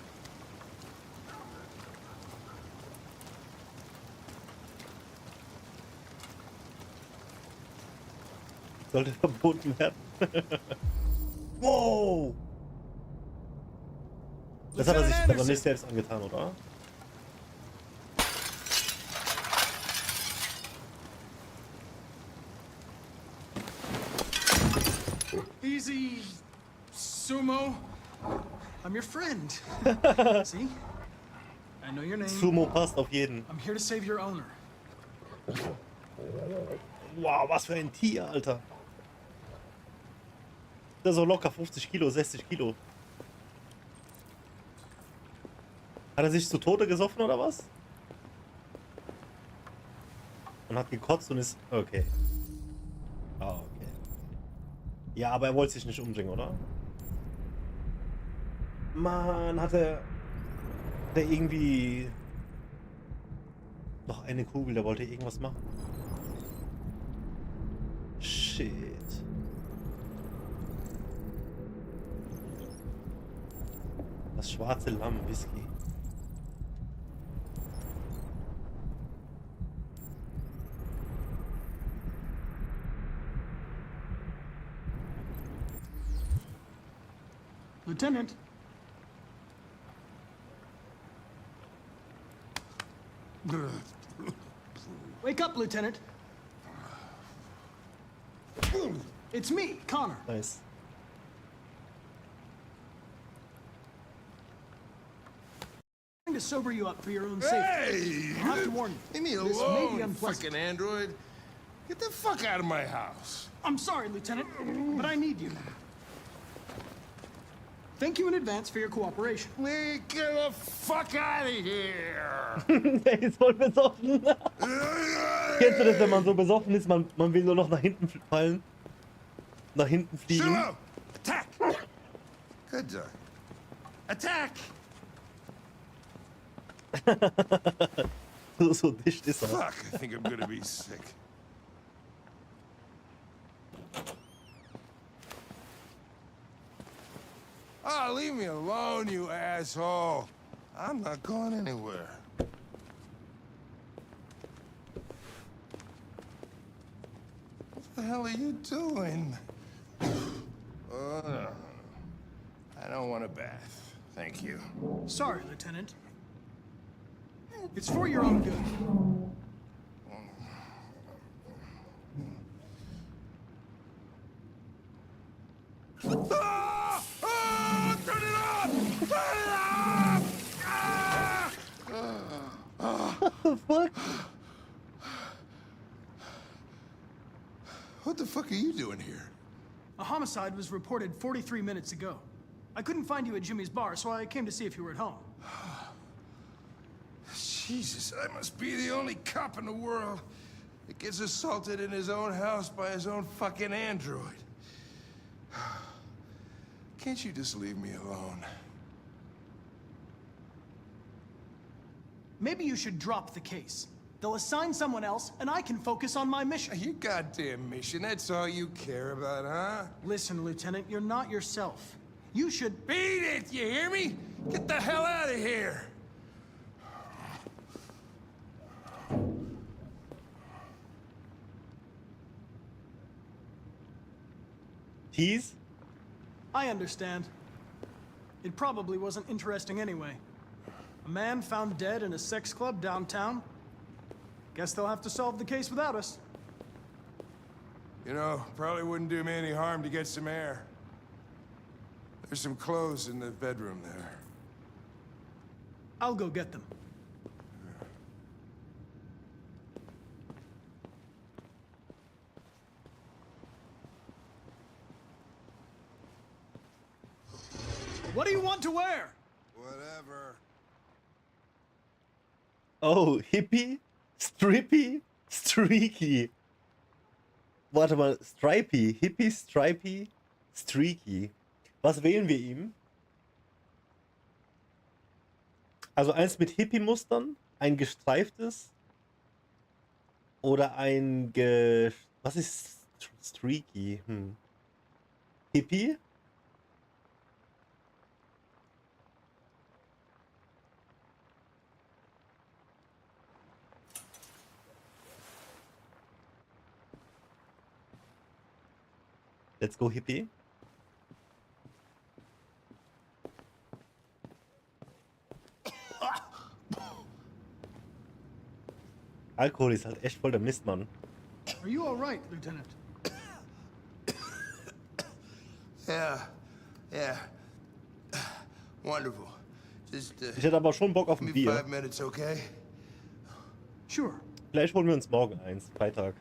Sollte verboten werden. Wow! Das hat er sich aber nicht selbst angetan, oder? Easy, Sumo. I'm your friend. See? I know your name. Sumo passt auf jeden. I'm here to save your owner. Wow, was für ein Tier, Alter. Das ist so locker 50 Kilo, 60 Kilo. Hat er sich zu Tode gesoffen oder was? Und hat gekotzt und ist... Okay. Ah, okay. Ja, aber er wollte sich nicht umbringen, oder? Mann, hat er irgendwie... Noch eine Kugel, der wollte irgendwas machen. Shit. Das schwarze Lamm, Whisky. Lieutenant. Wake up, Lieutenant. It's me, Connor. Nice. I'm trying to sober you up for your own safety. Hey! I have to warn you. Leave me This may be alone, unpleasant. fucking android. Get the fuck out of my house. I'm sorry, Lieutenant, but I need you. Thank you in advance for your cooperation. Get the fuck out of here! Der ist voll besoffen. Kennst du das, wenn man so besoffen ist, man will nur noch nach hinten fallen? Nach hinten fliegen? Sumo! Attack! Good job. Attack! So dicht ist er. Fuck, I think I'm gonna be sick. Oh, leave me alone, you asshole. I'm not going anywhere. What the hell are you doing? I don't want a bath. Thank you. Sorry, Lieutenant. It's for your own good. Ah! Ah! Turn it off! Turn it off! Ah! What the fuck? What the fuck are you doing here? A homicide was reported 43 minutes ago. I couldn't find you at Jimmy's bar, so I came to see if you were at home. Jesus, I must be the only cop in the world that gets assaulted in his own house by his own fucking android. Can't you just leave me alone? Maybe you should drop the case. They'll assign someone else, and I can focus on my mission. Your goddamn mission, that's all you care about, huh? Listen, Lieutenant, you're not yourself. You should... Beat it, you hear me? Get the hell out of here! Tease? I understand. It probably wasn't interesting anyway. A man found dead in a sex club downtown. Guess they'll have to solve the case without us. You know, probably wouldn't do me any harm to get some air. There's some clothes in the bedroom there. I'll go get them. What do you want to wear? Whatever. Oh, hippie, strippy, streaky. Warte mal, stripy, hippie, stripy, streaky. Was wählen wir ihm? Also eins mit Hippie-Mustern, ein gestreiftes oder ein was ist streaky? Hippie? Let's go, Hippie. Alkohol ist halt echt voll der Mist, Mann. Are you all right, Lieutenant? Yeah. Wonderful. Just, Ich hätte aber schon Bock auf ein give me Bier. 5 minutes, okay? Sure. Vielleicht holen wir uns morgen eins, Freitag.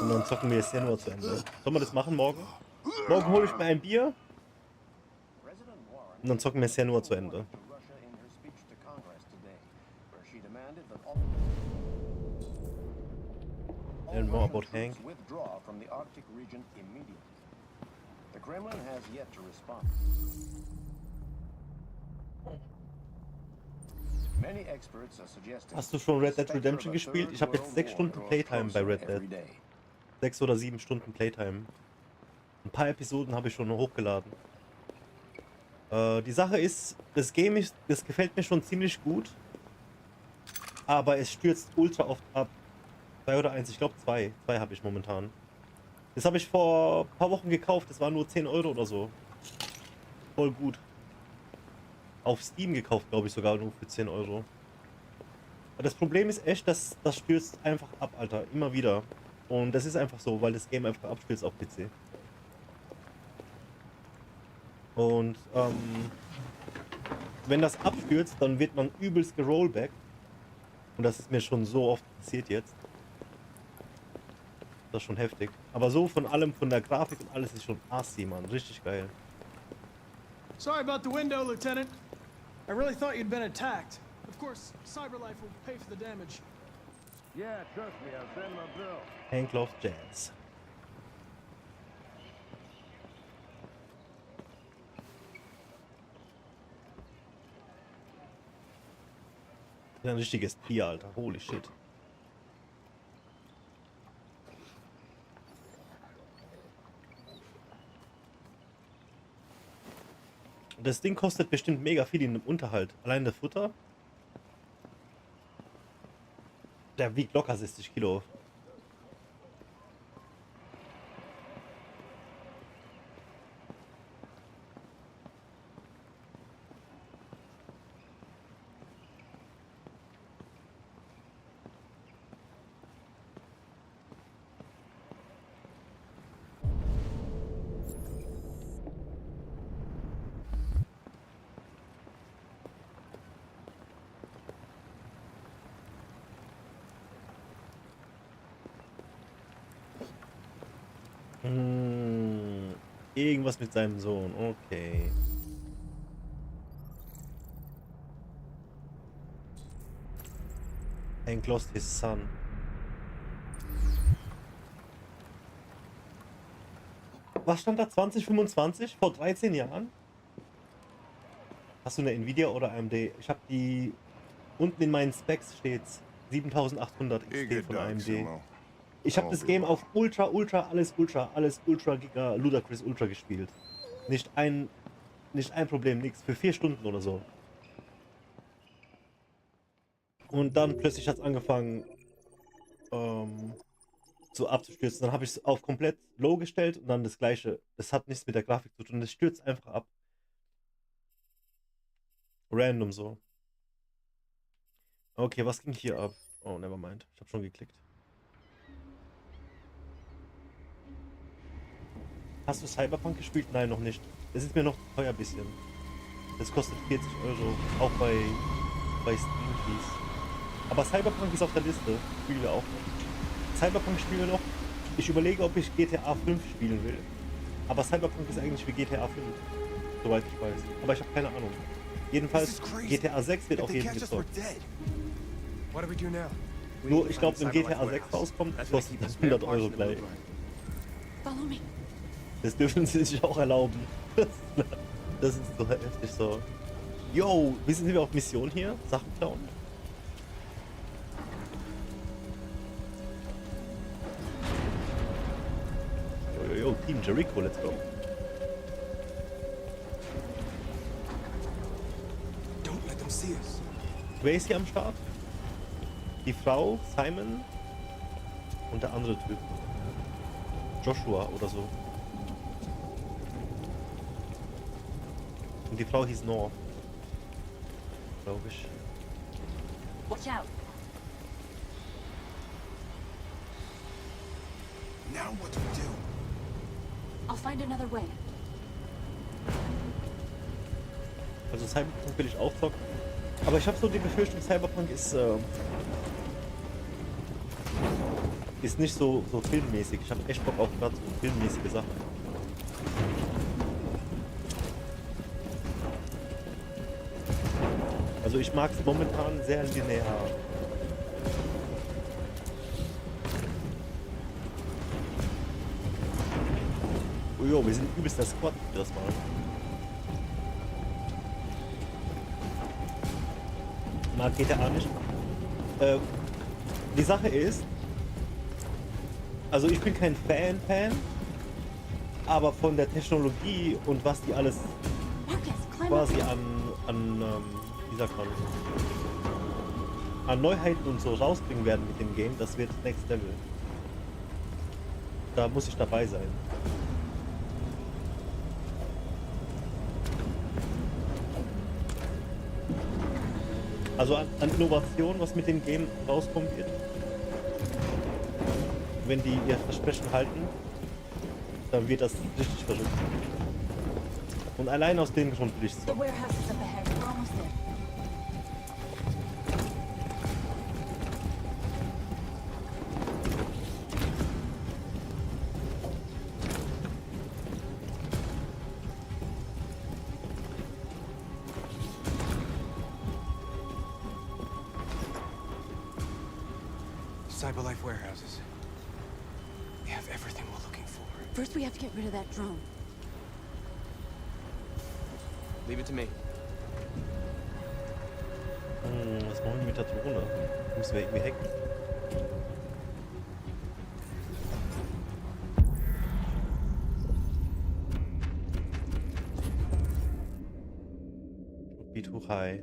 Und dann zocken wir es ja nur zu Ende. Sollen wir das machen morgen? Morgen hole ich mir ein Bier. Und dann zocken wir es ja nur zu Ende. And more about Hank. Withdraw from the Arctic region immediately. The Kremlin has yet to respond. Many experts are suggesting. Hast du schon Red Dead Redemption gespielt? Ich habe jetzt 6 Stunden Playtime bei Red Dead. 6 oder 7 Stunden Playtime. Ein paar Episoden habe ich schon hochgeladen. Die Sache ist, das gefällt mir schon ziemlich gut. Aber es stürzt ultra oft ab. 2 oder 1, ich glaube 2. 2 habe ich momentan. Das habe ich vor ein paar Wochen gekauft, das war nur 10 Euro oder so. Voll gut. Auf Steam gekauft, glaube ich sogar nur für 10 Euro. Aber das Problem ist echt, dass das stürzt einfach ab, Alter. Immer wieder. Und das ist einfach so, weil das Game einfach abstürzt auf PC. Und wenn das abstürzt, dann wird man übelst gerollback. Und das ist mir schon so oft passiert jetzt. Das ist schon heftig. Aber so von allem, von der Grafik und alles ist schon assi, Mann. Richtig geil. Sorry about the window, Lieutenant. I really thought you'd been attacked. Of course, CyberLife will pay for the damage. Yeah, trust me, I'll send my bill. Hank loves Jazz. Ja, ein richtiges Bier, Alter. Holy shit. Das Ding kostet bestimmt mega viel in dem Unterhalt. Allein der Futter. Der wiegt locker 60 Kilo. Irgendwas mit seinem Sohn, okay. Hank lost his son. Was stand da? 2025? Vor 13 Jahren? Hast du eine Nvidia oder AMD? Ich habe die... Unten in meinen Specs steht's 7800 XT von AMD. Ich habe das Game auf alles Ultra Giga Ludacris Ultra gespielt. Nicht ein Problem, nix. Für 4 Stunden oder so. Und dann plötzlich hat es angefangen so abzustürzen. Dann habe ich es auf komplett low gestellt und dann das gleiche. Das hat nichts mit der Grafik zu tun. Das stürzt einfach ab. Random so. Okay, was ging hier ab? Oh, nevermind. Ich habe schon geklickt. Hast du Cyberpunk gespielt? Nein, noch nicht. Es ist mir noch teuer ein bisschen. Das kostet 40 Euro. Auch bei Steam Keys. Aber Cyberpunk ist auf der Liste. Spielen wir auch noch. Cyberpunk spielen wir noch. Ich überlege, ob ich GTA 5 spielen will. Aber Cyberpunk ist eigentlich wie GTA 5. Soweit ich weiß. Aber ich habe keine Ahnung. Jedenfalls, GTA 6 wird auf jeden Fall gezockt. Nur, ich glaube, wenn GTA 6 rauskommt, kostet das 100 Euro gleich. Follow me. Das dürfen sie sich auch erlauben. Das ist so heftig so. Yo, wie sind wir auf Mission hier? Sachen klauen. Yo, Team Jericho, let's go. Don't let them see us. Wer ist hier am Start? Die Frau, Simon und der andere Typ. Joshua oder so. Und die Frau hieß North. Glaube ich. Watch out. Now what do we do? I'll find another way. Also Cyberpunk will ich auch zocken. Aber ich habe so die Befürchtung, Cyberpunk ist nicht so filmmäßig. Ich habe echt Bock auf gerade so filmmäßige Sachen. Also ich mag es momentan sehr linear. Oh jo, wir sind übelst der Squad das Mal. Mag GTA nicht. Die Sache ist, also ich bin kein Fan, aber von der Technologie und was die alles quasi wie sagt man, an Neuheiten und so rausbringen werden mit dem Game, das wird Next Level. Da muss ich dabei sein. Also an Innovation, was mit dem Game rauskommen wird. Wenn die ihr Versprechen halten, dann wird das richtig verrückt. Und allein aus dem Grund will ich es zocken. Cyberlife warehouses. We have everything we're looking for. First, we have to get rid of that drone. Leave it to me. Was machen die mit der Drohne? Müssen wir irgendwie hacken. Be too high.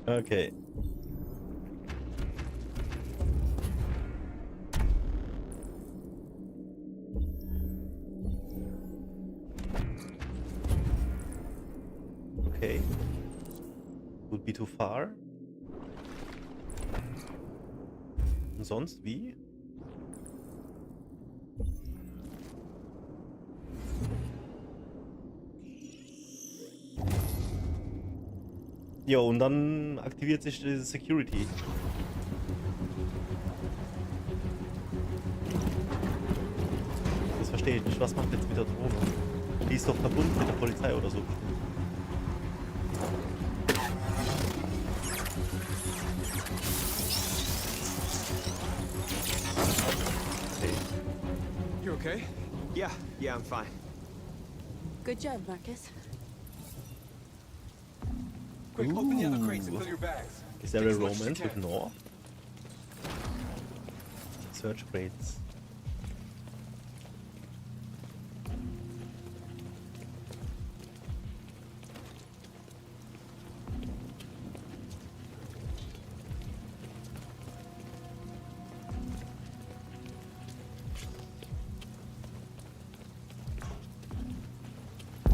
Okay. Okay. Would be too far. Und sonst wie? Ja, und dann aktiviert sich die Security. Das verstehe ich nicht. Was macht jetzt mit der Drohne? Die ist doch verbunden mit der Polizei oder so. Okay. You okay? Yeah, I'm fine. Good job, Marcus. Quick, open the other crates and fill your bags. Is there a romance with North? Search crates.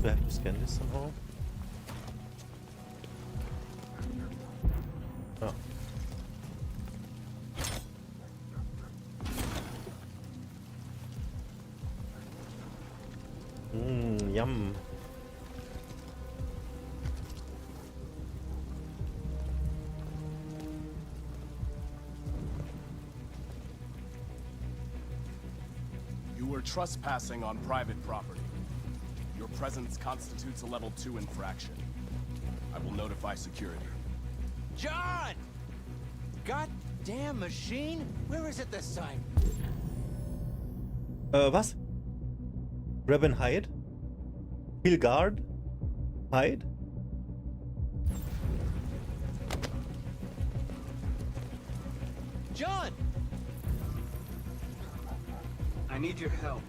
Do I have to scan this somehow? Oh. Yum. You were trespassing on private property. Your presence constitutes a level 2 infraction. I will notify security. John! Goddamn machine! Where is it this time? Was? Grab and hide? Kill guard? Hide? John! I need your help.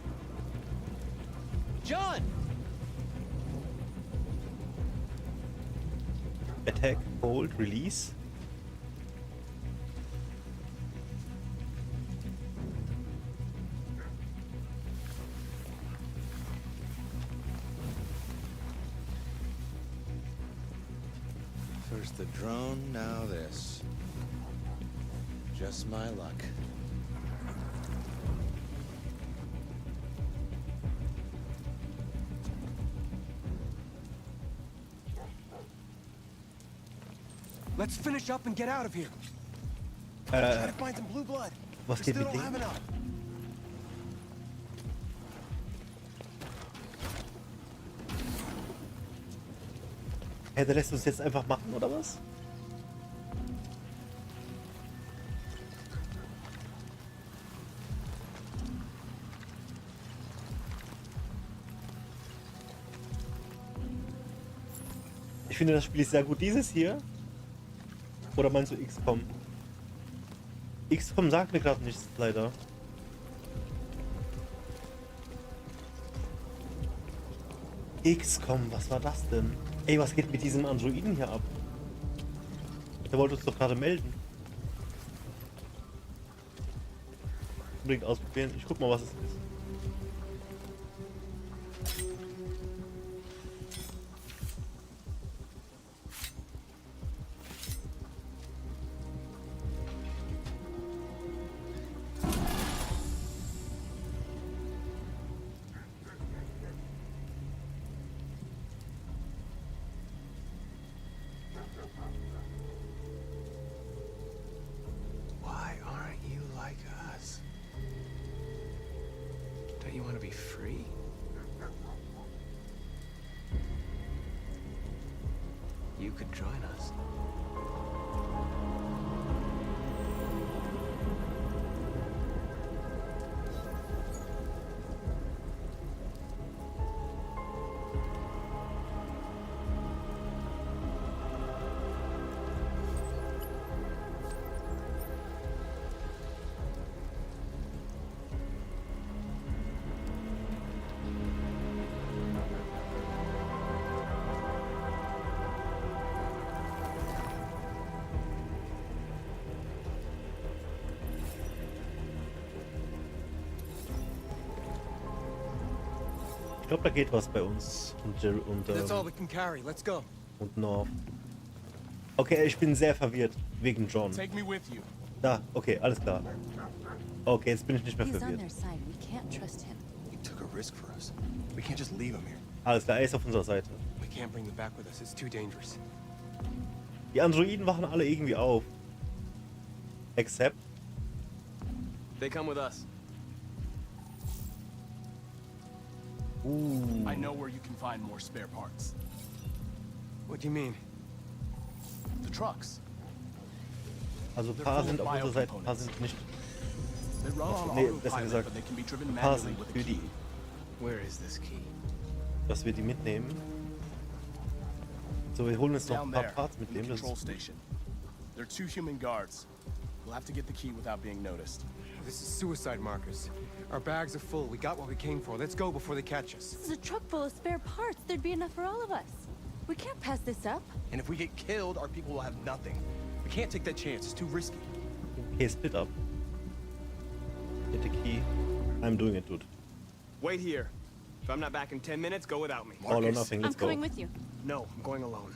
John! Attack, hold, release. First the drone, now this. Just my luck. Let's finish up and get out of here. Try to find some blue blood. Was We geht still mit don't have dem? enough. Hey, der lässt uns jetzt einfach machen, oder was? Ich finde, das Spiel ist sehr gut. Dieses hier? Oder meinst du XCOM? XCOM sagt mir gerade nichts, leider. XCOM, was war das denn? Ey, was geht mit diesem Androiden hier ab? Der wollte uns doch gerade melden. Unbedingt ausprobieren. Ich guck mal, was es ist. Why aren't you like us? Don't you want to be free? You could join us. Ich glaube, da geht was bei uns That's all we can carry. Let's go. und North. Okay, ich bin sehr verwirrt wegen John. Take me with you. Da, okay, alles klar. Okay, jetzt bin ich nicht mehr He's on verwirrt. their side. We can't trust him. He took a risk for us. We can't just leave him here. Alles klar, er ist auf unserer Seite. We can't bring them back with us. It's too dangerous. Die Androiden wachen alle irgendwie auf. Except. They come with us. I know where you can find more spare parts. What do you mean? The trucks. Also ein paar sind auf unserer Seite, ein paar sind nicht. They run on Nee, autopilot, besser gesagt, but they can be driven ein paar manually sind with a für key. die, Where is this key? dass wir die mitnehmen. So, wir holen uns noch Down ein paar there, Parts in the mitnehmen. Das control ist station. There are 2 human guards. We'll have to get the key without being noticed. This is suicide, Marcus. Our bags are full. We got what we came for. Let's go before they catch us. This is a truck full of spare parts. There'd be enough for all of us. We can't pass this up. And if we get killed, our people will have nothing. We can't take that chance. It's too risky. okay, split up. Get the key. I'm doing it, dude. Wait here. If I'm not back in 10 minutes, go without me. All or nothing, let's I'm go. coming with you. No, I'm going alone.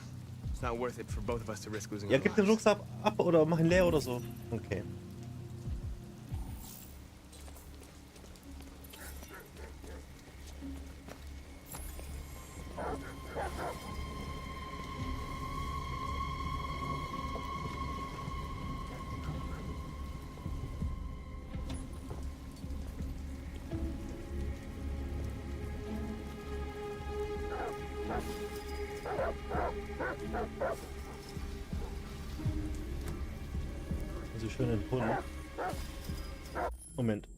It's not worth it for both of us to risk losing Ja, our gib den lives. Rucksack ab oder mach ihn leer oder so. Okay. Also schön den Hund. Moment.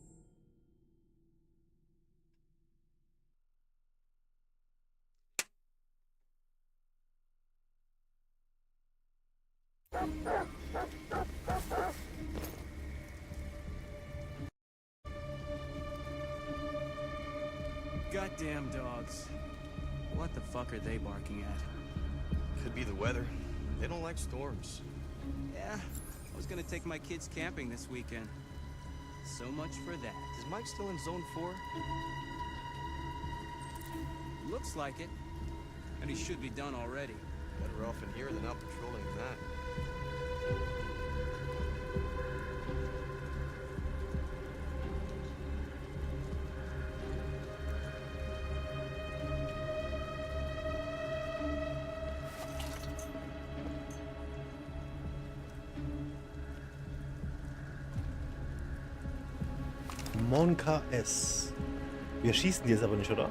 Goddamn dogs. What the fuck are they barking at? Could be the weather. They don't like storms. Yeah, I was gonna take my kids camping this weekend. So much for that. Is Mike still in Zone 4? Looks like it. And he should be done already. Better off in here than out patrolling that. Monka S. Wir schießen die jetzt aber nicht, oder?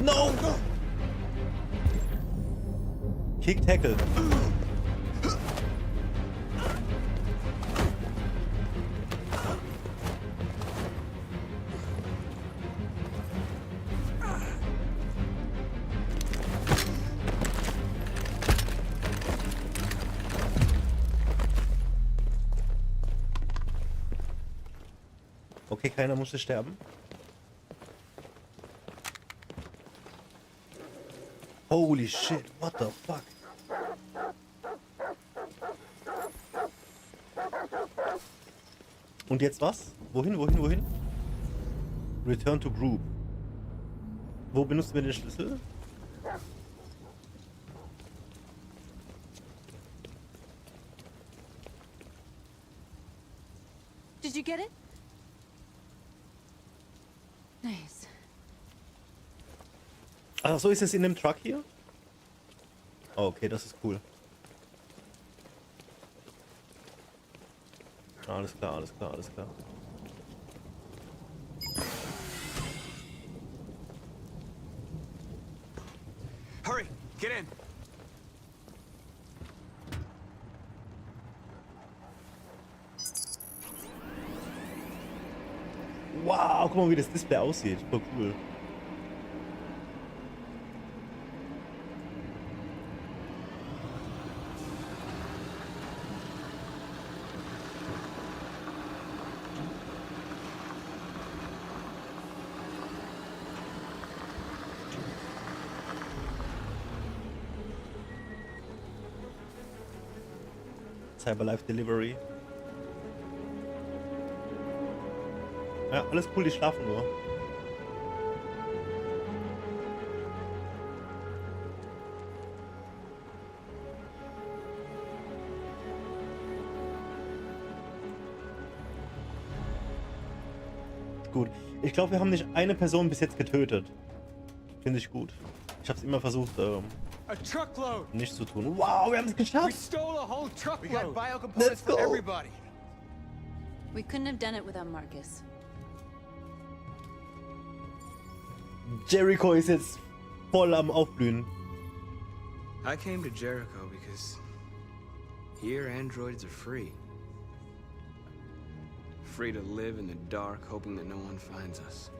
No! Kick Tackle. Okay, keiner musste sterben. Holy shit, what the fuck? Und jetzt was? Wohin? Return to Group. Wo benutzen wir den Schlüssel? Did you get it? Nice. Ach so, ist es in dem Truck hier? Oh, okay, das ist cool. Alles klar, alles klar, alles klar. Hurry, get in. Wow, guck mal, wie das Display aussieht. Voll cool. Cyberlife Delivery. Ja, alles cool, die schlafen nur. Gut. Ich glaube, wir haben nicht eine Person bis jetzt getötet. Finde ich gut. Ich habe es immer versucht, nicht zu tun. Wow, wir haben es geschafft! We stole a whole truckload. We got biocomponents for everybody. We couldn't have done it without Marcus. Jericho ist jetzt voll am Aufblühen. I came to Jericho because here androids are free. Free to live in the dark, hoping that no one finds us.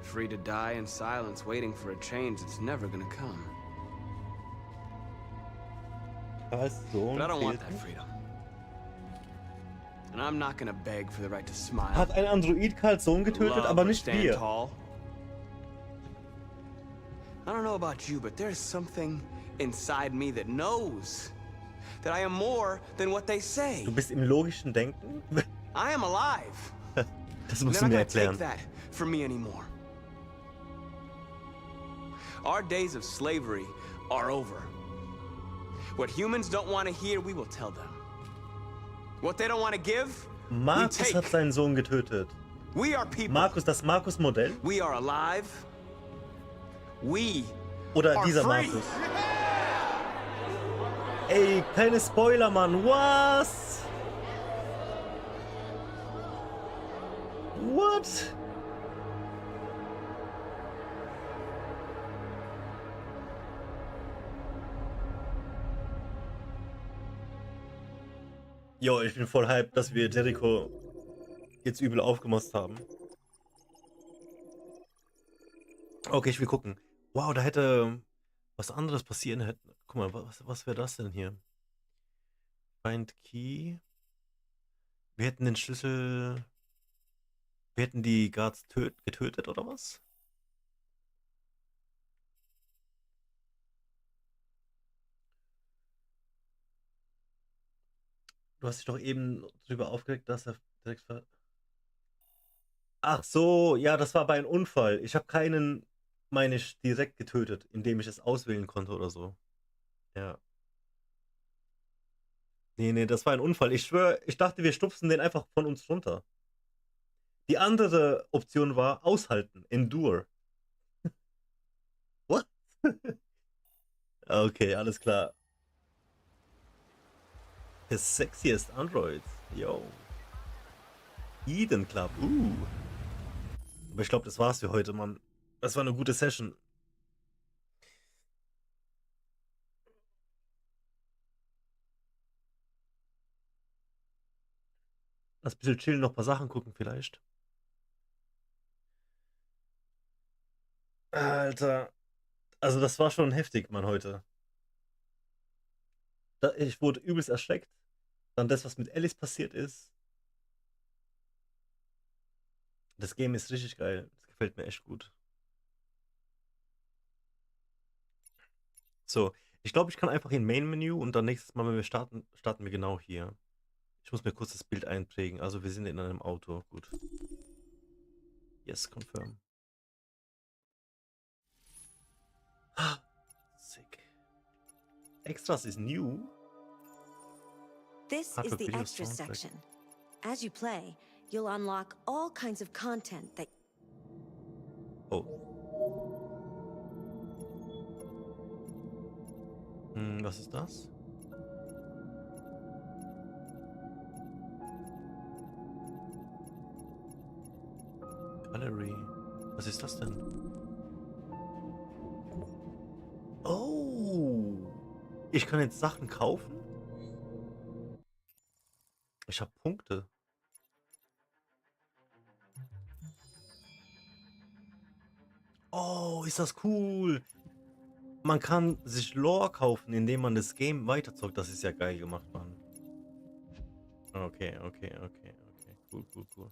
Free to die in silence, waiting for a change that's never gonna come. But I don't want that freedom. And I'm not gonna beg for the right to smile. Hat ein Android Karls Sohn getötet, aber nicht wir. I don't know about you, but there's something inside me that knows that I am more than what they say. Du bist im logischen Denken? I am alive. Das musst du mir erklären. Take that from me anymore. Our days of slavery are over. What humans don't want to hear, we will tell them. What they don't want to give, Markus we take. hat seinen Sohn getötet. We are people. Markus, das Markus-Modell? We are alive. We Oder are dieser free. Markus? Ey, keine Spoiler, Mann. Was? What? Jo, ich bin voll hyped, dass wir Jericho jetzt übel aufgemosst haben. Okay, ich will gucken. Wow, da hätte was anderes passieren. Guck mal, was wäre das denn hier? Find Key. Wir hätten den Schlüssel. Wir hätten die Guards getötet oder was? Du hast dich doch eben drüber aufgeregt, dass er direkt Ach so, ja, das war bei einem Unfall. Ich habe keinen, meine ich, direkt getötet, indem ich es auswählen konnte oder so. Ja. Nee, nee, das war ein Unfall. Ich schwöre, ich dachte, wir stupsen den einfach von uns runter. Die andere Option war aushalten, endure. What? Okay, alles klar. The sexiest androids. Yo. Eden Club. Aber ich glaube, das war's für heute, Mann. Das war eine gute Session. Lass ein bisschen chillen, noch ein paar Sachen gucken vielleicht. Alter. Also das war schon heftig, Mann, heute. Ich wurde übelst erschreckt. Dann das, was mit Alice passiert ist. Das Game ist richtig geil. Das gefällt mir echt gut. So, ich glaube, ich kann einfach in Main-Menü und dann nächstes Mal, wenn wir starten, starten wir genau hier. Ich muss mir kurz das Bild einprägen. Also wir sind in einem Auto. Gut. Yes, confirm. Sick. Extras is new. This is the extra section. As you play, you'll unlock all kinds of content that... Oh. Was ist das? Gallery. Was ist das denn? Oh. Ich kann jetzt Sachen kaufen? Ich habe Punkte. Oh, ist das cool. Man kann sich Lore kaufen, indem man das Game weiterzockt. Das ist ja geil gemacht, Mann. Okay. Cool.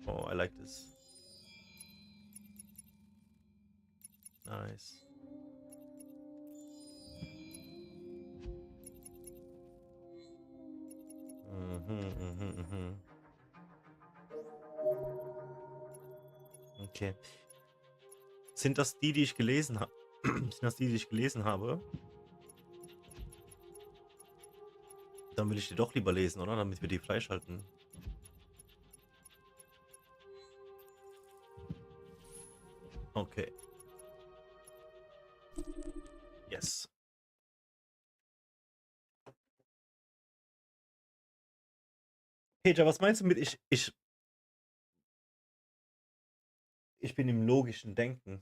Oh, I like this. Nice. Okay. Sind das die ich gelesen habe? Sind das die ich gelesen habe? Dann will ich die doch lieber lesen, oder? Damit wir die freischalten. Okay. Yes. Peter, was meinst du mit ich bin im logischen Denken?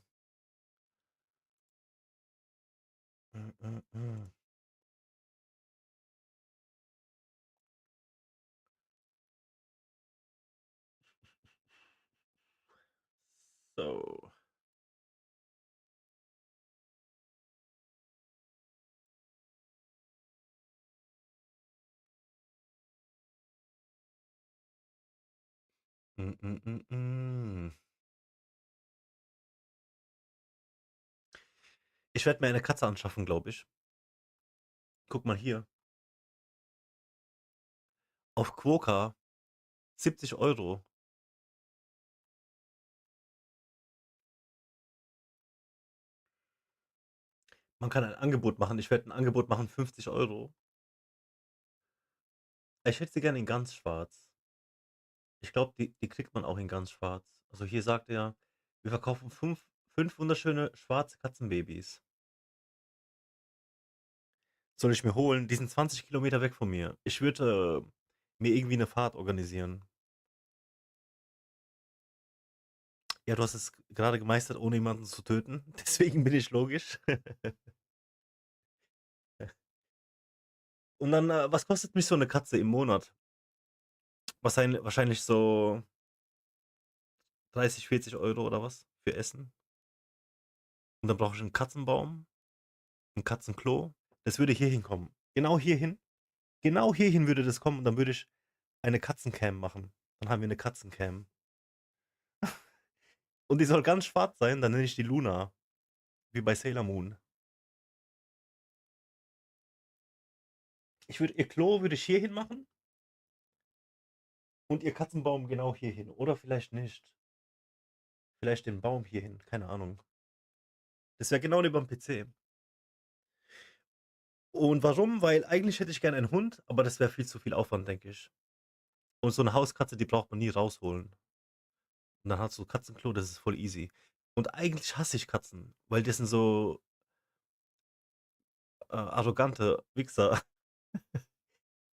So. Ich werde mir eine Katze anschaffen, glaube ich. Guck mal hier. Auf Quokka 70 Euro. Man kann ein Angebot machen. Ich werde ein Angebot machen, 50 Euro. Ich hätte sie gerne in ganz schwarz. Ich glaube, die kriegt man auch in ganz schwarz. Also hier sagt er, wir verkaufen fünf wunderschöne schwarze Katzenbabys. Soll ich mir holen? Die sind 20 Kilometer weg von mir. Ich würde mir irgendwie eine Fahrt organisieren. Ja, du hast es gerade gemeistert, ohne jemanden zu töten. Deswegen bin ich logisch. Und dann, was kostet mich so eine Katze im Monat? Wahrscheinlich so 30, 40 Euro oder was für Essen. Und dann brauche ich einen Katzenbaum, ein Katzenklo. Das würde hier hinkommen. Genau hierhin. Genau hierhin würde das kommen und dann würde ich eine Katzencam machen. Dann haben wir eine Katzencam. Und die soll ganz schwarz sein, dann nenne ich die Luna. Wie bei Sailor Moon. Ihr Klo würde ich hier hin machen. Und ihr Katzenbaum genau hier hin. Oder vielleicht nicht. Vielleicht den Baum hier hin. Keine Ahnung. Das wäre genau neben dem PC. Und warum? Weil eigentlich hätte ich gerne einen Hund, aber das wäre viel zu viel Aufwand, denke ich. Und so eine Hauskatze, die braucht man nie rausholen. Und dann hast du Katzenklo, das ist voll easy. Und eigentlich hasse ich Katzen, weil das sind so arrogante Wichser.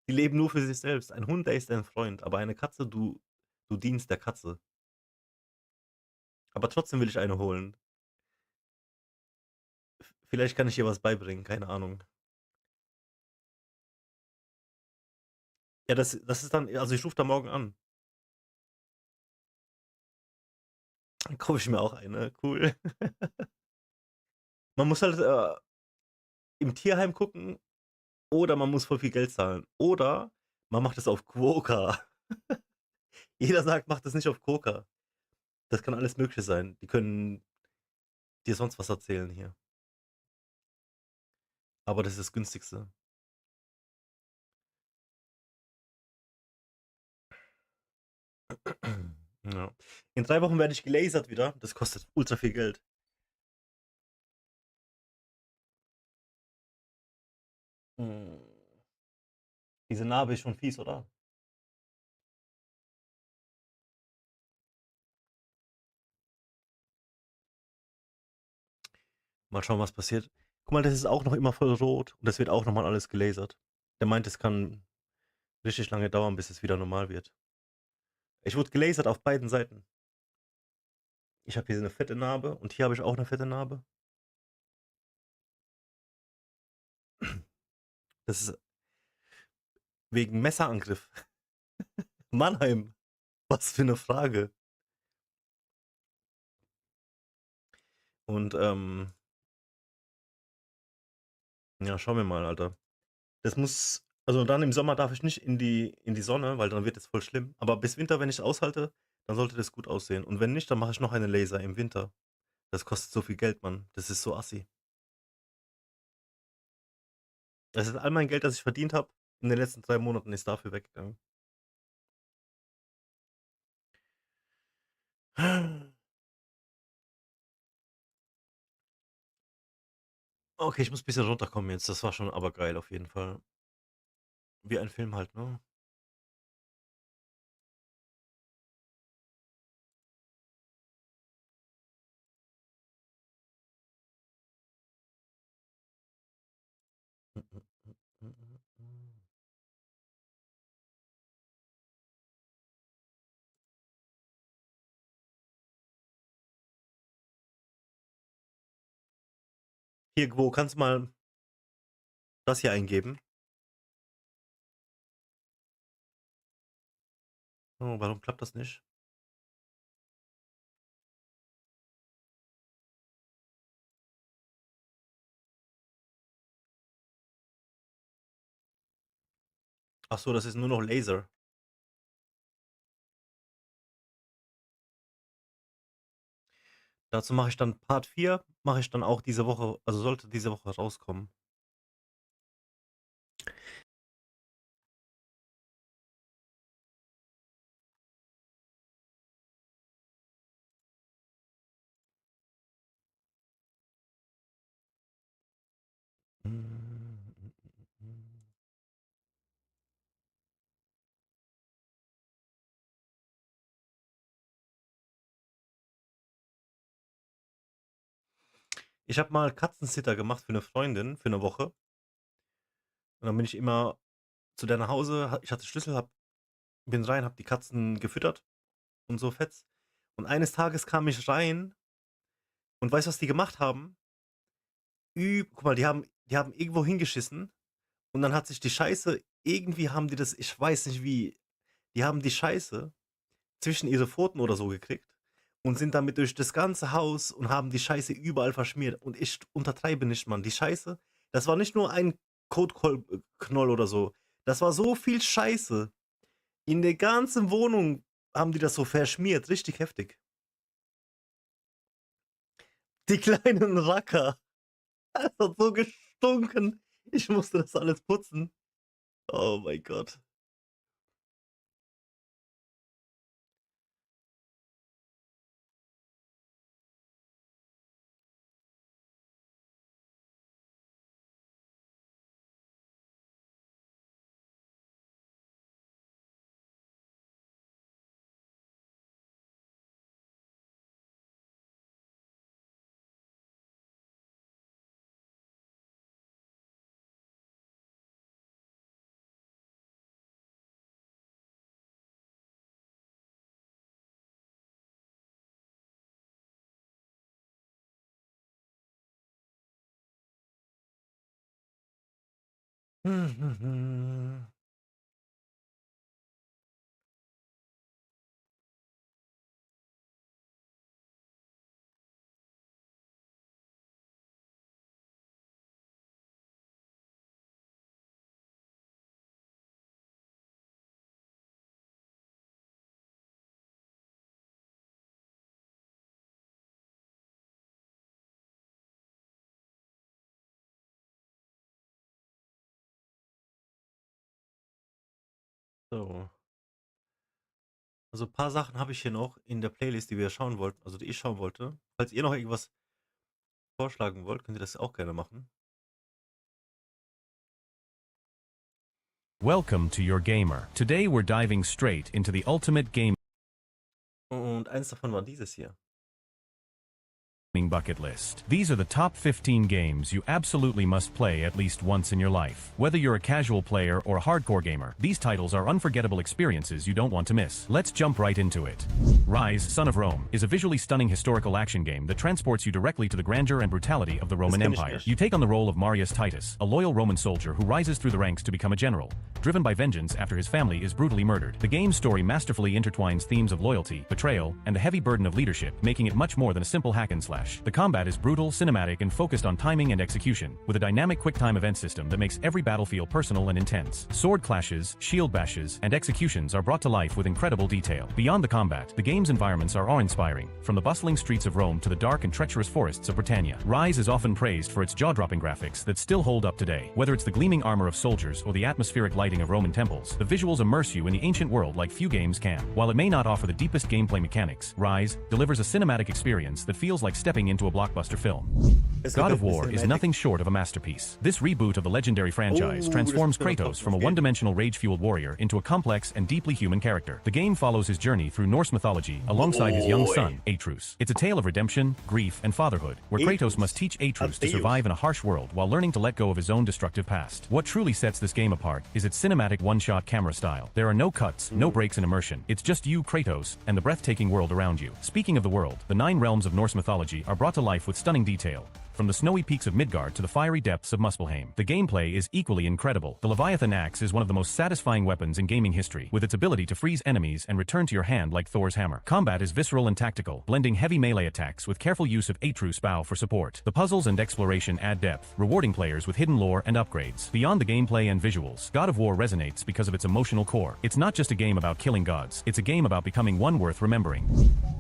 Die leben nur für sich selbst. Ein Hund, der ist dein Freund, aber eine Katze, du dienst der Katze. Aber trotzdem will ich eine holen. Vielleicht kann ich ihr was beibringen, keine Ahnung. Ja, das ist dann, also ich rufe da morgen an. Dann kaufe ich mir auch eine, cool. Man muss halt im Tierheim gucken oder man muss voll viel Geld zahlen. Oder man macht es auf Quokka. Jeder sagt, macht das nicht auf Quokka. Das kann alles Mögliche sein. Die können dir sonst was erzählen hier. Aber das ist das günstigste. Ja. In 3 Wochen werde ich gelasert wieder. Das kostet ultra viel Geld. Hm. Diese Narbe ist schon fies, oder? Mal schauen, was passiert. Guck mal, das ist auch noch immer voll rot und das wird auch nochmal alles gelasert. Der meint, es kann richtig lange dauern, bis es wieder normal wird. Ich wurde gelasert auf beiden Seiten. Ich habe hier eine fette Narbe und hier habe ich auch eine fette Narbe. Das ist wegen Messerangriff. Mannheim. Was für eine Frage. Und ja, schauen wir mal, Alter. Das muss, also dann im Sommer darf ich nicht in die Sonne, weil dann wird es voll schlimm. Aber bis Winter, wenn ich es aushalte, dann sollte das gut aussehen. Und wenn nicht, dann mache ich noch eine Laser im Winter. Das kostet so viel Geld, Mann. Das ist so assi. Das ist all mein Geld, das ich verdient habe, in den letzten 3 Monaten ist dafür weggegangen. Okay, ich muss ein bisschen runterkommen jetzt. Das war schon aber geil auf jeden Fall. Wie ein Film halt, ne? Hier, Gwo, kannst du mal das hier eingeben? Oh, warum klappt das nicht? Ach so, das ist nur noch Laser. Dazu mache ich dann Part 4, mache ich dann auch diese Woche, also sollte diese Woche rauskommen. Ich habe mal Katzensitter gemacht für eine Freundin, für eine Woche. Und dann bin ich immer zu der nach Hause, ich hatte Schlüssel, bin rein, habe die Katzen gefüttert und so Fetz. Und eines Tages kam ich rein und weißt du, was die gemacht haben? Guck mal, die haben irgendwo hingeschissen Und dann hat sich die Scheiße, irgendwie haben die das, ich weiß nicht wie, die haben die Scheiße zwischen ihre Pfoten oder so gekriegt und sind damit durch das ganze Haus und haben die Scheiße überall verschmiert. Und ich untertreibe nicht, Mann. Die Scheiße, das war nicht nur ein Kotknoll oder so. Das war so viel Scheiße. In der ganzen Wohnung haben die das so verschmiert. Richtig heftig. Die kleinen Racker. Das hat so gestunken. Ich musste das alles putzen. Oh mein Gott. So. Also ein paar Sachen habe ich hier noch in der Playlist, die wir schauen wollten, also die ich schauen wollte. Falls ihr noch irgendwas vorschlagen wollt, könnt ihr das auch gerne machen. Welcome to your gamer. Today we're diving straight into the ultimate gaming Und eins davon war dieses hier. bucket list. These are the top 15 games you absolutely must play at least once in your life. Whether you're a casual player or a hardcore gamer, these titles are unforgettable experiences you don't want to miss. Let's jump right into it. Rise, Son of Rome, is a visually stunning historical action game that transports you directly to the grandeur and brutality of the Roman Empire. You take on the role of Marius Titus, a loyal Roman soldier who rises through the ranks to become a general, driven by vengeance after his family is brutally murdered. The game's story masterfully intertwines themes of loyalty, betrayal, and the heavy burden of leadership, making it much more than a simple hack and slash. The combat is brutal, cinematic, and focused on timing and execution, with a dynamic quick-time event system that makes every battle feel personal and intense. Sword clashes, shield bashes, and executions are brought to life with incredible detail. Beyond the combat, the game's environments are awe-inspiring, from the bustling streets of Rome to the dark and treacherous forests of Britannia. Rise is often praised for its jaw-dropping graphics that still hold up today. Whether it's the gleaming armor of soldiers or the atmospheric lighting of Roman temples, the visuals immerse you in the ancient world like few games can. While it may not offer the deepest gameplay mechanics, Rise delivers a cinematic experience that feels like stepping into a blockbuster film. God of War is nothing short of a masterpiece. This reboot of the legendary franchise transforms Kratos from a one-dimensional rage-fueled warrior into a complex and deeply human character. The game follows his journey through Norse mythology alongside his young son, Atreus. It's a tale of redemption, grief, and fatherhood, where Kratos must teach Atreus to survive in a harsh world while learning to let go of his own destructive past. What truly sets this game apart is its cinematic one-shot camera style. There are no cuts, no breaks in immersion. It's just you, Kratos, and the breathtaking world around you. Speaking of the world, the 9 realms of Norse mythology are brought to life with stunning detail. From the snowy peaks of Midgard to the fiery depths of Muspelheim, the gameplay is equally incredible. The Leviathan axe is one of the most satisfying weapons in gaming history, with its ability to freeze enemies and return to your hand like Thor's hammer. Combat is visceral and tactical, blending heavy melee attacks with careful use of Atreus' bow for support. The puzzles and exploration add depth, rewarding players with hidden lore and upgrades. Beyond the gameplay and visuals, God of War resonates because of its emotional core. It's not just a game about killing gods, it's a game about becoming one worth remembering.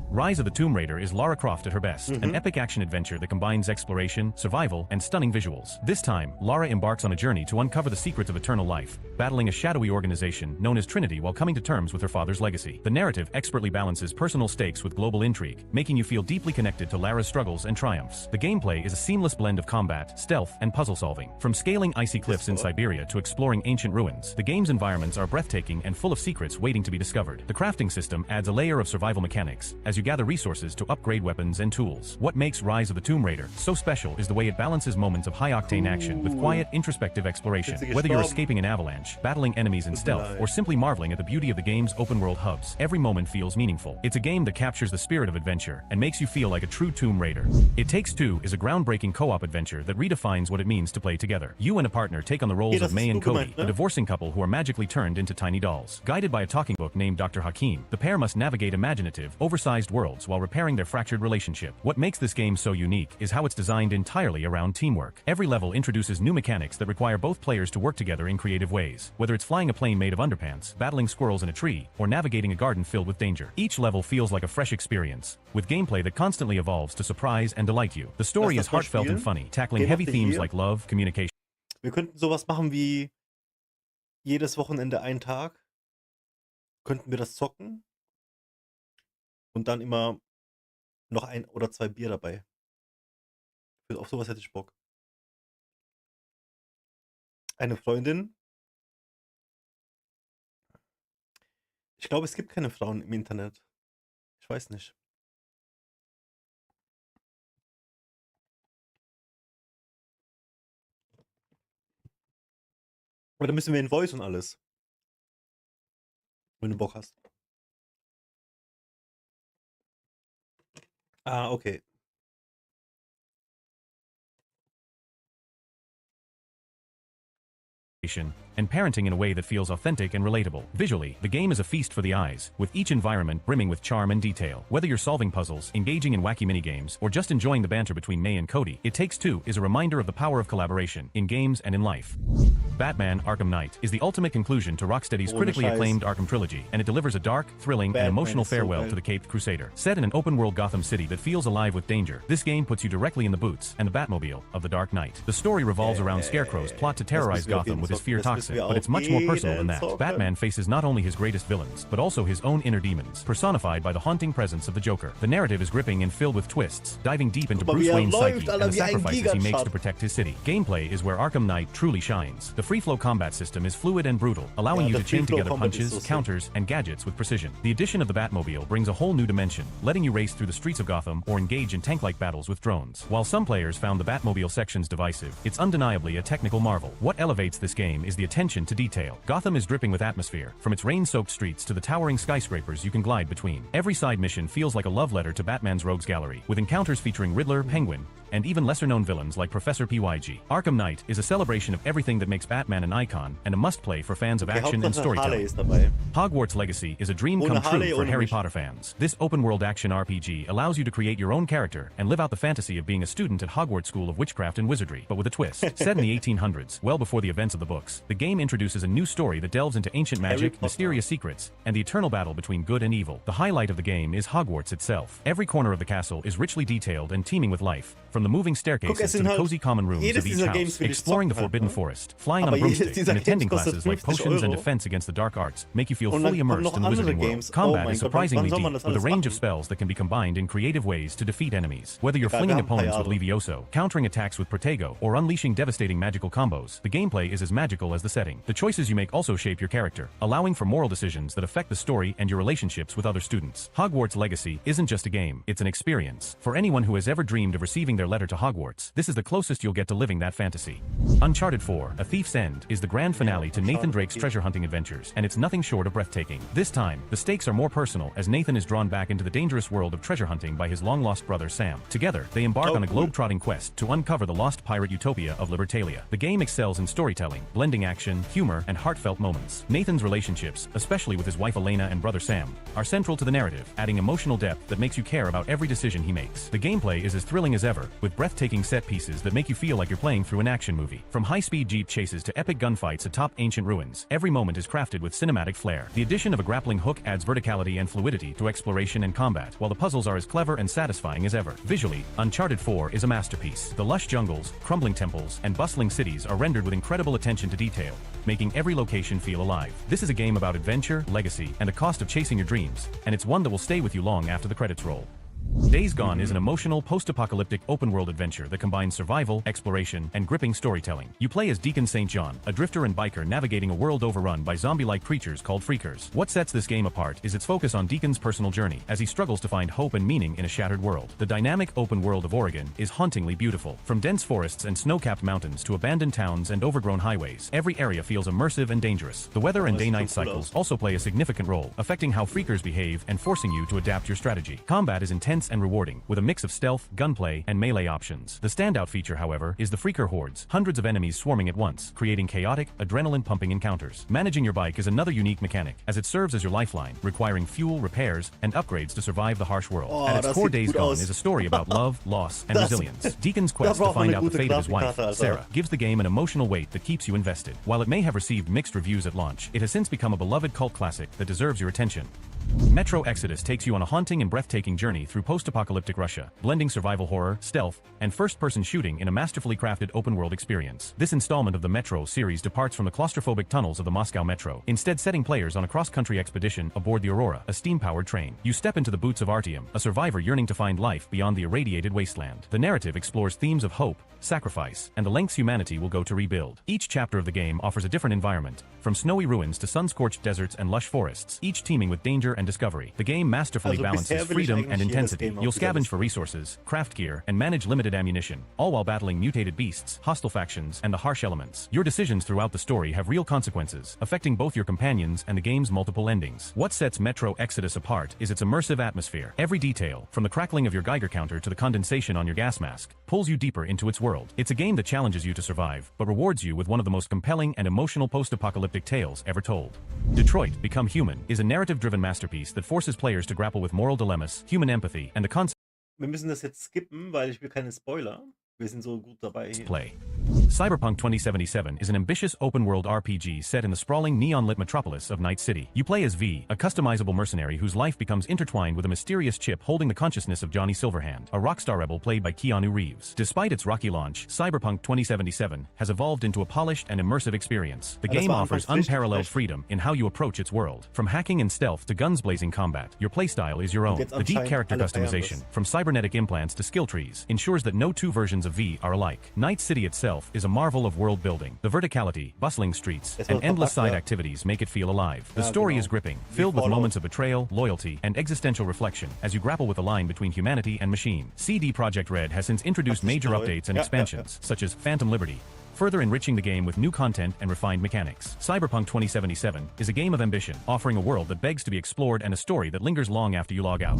Rise of the Tomb Raider is Lara Croft at her best, an epic action-adventure that combines exploration, survival, and stunning visuals. This time, Lara embarks on a journey to uncover the secrets of eternal life, battling a shadowy organization known as Trinity while coming to terms with her father's legacy. The narrative expertly balances personal stakes with global intrigue, making you feel deeply connected to Lara's struggles and triumphs. The gameplay is a seamless blend of combat, stealth, and puzzle-solving. From scaling icy cliffs in Siberia to exploring ancient ruins, the game's environments are breathtaking and full of secrets waiting to be discovered. The crafting system adds a layer of survival mechanics, as you gather resources to upgrade weapons and tools. What makes Rise of the Tomb Raider so special special is the way it balances moments of high-octane action with quiet, introspective exploration. Whether you're escaping an avalanche, battling enemies in stealth, or simply marveling at the beauty of the game's open-world hubs, every moment feels meaningful. It's a game that captures the spirit of adventure and makes you feel like a true Tomb Raider. It Takes Two is a groundbreaking co-op adventure that redefines what it means to play together. You and a partner take on the roles of May and Cody, a divorcing couple who are magically turned into tiny dolls. Guided by a talking book named Dr. Hakim, the pair must navigate imaginative, oversized worlds while repairing their fractured relationship. What makes this game so unique is how it's designed entirely around teamwork. Every level introduces new mechanics that require both players to work together in creative ways. Whether it's flying a plane made of underpants, battling squirrels in a tree, or navigating a garden filled with danger, each level feels like a fresh experience, with gameplay that constantly evolves to surprise and delight you. The story is heartfelt and funny, tackling heavy themes like love, communication. Wir könnten sowas machen wie jedes Wochenende einen Tag. Könnten wir das zocken? Und dann immer noch 1 oder 2 Bier dabei. Auf sowas hätte ich Bock. Eine Freundin. Ich glaube, es gibt keine Frauen im Internet. Ich weiß nicht. Aber dann müssen wir in Voice und alles. Wenn du Bock hast. Ah, okay. And parenting in a way that feels authentic and relatable. Visually, the game is a feast for the eyes, with each environment brimming with charm and detail. Whether you're solving puzzles, engaging in wacky minigames, or just enjoying the banter between May and Cody, It Takes Two is a reminder of the power of collaboration, in games and in life. Batman: Arkham Knight is the ultimate conclusion to Rocksteady's critically acclaimed Arkham trilogy, and it delivers a dark, thrilling, and emotional farewell to the Caped Crusader. Set in an open-world Gotham City that feels alive with danger, this game puts you directly in the boots and the Batmobile of the Dark Knight. The story revolves around Scarecrow's plot to terrorize Gotham with his fear toxin, but it's much more personal than that. Batman faces not only his greatest villains, but also his own inner demons, personified by the haunting presence of the Joker. The narrative is gripping and filled with twists, diving deep into Bruce Wayne's psyche and the sacrifices he makes to protect his city. Gameplay is where Arkham Knight truly shines. The free-flow combat system is fluid and brutal, allowing you to chain together punches, counters, and gadgets with precision. The addition of the Batmobile brings a whole new dimension, letting you race through the streets of Gotham or engage in tank-like battles with drones. While some players found the Batmobile sections divisive, it's undeniably a technical marvel. What elevates this game is the attention to detail. Gotham is dripping with atmosphere, from its rain-soaked streets to the towering skyscrapers you can glide between. Every side mission feels like a love letter to Batman's rogues gallery, with encounters featuring Riddler, Penguin, and even lesser-known villains like Professor PYG. Arkham Knight is a celebration of everything that makes Batman an icon and a must-play for fans of action and storytelling. Hogwarts Legacy is a dream come true for Harry Potter fans. This open-world action RPG allows you to create your own character and live out the fantasy of being a student at Hogwarts School of Witchcraft and Wizardry, but with a twist. Set in the 1800s, well before the events of the books, the game introduces a new story that delves into ancient magic, mysterious secrets, and the eternal battle between good and evil. The highlight of the game is Hogwarts itself. Every corner of the castle is richly detailed and teeming with life, from the moving staircases to the cozy common rooms of each house, exploring the Forbidden Forest, flying on a broomstick, and attending classes like potions and defense against the dark arts make you feel fully immersed in the wizarding world. Combat is surprisingly deep, with a range of spells that can be combined in creative ways to defeat enemies. Whether you're flinging opponents with Levioso, countering attacks with Protego, or unleashing devastating magical combos, the gameplay is as magical as the setting. The choices you make also shape your character, allowing for moral decisions that affect the story and your relationships with other students. Hogwarts Legacy isn't just a game, it's an experience. For anyone who has ever dreamed of receiving their letter to Hogwarts, this is the closest you'll get to living that fantasy. Uncharted 4: A Thief's End is the grand finale to Nathan Drake's treasure hunting adventures, and it's nothing short of breathtaking. This time, the stakes are more personal as Nathan is drawn back into the dangerous world of treasure hunting by his long-lost brother Sam. Together, they embark on a globe-trotting quest to uncover the lost pirate utopia of Libertalia. The game excels in storytelling, blending action, humor, and heartfelt moments. Nathan's relationships, especially with his wife Elena and brother Sam, are central to the narrative, adding emotional depth that makes you care about every decision he makes. The gameplay is as thrilling as ever, with breathtaking set pieces that make you feel like you're playing through an action movie. From high-speed jeep chases to epic gunfights atop ancient ruins, every moment is crafted with cinematic flair. The addition of a grappling hook adds verticality and fluidity to exploration and combat, while the puzzles are as clever and satisfying as ever. Visually, Uncharted 4 is a masterpiece. The lush jungles, crumbling temples, and bustling cities are rendered with incredible attention to detail, making every location feel alive. This is a game about adventure, legacy, and the cost of chasing your dreams, and it's one that will stay with you long after the credits roll. Days Gone is an emotional, post-apocalyptic open-world adventure that combines survival, exploration, and gripping storytelling. You play as Deacon St. John, a drifter and biker navigating a world overrun by zombie-like creatures called freakers. What sets this game apart is its focus on Deacon's personal journey, as he struggles to find hope and meaning in a shattered world. The dynamic open world of Oregon is hauntingly beautiful. From dense forests and snow-capped mountains to abandoned towns and overgrown highways, every area feels immersive and dangerous. The weather and day-night cycles also play a significant role, affecting how freakers behave and forcing you to adapt your strategy. Combat is intense and rewarding, with a mix of stealth, gunplay, and melee options. The standout feature, however, is the freaker hordes, hundreds of enemies swarming at once, creating chaotic, adrenaline-pumping encounters. Managing your bike is another unique mechanic, as it serves as your lifeline, requiring fuel, repairs, and upgrades to survive the harsh world. At its core, Days Gone is a story about love, loss, and resilience. Deacon's quest to find out the fate of his wife, Sarah, gives the game an emotional weight that keeps you invested. While it may have received mixed reviews at launch, it has since become a beloved cult classic that deserves your attention. Metro Exodus takes you on a haunting and breathtaking journey through post-apocalyptic Russia, blending survival horror, stealth, and first-person shooting in a masterfully crafted open-world experience. This installment of the Metro series departs from the claustrophobic tunnels of the Moscow Metro, instead setting players on a cross-country expedition aboard the Aurora, a steam-powered train. You step into the boots of Artyom, a survivor yearning to find life beyond the irradiated wasteland. The narrative explores themes of hope, sacrifice, and the lengths humanity will go to rebuild. Each chapter of the game offers a different environment, from snowy ruins to sun-scorched deserts and lush forests, each teeming with danger and discovery. The game masterfully balances freedom and intensity. You'll scavenge for resources, craft gear, and manage limited ammunition, all while battling mutated beasts, hostile factions, and the harsh elements. Your decisions throughout the story have real consequences, affecting both your companions and the game's multiple endings. What sets Metro Exodus apart is its immersive atmosphere. Every detail, from the crackling of your Geiger counter to the condensation on your gas mask, pulls you deeper into its world. It's a game that challenges you to survive, but rewards you with one of the most compelling and emotional post-apocalyptic tales ever told. Detroit: Become Human is a narrative-driven masterpiece that forces players to grapple with moral dilemmas, human empathy, and the concept. Wir müssen das jetzt skippen, weil ich will keine Spoiler. Wir sind so gut dabei. Play. Cyberpunk 2077 is an ambitious open-world RPG set in the sprawling neon-lit metropolis of Night City. You play as V, a customizable mercenary whose life becomes intertwined with a mysterious chip holding the consciousness of Johnny Silverhand, a rockstar rebel played by Keanu Reeves. Despite its rocky launch, Cyberpunk 2077 has evolved into a polished and immersive experience. The game offers unparalleled freedom in how you approach its world. From hacking and stealth to guns-blazing combat, your playstyle is your own. The deep character customization, from cybernetic implants to skill trees, ensures that no two versions of V are alike. Night City itself is a marvel of world building. The verticality, bustling streets, and endless side activities make it feel alive. The story is gripping, filled with moments of betrayal, loyalty, and existential reflection as you grapple with the line between humanity and machine. CD Projekt Red has since introduced major updates and expansions, such as Phantom Liberty, further enriching the game with new content and refined mechanics. Cyberpunk 2077 is a game of ambition, offering a world that begs to be explored and a story that lingers long after you log out.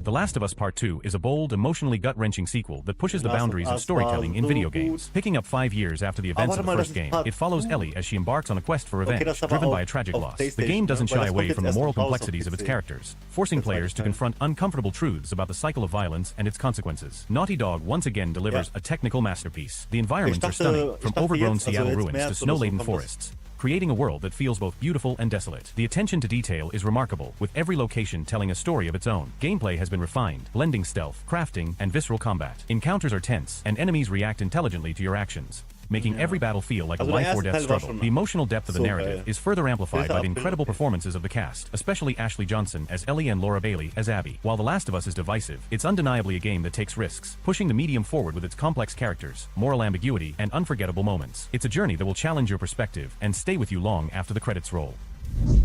The Last of Us Part 2 is a bold, emotionally gut-wrenching sequel that pushes the boundaries of storytelling in video games. Picking up 5 years after the events of the first game, it follows Ellie as she embarks on a quest for revenge, driven by a tragic loss. The game doesn't shy away from the moral complexities of its characters, forcing players to confront uncomfortable truths about the cycle of violence and its consequences. Naughty Dog once again delivers a technical masterpiece. The environments are stunning, from overgrown Seattle ruins to snow-laden forests, creating a world that feels both beautiful and desolate. The attention to detail is remarkable, with every location telling a story of its own. Gameplay has been refined, blending stealth, crafting, and visceral combat. Encounters are tense, and enemies react intelligently to your actions, making every battle feel like a life-or-death struggle. The emotional depth of the narrative is further amplified by the incredible performances of the cast, especially Ashley Johnson as Ellie and Laura Bailey as Abby. While The Last of Us is divisive, it's undeniably a game that takes risks, pushing the medium forward with its complex characters, moral ambiguity, and unforgettable moments. It's a journey that will challenge your perspective and stay with you long after the credits roll.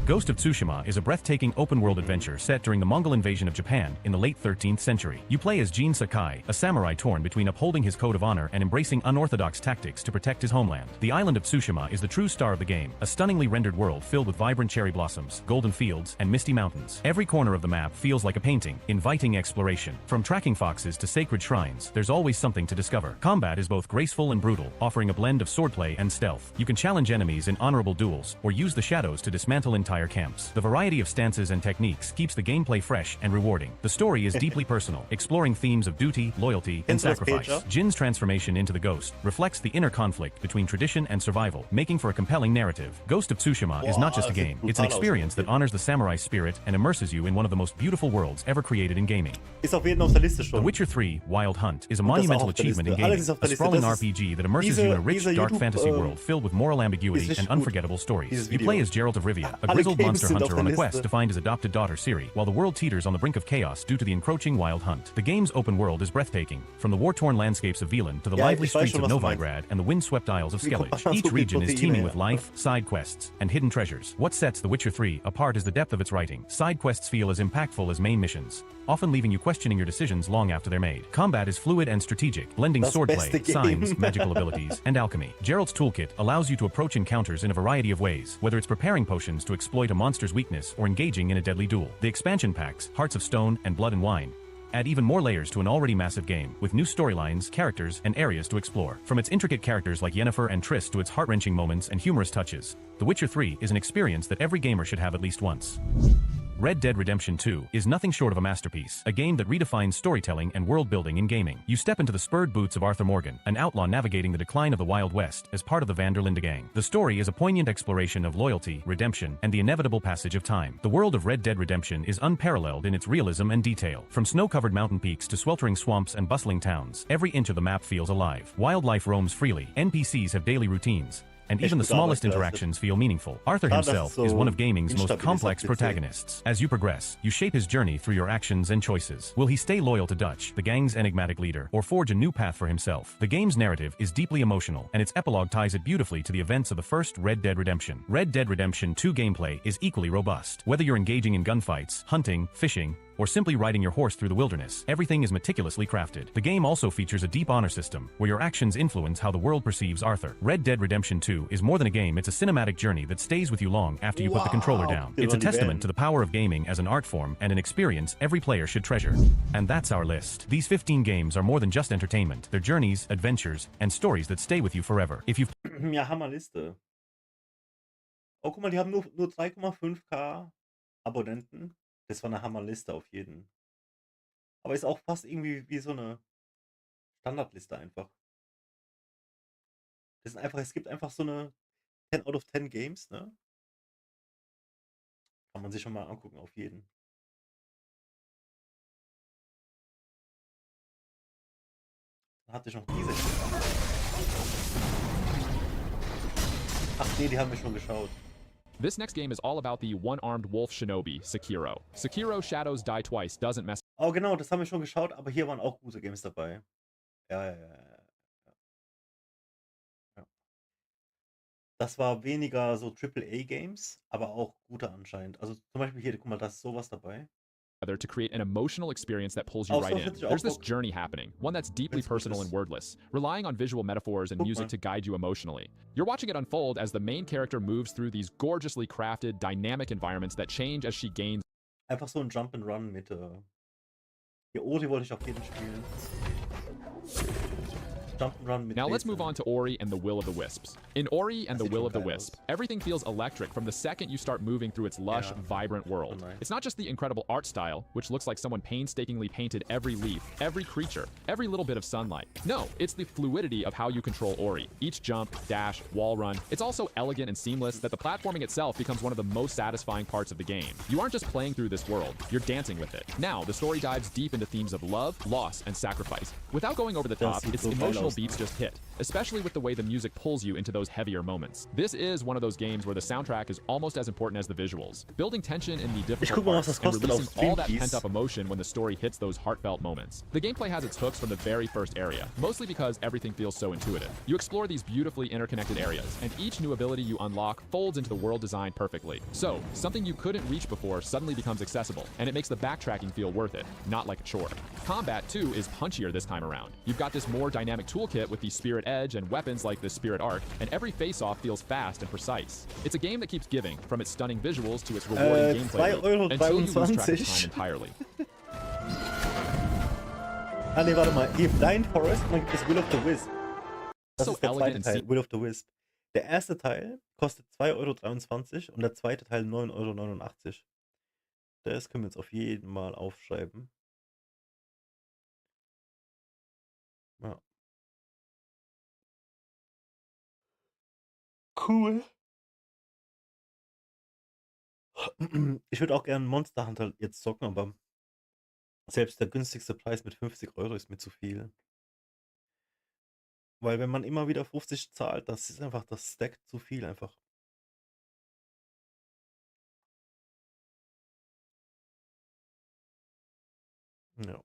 Ghost of Tsushima is a breathtaking open-world adventure set during the Mongol invasion of Japan in the late 13th century. You play as Jin Sakai, a samurai torn between upholding his code of honor and embracing unorthodox tactics to protect his homeland. The island of Tsushima is the true star of the game, a stunningly rendered world filled with vibrant cherry blossoms, golden fields, and misty mountains. Every corner of the map feels like a painting, inviting exploration. From tracking foxes to sacred shrines, there's always something to discover. Combat is both graceful and brutal, offering a blend of swordplay and stealth. You can challenge enemies in honorable duels, or use the shadows to dismantle entire camps. The variety of stances and techniques keeps the gameplay fresh and rewarding. The story is deeply personal, exploring themes of duty, loyalty, and sacrifice. Jin's transformation into the Ghost reflects the inner conflict between tradition and survival, making for a compelling narrative. Ghost of Tsushima is not just a game, it's an experience that honors the samurai spirit and immerses you in one of the most beautiful worlds ever created in gaming. The Witcher 3: Wild Hunt is a monumental achievement in gaming, a sprawling RPG that immerses you in a rich, dark fantasy world filled with moral ambiguity and unforgettable stories. You play as Geralt of Rivia, Utopia. A Alle grizzled Games monster sind auf hunter der on a Liste. quest to find his adopted daughter Ciri, while the world teeters on the brink of chaos due to the encroaching wild hunt. The game's open world is breathtaking, from the war-torn landscapes of Wieland to the Ja, lively ich weiß streets schon, of was du meinst. Novigrad and the wind-swept isles of Wie kommt Skellige. man an Each so viel region is Proteine teeming her? with life, side quests, and hidden treasures. What sets The Witcher 3 apart is the depth of its writing. Side quests feel as impactful as main missions, often leaving you questioning your decisions long after they're made. Combat is fluid and strategic, blending Das swordplay, beste Game. signs, magical abilities, and alchemy. Geralt's toolkit allows you to approach encounters in a variety of ways, whether it's preparing potions to exploit a monster's weakness or engaging in a deadly duel. The expansion packs, Hearts of Stone and Blood and Wine, add even more layers to an already massive game, with new storylines, characters, and areas to explore. From its intricate characters like Yennefer and Triss to its heart-wrenching moments and humorous touches, The Witcher 3 is an experience that every gamer should have at least once. Red Dead Redemption 2 is nothing short of a masterpiece, a game that redefines storytelling and world-building in gaming. You step into the spurred boots of Arthur Morgan, an outlaw navigating the decline of the Wild West as part of the Van der Linde gang. The story is a poignant exploration of loyalty, redemption, and the inevitable passage of time. The world of Red Dead Redemption is unparalleled in its realism and detail. From snow-covered mountain peaks to sweltering swamps and bustling towns, every inch of the map feels alive. Wildlife roams freely, NPCs have daily routines, and even the smallest interactions feel meaningful. Arthur himself is one of gaming's most complex protagonists. As you progress, you shape his journey through your actions and choices. Will he stay loyal to Dutch, the gang's enigmatic leader, or forge a new path for himself? The game's narrative is deeply emotional, and its epilogue ties it beautifully to the events of the first Red Dead Redemption. Red Dead Redemption 2 gameplay is equally robust. Whether you're engaging in gunfights, hunting, fishing, or simply riding your horse through the wilderness, everything is meticulously crafted. The game also features a deep honor system, where your actions influence how the world perceives Arthur. Red Dead Redemption 2 is more than a game, it's a cinematic journey that stays with you long after you put the controller down. It's a testament to the power of gaming as an art form and an experience every player should treasure. And that's our list. These 15 games are more than just entertainment. They're journeys, adventures, and stories that stay with you forever. If you've Ja, Hammerliste. Oh, guck mal, die haben nur 3,5k Abonnenten. Das war eine Hammerliste auf jeden. Aber ist auch fast irgendwie wie so eine Standardliste einfach. Das sind einfach, es gibt einfach so eine 10 out of 10 Games, ne? Kann man sich schon mal angucken, auf jeden. Dann hatte ich noch diese. Ach nee, die haben wir schon geschaut. This next game is all about the one-armed wolf shinobi, Sekiro. Sekiro Shadows Die Twice doesn't mess. Oh genau, das haben wir schon geschaut, aber hier waren auch gute Games dabei. Ja. Das war weniger so AAA-Games, aber auch gute anscheinend. Also zum Beispiel hier, guck mal, da ist sowas dabei. To create an emotional experience that pulls you right in. There's this journey happening, one that's deeply personal and wordless, relying on visual metaphors and music to guide you emotionally. You're watching it unfold as the main character moves through these gorgeously crafted, dynamic environments that change as she gains. Einfach so ein Jump and Run mit hier Ori wollte ich auf jeden spielen. Now let's move on to Ori and the Will of the Wisps. In Ori and the Will of the Wisp, everything feels electric from the second you start moving through its lush, vibrant world. It's not just the incredible art style, which looks like someone painstakingly painted every leaf, every creature, every little bit of sunlight. No, it's the fluidity of how you control Ori. Each jump, dash, wall run, it's also elegant and seamless that the platforming itself becomes one of the most satisfying parts of the game. You aren't just playing through this world, you're dancing with it. Now, the story dives deep into themes of love, loss, and sacrifice. Without going over the top, its emotional beats just hit, especially with the way the music pulls you into those heavier moments. This is one of those games where the soundtrack is almost as important as the visuals, building tension in the difficult parts and releasing all that pent-up emotion when the story hits those heartfelt moments. The gameplay has its hooks from the very first area, mostly because everything feels so intuitive. You explore these beautifully interconnected areas, and each new ability you unlock folds into the world design perfectly. So, something you couldn't reach before suddenly becomes accessible, and it makes the backtracking feel worth it, not like a chore. Combat, too, is punchier this time around. You've got this more dynamic toolkit with the Spirit Edge and weapons like the Spirit Arc, and every face-off feels fast and precise. It's a game that keeps giving, from its stunning visuals to its rewarding gameplay loop, until you lose track of time entirely. Ah ne, warte mal. Hier Blind Forest und dann gibt es Will of the Wisp. Das ist der zweite Teil, Will of the Wisp. Der erste Teil kostet 2,23 € und der zweite Teil 9,89 €. Das können wir jetzt auf jeden Mal aufschreiben. Ja. Cool. Ich würde auch gerne Monster Hunter jetzt zocken, aber selbst der günstigste Preis mit 50 € ist mir zu viel. Weil wenn man immer wieder 50 zahlt, das ist einfach, das stackt zu viel einfach. Ja.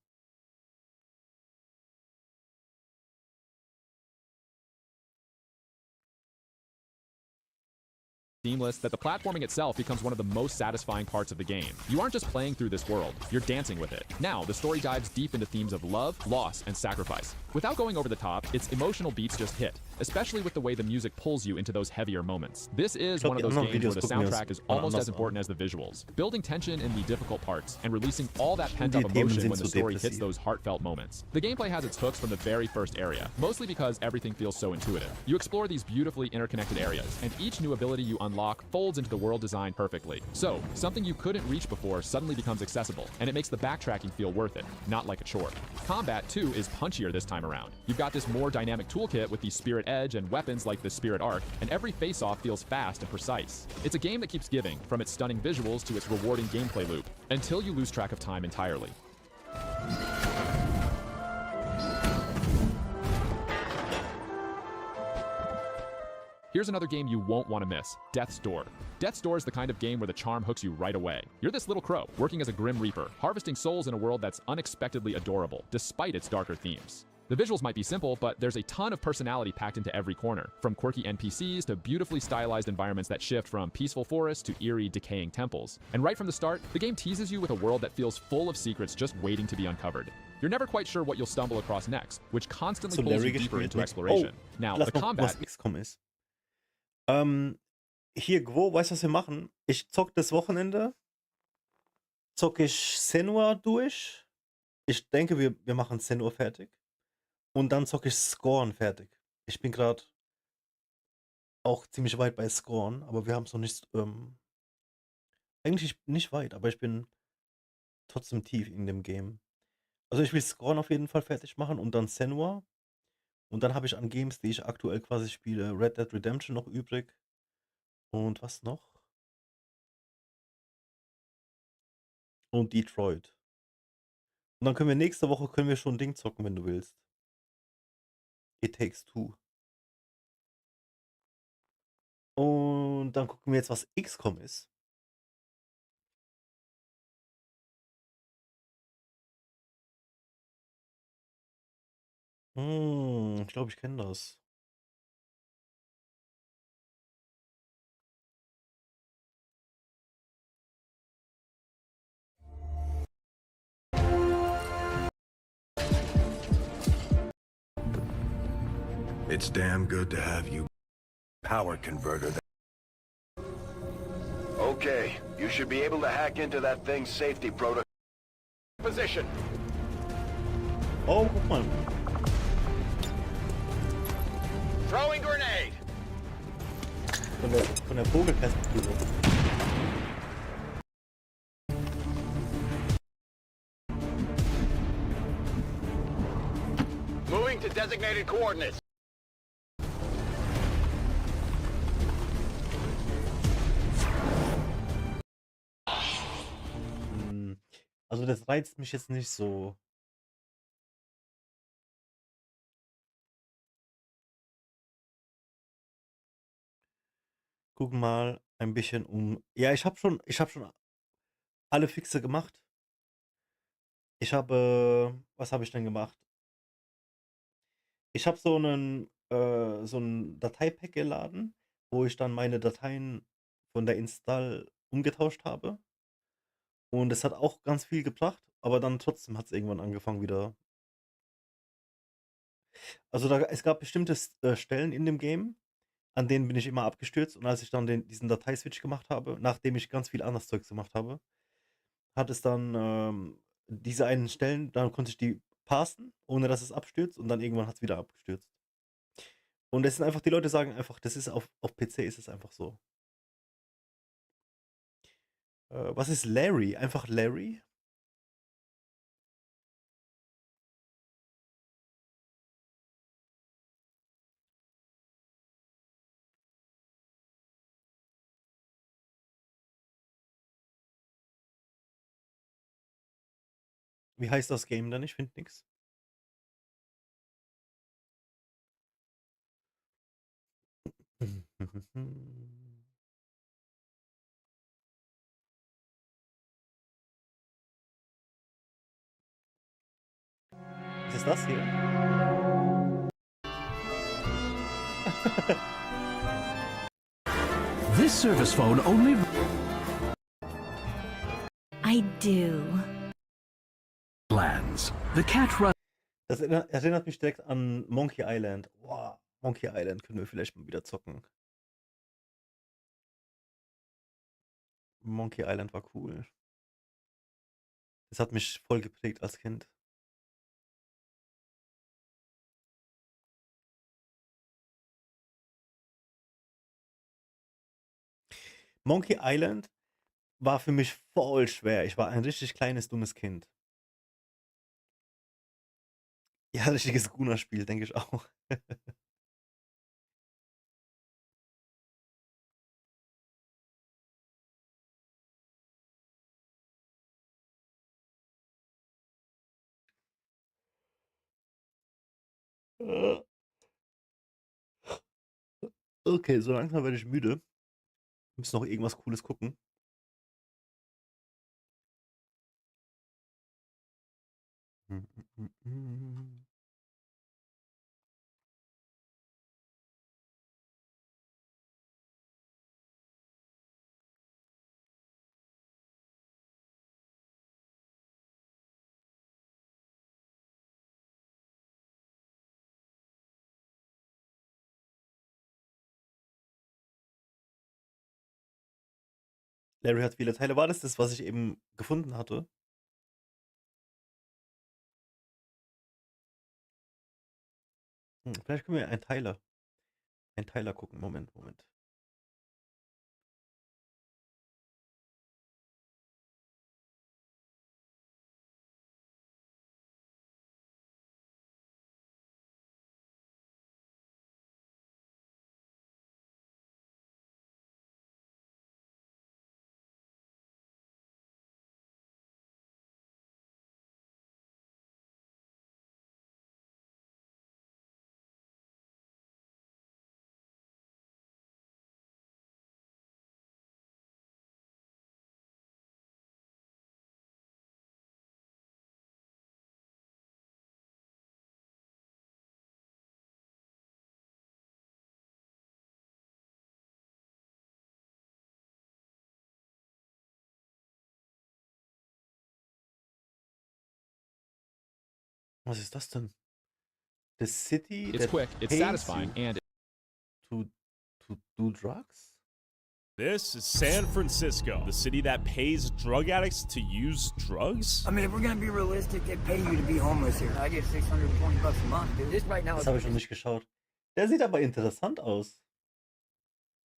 Seamless that the platforming itself becomes one of the most satisfying parts of the game. You aren't just playing through this world, you're dancing with it. Now, the story dives deep into themes of love, loss, and sacrifice. Without going over the top, its emotional beats just hit, especially with the way the music pulls you into those heavier moments. This is one of those games where the soundtrack is almost as important as the visuals, building tension in the difficult parts and releasing all that pent-up emotion when the story hits those heartfelt moments. The gameplay has its hooks from the very first area, mostly because everything feels so intuitive. You explore these beautifully interconnected areas, and each new ability you unlock folds into the world design perfectly. So, something you couldn't reach before suddenly becomes accessible, and it makes the backtracking feel worth it, not like a chore. Combat, too, is punchier this time around. You've got this more dynamic toolkit with the Spirit Edge and weapons like the Spirit Arc, and every face-off feels fast and precise. It's a game that keeps giving, from its stunning visuals to its rewarding gameplay loop, until you lose track of time entirely. Here's another game you won't want to miss, Death's Door. Death's Door is the kind of game where the charm hooks you right away. You're this little crow, working as a Grim Reaper, harvesting souls in a world that's unexpectedly adorable, despite its darker themes. The visuals might be simple, but there's a ton of personality packed into every corner, from quirky NPCs to beautifully stylized environments that shift from peaceful forests to eerie, decaying temples. And right from the start, the game teases you with a world that feels full of secrets just waiting to be uncovered. You're never quite sure what you'll stumble across next, which constantly pulls you deeper into exploration. Now, the combat... XCOM ist. Hier, Gwo, weißt du, was wir machen? Ich zock das Wochenende, zocke ich Senua durch. Ich denke, wir machen Senua fertig. Und dann zocke ich Scorn fertig. Ich bin gerade auch ziemlich weit bei Scorn, aber wir haben es noch nicht, eigentlich nicht weit, aber ich bin trotzdem tief in dem Game. Also ich will Scorn auf jeden Fall fertig machen und dann Senua. Und dann habe ich an Games, die ich aktuell quasi spiele, Red Dead Redemption noch übrig. Und was noch? Und Detroit. Und dann können wir nächste Woche schon ein Ding zocken, wenn du willst. It Takes Two. Und dann gucken wir jetzt, was XCOM ist. Ich glaube, ich kenne das. It's damn good to have you. Power converter. Okay, you should be able to hack into that thing's safety protocol. Position. Oh, guck mal. Throwing grenade. Von der Vogelperspektive. Moving to designated coordinates. Also das reizt mich jetzt nicht so. Guck mal ein bisschen um. Ja, ich habe schon alle Fixe gemacht. Was habe ich denn gemacht? Ich habe so ein Dateipack geladen, wo ich dann meine Dateien von der Install umgetauscht habe. Und es hat auch ganz viel gebracht, aber dann trotzdem hat es irgendwann angefangen wieder. Also es gab bestimmte Stellen in dem Game, an denen bin ich immer abgestürzt. Und als ich dann diesen Dateiswitch gemacht habe, nachdem ich ganz viel anderes Zeugs gemacht habe, hat es dann diese einen Stellen, dann konnte ich die parsen, ohne dass es abstürzt. Und dann irgendwann hat es wieder abgestürzt. Und es sind einfach, die Leute sagen einfach, das ist auf PC ist es einfach so. Was ist Larry? Einfach Larry? Wie heißt das Game dann? Ich finde nichts. Was ist das hier? This service phone only... I do. Lands. The cat run... Das erinnert mich direkt an Monkey Island. Wow, Monkey Island können wir vielleicht mal wieder zocken. Monkey Island war cool. Das hat mich voll geprägt als Kind. Monkey Island war für mich voll schwer. Ich war ein richtig kleines, dummes Kind. Ja, richtiges Guna-Spiel, denke ich auch. Okay, so langsam werde ich müde. Wir müssen noch irgendwas Cooles gucken. Larry hat viele Teile. War das das, was ich eben gefunden hatte? Vielleicht können wir einen Teiler gucken. Moment. Was ist das denn? The city It's that quick, it's pays satisfying, you and to do drugs? This is San Francisco, the city that pays drug addicts to use drugs? I mean, if we're gonna be realistic, they pay you to be homeless here. I get $620 a month, dude. This right now Das is... habe ich noch nicht geschaut. Der sieht aber interessant aus.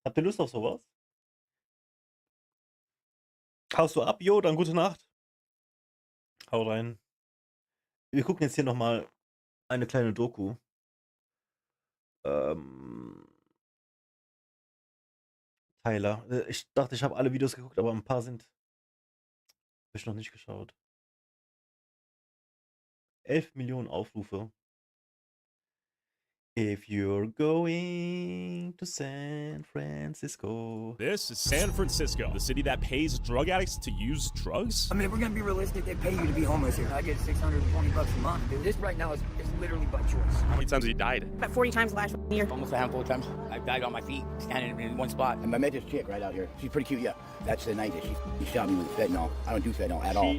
Habt ihr Lust auf sowas? Haust du ab? Jo, dann gute Nacht. Hau rein. Wir gucken jetzt hier nochmal eine kleine Doku. Tyler. Ich dachte, ich habe alle Videos geguckt, aber ein paar habe ich noch nicht geschaut. 11 Millionen Aufrufe. If you're going to San Francisco. This is San Francisco, the city that pays drug addicts to use drugs? I mean, if we're gonna be realistic, they pay you to be homeless here. I get $620 a month, dude. This right now is literally by choice. How many times have you died? About 40 times last year. Almost a handful of times. I've died on my feet, standing in one spot. And I met this chick right out here. She's pretty cute, yeah. That's the night that she shot me with fentanyl. I don't do fentanyl at all.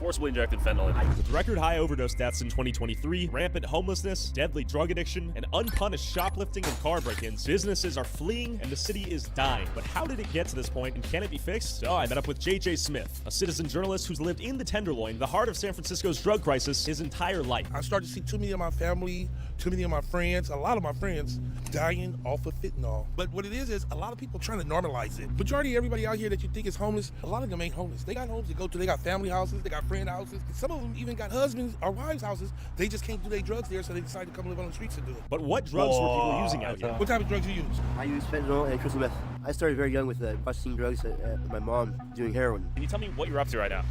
Forcibly injected fentanyl. With record high overdose deaths in 2023, rampant homelessness, deadly drug addiction, and unpunished shoplifting and car break-ins, businesses are fleeing and the city is dying. But how did it get to this point, and can it be fixed? So I met up with J.J. Smith, a citizen journalist who's lived in the Tenderloin, the heart of San Francisco's drug crisis, his entire life. I started to see too many of my family, too many of my friends, a lot of my friends dying off of fentanyl. But what it is a lot of people trying to normalize it. Majority of everybody out here that you think is homeless, a lot of them ain't homeless. They got homes to go to, they got family houses, they got friend houses. Some of them even got husbands or wives' houses. They just can't do their drugs there, so they decide to come live on the streets and do it. But what drugs were people using out here? What type of drugs you use? I use fentanyl and crystal meth. I started very young with busting drugs with my mom doing heroin. Can you tell me what you're up to right now?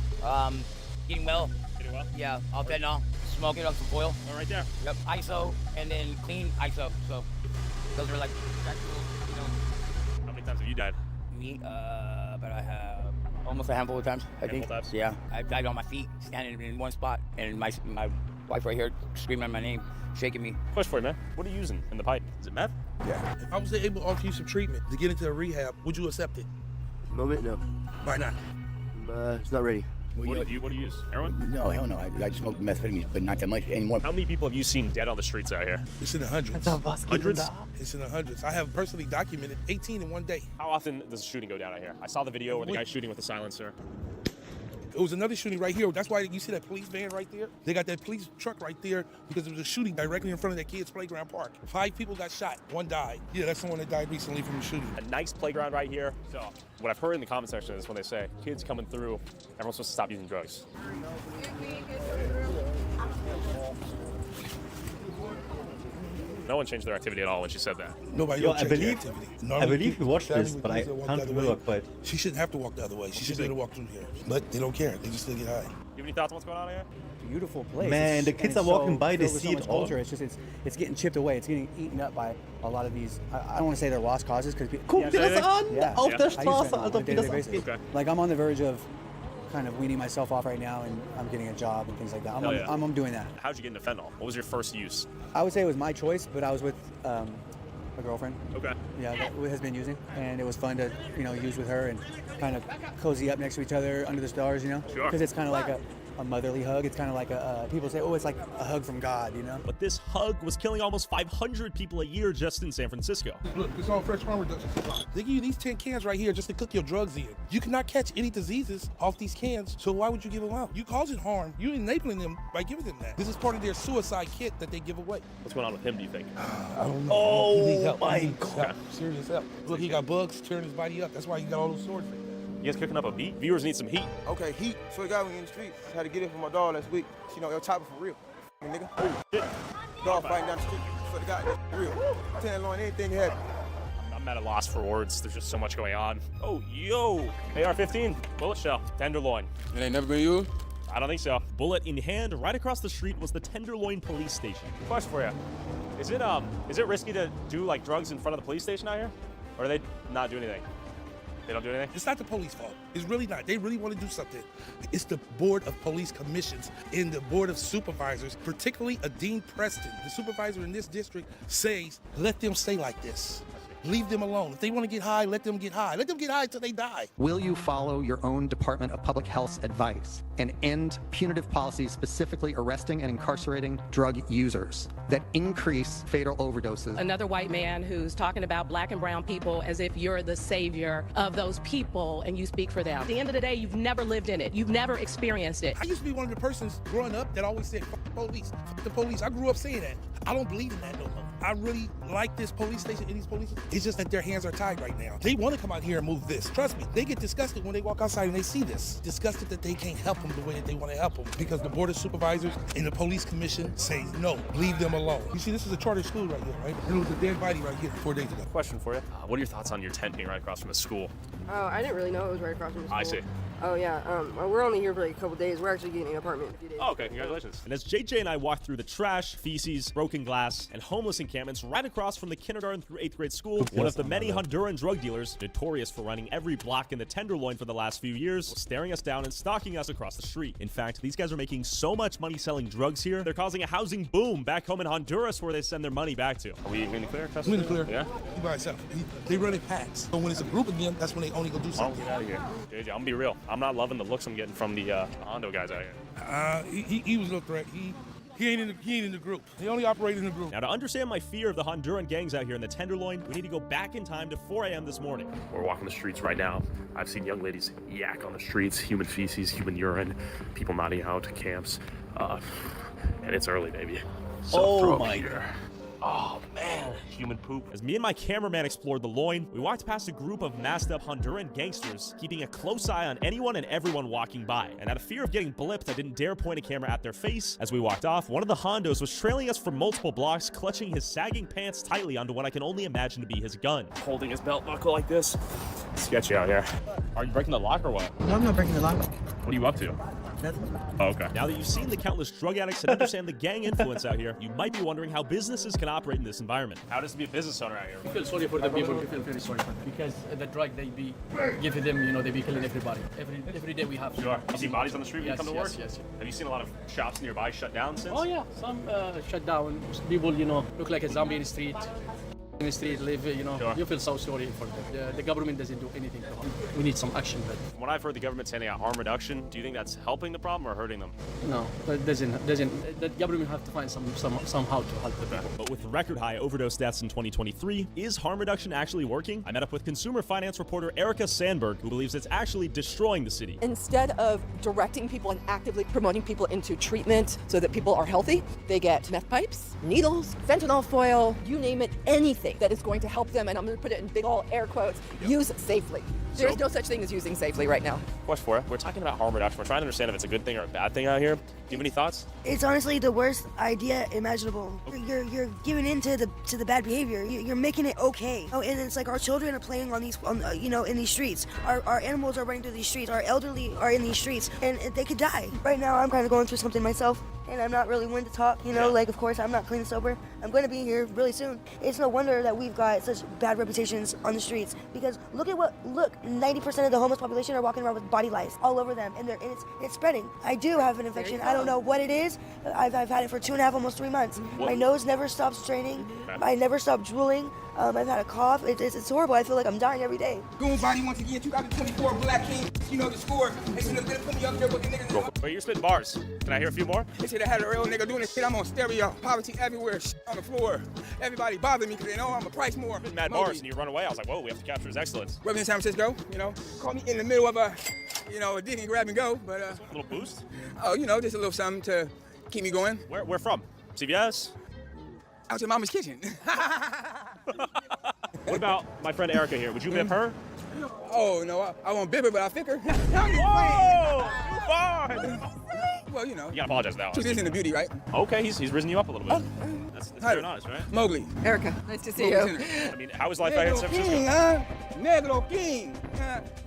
Getting well. Getting well? Yeah, all fentanyl. Smoking up some oil. Oh, right there. Yep, ISO, and then clean ISO. So those are like actual, you know. How many times have you died? Me, but I have almost a handful of times, I think. Times? Yeah, I died on my feet, standing in one spot, and my Wife right here screaming my name, shaking me. Question for you, man. What are you using in the pipe? Is it meth? Yeah. If I was able to offer you some treatment to get into a rehab, would you accept it? Moment, no. Why not? It's not ready. What do you use? Heroin? No, hell no. I just smoke methamphetamines, but not that much anymore. How many people have you seen dead on the streets out here? It's in the hundreds. Hundreds? It's in the hundreds. I have personally documented 18 in one day. How often does a shooting go down out here? I saw the video where the guy's shooting with a silencer. It was another shooting right here. That's why you see that police van right there. They got that police truck right there because there was a shooting directly in front of that kid's playground park. 5 people got shot. 1 died. Yeah, that's someone that died recently from the shooting. A nice playground right here. So what I've heard in the comment section is when they say kids coming through, everyone's supposed to stop using drugs. No one changed their activity at all when she said that. Nobody Yo, changed their activity. I believe we watched this, but I can't remember quite. She shouldn't have to walk the other way. She should be able to walk through here. But they don't care. They just still get high. You have any thoughts on what's going on here? Beautiful place. Man, the kids are walking by, they see it all. It's just it's getting chipped away. It's getting eaten up by a lot of these. I don't want to say they're lost causes because Guck dir das an! Auf der Straße, Alter, wie das abgeht. Like I'm on the verge of kind of weaning myself off right now, and I'm getting a job and things like that. I'm doing that. How'd you get into fentanyl? What was your first use? I would say it was my choice, but I was with a girlfriend. Okay. Yeah, that has been using, and it was fun to use with her and kind of cozy up next to each other under the stars, Sure. Because it's kind of like a motherly hug. It's kind of like people say, oh, it's like a hug from God, But this hug was killing almost 500 people a year just in San Francisco. Look, this all fresh farm reduction. They give you these 10 cans right here just to cook your drugs in. You cannot catch any diseases off these cans, so why would you give them out? You causing harm. You're enabling them by giving them that. This is part of their suicide kit that they give away. What's going on with him, do you think? I don't know. Oh, he needs help. my He needs help. Serious help. Look, he got bugs tearing his body up. That's why he got all those sores like that. You guys cooking up a beat? Viewers need some heat. Okay, heat. So we got me in the street. Had to get it for my dog last week. El Chopper for real. Nigga. Dog fighting down the street. So the guy for real. Tenderloin, anything he had. I'm at a loss for words. There's just so much going on. Oh, yo. AR-15. Bullet shell. Tenderloin. It ain't never been used? I don't think so. Bullet in hand, right across the street was the Tenderloin police station. Question for you. Is it risky to do like drugs in front of the police station out here? Or do they not do anything? They don't do anything? It's not the police fault. It's really not. They really want to do something. It's the Board of Police Commissions and the Board of Supervisors, particularly a Dean Preston, the supervisor in this district, says, let them stay like this. Leave them alone. If they want to get high, let them get high. Let them get high until they die. Will you follow your own Department of Public Health's advice and end punitive policies specifically arresting and incarcerating drug users that increase fatal overdoses? Another white man who's talking about black and brown people as if you're the savior of those people and you speak for them. At the end of the day, you've never lived in it. You've never experienced it. I used to be one of the persons growing up that always said, fuck the police, fuck the police. I grew up saying that. I don't believe in that no more. I really like this police station and these police. It's just that their hands are tied right now. They want to come out here and move this. Trust me, they get disgusted when they walk outside and they see this. Disgusted that they can't help them the way that they want to help them because the Board of Supervisors and the Police Commission say no, leave them alone. You see, this is a charter school right here, right? There was a dead body right here 4 days ago. Question for you. What are your thoughts on your tent being right across from the school? Oh, I didn't really know it was right across from the school. I see. Oh, yeah. We're only here for like a couple days. We're actually getting an apartment in a few days. Oh, okay, congratulations. And as JJ and I walked through the trash, feces, broken glass, and homeless encampments right across from the kindergarten through 8th grade school, one of the many Honduran drug dealers, notorious for running every block in the Tenderloin for the last few years, was staring us down and stalking us across the street. In fact, these guys are making so much money selling drugs here, they're causing a housing boom back home in Honduras where they send their money back to. Are we in the clear? I'm in the clear. Yeah? You by yourself. They run in packs. So when it's a group of them, that's when they only go do something. Get out of here. JJ, I'm gonna be real. I'm not loving the looks I'm getting from the Hondo guys out here. He was no threat. He ain't in the group. He only operated in the group. Now, to understand my fear of the Honduran gangs out here in the Tenderloin, we need to go back in time to 4 a.m. this morning. We're walking the streets right now. I've seen young ladies yak on the streets, human feces, human urine, people nodding out to camps. And it's early, baby. Oh my God. Oh man, human poop. As me and my cameraman explored the loin, we walked past a group of masked up Honduran gangsters, keeping a close eye on anyone and everyone walking by. And out of fear of getting blipped, I didn't dare point a camera at their face. As we walked off, one of the Hondos was trailing us for multiple blocks, clutching his sagging pants tightly onto what I can only imagine to be his gun. Holding his belt buckle like this. Sketchy out here. Are you breaking the lock or what? No, I'm not breaking the lock. What are you up to? Oh, okay. Now that you've seen the countless drug addicts and understand the gang influence out here, you might be wondering how businesses can operate in this environment. How does it be a business owner out here? I feel sorry for the people. I feel very sorry for them. Because the drug they be giving them, they be killing everybody. Every day we have. Sure. You see bodies on the street when you come to work? Yes. Have you seen a lot of shops nearby shut down since? Oh yeah, some shut down. People, look like a zombie in the street. In the street, live, Sure. You feel so sorry for them. The government doesn't do anything to help. We need some action, but From what I've heard, the government's handing out harm reduction. Do you think that's helping the problem or hurting them? no, that doesn't. The government have to find somehow to help the people. But with record high overdose deaths in 2023, is harm reduction actually working? I met up with consumer finance reporter Erica Sandberg, who believes it's actually destroying the city. Instead of directing people and actively promoting people into treatment so that people are healthy, they get meth pipes, needles, fentanyl foil, you name it, anything that is going to help them, and I'm going to put it in big ol' air quotes, use safely. There's no such thing as using safely right now. Question for you. We're talking about harm reduction. We're trying to understand if it's a good thing or a bad thing out here. Do you have any thoughts? It's honestly the worst idea imaginable. You're giving in to the bad behavior. You're making it okay. Oh, and it's like our children are playing on these, in these streets. Our animals are running through these streets. Our elderly are in these streets, and they could die. Right now, I'm kind of going through something myself, and I'm not really one to talk. Like of course I'm not clean and sober. I'm going to be here really soon. It's no wonder that we've got such bad reputations on the streets, because look, 90% of the homeless population are walking around with body lice all over them, and it's spreading. I do have an infection. I don't know what it is. I've had it for 2.5, almost 3 months. My nose never stops straining. I never stop drooling. I've had a cough. It's horrible. I feel like I'm dying every day. Goon body once again. 2024 Black King. The score. They should have put me up there with the niggas. Wait, you're spitting bars. Can I hear a few more? They should have had a real nigga doing this shit. I'm on stereo. Poverty everywhere. On the floor. Everybody bother me because they know I'm a price more. Mad bars and you run away. I was like, whoa, we have to capture his excellence. We're in San Francisco. Call me in the middle of a dig and grab and go. But a little boost. Oh, just a little something to keep me going. Where from? CVS? Out your mama's kitchen. What about my friend Erica here? Would you bip her? Oh no, I won't bip her, but I'll thick her. Whoa! Fine. Well, you gotta apologize now. Truth is in the beauty, right? Okay, he's risen you up a little bit. That's fair and honest, right? Mowgli. Erica, nice to see you. I mean, how was life out here in San Francisco? King, huh? Negro King.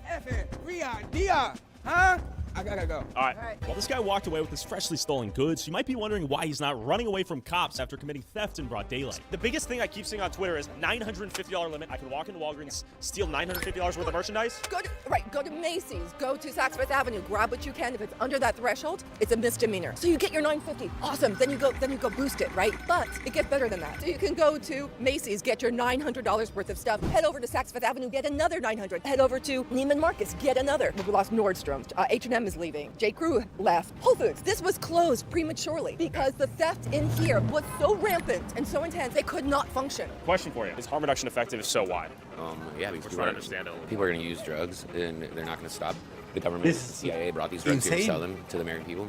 Effing Ria Dia, huh? I gotta go. All right. While this guy walked away with his freshly stolen goods, you might be wondering why he's not running away from cops after committing theft in broad daylight. The biggest thing I keep seeing on Twitter is $950 limit. I can walk into Walgreens, steal $950 worth of merchandise. Go to Macy's, go to Saks Fifth Avenue, grab what you can. If it's under that threshold, it's a misdemeanor. So you get your $950. Awesome. Then you go boost it, right? But it gets better than that. So you can go to Macy's, get your $900 worth of stuff. Head over to Saks Fifth Avenue, get another $900. Head over to Neiman Marcus, get another. We lost Nordstrom's. H&M is leaving. J. Crew left. Whole Foods. This was closed prematurely because the theft in here was so rampant and so intense they could not function. Question for you: is harm reduction effective? If so, why? Yeah, because we're trying to understand it a little bit. People are going to use drugs, and they're not going to stop. The government, the CIA brought these drugs here to sell them to the American people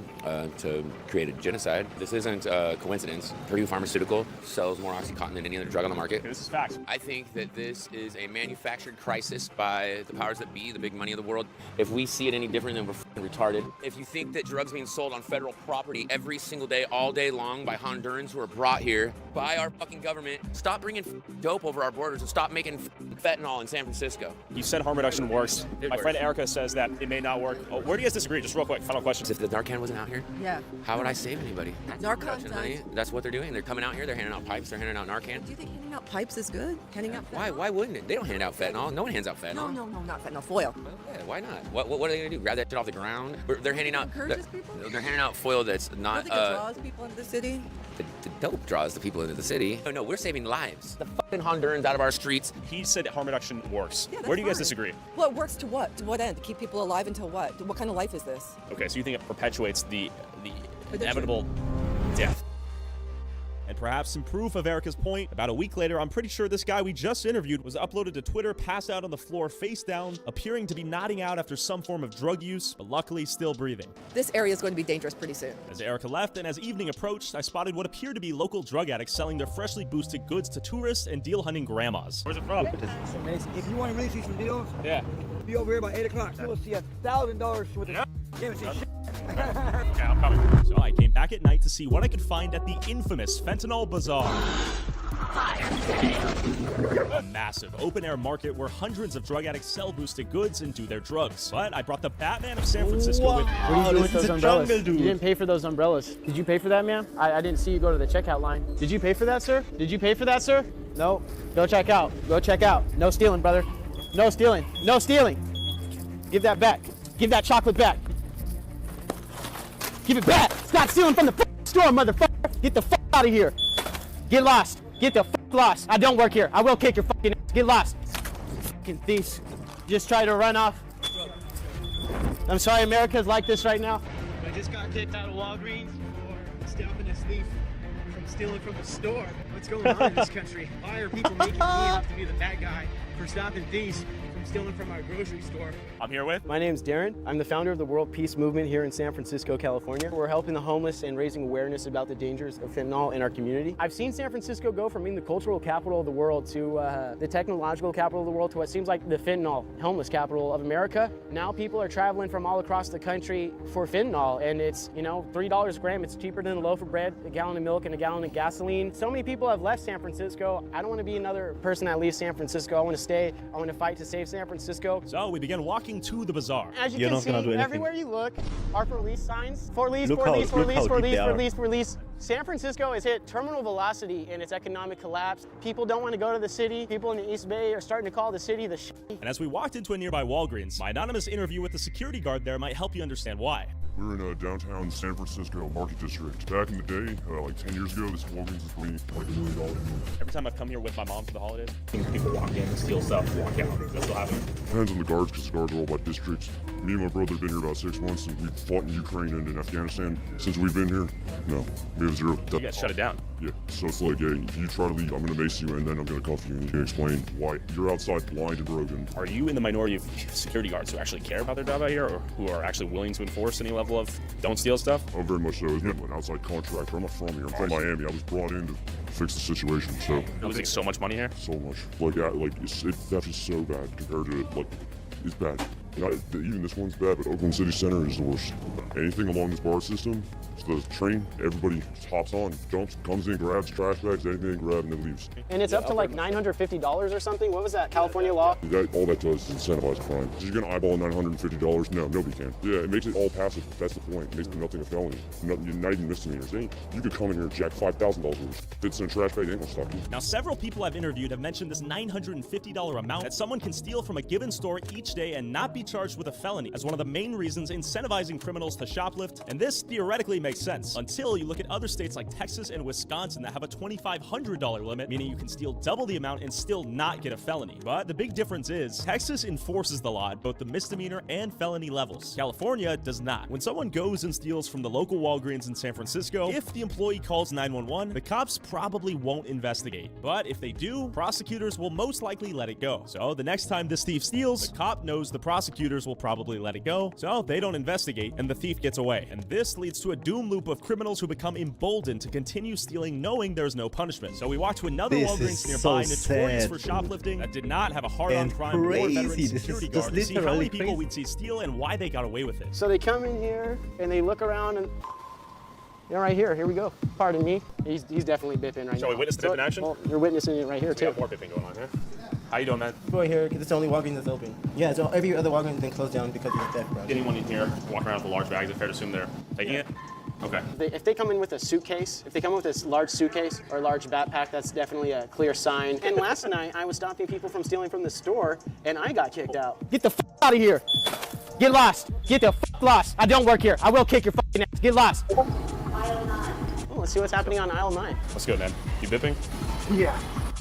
to create a genocide. This isn't a coincidence. Purdue Pharmaceutical sells more OxyContin than any other drug on the market. This is facts. I think that this is a manufactured crisis by the powers that be, the big money of the world. If we see it any different, then we're f***ing retarded. If you think that drugs being sold on federal property every single day, all day long by Hondurans who are brought here by our fucking government, stop bringing dope over our borders and stop making fentanyl in San Francisco. You said harm reduction works. My friend Erica says that it may not work. Oh, where do you guys disagree? Just real quick, final question. If the Narcan wasn't out here, yeah, how would I save anybody? Narcan, honey. That's what they're doing. They're coming out here. They're handing out pipes. They're handing out Narcan. Do you think handing out pipes is good? Handing out fentanyl? Why wouldn't it? They don't hand out fentanyl. No one hands out fentanyl. No, not fentanyl. Foil. Well, yeah, why not? What are they gonna do? Grab that shit off the ground? They're handing out. They're handing out foil that's not. Do you think it draws people into the city? The dope draws the people into the city. No, we're saving lives. The fucking Hondurans out of our streets. He said harm reduction works. Yeah, where do you guys fine. disagree? Well, it works to what? To what end? To keep people alive until what? What kind of life is this? Okay, so you think it perpetuates the inevitable death? And perhaps some proof of Erica's point, about a week later, I'm pretty sure this guy we just interviewed was uploaded to Twitter, passed out on the floor, face down, appearing to be nodding out after some form of drug use, but luckily still breathing. This area is going to be dangerous pretty soon. As Erica left and as evening approached, I spotted what appeared to be local drug addicts selling their freshly boosted goods to tourists and deal-hunting grandmas. Where's it from? It's amazing. If you want to really see some deals, yeah, be over here by 8 o'clock. You'll see $1,000 worth of Okay, I'm coming. So I came back at night to see what I could find at the infamous Fentanyl Bazaar. A massive open-air market where hundreds of drug addicts sell boosted goods and do their drugs. But I brought the Batman of San Francisco with me. What are you doing with those umbrellas? You didn't pay for those umbrellas. Did you pay for that, ma'am? I didn't see you go to the checkout line. Did you pay for that, sir? Did you pay for that, sir? No. Go check out. Go check out. No stealing, brother. No stealing. No stealing. Give that back. Give that chocolate back. Give it back. Stop stealing from the store, motherfucker. Get the fuck out of here. Get lost. Get the fuck lost. I don't work here. I will kick your fucking ass. Get lost. Fucking thieves. Just try to run off. I'm sorry America's like this right now. I just got kicked out of Walgreens for stopping this thief from stealing from the store. What's going on in this country? Why are people making me have to be the bad guy for stopping thieves from stealing from our grocery store? I'm here with. My name's Darren. I'm the founder of the World Peace Movement here in San Francisco, California. We're helping the homeless and raising awareness about the dangers of fentanyl in our community. I've seen San Francisco go from being the cultural capital of the world to the technological capital of the world to what seems like the fentanyl homeless capital of America. Now people are traveling from all across the country for fentanyl, and it's, you know, $3 a gram. It's cheaper than a loaf of bread, a gallon of milk, and a gallon of gasoline. So many people have left San Francisco. I don't want to be another person that leaves San Francisco. I want to stay. I want to fight to save San Francisco. So we began walking to the bazaar. As you can see, everywhere you look are for lease signs. For lease, for lease, for lease, for lease, for lease, for lease. San Francisco has hit terminal velocity in its economic collapse. People don't want to go to the city. People in the East Bay are starting to call the city the shit. And as we walked into a nearby Walgreens, my anonymous interview with the security guard there might help you understand why. We're in a downtown San Francisco market district. Back in the day, like 10 years ago, this Walgreens was for me like $1 million. Every time I've come here with my mom for the holidays, people walk in, steal stuff, walk out. Does that still happen? Depends on the guards, because the guards are all by districts. Me and my brother have been here about 6 months, and we've fought in Ukraine and in Afghanistan. Since we've been here, no, we have zero. You guys shut it down. Yeah, so it's like, yeah, if you try to leave, I'm gonna mace you, and then I'm gonna cuff you, and you can explain why you're outside blind and broken. Are you in the minority of security guards who actually care about their job out here, or who are actually willing to enforce any level of don't steal stuff? Oh, very much so. It's an outside contractor. I'm not from here. I'm from Miami. I was brought in to fix the situation, so. You're losing so much money here? So much. Theft is so bad compared to, like, it's bad. Even this one's bad, but Oakland City Center is the worst. Anything along this bar system, so the train, everybody hops on, jumps, comes in, grabs trash bags, anything, grab, and then leaves. And it's up to like $950 or something? What was that, California law? All that does is incentivize crime. You're gonna eyeball $950? No, nobody can. Yeah, it makes it all passive. That's the point. It makes nothing a felony. Not even misdemeanors. You could come in here and jack $5,000 worth. Fits in a trash bag, ain't gonna stop you. Now, several people I've interviewed have mentioned this $950 amount that someone can steal from a given store each day and not be charged with a felony as one of the main reasons incentivizing criminals to shoplift. And this theoretically makes sense until you look at other states like Texas and Wisconsin that have a $2,500 limit, meaning you can steal double the amount and still not get a felony. But the big difference is Texas enforces the law at both the misdemeanor and felony levels. California does not. When someone goes and steals from the local Walgreens in San Francisco, if the employee calls 911, the cops probably won't investigate. But if they do, prosecutors will most likely let it go. So the next time this thief steals, the cop knows the prosecutors will probably let it go, so they don't investigate and the thief gets away. And this leads to a doom loop of criminals who become emboldened to continue stealing knowing there's no punishment. So we walked to another Walgreens nearby, notorious for shoplifting, that did not have a hard-on crime or veteran security guard to see how many people we'd see steal and why they got away with it. So they come in here and they look around and right here we go. Pardon me. He's definitely bipping right now. Shall we witness the bip in action? Well, you're witnessing it right here too. We got more bipping going on here. How you doing, man? We're here because it's the only Walgreens that's open. Yeah, so every other Walgreens has been closed down because of the theft, bro. Anyone in here walking around with a large bag, is it fair to assume they're taking it? Okay. If they come in with a suitcase, if they come with this large suitcase or large backpack, that's definitely a clear sign. And last night, I was stopping people from stealing from the store, and I got kicked out. Get the f out of here. Get lost. Get the f lost. I don't work here. I will kick your fucking ass. Get lost. Aisle 9. Oh, let's see what's happening on aisle 9. Let's go, man. You bipping? Yeah.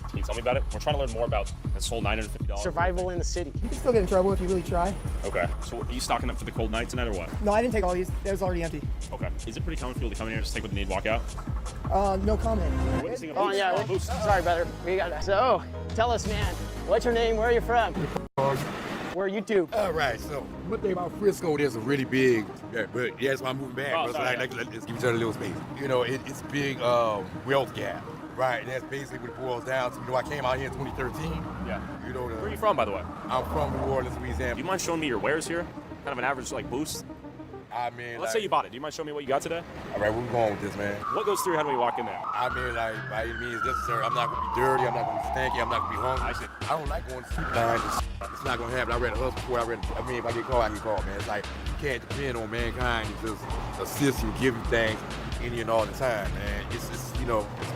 Can you tell me about it? We're trying to learn more about this whole $950. Survival in the city. You can still get in trouble if you really try. Okay. So are you stocking up for the cold night tonight or what? No, I didn't take all these. It was already empty. Okay. Is it pretty common for people to come in here, just take what they need, walk out? No comment. Oh, yeah. Sorry, brother. We got that. So, tell us, man. What's your name? Where are you from? We're Utub. All right, so one thing about Frisco, there's a really big, but yeah, that's why I'm moving back. Oh, sorry, let's give each other a little space. You know, it's big wealth gap, right? And that's basically what it boils down to. You know, I came out here in 2013. Yeah. You know, where are you from, by the way? I'm from New Orleans, Louisiana. Do you mind showing me your wares here? Kind of an average, like, boost? I mean, Let's say you bought it. Do you mind showing me what you got today? All right, where we going with this, man? What goes through your head when you walk in there? I mean, like, by any means necessary. I'm not gonna be dirty. I'm not gonna be stanky. I'm not gonna be hungry. I don't like going to sleep blind. It's not gonna happen. I read a hustle before. I mean, if I get caught, I get caught, man. It's like you can't depend on mankind to just assist you, give you things any and all the time, man. It's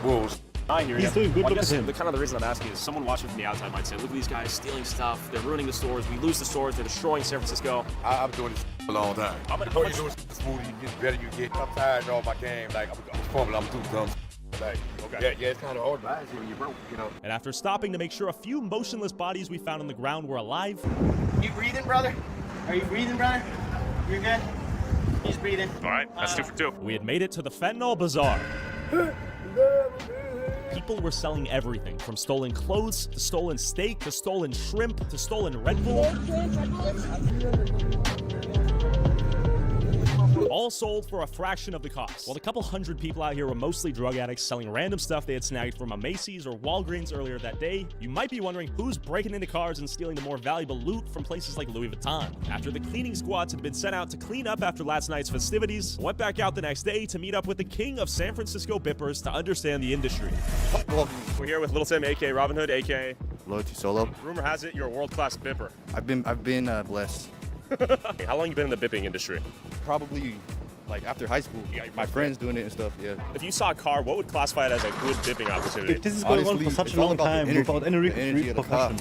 bullshit. I hear you. He's doing good. Well, I Look guess at him. the kind of the reason I'm asking is someone watching from the outside might say, look at these guys stealing stuff. They're ruining the stores. We lose the stores. They're destroying San Francisco. I've been doing this for a long time. How The much- more you do this smoothie, you get better. You get. I'm tired of all my game. Like I'm fumbling. I'm too dumb. Like, okay. Yeah, it's kind of hard to buy when you're broke, you know. And after stopping to make sure a few motionless bodies we found on the ground were alive, You breathing, brother? Are you breathing, brother? You're good? He's breathing. all right, that's 2 for 2. We had made it to the fentanyl bazaar. People were selling everything from stolen clothes to stolen steak to stolen shrimp to stolen Red Bull. All sold for a fraction of the cost. While the couple hundred people out here were mostly drug addicts selling random stuff they had snagged from a Macy's or Walgreens earlier that day, you might be wondering who's breaking into cars and stealing the more valuable loot from places like Louis Vuitton. After the cleaning squads had been sent out to clean up after last night's festivities, I went back out the next day to meet up with the king of San Francisco bippers to understand the industry. We're here with Little Tim, aka Robin Hood, aka Loyalty Solo. Rumor has it you're a world-class bipper. I've been blessed. How long you been in the bipping industry? Probably like after high school. My friends doing it and stuff. Yeah. If you saw a car, what would classify it as a good bipping opportunity? If this is going on for such a long time without any repercussion,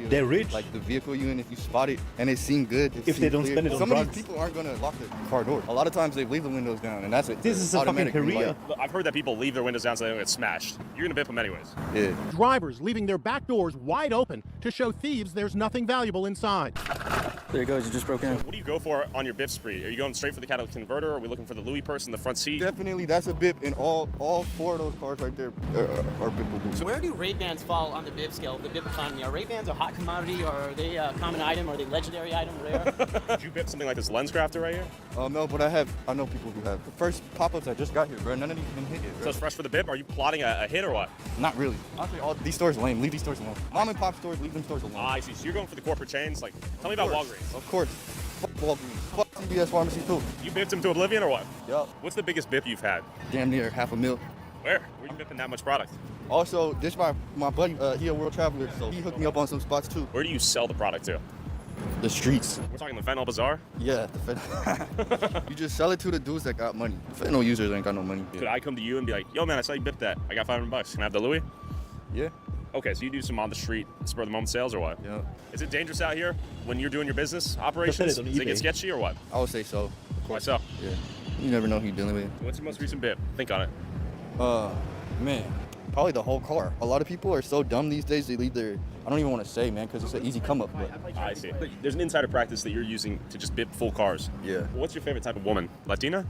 they're rich. Like the vehicle you in, if you spot it and it seemed good. If they don't spend it on some drugs. of these people aren't gonna lock the car door. A lot of times they leave the windows down, and that's it. This is a fucking career. I've heard that people leave their windows down so they don't get smashed. You're gonna bip them anyways. Yeah. Drivers leaving their back doors wide open to show thieves there's nothing valuable inside. There it goes, you just broke in. What do you go for on your bip spree? Are you going straight for the catalytic converter, or are we looking for the Louis purse in the front seat? Definitely, that's a bip, and all 4 of those cars right there are bippable. So where do Ray-Bans fall on the bib scale, the bib economy? Are Ray-Bans a hot commodity, or are they a common item, or are they legendary item, rare? Did you bip something like this lens crafter right here? No, but I know people who have. The first pop-ups I just got here, bro, none of these been hit yet, bro. So it's fresh for the bip? Are you plotting a hit or what? Not really. Honestly, all these stores are lame. Leave these stores alone. Mom and pop stores, leave them stores alone. I see. So you're going for the corporate chains? Like, tell me about Walgreens. Of course. Fuck Walgreens. Fuck CVS Pharmacy too. You bipped him to oblivion or what? Yup. What's the biggest bip you've had? Damn near $500,000. Where? Where are you bipping that much product? Also, this my buddy, he a world traveler, so he hooked me up on some spots too. Where do you sell the product to? The streets. We're talking the fentanyl bazaar? Yeah, the fentanyl. You just sell it to the dudes that got money. Fentanyl users ain't got no money. Could I come to you and be like, yo man, I saw you bip that. I got $500. Can I have the Louis? Yeah. Okay, so you do some on the street spur of the moment sales or what? Yeah. Is it dangerous out here when you're doing your business operations? Does Does it get sketchy or what? I would say so. Why so? Yeah. You never know who you're dealing with. What's your most recent bip? Think on it. Man, probably the whole car. A lot of people are so dumb these days, they leave their, I don't even want to say, man, because it's an easy come up. But I see. There's an insider practice that you're using to just bip full cars. Yeah. What's your favorite type of woman? Latina?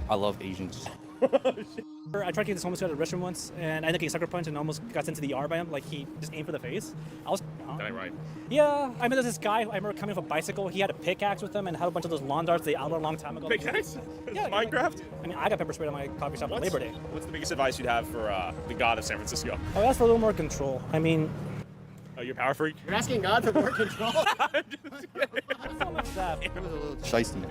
I love Asians. I tried to get this homeless guy to the restroom once, and I ended up getting sucker punched and almost got sent to the ER by him. Like, he just aimed for the face. I was... That ain't right. Yeah, I mean, there's this guy, I remember coming off a bicycle, he had a pickaxe with him and had a bunch of those lawn darts they outlawed a long time ago. Pickaxe? Yeah. Minecraft? I mean, I got pepper sprayed on my coffee shop on Labor Day. What's the biggest advice you'd have for the god of San Francisco? I asked for a little more control. I mean... Oh, you're a power freak? You're asking God for more control? So much that. Shiesty.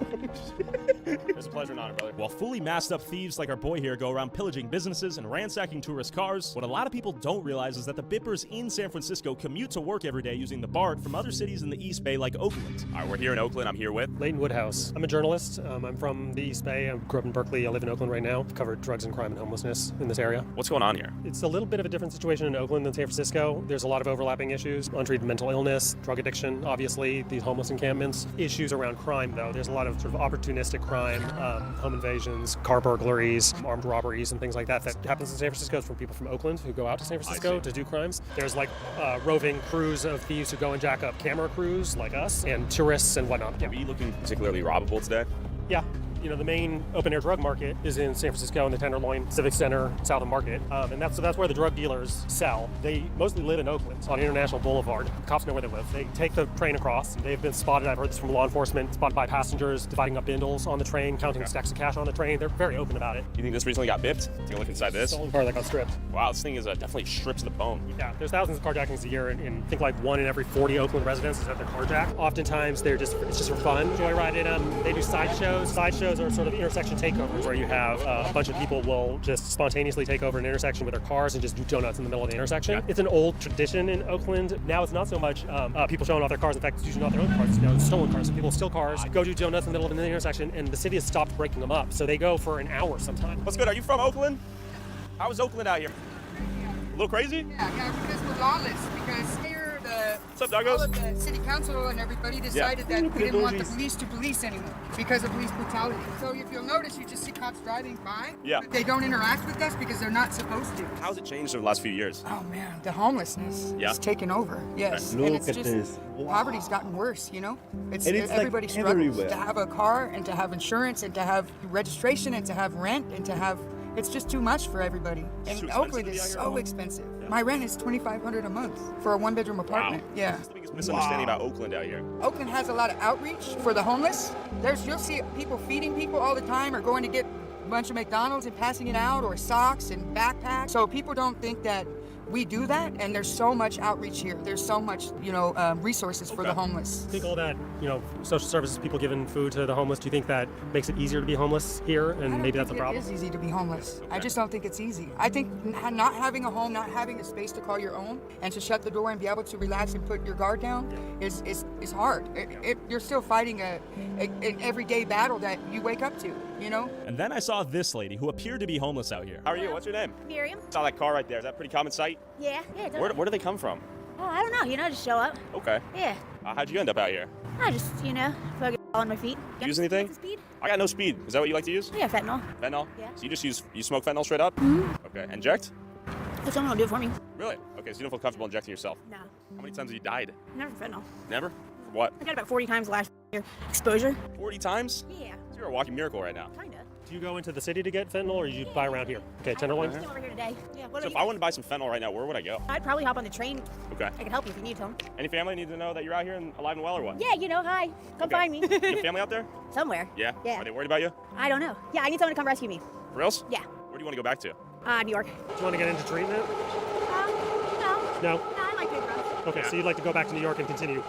It's a pleasure and honor, brother. While fully masked up thieves like our boy here go around pillaging businesses and ransacking tourist cars, what a lot of people don't realize is that the bippers in San Francisco commute to work every day using the BART from other cities in the East Bay like Oakland. All right, we're here in Oakland. I'm here with Leighton Woodhouse. I'm a journalist. I'm from the East Bay. I grew up in Berkeley. I live in Oakland right now. I've covered drugs and crime and homelessness in this area. What's going on here? It's a little bit of a different situation in Oakland than San Francisco. There's a lot of overlapping issues. Untreated mental illness, drug addiction, obviously, these homeless encampments. Issues around crime, though. There's a lot of sort of opportunistic crime, home invasions, car burglaries, armed robberies, and things like that happens in San Francisco from people from Oakland who go out to San Francisco to do crimes. There's like roving crews of thieves who go and jack up camera crews like us and tourists and whatnot. Are we looking particularly robbable today? Yeah. You know, the main open-air drug market is in San Francisco in the Tenderloin Civic Center, South of Market, and that's where the drug dealers sell. They mostly live in Oakland on International Boulevard. The cops know where they live. They take the train across. They've been spotted, I've heard this from law enforcement, spotted by passengers dividing up bindles on the train, counting stacks of cash on the train. They're very open about it. You think this recently got bipped? Take a look inside this. Stolen car that got stripped. Wow, this thing is definitely stripped to the bone. Yeah, there's thousands of carjackings a year, and I think like 1 in every 40 Oakland residents is at their carjack. Oftentimes, it's just for fun, joyriding them. They do sideshows shows are sort of intersection takeovers, where you have a bunch of people will just spontaneously take over an intersection with their cars and just do donuts in the middle of the intersection. Yeah. It's an old tradition in Oakland. Now it's not so much people showing off their cars. In fact, it's usually not their own cars. Stolen cars. So people steal cars, go do donuts in the middle of an intersection, and the city has stopped breaking them up. So they go for an hour sometimes. What's good? Are you from Oakland? How is Oakland out here? A little crazy? Yeah, because we're lawless. Because here, What's up, Doggos? all of the city council and everybody decided that we didn't want the police to police anymore because of police brutality. So if you'll notice, you just see cops driving by. Yeah. But they don't interact with us because they're not supposed to. How's it changed over the last few years? Oh man, the homelessness is taking over. Yes, Okay. and Look it's at just this. poverty's gotten worse. You know, And it's like everybody struggles everywhere. to have a car and to have insurance and to have registration and to have rent and to have. It's just too much for everybody. It's too And expensive Oakland to be is out here? so expensive. My rent is $2,500 a month for a one-bedroom apartment. Yeah. What's the biggest misunderstanding about Oakland out here? Oakland has a lot of outreach for the homeless. You'll see people feeding people all the time or going to get a bunch of McDonald's and passing it out or socks and backpacks. So people don't think that we do that, and there's so much outreach here. There's so much, resources for the homeless. I think all that, social services, people giving food to the homeless, do you think that makes it easier to be homeless here, and maybe that's a problem? It is easy to be homeless. I just don't think it's easy. I think not having a home, not having a space to call your own, and to shut the door and be able to relax and put your guard down is hard. You're still fighting an everyday battle that you wake up to, And then I saw this lady who appeared to be homeless out here. How are you? What's your name? Miriam. Saw that car right there. Is that a pretty common sight? Yeah, it does. Where do they come from? Oh, I don't know. Just show up. Okay. Yeah. How'd you end up out here? I just, fucking on my feet. Use anything? Speed? I got no speed. Is that what you like to use? Yeah, fentanyl. Fentanyl? Yeah. So you smoke fentanyl straight up? Mm-hmm. Okay. Inject? If someone will do it for me. Really? Okay, so you don't feel comfortable injecting yourself? No. How many times have you died? Never fentanyl. Never? For what? I got about 40 times last year. Exposure. 40 times? Yeah. So you're a walking miracle right now. Kinda. Do you go into the city to get fentanyl, or do you buy around here? Okay, Tenderloin? I'm over here today. Yeah, So if I wanted to buy some fentanyl right now, where would I go? I'd probably hop on the train. Okay. I can help you if you need some. Any family need to know that you're out here and alive and well or what? Yeah, hi. Come Okay. find me. You have family out there? Somewhere. Yeah? Yeah. Are they worried about you? I don't know. Yeah, I need someone to come rescue me. For reals? Yeah. Where do you want to go back to? New York. Do you want to get into treatment? No. No? No, I like good drugs. Okay, so you'd like to go back to New York and continue?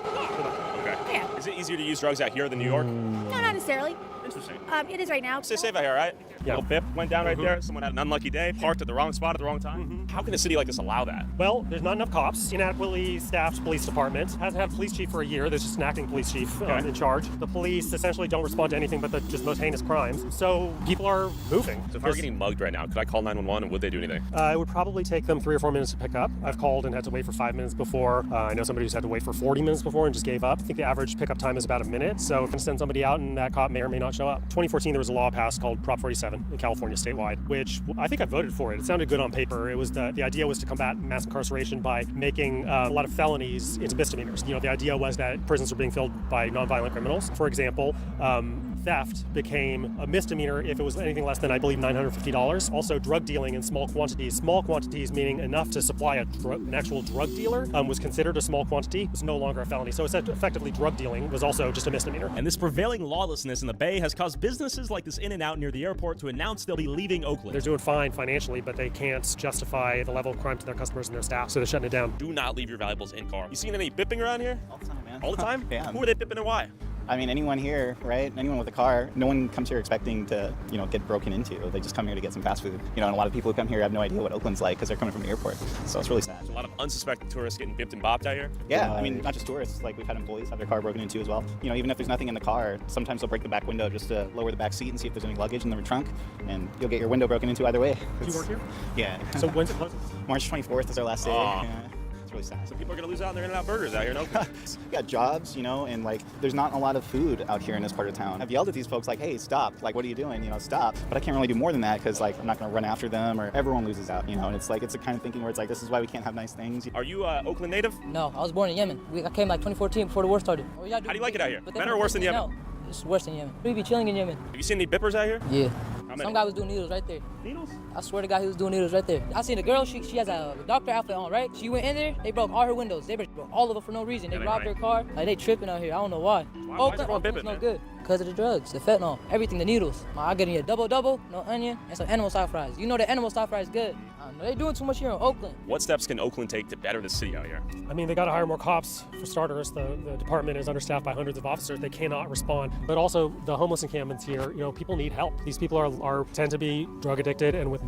Okay. Yeah. Is it easier to use drugs out here than New York? No, not necessarily. Interesting. It is right now. Stay safe out here, all right? Yeah. Little bip went down right there. Someone had an unlucky day, parked at the wrong spot at the wrong time. How can a city like this allow that? Well, there's not enough cops. Inadequately staffed police department. Hasn't had a police chief for a year. There's just an acting police chief in charge. The police essentially don't respond to anything but the just most heinous crimes. So people are moving. So if I were getting mugged right now, could I call 911 and would they do anything? It would probably take them 3 or 4 minutes to pick up. I've called and had to wait for 5 minutes before. I know somebody who's had to wait for 40 minutes before and just gave up. I think the average pickup time is about a minute. So if you send somebody out and that cop may or may not show up. 2014, there was a law passed called Prop 47 in California statewide, which I think I voted for it. It sounded good on paper. It was the idea was to combat mass incarceration by making a lot of felonies into misdemeanors. The idea was that prisons were being filled by nonviolent criminals. For example, theft became a misdemeanor if it was anything less than, I believe, $950. Also, drug dealing in small quantities meaning enough to supply an actual drug dealer, was considered a small quantity. It was no longer a felony. So effectively, drug dealing was also just a misdemeanor. And this prevailing lawlessness in the Bay has caused businesses like this In-N-Out near the airport to announce they'll be leaving Oakland. They're doing fine financially, but they can't justify the level of crime to their customers and their staff, so they're shutting it down. Do not leave your valuables in car. You seen any bipping around here? All the time, man. All the time? Yeah. Who are they bipping and why? I mean, anyone here, right? Anyone with a car, no one comes here expecting to, get broken into. They just come here to get some fast food. And a lot of people who come here have no idea what Oakland's like because they're coming from the airport. So it's really sad. There's a lot of unsuspecting tourists getting bipped and bopped out here? Yeah, I mean, not just tourists. Like, we've had employees have their car broken into as well. Even if there's nothing in the car, sometimes they'll break the back window just to lower the back seat and see if there's any luggage in the trunk. And you'll get your window broken into either way. Do you work here? Yeah. So when's it closing? March 24th is our last day. Aw. Yeah. It's really sad. So people are going to lose out on their In-N-Out burgers out here, no? We got jobs, and there's not a lot of food out here in this part of town. I've yelled at these folks like, hey, stop. Like, what are you doing? Stop. But I can't really do more than that because, I'm not going to run after them or everyone loses out, and it's the kind of thinking where it's like, this is why we can't have nice things. Are you Oakland native? No, I was born in Yemen. I came 2014 before the war started. How do you like it out here? Better or worse than Yemen? It's worse than Yemen. We be chilling in Yemen. Have you seen any bippers out here? Yeah. How many? Some guy was doing needles right there. Needles? I swear to God, he was doing needles right there. I seen a girl, she has a doctor outfit on, right? She went in there, they broke all her windows. They broke all of them for no reason. They robbed her car. They tripping out here. I don't know why. Why is everyone Oakland's bipping, no man? good. because of the drugs, the fentanyl, everything, the needles. I get a double, no onion, and some animal stock fries. You know the animal stock fries good. They doing too much here in Oakland. What steps can Oakland take to better the city out here? I mean, they got to hire more cops for starters. The department is understaffed by hundreds of officers. They cannot respond. But also the homeless encampments here, people need help. These people tend to be drug addicted and with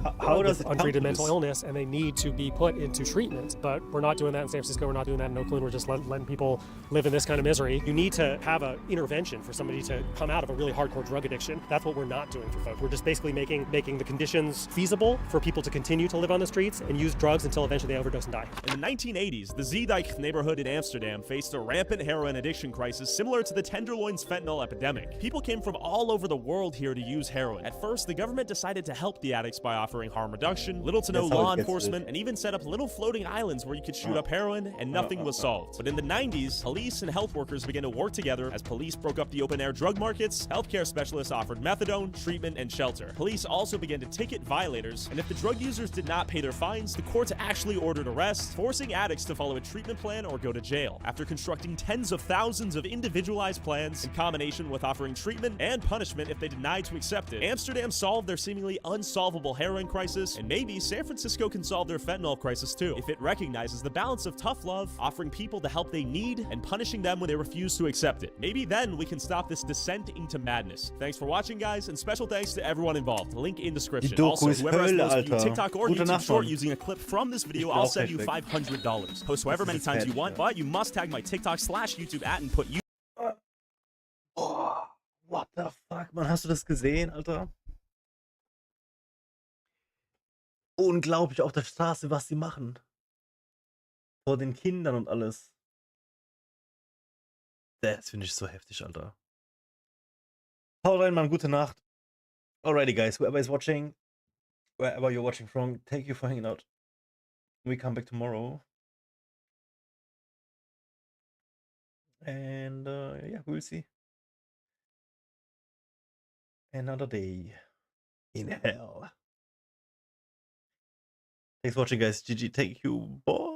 untreated mental illness, and they need to be put into treatment. But we're not doing that in San Francisco. We're not doing that in Oakland. We're just letting people live in this kind of misery. You need to have an intervention for somebody to come out of a really hardcore drug addiction. That's what we're not doing for folks. We're just basically making the conditions feasible for people to continue to live on the streets and use drugs until eventually they overdose and die. In the 1980s, the Zeedijk neighborhood in Amsterdam faced a rampant heroin addiction crisis similar to the Tenderloin's fentanyl epidemic. People came from all over the world here to use heroin. At first, the government decided to help the addicts by offering harm reduction, little to no law enforcement, and even set up little floating islands where you could shoot up heroin and nothing was solved. But in the 90s, police and health workers began to work together as police broke up the open-air drug markets, healthcare specialists offered methadone, treatment, and shelter. Police also began to ticket violators, and if the drug users did not pay their fines, the courts actually ordered arrests, forcing addicts to follow a treatment plan or go to jail. After constructing tens of thousands of individualized plans, in combination with offering treatment and punishment if they denied to accept it, Amsterdam solved their seemingly unsolvable heroin crisis, and maybe San Francisco can solve their fentanyl crisis too, if it recognizes the balance of tough love, offering people the help they need, and punishing them when they refuse to accept it. Maybe then we can stop this descent into madness. Thanks for watching, guys, and special thanks to everyone involved. Link in description. Also, whoever has most viewed TikTok or YouTube short using a clip from this video, I'll send you $500. Post however many times you want, but you must tag my TikTok/YouTube and put you. Oh, what the fuck, man, hast du das gesehen, Alter? Unglaublich auf der Straße, was sie machen. Vor den Kindern und alles. Das finde ich so heftig, Alter. Haut rein, Mann, gute Nacht. Alrighty, guys, whoever is watching, wherever you're watching from, thank you for hanging out. We come back tomorrow. And yeah, we'll see. Another day in hell. Thanks for watching, guys. GG, thank you. Bye.